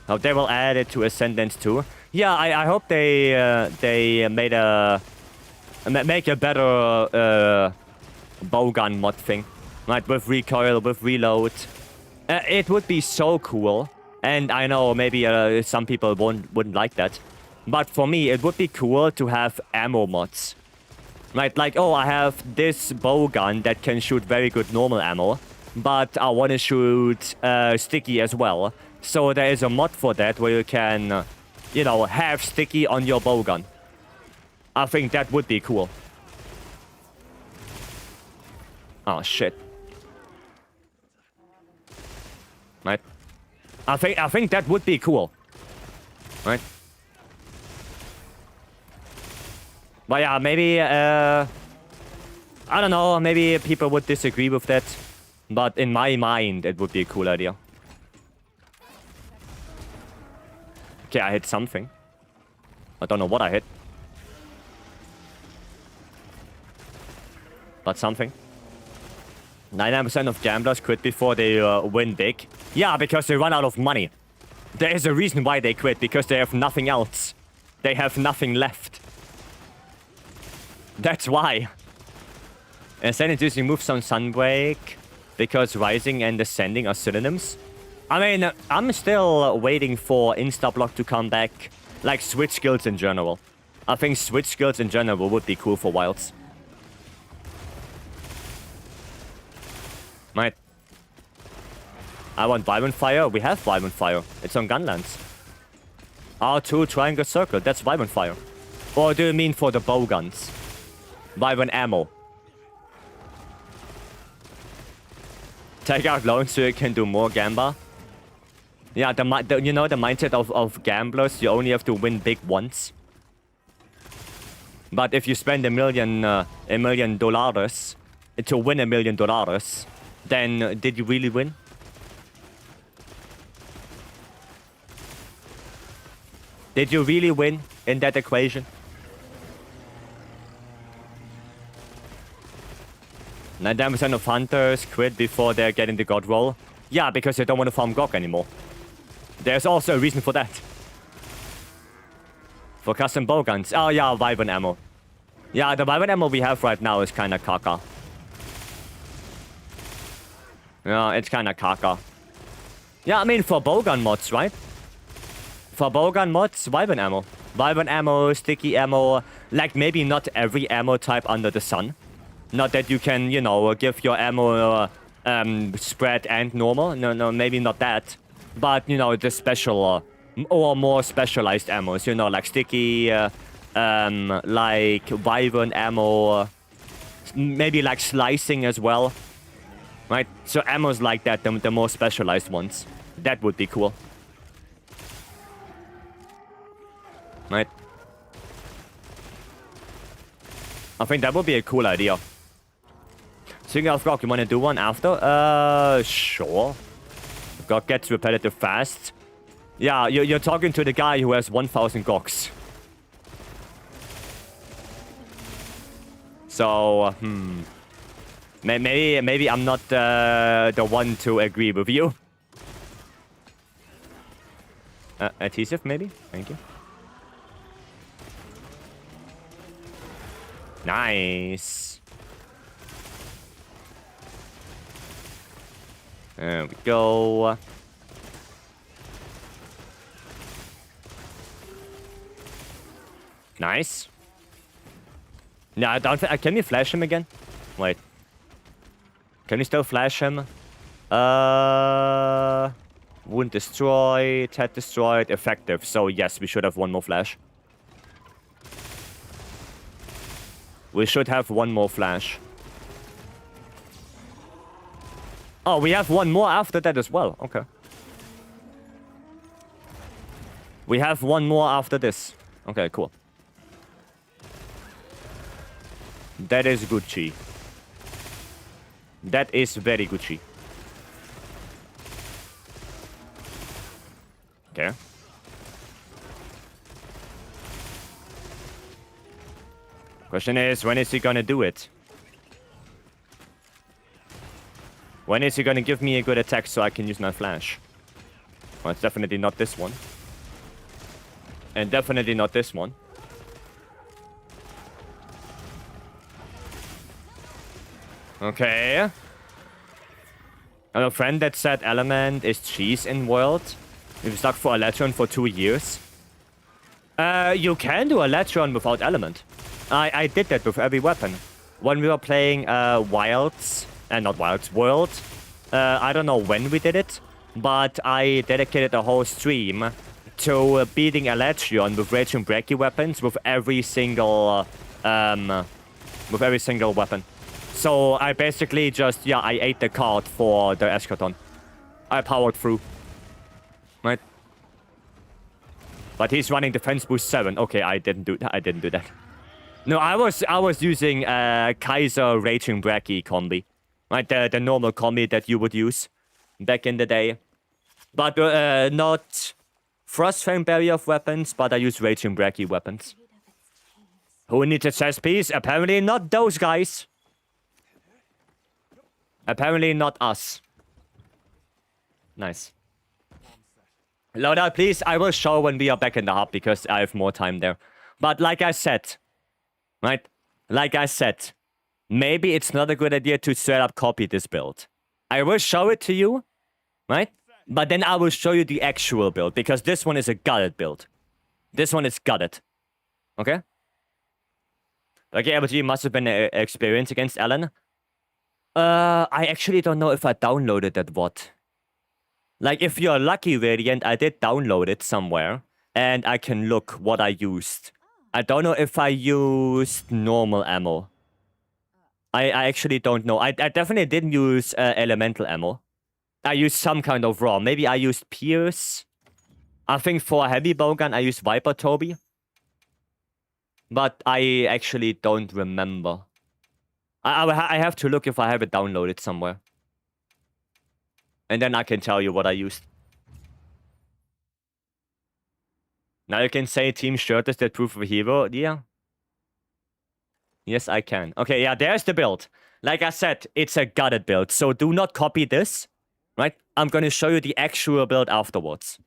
Oh, they will add it to Ascendance too. Yeah, I hope they make a better bowgun mod thing, like with recoil, with reload. It would be so cool, and I know maybe some people wouldn't like that, but for me it would be cool to have ammo mods. Right, like, oh, I have this bowgun that can shoot very good normal ammo, but I want to shoot sticky as well. So there is a mod for that where you can, you know, have sticky on your bowgun. I think that would be cool. Oh shit. Right. I think that would be cool. Right. But yeah, maybe, I don't know, maybe people would disagree with that. But in my mind, it would be a cool idea. Okay, I hit something. I don't know what I hit. But something. 99% of gamblers quit before they win big. Yeah, because they run out of money. There is a reason why they quit, because they have nothing else. They have nothing left. That's why. Ascending removes some Sunbreak because Rising and Ascending are synonyms. I mean, I'm still waiting for Instablock to come back. Like switch skills in general. I think switch skills in general would be cool for Wilds. Right. I want Vibrant Fire. We have Vibrant Fire. It's on Gunlands. R2 Triangle Circle. That's Vibrant Fire. Or do you mean for the bow guns? Vibrant Ammo. Take out loans so you can do more Gamba. Yeah, you know the mindset of gamblers, you only have to win big once. But if you spend $1 million to win $1 million, then did you really win? Did you really win in that equation? 99% of hunters quit before they're getting the god roll. Yeah, because they don't want to farm GOG anymore. There's also a reason for that. For custom bowguns. Oh yeah, Vibrant Ammo. Yeah, the Vibrant Ammo we have right now is kinda caca. Yeah, it's kinda caca. Yeah, I mean for bowgun mods, right? For bowgun mods, Vibrant Ammo. Vibrant Ammo, Sticky Ammo. Like maybe not every ammo type under the sun. Not that you can, you know, give your ammo spread and normal. No, maybe not that. But, you know, the special or more specialized ammos, you know, like sticky, like vibrant ammo, maybe like slicing as well. Right? So ammos like that, the more specialized ones. That would be cool. Right? I think that would be a cool idea. Speaking of GOG, you want to do one after? Sure. GOG gets repetitive fast. Yeah, you're talking to the guy who has 1,000 GOGs. So, maybe I'm not the one to agree with you. Adhesive, maybe? Thank you. Nice. There we go. Nice. No, I don't think... can we flash him again? Wait. Can we still flash him? Wound destroyed, head destroyed, effective. So yes, we should have one more flash. We should have one more flash. Oh, we have one more after that as well. Okay. We have one more after this. Okay, cool. That is Gucci. That is very Gucci. Okay. Question is, when is he gonna do it? When is he gonna give me a good attack so I can use my flash? Well, it's definitely not this one. And definitely not this one. Okay. I have a friend that said element is cheese in world. We've stuck for Electron for 2 years. You can do Electron without element. I did that with every weapon. When we were playing Wilds, not Wilds, World. I don't know when we did it, but I dedicated a whole stream to beating Electron with Rage and Breaky weapons with every single weapon. So I basically just, yeah, I ate the card for the Eschaton. I powered through. Right? But he's running defense boost 7. Okay, I didn't do that. No, I was using Kaiser Raging Breaky combi. Right, the normal combi that you would use back in the day. But not Frostfang barrier of weapons, but I use Raging Breaky weapons. Who needs a chest piece? Apparently not those guys. Apparently not us. Nice. Load out, please. I will show when we are back in the hub because I have more time there. But like I said, right? Like I said, maybe it's not a good idea to straight up copy this build. I will show it to you, right? But then I will show you the actual build because this one is a gutted build. This one is gutted. Okay? Okay, LG must have been an experience against Alan. I actually don't know if I downloaded that VOD. Like, if you're lucky, Radiant, I did download it somewhere. And I can look what I used. I don't know if I used normal ammo. I actually don't know. I definitely didn't use elemental ammo. I used some kind of raw. Maybe I used Pierce. I think for a heavy bowgun, I used Viper Toby. But I actually don't remember. I have to look if I have it downloaded somewhere. And then I can tell you what I used. Now you can say Team Shirt is that proof of a hero. Yeah. Yes, I can. Okay, yeah, there's the build. Like I said, it's a gutted build. So do not copy this. Right? I'm going to show you the actual build afterwards.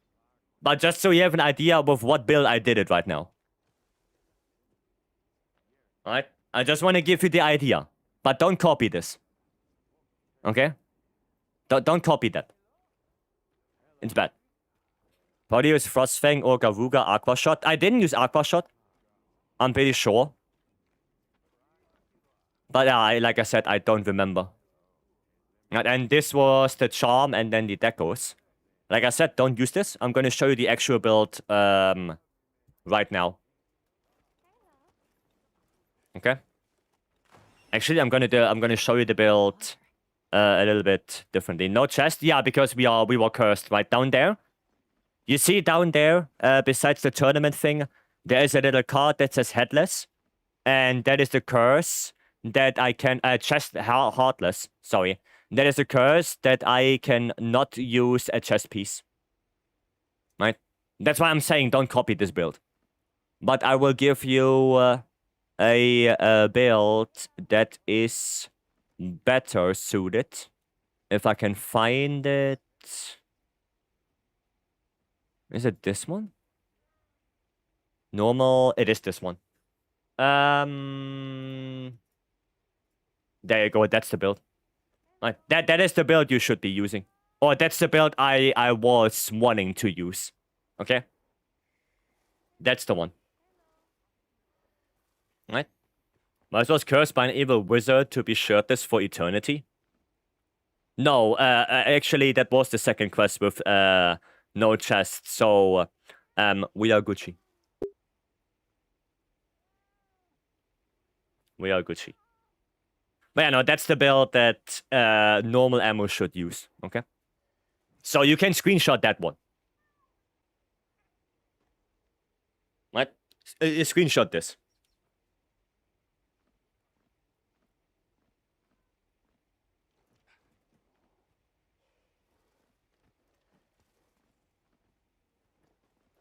But just so you have an idea of what build I did it right now. Alright? I just want to give you the idea. But don't copy this. Okay? Don't copy that. It's bad. Probably use Frostfang or Garuga Aqua Shot. I didn't use Aqua Shot. I'm pretty sure. But like I said, I don't remember. And this was the charm and then the decos. Like I said, don't use this. I'm going to show you the actual build right now. Okay? Actually, I'm gonna show you the build a little bit differently. No chest, yeah, because we were cursed right down there. You see down there, besides the tournament thing, there is a little card that says headless, and that is the curse that I can heartless. Sorry, that is a curse that I can not use a chest piece. Right? That's why I'm saying don't copy this build. But I will give you a build that is better suited. If I can find it. Is it this one? Normal. It is this one. There you go. That's the build. Right. That is the build you should be using. Or that's the build I was wanting to use. Okay? That's the one. Right? Was cursed by an evil wizard to be shirtless for eternity? No, actually that was the second quest with no chest, so we are Gucci. We are Gucci. But yeah, no, that's the build that normal ammo should use, okay? So you can screenshot that one. Right? Screenshot this.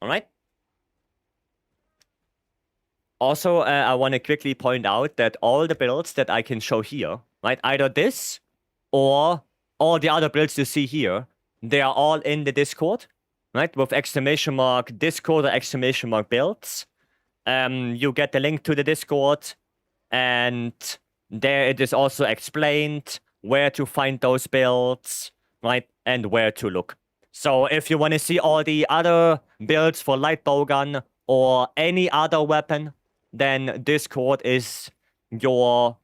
Alright? Also, I want to quickly point out that all the builds that I can show here, right? Either this or all the other builds you see here, they are all in the Discord. right? With exclamation mark Discord or exclamation mark builds. You get the link to the Discord, and there it is also explained where to find those builds, right? And where to look. So if you want to see all the other builds for light bowgun or any other weapon, then Discord is your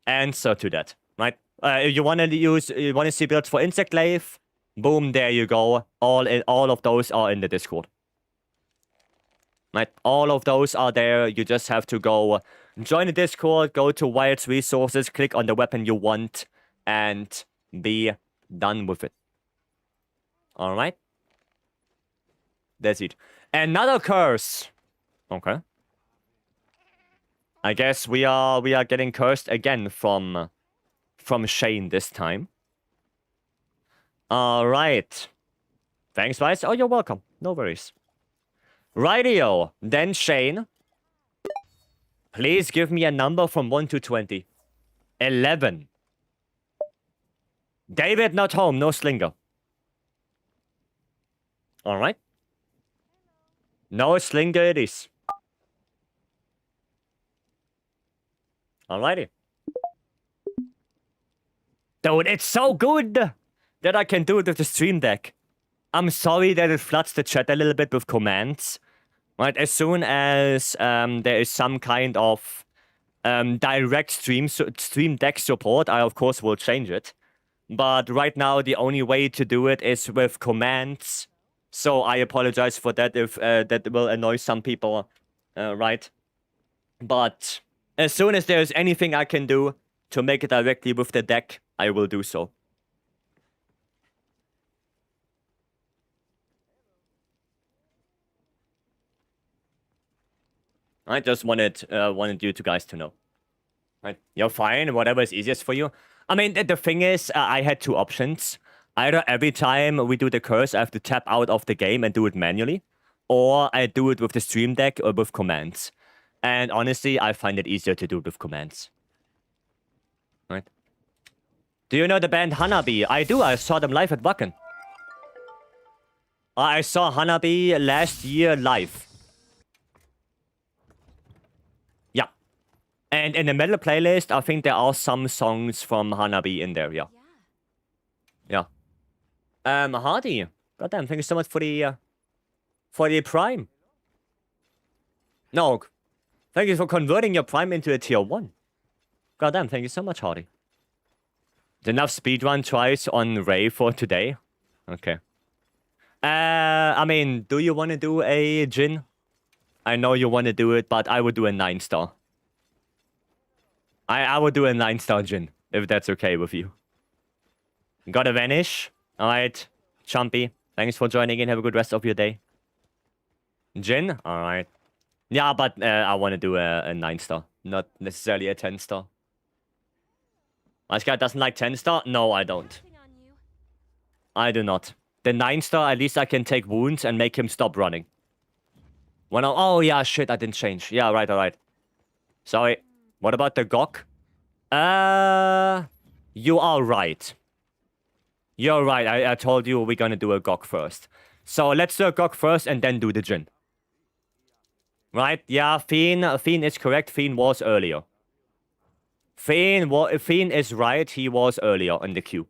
answer to that, right? If you want to see builds for insect glaive, boom, there you go. All of those are in the Discord. Right, all of those are there. You just have to go join the Discord, go to Wyld's resources, click on the weapon you want, and be done with it. All right, that's it. Another curse. Okay. I guess we are getting cursed again from Shane this time. All right. Thanks, Vice. Oh, you're welcome. No worries. Rightio. Then Shane. Please give me a number from 1 to 20. 11. David not home. No slinger. All right. No slinger it is. Alrighty. Dude, it's so good that I can do it with the stream deck. I'm sorry that it floods the chat a little bit with commands. Right, as soon as there is some kind of direct stream deck support, I of course will change it. But right now, the only way to do it is with commands. So I apologize for that if that will annoy some people, right? But as soon as there's anything I can do to make it directly with the deck, I will do so. I just wanted you two guys to know. Right, you're fine. Whatever is easiest for you. I mean, the thing is, I had two options. Either every time we do the curse, I have to tap out of the game and do it manually, or I do it with the stream deck or with commands. And honestly, I find it easier to do it with commands. Right? Do you know the band Hanabi? I do. I saw them live at Wacken. I saw Hanabi last year live. Yeah. And in the metal playlist, I think there are some songs from Hanabi in there, yeah. Yeah. Hardy. Goddamn, thank you so much for the Prime. No. Thank you for converting your Prime into a tier 1. Goddamn, thank you so much, Hardy. Enough speedrun tries on Ray for today? Okay. I mean, do you want to do a Jin? I know you want to do it, but I would do a 9-star. I would do a 9-star Jin, if that's okay with you. Gotta vanish. Alright. Chumpy, thanks for joining in. Have a good rest of your day. Jin? Alright. Yeah, but I want to do a 9-star. Not necessarily a 10-star. This guy doesn't like 10-star? No, I don't. I do not. The 9-star, at least I can take wounds and make him stop running. Oh, yeah, shit, I didn't change. Yeah, right, alright. Sorry. What about the Gok? You are right. You're right, I told you we're gonna do a Gok first. So let's do a Gok first and then do the Jin. Right? Yeah, Fiend is correct. Fiend was earlier. Fiend is right. He was earlier in the queue.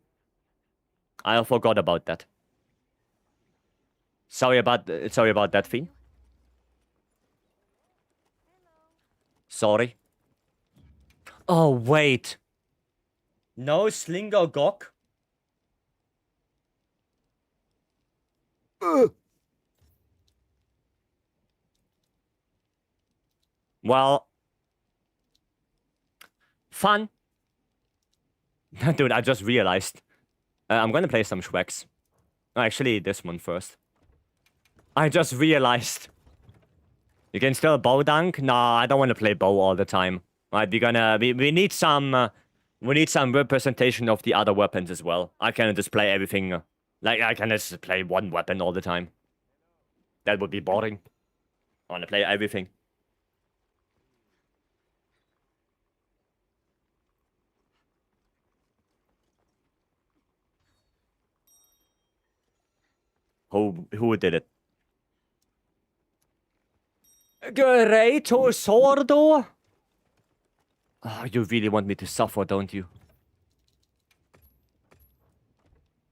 I forgot about that. Sorry about that, Fiend. Sorry. Oh, wait. No Slinger Gok? Well, fun. Dude, I just realized. I'm gonna play some Shweks. Actually, this one first. I just realized. You can still bow dunk? Nah, I don't want to play bow all the time. Right, we need some representation of the other weapons as well. I cannot just play everything. Like, I can just play one weapon all the time. That would be boring. I want to play everything. Who did it? Greato Sordo? Oh, you really want me to suffer, don't you?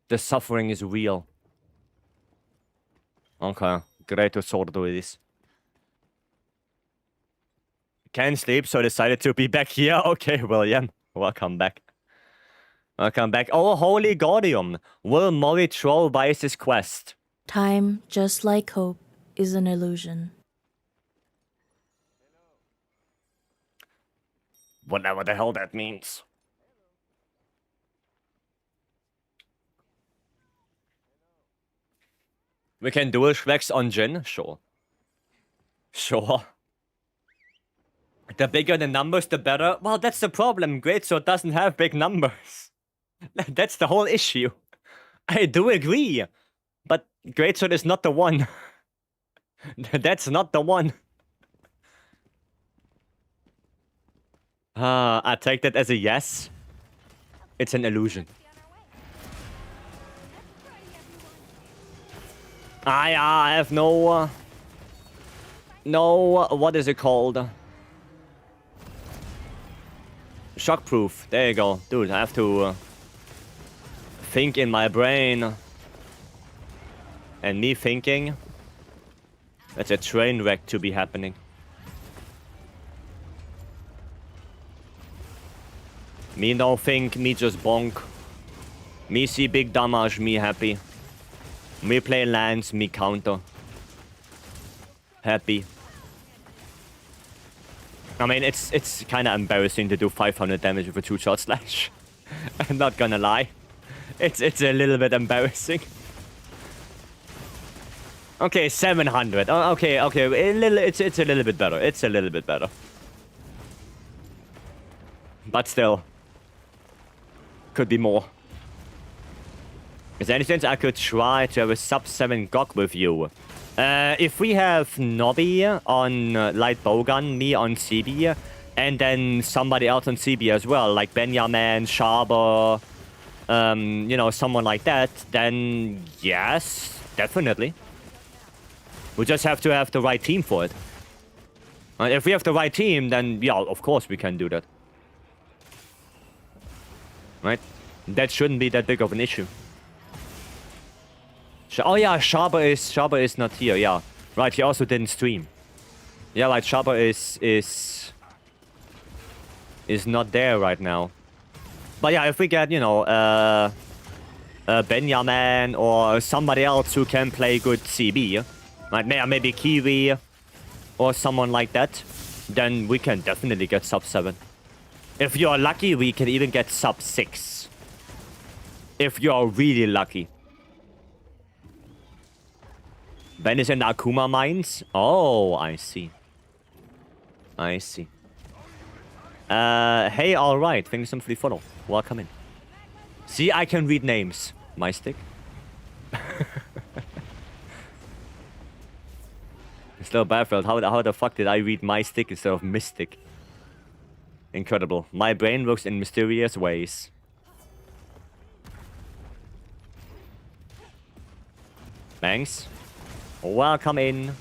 The suffering is real. Okay, Greato Sordo it is. Can't sleep, so decided to be back here. Okay, William, welcome back. Welcome back. Oh, holy Gaudium. Will Molly troll Vyce's quest? Time, just like hope, is an illusion. Whatever the hell that means. We can dual Schwecks on Jin? Sure. Sure. The bigger the numbers, the better. Well, that's the problem. Greatsword doesn't have big numbers. That's the whole issue. I do agree. But Greatsword is not the one. That's not the one. I take that as a yes. It's an illusion. I have no... what is it called? Shockproof. There you go. Dude, I have to think in my brain. And me thinking... That's a train wreck to be happening. Me no think, me just bonk. Me see big damage, me happy. Me play lands, me counter. Happy. I mean, it's kind of embarrassing to do 500 damage with a 2-shot slash. I'm not gonna lie. It's a little bit embarrassing. Okay, 700. Oh, okay. It's a little bit better. It's a little bit better. But still. Could be more. Is there any chance I could try to have a sub-7 GOG with you? If we have Nobby on light bowgun, me on CB, and then somebody else on CB as well, like Benjamin, Schaber, you know, someone like that, then yes, definitely. We just have to have the right team for it. If we have the right team, then yeah, of course we can do that. Right? That shouldn't be that big of an issue. Oh yeah, Schaber is not here, yeah. Right, he also didn't stream. Yeah, right, Schaber is not there right now. But yeah, if we get, you know, Benjamin or somebody else who can play good CB, like maybe Kiwi or someone like that, then we can definitely get sub-7. If you're lucky, we can even get sub-6. If you're really lucky. Ben is in the Akuma mines? Oh, I see. I see. Hey, alright. Thank you so much for the follow. Welcome in. See, I can read names. My stick. Still Battlefield. How the fuck did I read my stick instead of Mystic? Incredible. My brain works in mysterious ways. Thanks. Welcome in.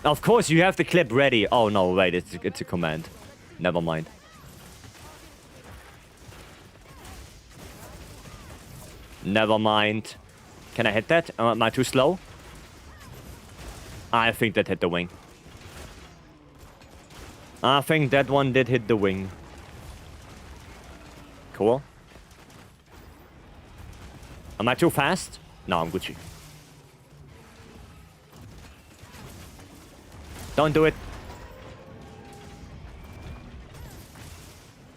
Of course, you have the clip ready. Oh no, wait, it's a command. Never mind. Never mind. Can I hit that? Am I too slow? I think that hit the wing. I think that one did hit the wing. Cool. Am I too fast? No, I'm Gucci. Don't do it.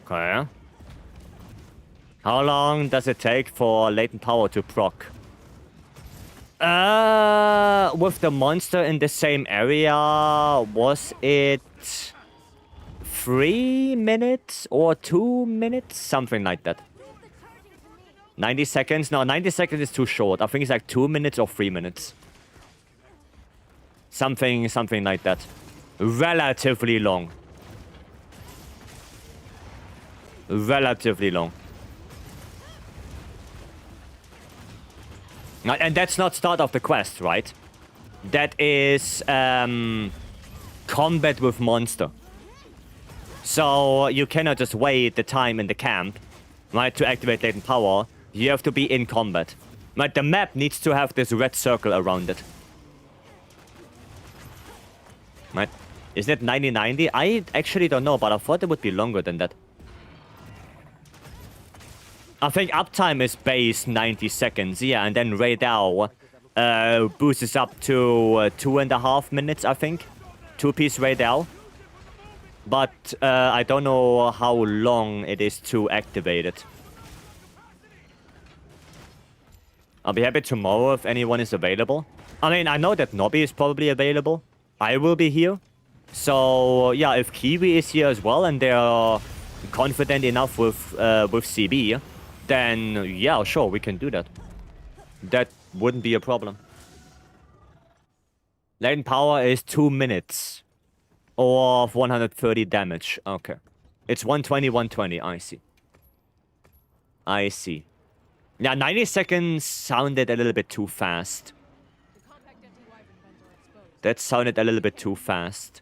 Okay. How long does it take for latent power to proc? With the monster in the same area, was it 3 minutes or 2 minutes? Something like that. 90 seconds? No, 90 seconds is too short. I think it's like 2 minutes or 3 minutes. Something like that. Relatively long. Relatively long. And that's not start of the quest, right? That is combat with monster. So you cannot just wait the time in the camp, right, to activate latent power. You have to be in combat. Right, the map needs to have this red circle around it. Right? Isn't it 9090? I actually don't know, but I thought it would be longer than that. I think uptime is base 90 seconds, yeah, and then radar boosts up to 2.5 minutes, I think. 2-piece radar. But I don't know how long it is to activate it. I'll be happy tomorrow if anyone is available. I mean, I know that Nobby is probably available. I will be here. So, yeah, if Kiwi is here as well and they're confident enough with CB, then, yeah, sure, we can do that. That wouldn't be a problem. Latent power is 2 minutes. Or 130 damage. Okay. It's 120, 120. I see. I see. Yeah, 90 seconds sounded a little bit too fast. That sounded a little bit too fast.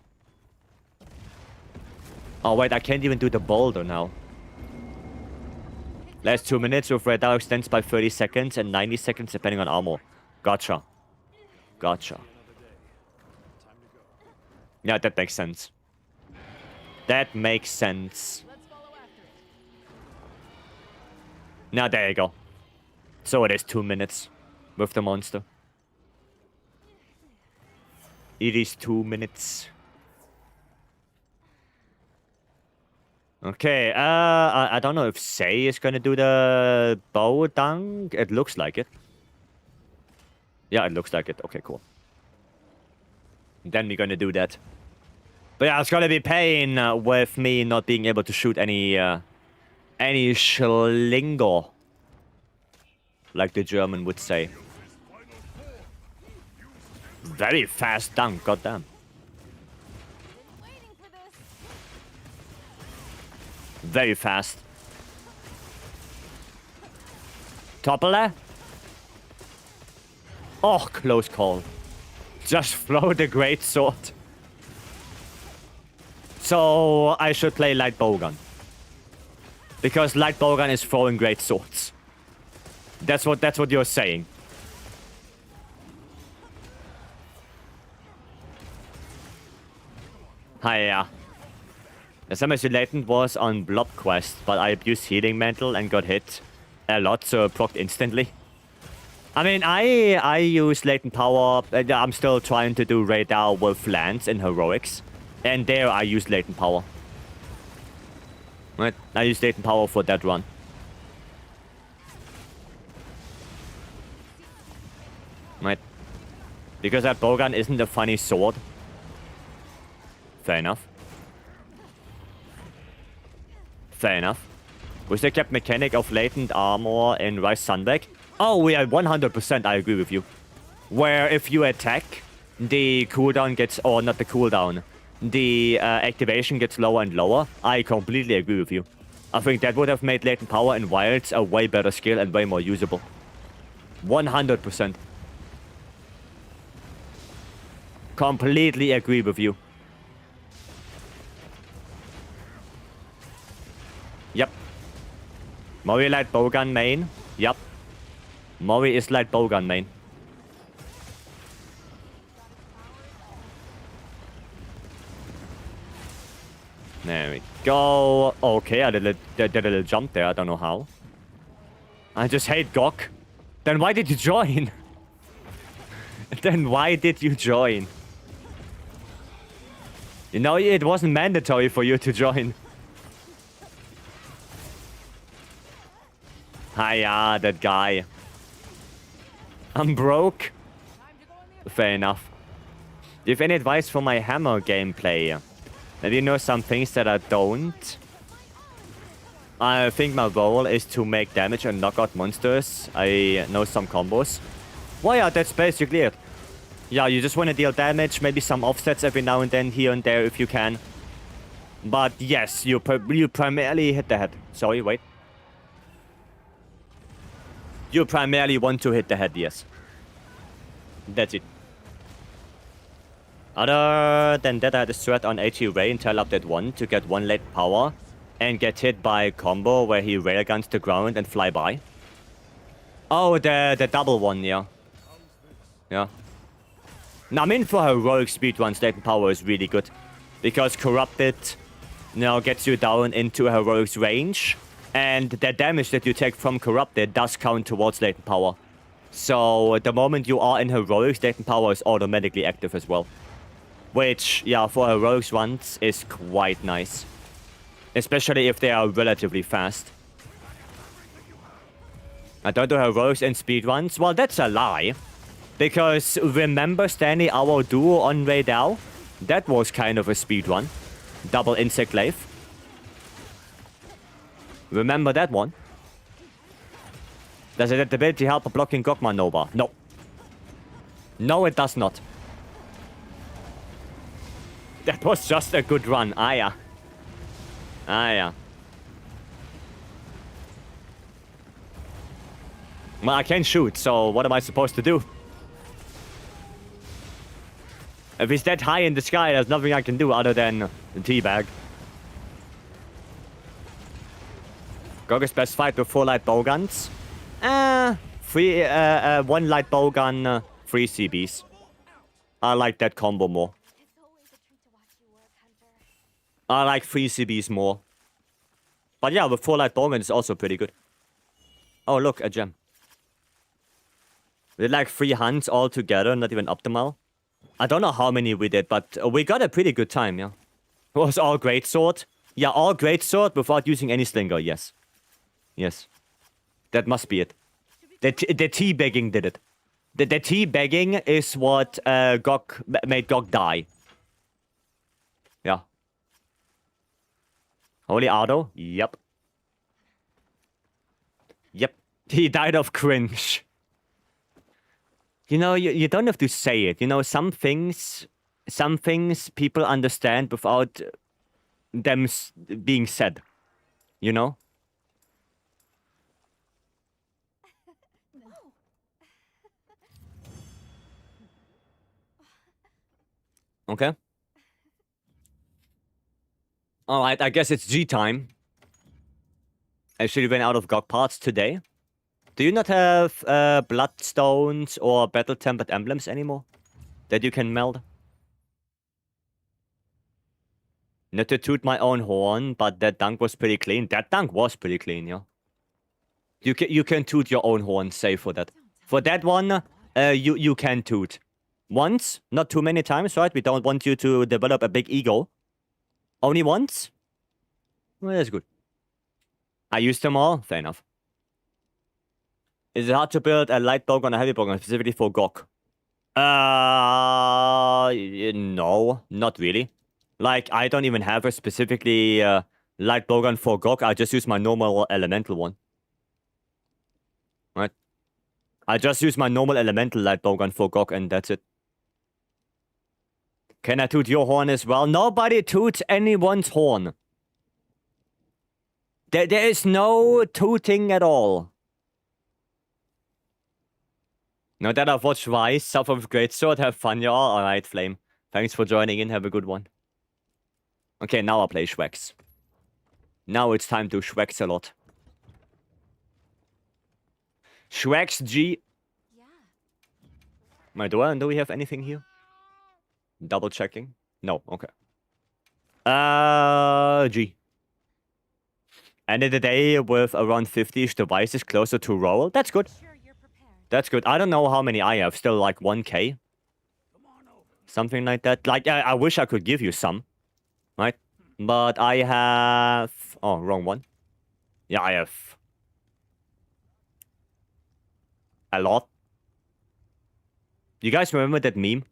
Oh, wait, I can't even do the boulder now. Last 2 minutes with radar extends by 30 seconds and 90 seconds depending on armor. Gotcha. Gotcha. Yeah, that makes sense. That makes sense. Now, there you go. So it is 2 minutes with the monster. It is 2 minutes. Okay, I don't know if Say is gonna do the bow dunk. It looks like it. Yeah, it looks like it. Okay, cool. Then we're gonna do that. But yeah, it's gonna be pain with me not being able to shoot any Schlinger, like the German would say. Very fast dunk, goddamn. Very fast. Topple. Oh, close call. Just throw the great sword. So I should play light bowgun. Because light bowgun is throwing great swords. That's what you're saying. Hiya. The Samus Latent was on Blob Quest, but I abused Healing Mantle and got hit a lot, so procced instantly. I mean, I use Latent Power. I'm still trying to do radar with Lance in Heroics. And there I use Latent Power. Right? I use Latent Power for that run. Right? Because that bowgun isn't a funny sword. Fair enough. Fair enough. Was the kept mechanic of latent armor in Rise Sunback? Oh, yeah, 100% I agree with you. Where if you attack, the cooldown gets... Or not the cooldown. The activation gets lower and lower. I completely agree with you. I think that would have made latent power in Wilds a way better skill and way more usable. 100%. Completely agree with you. Yep. Mori light bowgun main. Yep. Mori is light bowgun main. There we go. Okay, I did a little jump there. I don't know how. I just hate Gok. Then why did you join? Then why did you join? You know, it wasn't mandatory for you to join. Hiya, that guy. I'm broke. Fair enough. Do you have any advice for my hammer gameplay? Maybe you know some things that I don't. I think my role is to make damage and knock out monsters. I know some combos. Well, yeah, that's basically it. Yeah, you just want to deal damage, maybe some offsets every now and then, here and there if you can. But yes, you primarily hit the head. Sorry, wait. You primarily want to hit the head, yes. That's it. Other than that, I had a threat on AT Ray until update 1 to get 1 late power and get hit by a combo where he railguns the ground and fly by. Oh, the double one, yeah. Yeah. Now, I mean, for heroic speedruns, latent power is really good. Because Corrupted, gets you down into heroic's range. And the damage that you take from Corrupted does count towards latent power. So, the moment you are in heroics, latent power is automatically active as well. Which, yeah, for heroics runs is quite nice. Especially if they are relatively fast. I don't do heroics in speedruns. Well, that's a lie. Because remember Stanley our duo on Raidao? That was kind of a speedrun. Double insect life. Remember that one? Does it ability help blocking Gogma Nova? No. No, it does not. That was just a good run. Ah, yeah. Ah, yeah. Well, I can shoot, so what am I supposed to do? If he's that high in the sky, there's nothing I can do other than the teabag. Gog is best fight with 4 light bowguns. 1 light bowgun, 3 CBs. I like that combo more. It's always a treat to watch you work, Hunter. I like 3 CBs more. But yeah, with 4 light bowguns is also pretty good. Oh, look, a gem. We did like 3 hunts all together, not even optimal. I don't know how many we did, but we got a pretty good time, yeah. It was all greatsword. Yeah, all greatsword without using any slinger, yes. Yes. That must be it. The teabagging did it. The teabagging is what made Gog die. Yeah. Holy Ardo? Yep. Yep. He died of cringe. You know, you don't have to say it. You know, some things people understand without them being said. You know? Okay. Alright, I guess it's G time. I should have been out of Gog parts today. Do you not have bloodstones or battle-tempered emblems anymore? That you can meld? Not to toot my own horn, but that dunk was pretty clean. That dunk was pretty clean, yeah. You can toot your own horn, save for that. For that one, you can toot. Once, not too many times, right? We don't want you to develop a big ego. Only once? Well, that's good. I used them all? Fair enough. Is it hard to build a light bowgun and a heavy bowgun specifically for Gok? No, not really. Like, I don't even have a specifically light bowgun for Gok. I just use my normal elemental one. Right? I just use my normal elemental light bowgun for Gok and that's it. Can I toot your horn as well? Nobody toots anyone's horn. There is no tooting at all. Now that I've watched Vice, suffer with greatsword, have fun, y'all. Alright, Flame. Thanks for joining in, have a good one. Okay, now I'll play Shwex. Now it's time to Shwex a lot. Shwex G. Yeah. My door, do we have anything here? Double checking. No, okay. G. End of the day with around 50-ish devices closer to roll. That's good. Sure you're prepared. That's good. I don't know how many I have. Still like 1k. Something like that. Like, I wish I could give you some. Right? But I have... Oh, wrong one. Yeah, I have... a lot. You guys remember that meme?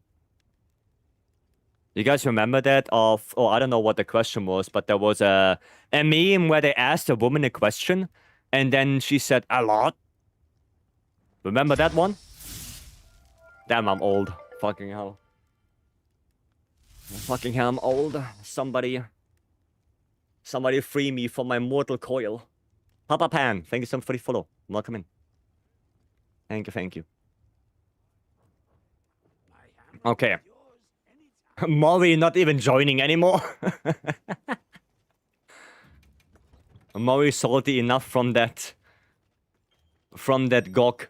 You guys remember that of... Oh, I don't know what the question was, but there was a meme where they asked a woman a question, and then she said, a lot. Remember that one? Damn, I'm old. Fucking hell. Fucking hell, I'm old. Somebody free me from my mortal coil. Papa Pan, thank you so much for the follow. Welcome in. Thank you, thank you. Okay. Maury not even joining anymore. Maury salty enough from that. From that gawk.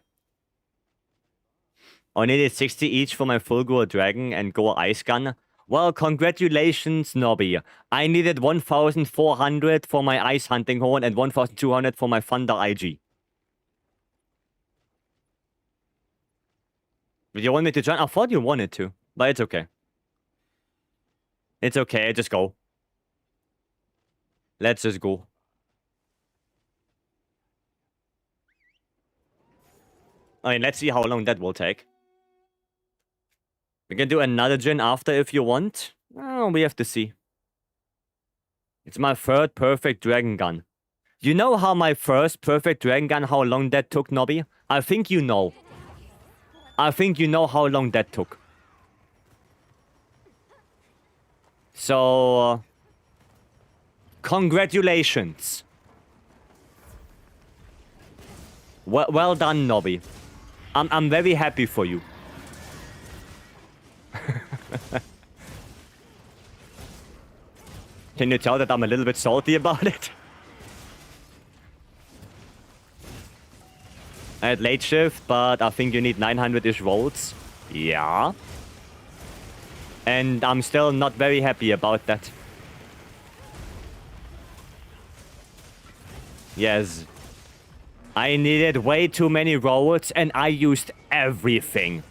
I needed 60 each for my full Gore Dragon and Gore Ice Gun. Well, congratulations, Nobby. I needed 1,400 for my Ice Hunting Horn and 1,200 for my Thunder IG. Did you want me to join? I thought you wanted to, but it's okay. It's okay, just go. Let's just go. I mean, let's see how long that will take. We can do another gen after if you want. Oh, we have to see. It's my third perfect dragon gun. You know how my first perfect dragon gun, how long that took, Nobby? I think you know. I think you know how long that took. So... congratulations. Well done, Nobby. I'm very happy for you. Can you tell that I'm a little bit salty about it? I had late shift, but I think you need 900-ish volts. Yeah. And I'm still not very happy about that. Yes. I needed way too many roads and I used everything.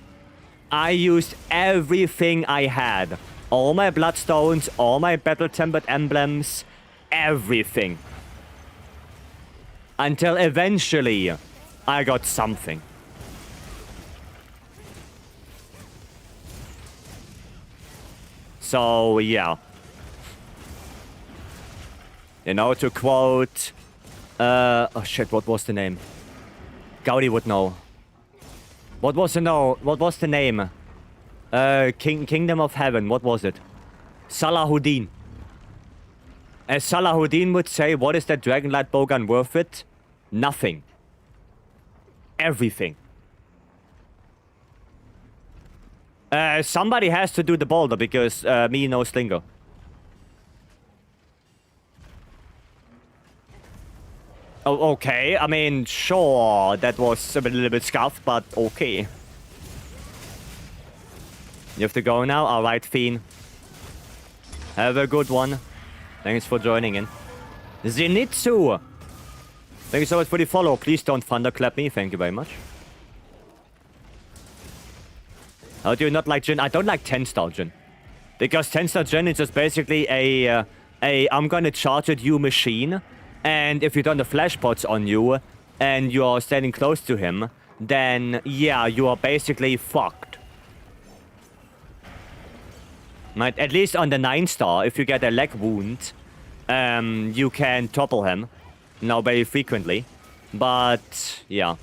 I used everything I had. All my bloodstones, all my battle-tempered emblems, everything. Until eventually, I got something. So, yeah. You know, to quote... oh shit, what was the name? Gaudi would know. What was the name? Kingdom of Heaven, what was it? Salahuddin. As Salahuddin would say, what is that Dragonlight bowgun worth it? Nothing. Everything. Somebody has to do the boulder because me no slinger. Oh, okay. I mean, sure, that was a little bit scuffed, but okay. You have to go now? Alright, Fiend. Have a good one. Thanks for joining in. Zenitsu! Thank you so much for the follow. Please don't thunderclap me. Thank you very much. How do you not like Jin? I don't like 10-star Jin. Because 10-star Jin is just basically a I'm gonna charge at you machine. And if you don't have flash pots on you, and you are standing close to him, then yeah, you are basically fucked. Right? At least on the 9-star, if you get a leg wound, you can topple him. Now very frequently. But, yeah.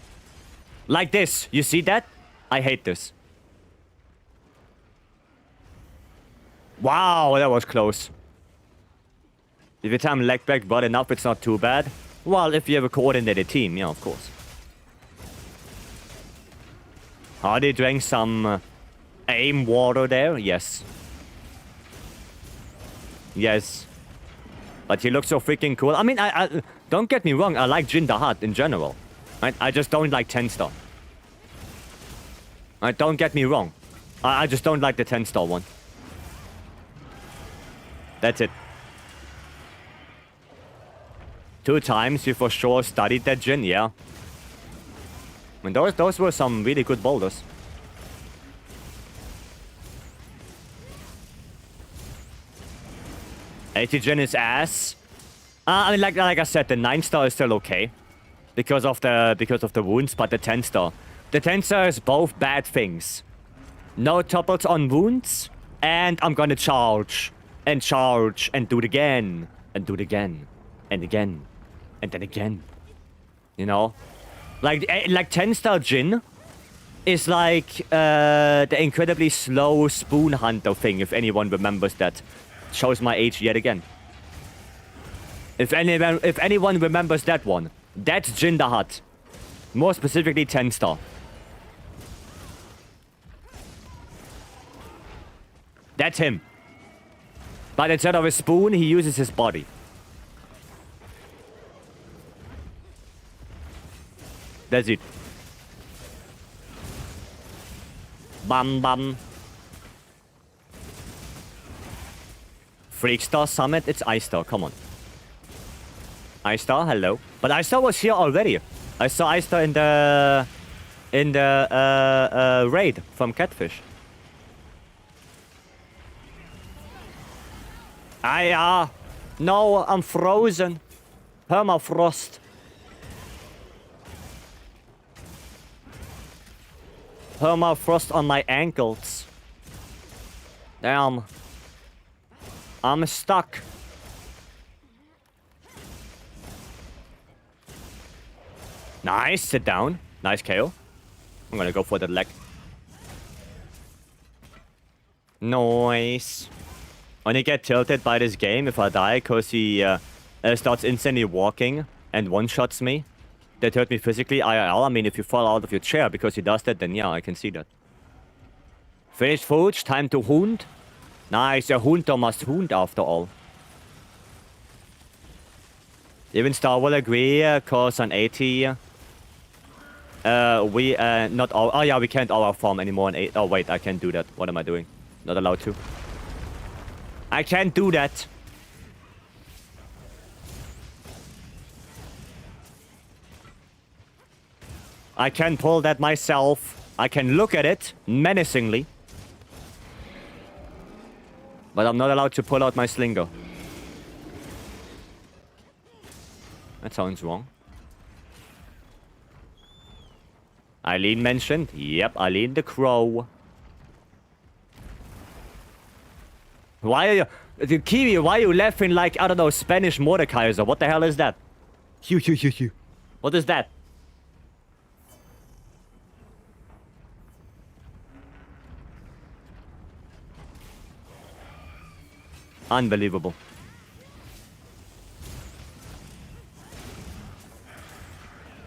Like this. You see that? I hate this. Wow, that was close. If you time leg back but enough, it's not too bad. Well, if you have a coordinated team, yeah, of course. Hardy drank some aim water there? Yes. Yes. But he looks so freaking cool. I mean, I don't get me wrong, I like Jin the Hutt in general. Right? I just don't like 10-star. Right? Don't get me wrong. I just don't like the 10-star one. That's it. 2 times you for sure studied that Jin, yeah. I mean, those were some really good boulders. Jin is ass. I mean, like I said, the 9-star is still okay. Because of the wounds, but the 10-star. The 10-star is both bad things. No topples on wounds, and I'm gonna charge. And charge, and do it again. And do it again. And again. And then again. You know? Like 10-star Jin is like the incredibly slow spoon hunter thing, if anyone remembers that. Shows my age yet again. If anyone remembers that one, that's Jin the Hutt. More specifically 10-star. That's him. But instead of a spoon, he uses his body. That's it. Bam bam. Freakstar Summit, it's Ice-Star, come on. Ice-Star, hello. But Ice-Star was here already. I saw Ice-Star in the raid from Catfish. No, I'm frozen. Permafrost. Permafrost on my ankles. Damn. I'm stuck. Nice, sit down. Nice KO. I'm gonna go for the leg. Nice. Only get tilted by this game if I die because he starts instantly walking and one-shots me. That hurt me physically, IRL. I mean, if you fall out of your chair because he does that, then yeah, I can see that. Finished food, time to hunt. Nice, a hunter must hunt after all. Even Star will agree, cause on 80... we not all. Oh yeah, we can't all farm anymore on 8. Oh wait, I can't do that. What am I doing? Not allowed to. I can't do that. I can pull that myself. I can look at it menacingly. But I'm not allowed to pull out my slinger. That sounds wrong. Eileen mentioned. Yep, Eileen the Crow. Why are you... The Kiwi, why are you laughing like, I don't know, Spanish Mordekaiser? What the hell is that? Hugh. What is that? Unbelievable.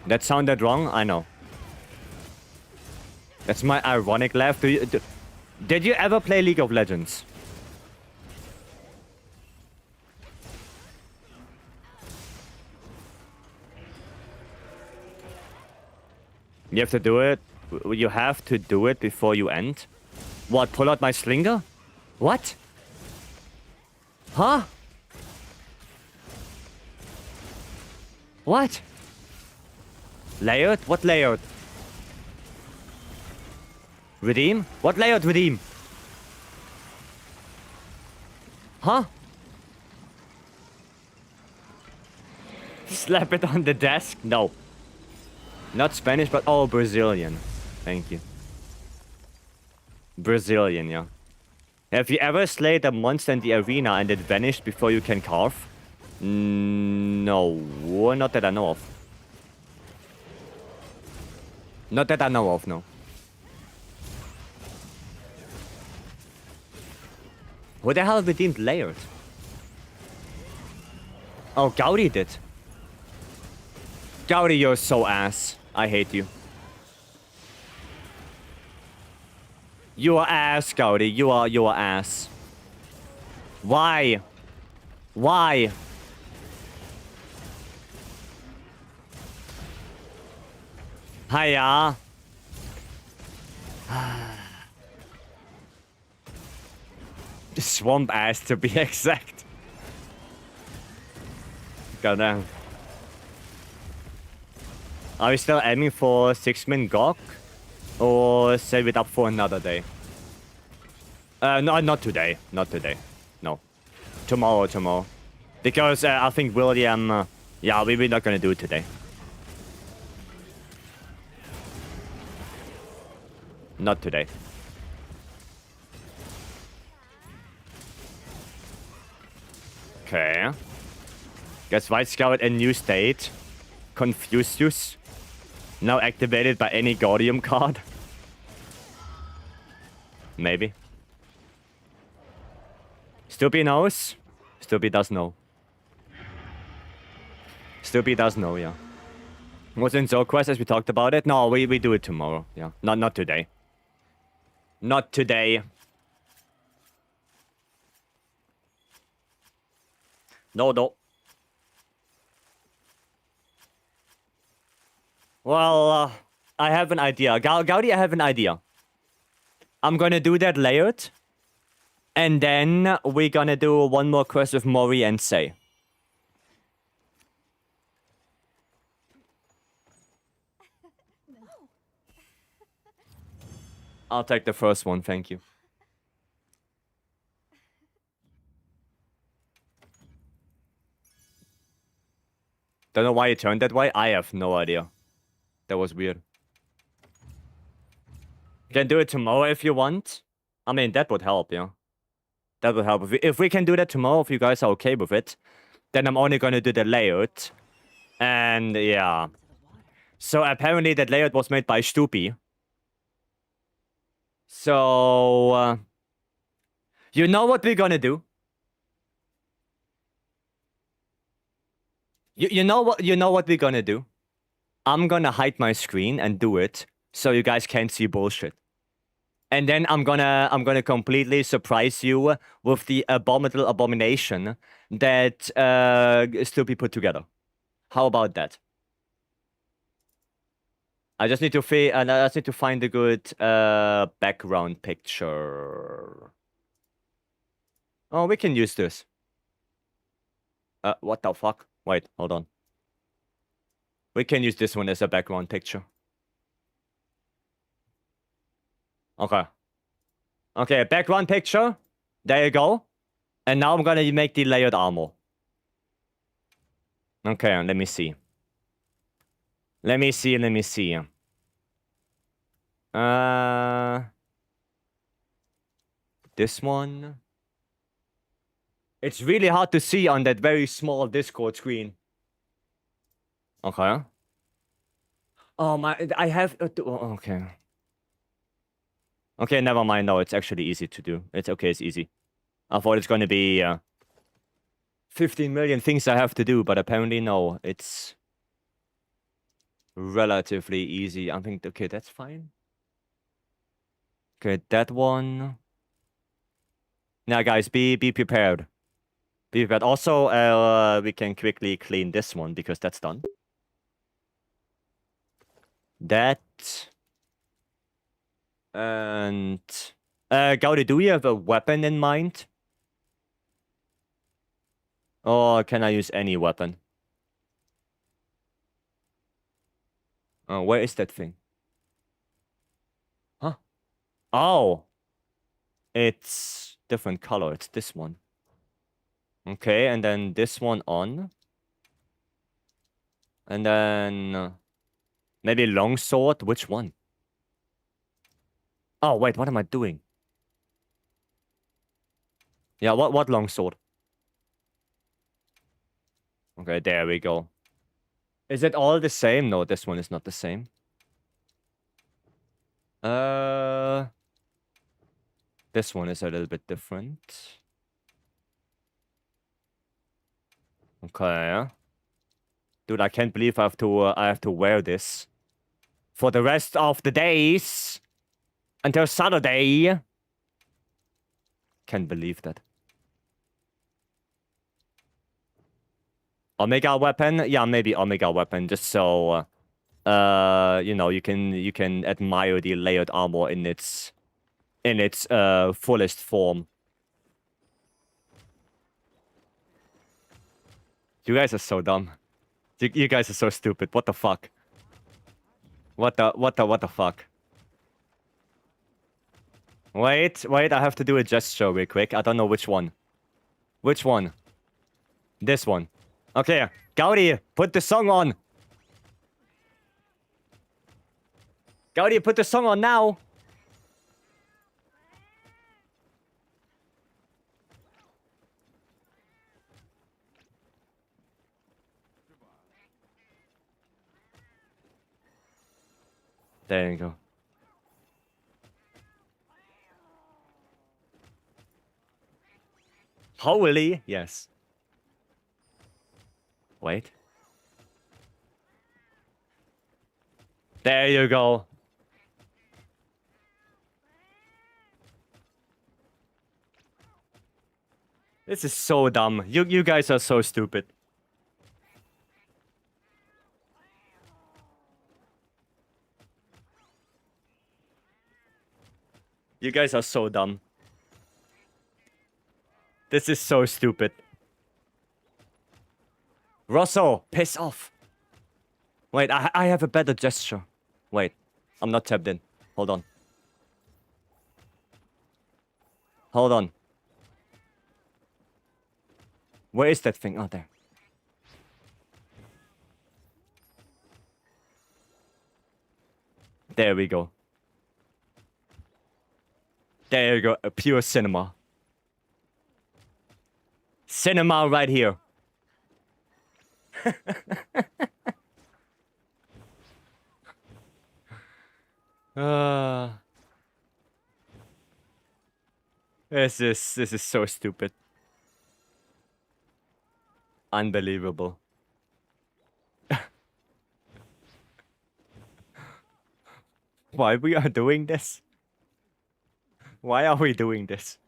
That sounded wrong? I know. That's my ironic laugh. Did you ever play League of Legends? You have to do it. You have to do it before you end. What? Pull out my slinger? What? Huh? What? Layered? What layered? Redeem? What layered redeem? Huh? Slap it on the desk? No. Not Spanish, but oh, Brazilian. Thank you. Brazilian, yeah. Have you ever slayed a monster in the arena and it vanished before you can carve? No, not that I know of. Not that I know of, no. Who the hell redeemed layered? Oh, Gaudi did. Gaudi, you're so ass. I hate you. You are ass, Gaudi. You are ass. Why? Why? Hiya. Swamp ass to be exact. Goddamn. Are we still aiming for 6-man Gok? Or save it up for another day? No, not today. Not today. No. Tomorrow. Because I think William... yeah, we're not gonna do it today. Not today. Okay. Guess White Scout a new state. Confucius. Now activated by any Gaudium card. Maybe. Stoopy knows. Stoopy does know. Stoopy does know, yeah. Was in Quest as we talked about it? No, we do it tomorrow. Yeah. Not today. Not today. No, no. Well, I have an idea. Gaudi, I have an idea. I'm gonna do that layered. And then we're gonna do one more quest with Mori and Say. I'll take the first one, thank you. Don't know why you turned that way. I have no idea. That was weird. You can do it tomorrow if you want. I mean, that would help, yeah. That would help. If we can do that tomorrow, if you guys are okay with it, then I'm only gonna do the layout. And yeah. So apparently that layout was made by Stupi. So you know what we're gonna do? You know what we're gonna do? I'm gonna hide my screen and do it so you guys can't see bullshit. And then I'm gonna completely surprise you with the abominable abomination that Stupi put together. How about that? I just need to find a good background picture. Oh, we can use this. What the fuck? Wait, hold on. We can use this one as a background picture. Okay. Okay, background picture. There you go. And now I'm gonna make the layered armor. Okay, let me see. Let me see. This one. It's really hard to see on that very small Discord screen. Okay. Oh my, I have. Okay. Okay, never mind. No, it's actually easy to do. It's okay, it's easy. I thought it's gonna be 15 million things I have to do, but apparently no. It's relatively easy. I think, okay, that's fine. Okay, that one. Now, guys, be prepared. Be prepared. Also, we can quickly clean this one because that's done. That. And Gaudi, do you have a weapon in mind? Or can I use any weapon? Oh, where is that thing? Huh? Oh! It's different color. It's this one. Okay, and then this one on. And then maybe longsword. Which one? Oh, wait, what am I doing? Yeah, what longsword? Okay, there we go. Is it all the same? No, this one is not the same. This one is a little bit different. Okay. Dude, I can't believe I have to wear this for the rest of the days until Saturday. Can't believe that. Omega weapon? Yeah, maybe Omega weapon, just so you know, you can admire the layered armor in its fullest form. You guys are so dumb. You guys are so stupid. What the fuck? What the fuck? Wait, I have to do a gesture real quick. I don't know which one. Which one? This one. Okay, Gaudi, put the song on. Gaudi, put the song on now. There you go. Holy, yes. Wait. There you go. This is so dumb. You guys are so stupid. You guys are so dumb. This is so stupid. Russell, piss off. Wait, I have a better gesture. Wait, I'm not tapped in. Hold on. Hold on. Where is that thing? Oh, there. There we go. There you go. A pure cinema. Cinema right here. This is so stupid. Unbelievable. Why we are doing this? Why are we doing this?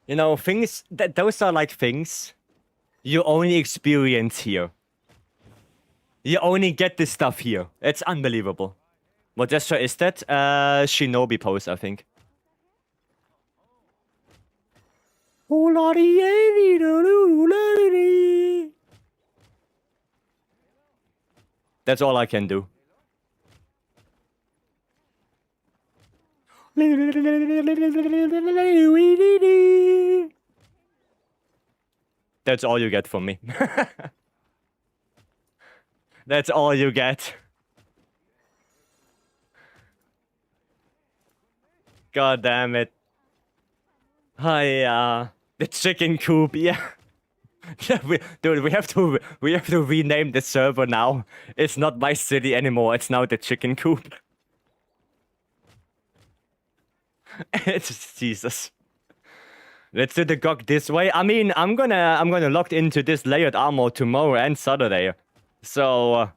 You know, things that those are like things you only experience here. You only get this stuff here. It's unbelievable. What gesture is that? Shinobi pose, I think. That's all I can do. That's all you get from me. That's all you get. God damn it. Hi, the chicken coop, yeah. Dude, we have to rename the server now. It's not Vycery anymore. It's now the chicken coop. It's Jesus. Let's do the GOG this way. I mean, I'm gonna lock into this layered armor tomorrow and Saturday. So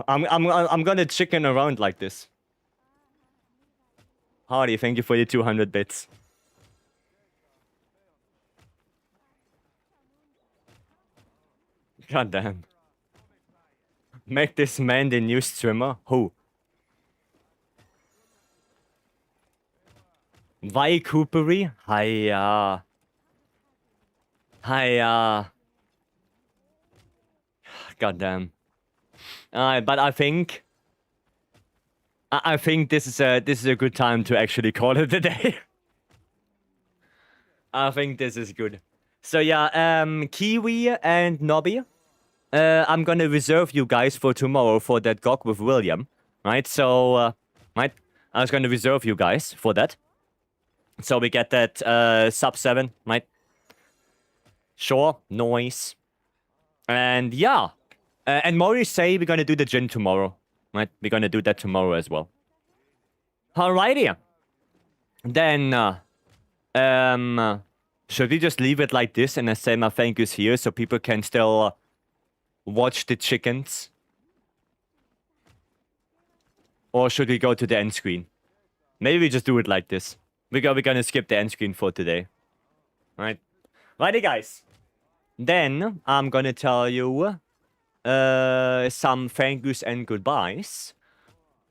I'm gonna chicken around like this. Hardy, thank you for your 200 bits. God damn. Make this man the new streamer? Who? Vycery? Hiya. Hiya. God damn. But I think this is a good time to actually call it a day. I think this is good. So yeah, Kiwi and Nobby, I'm gonna reserve you guys for tomorrow for that GOG with William, right? So, right, I was gonna reserve you guys for that. So we get that sub 7, right? Sure, noise. And yeah, and Mori say we're gonna do the gin tomorrow, right? We're gonna do that tomorrow as well. Alrighty. Then, should we just leave it like this and I say my thank yous here so people can still watch the chickens? Or should we go to the end screen? Maybe we just do it like this. We're gonna skip the end screen for today. Right? Righty, guys. Then I'm gonna tell you some thank yous and goodbyes.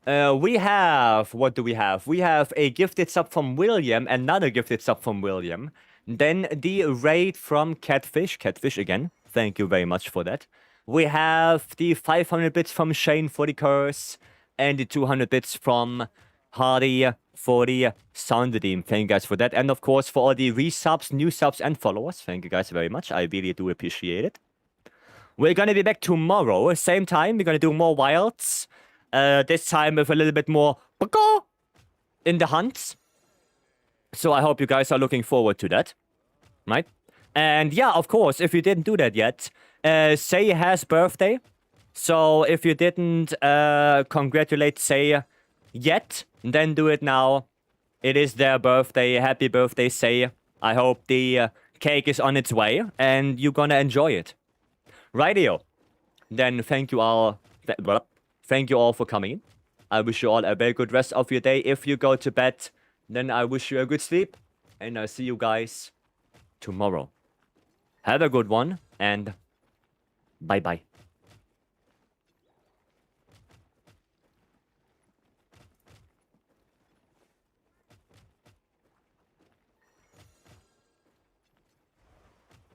We have... What do we have? We have a gifted sub from William, another gifted sub from William. Then the raid from Catfish. Catfish again. Thank you very much for that. We have the 500 bits from Shane for the curse. And the 200 bits from Hardy for the sound redeem. Thank you guys for that. And of course for all the resubs, new subs, and followers. Thank you guys very much. I really do appreciate it. We're gonna be back tomorrow. Same time. We're gonna do more wilds. This time with a little bit more in the hunts. So I hope you guys are looking forward to that. Right? And yeah, of course, if you didn't do that yet, Say has birthday. So if you didn't congratulate Say yet, then do it now. It is their birthday. Happy birthday, Say. I hope the cake is on its way and you're gonna enjoy it. Rightio. Then thank you all. Thank you all for coming. I wish you all a very good rest of your day. If you go to bed, then I wish you a good sleep. And I'll see you guys tomorrow. Have a good one and bye bye.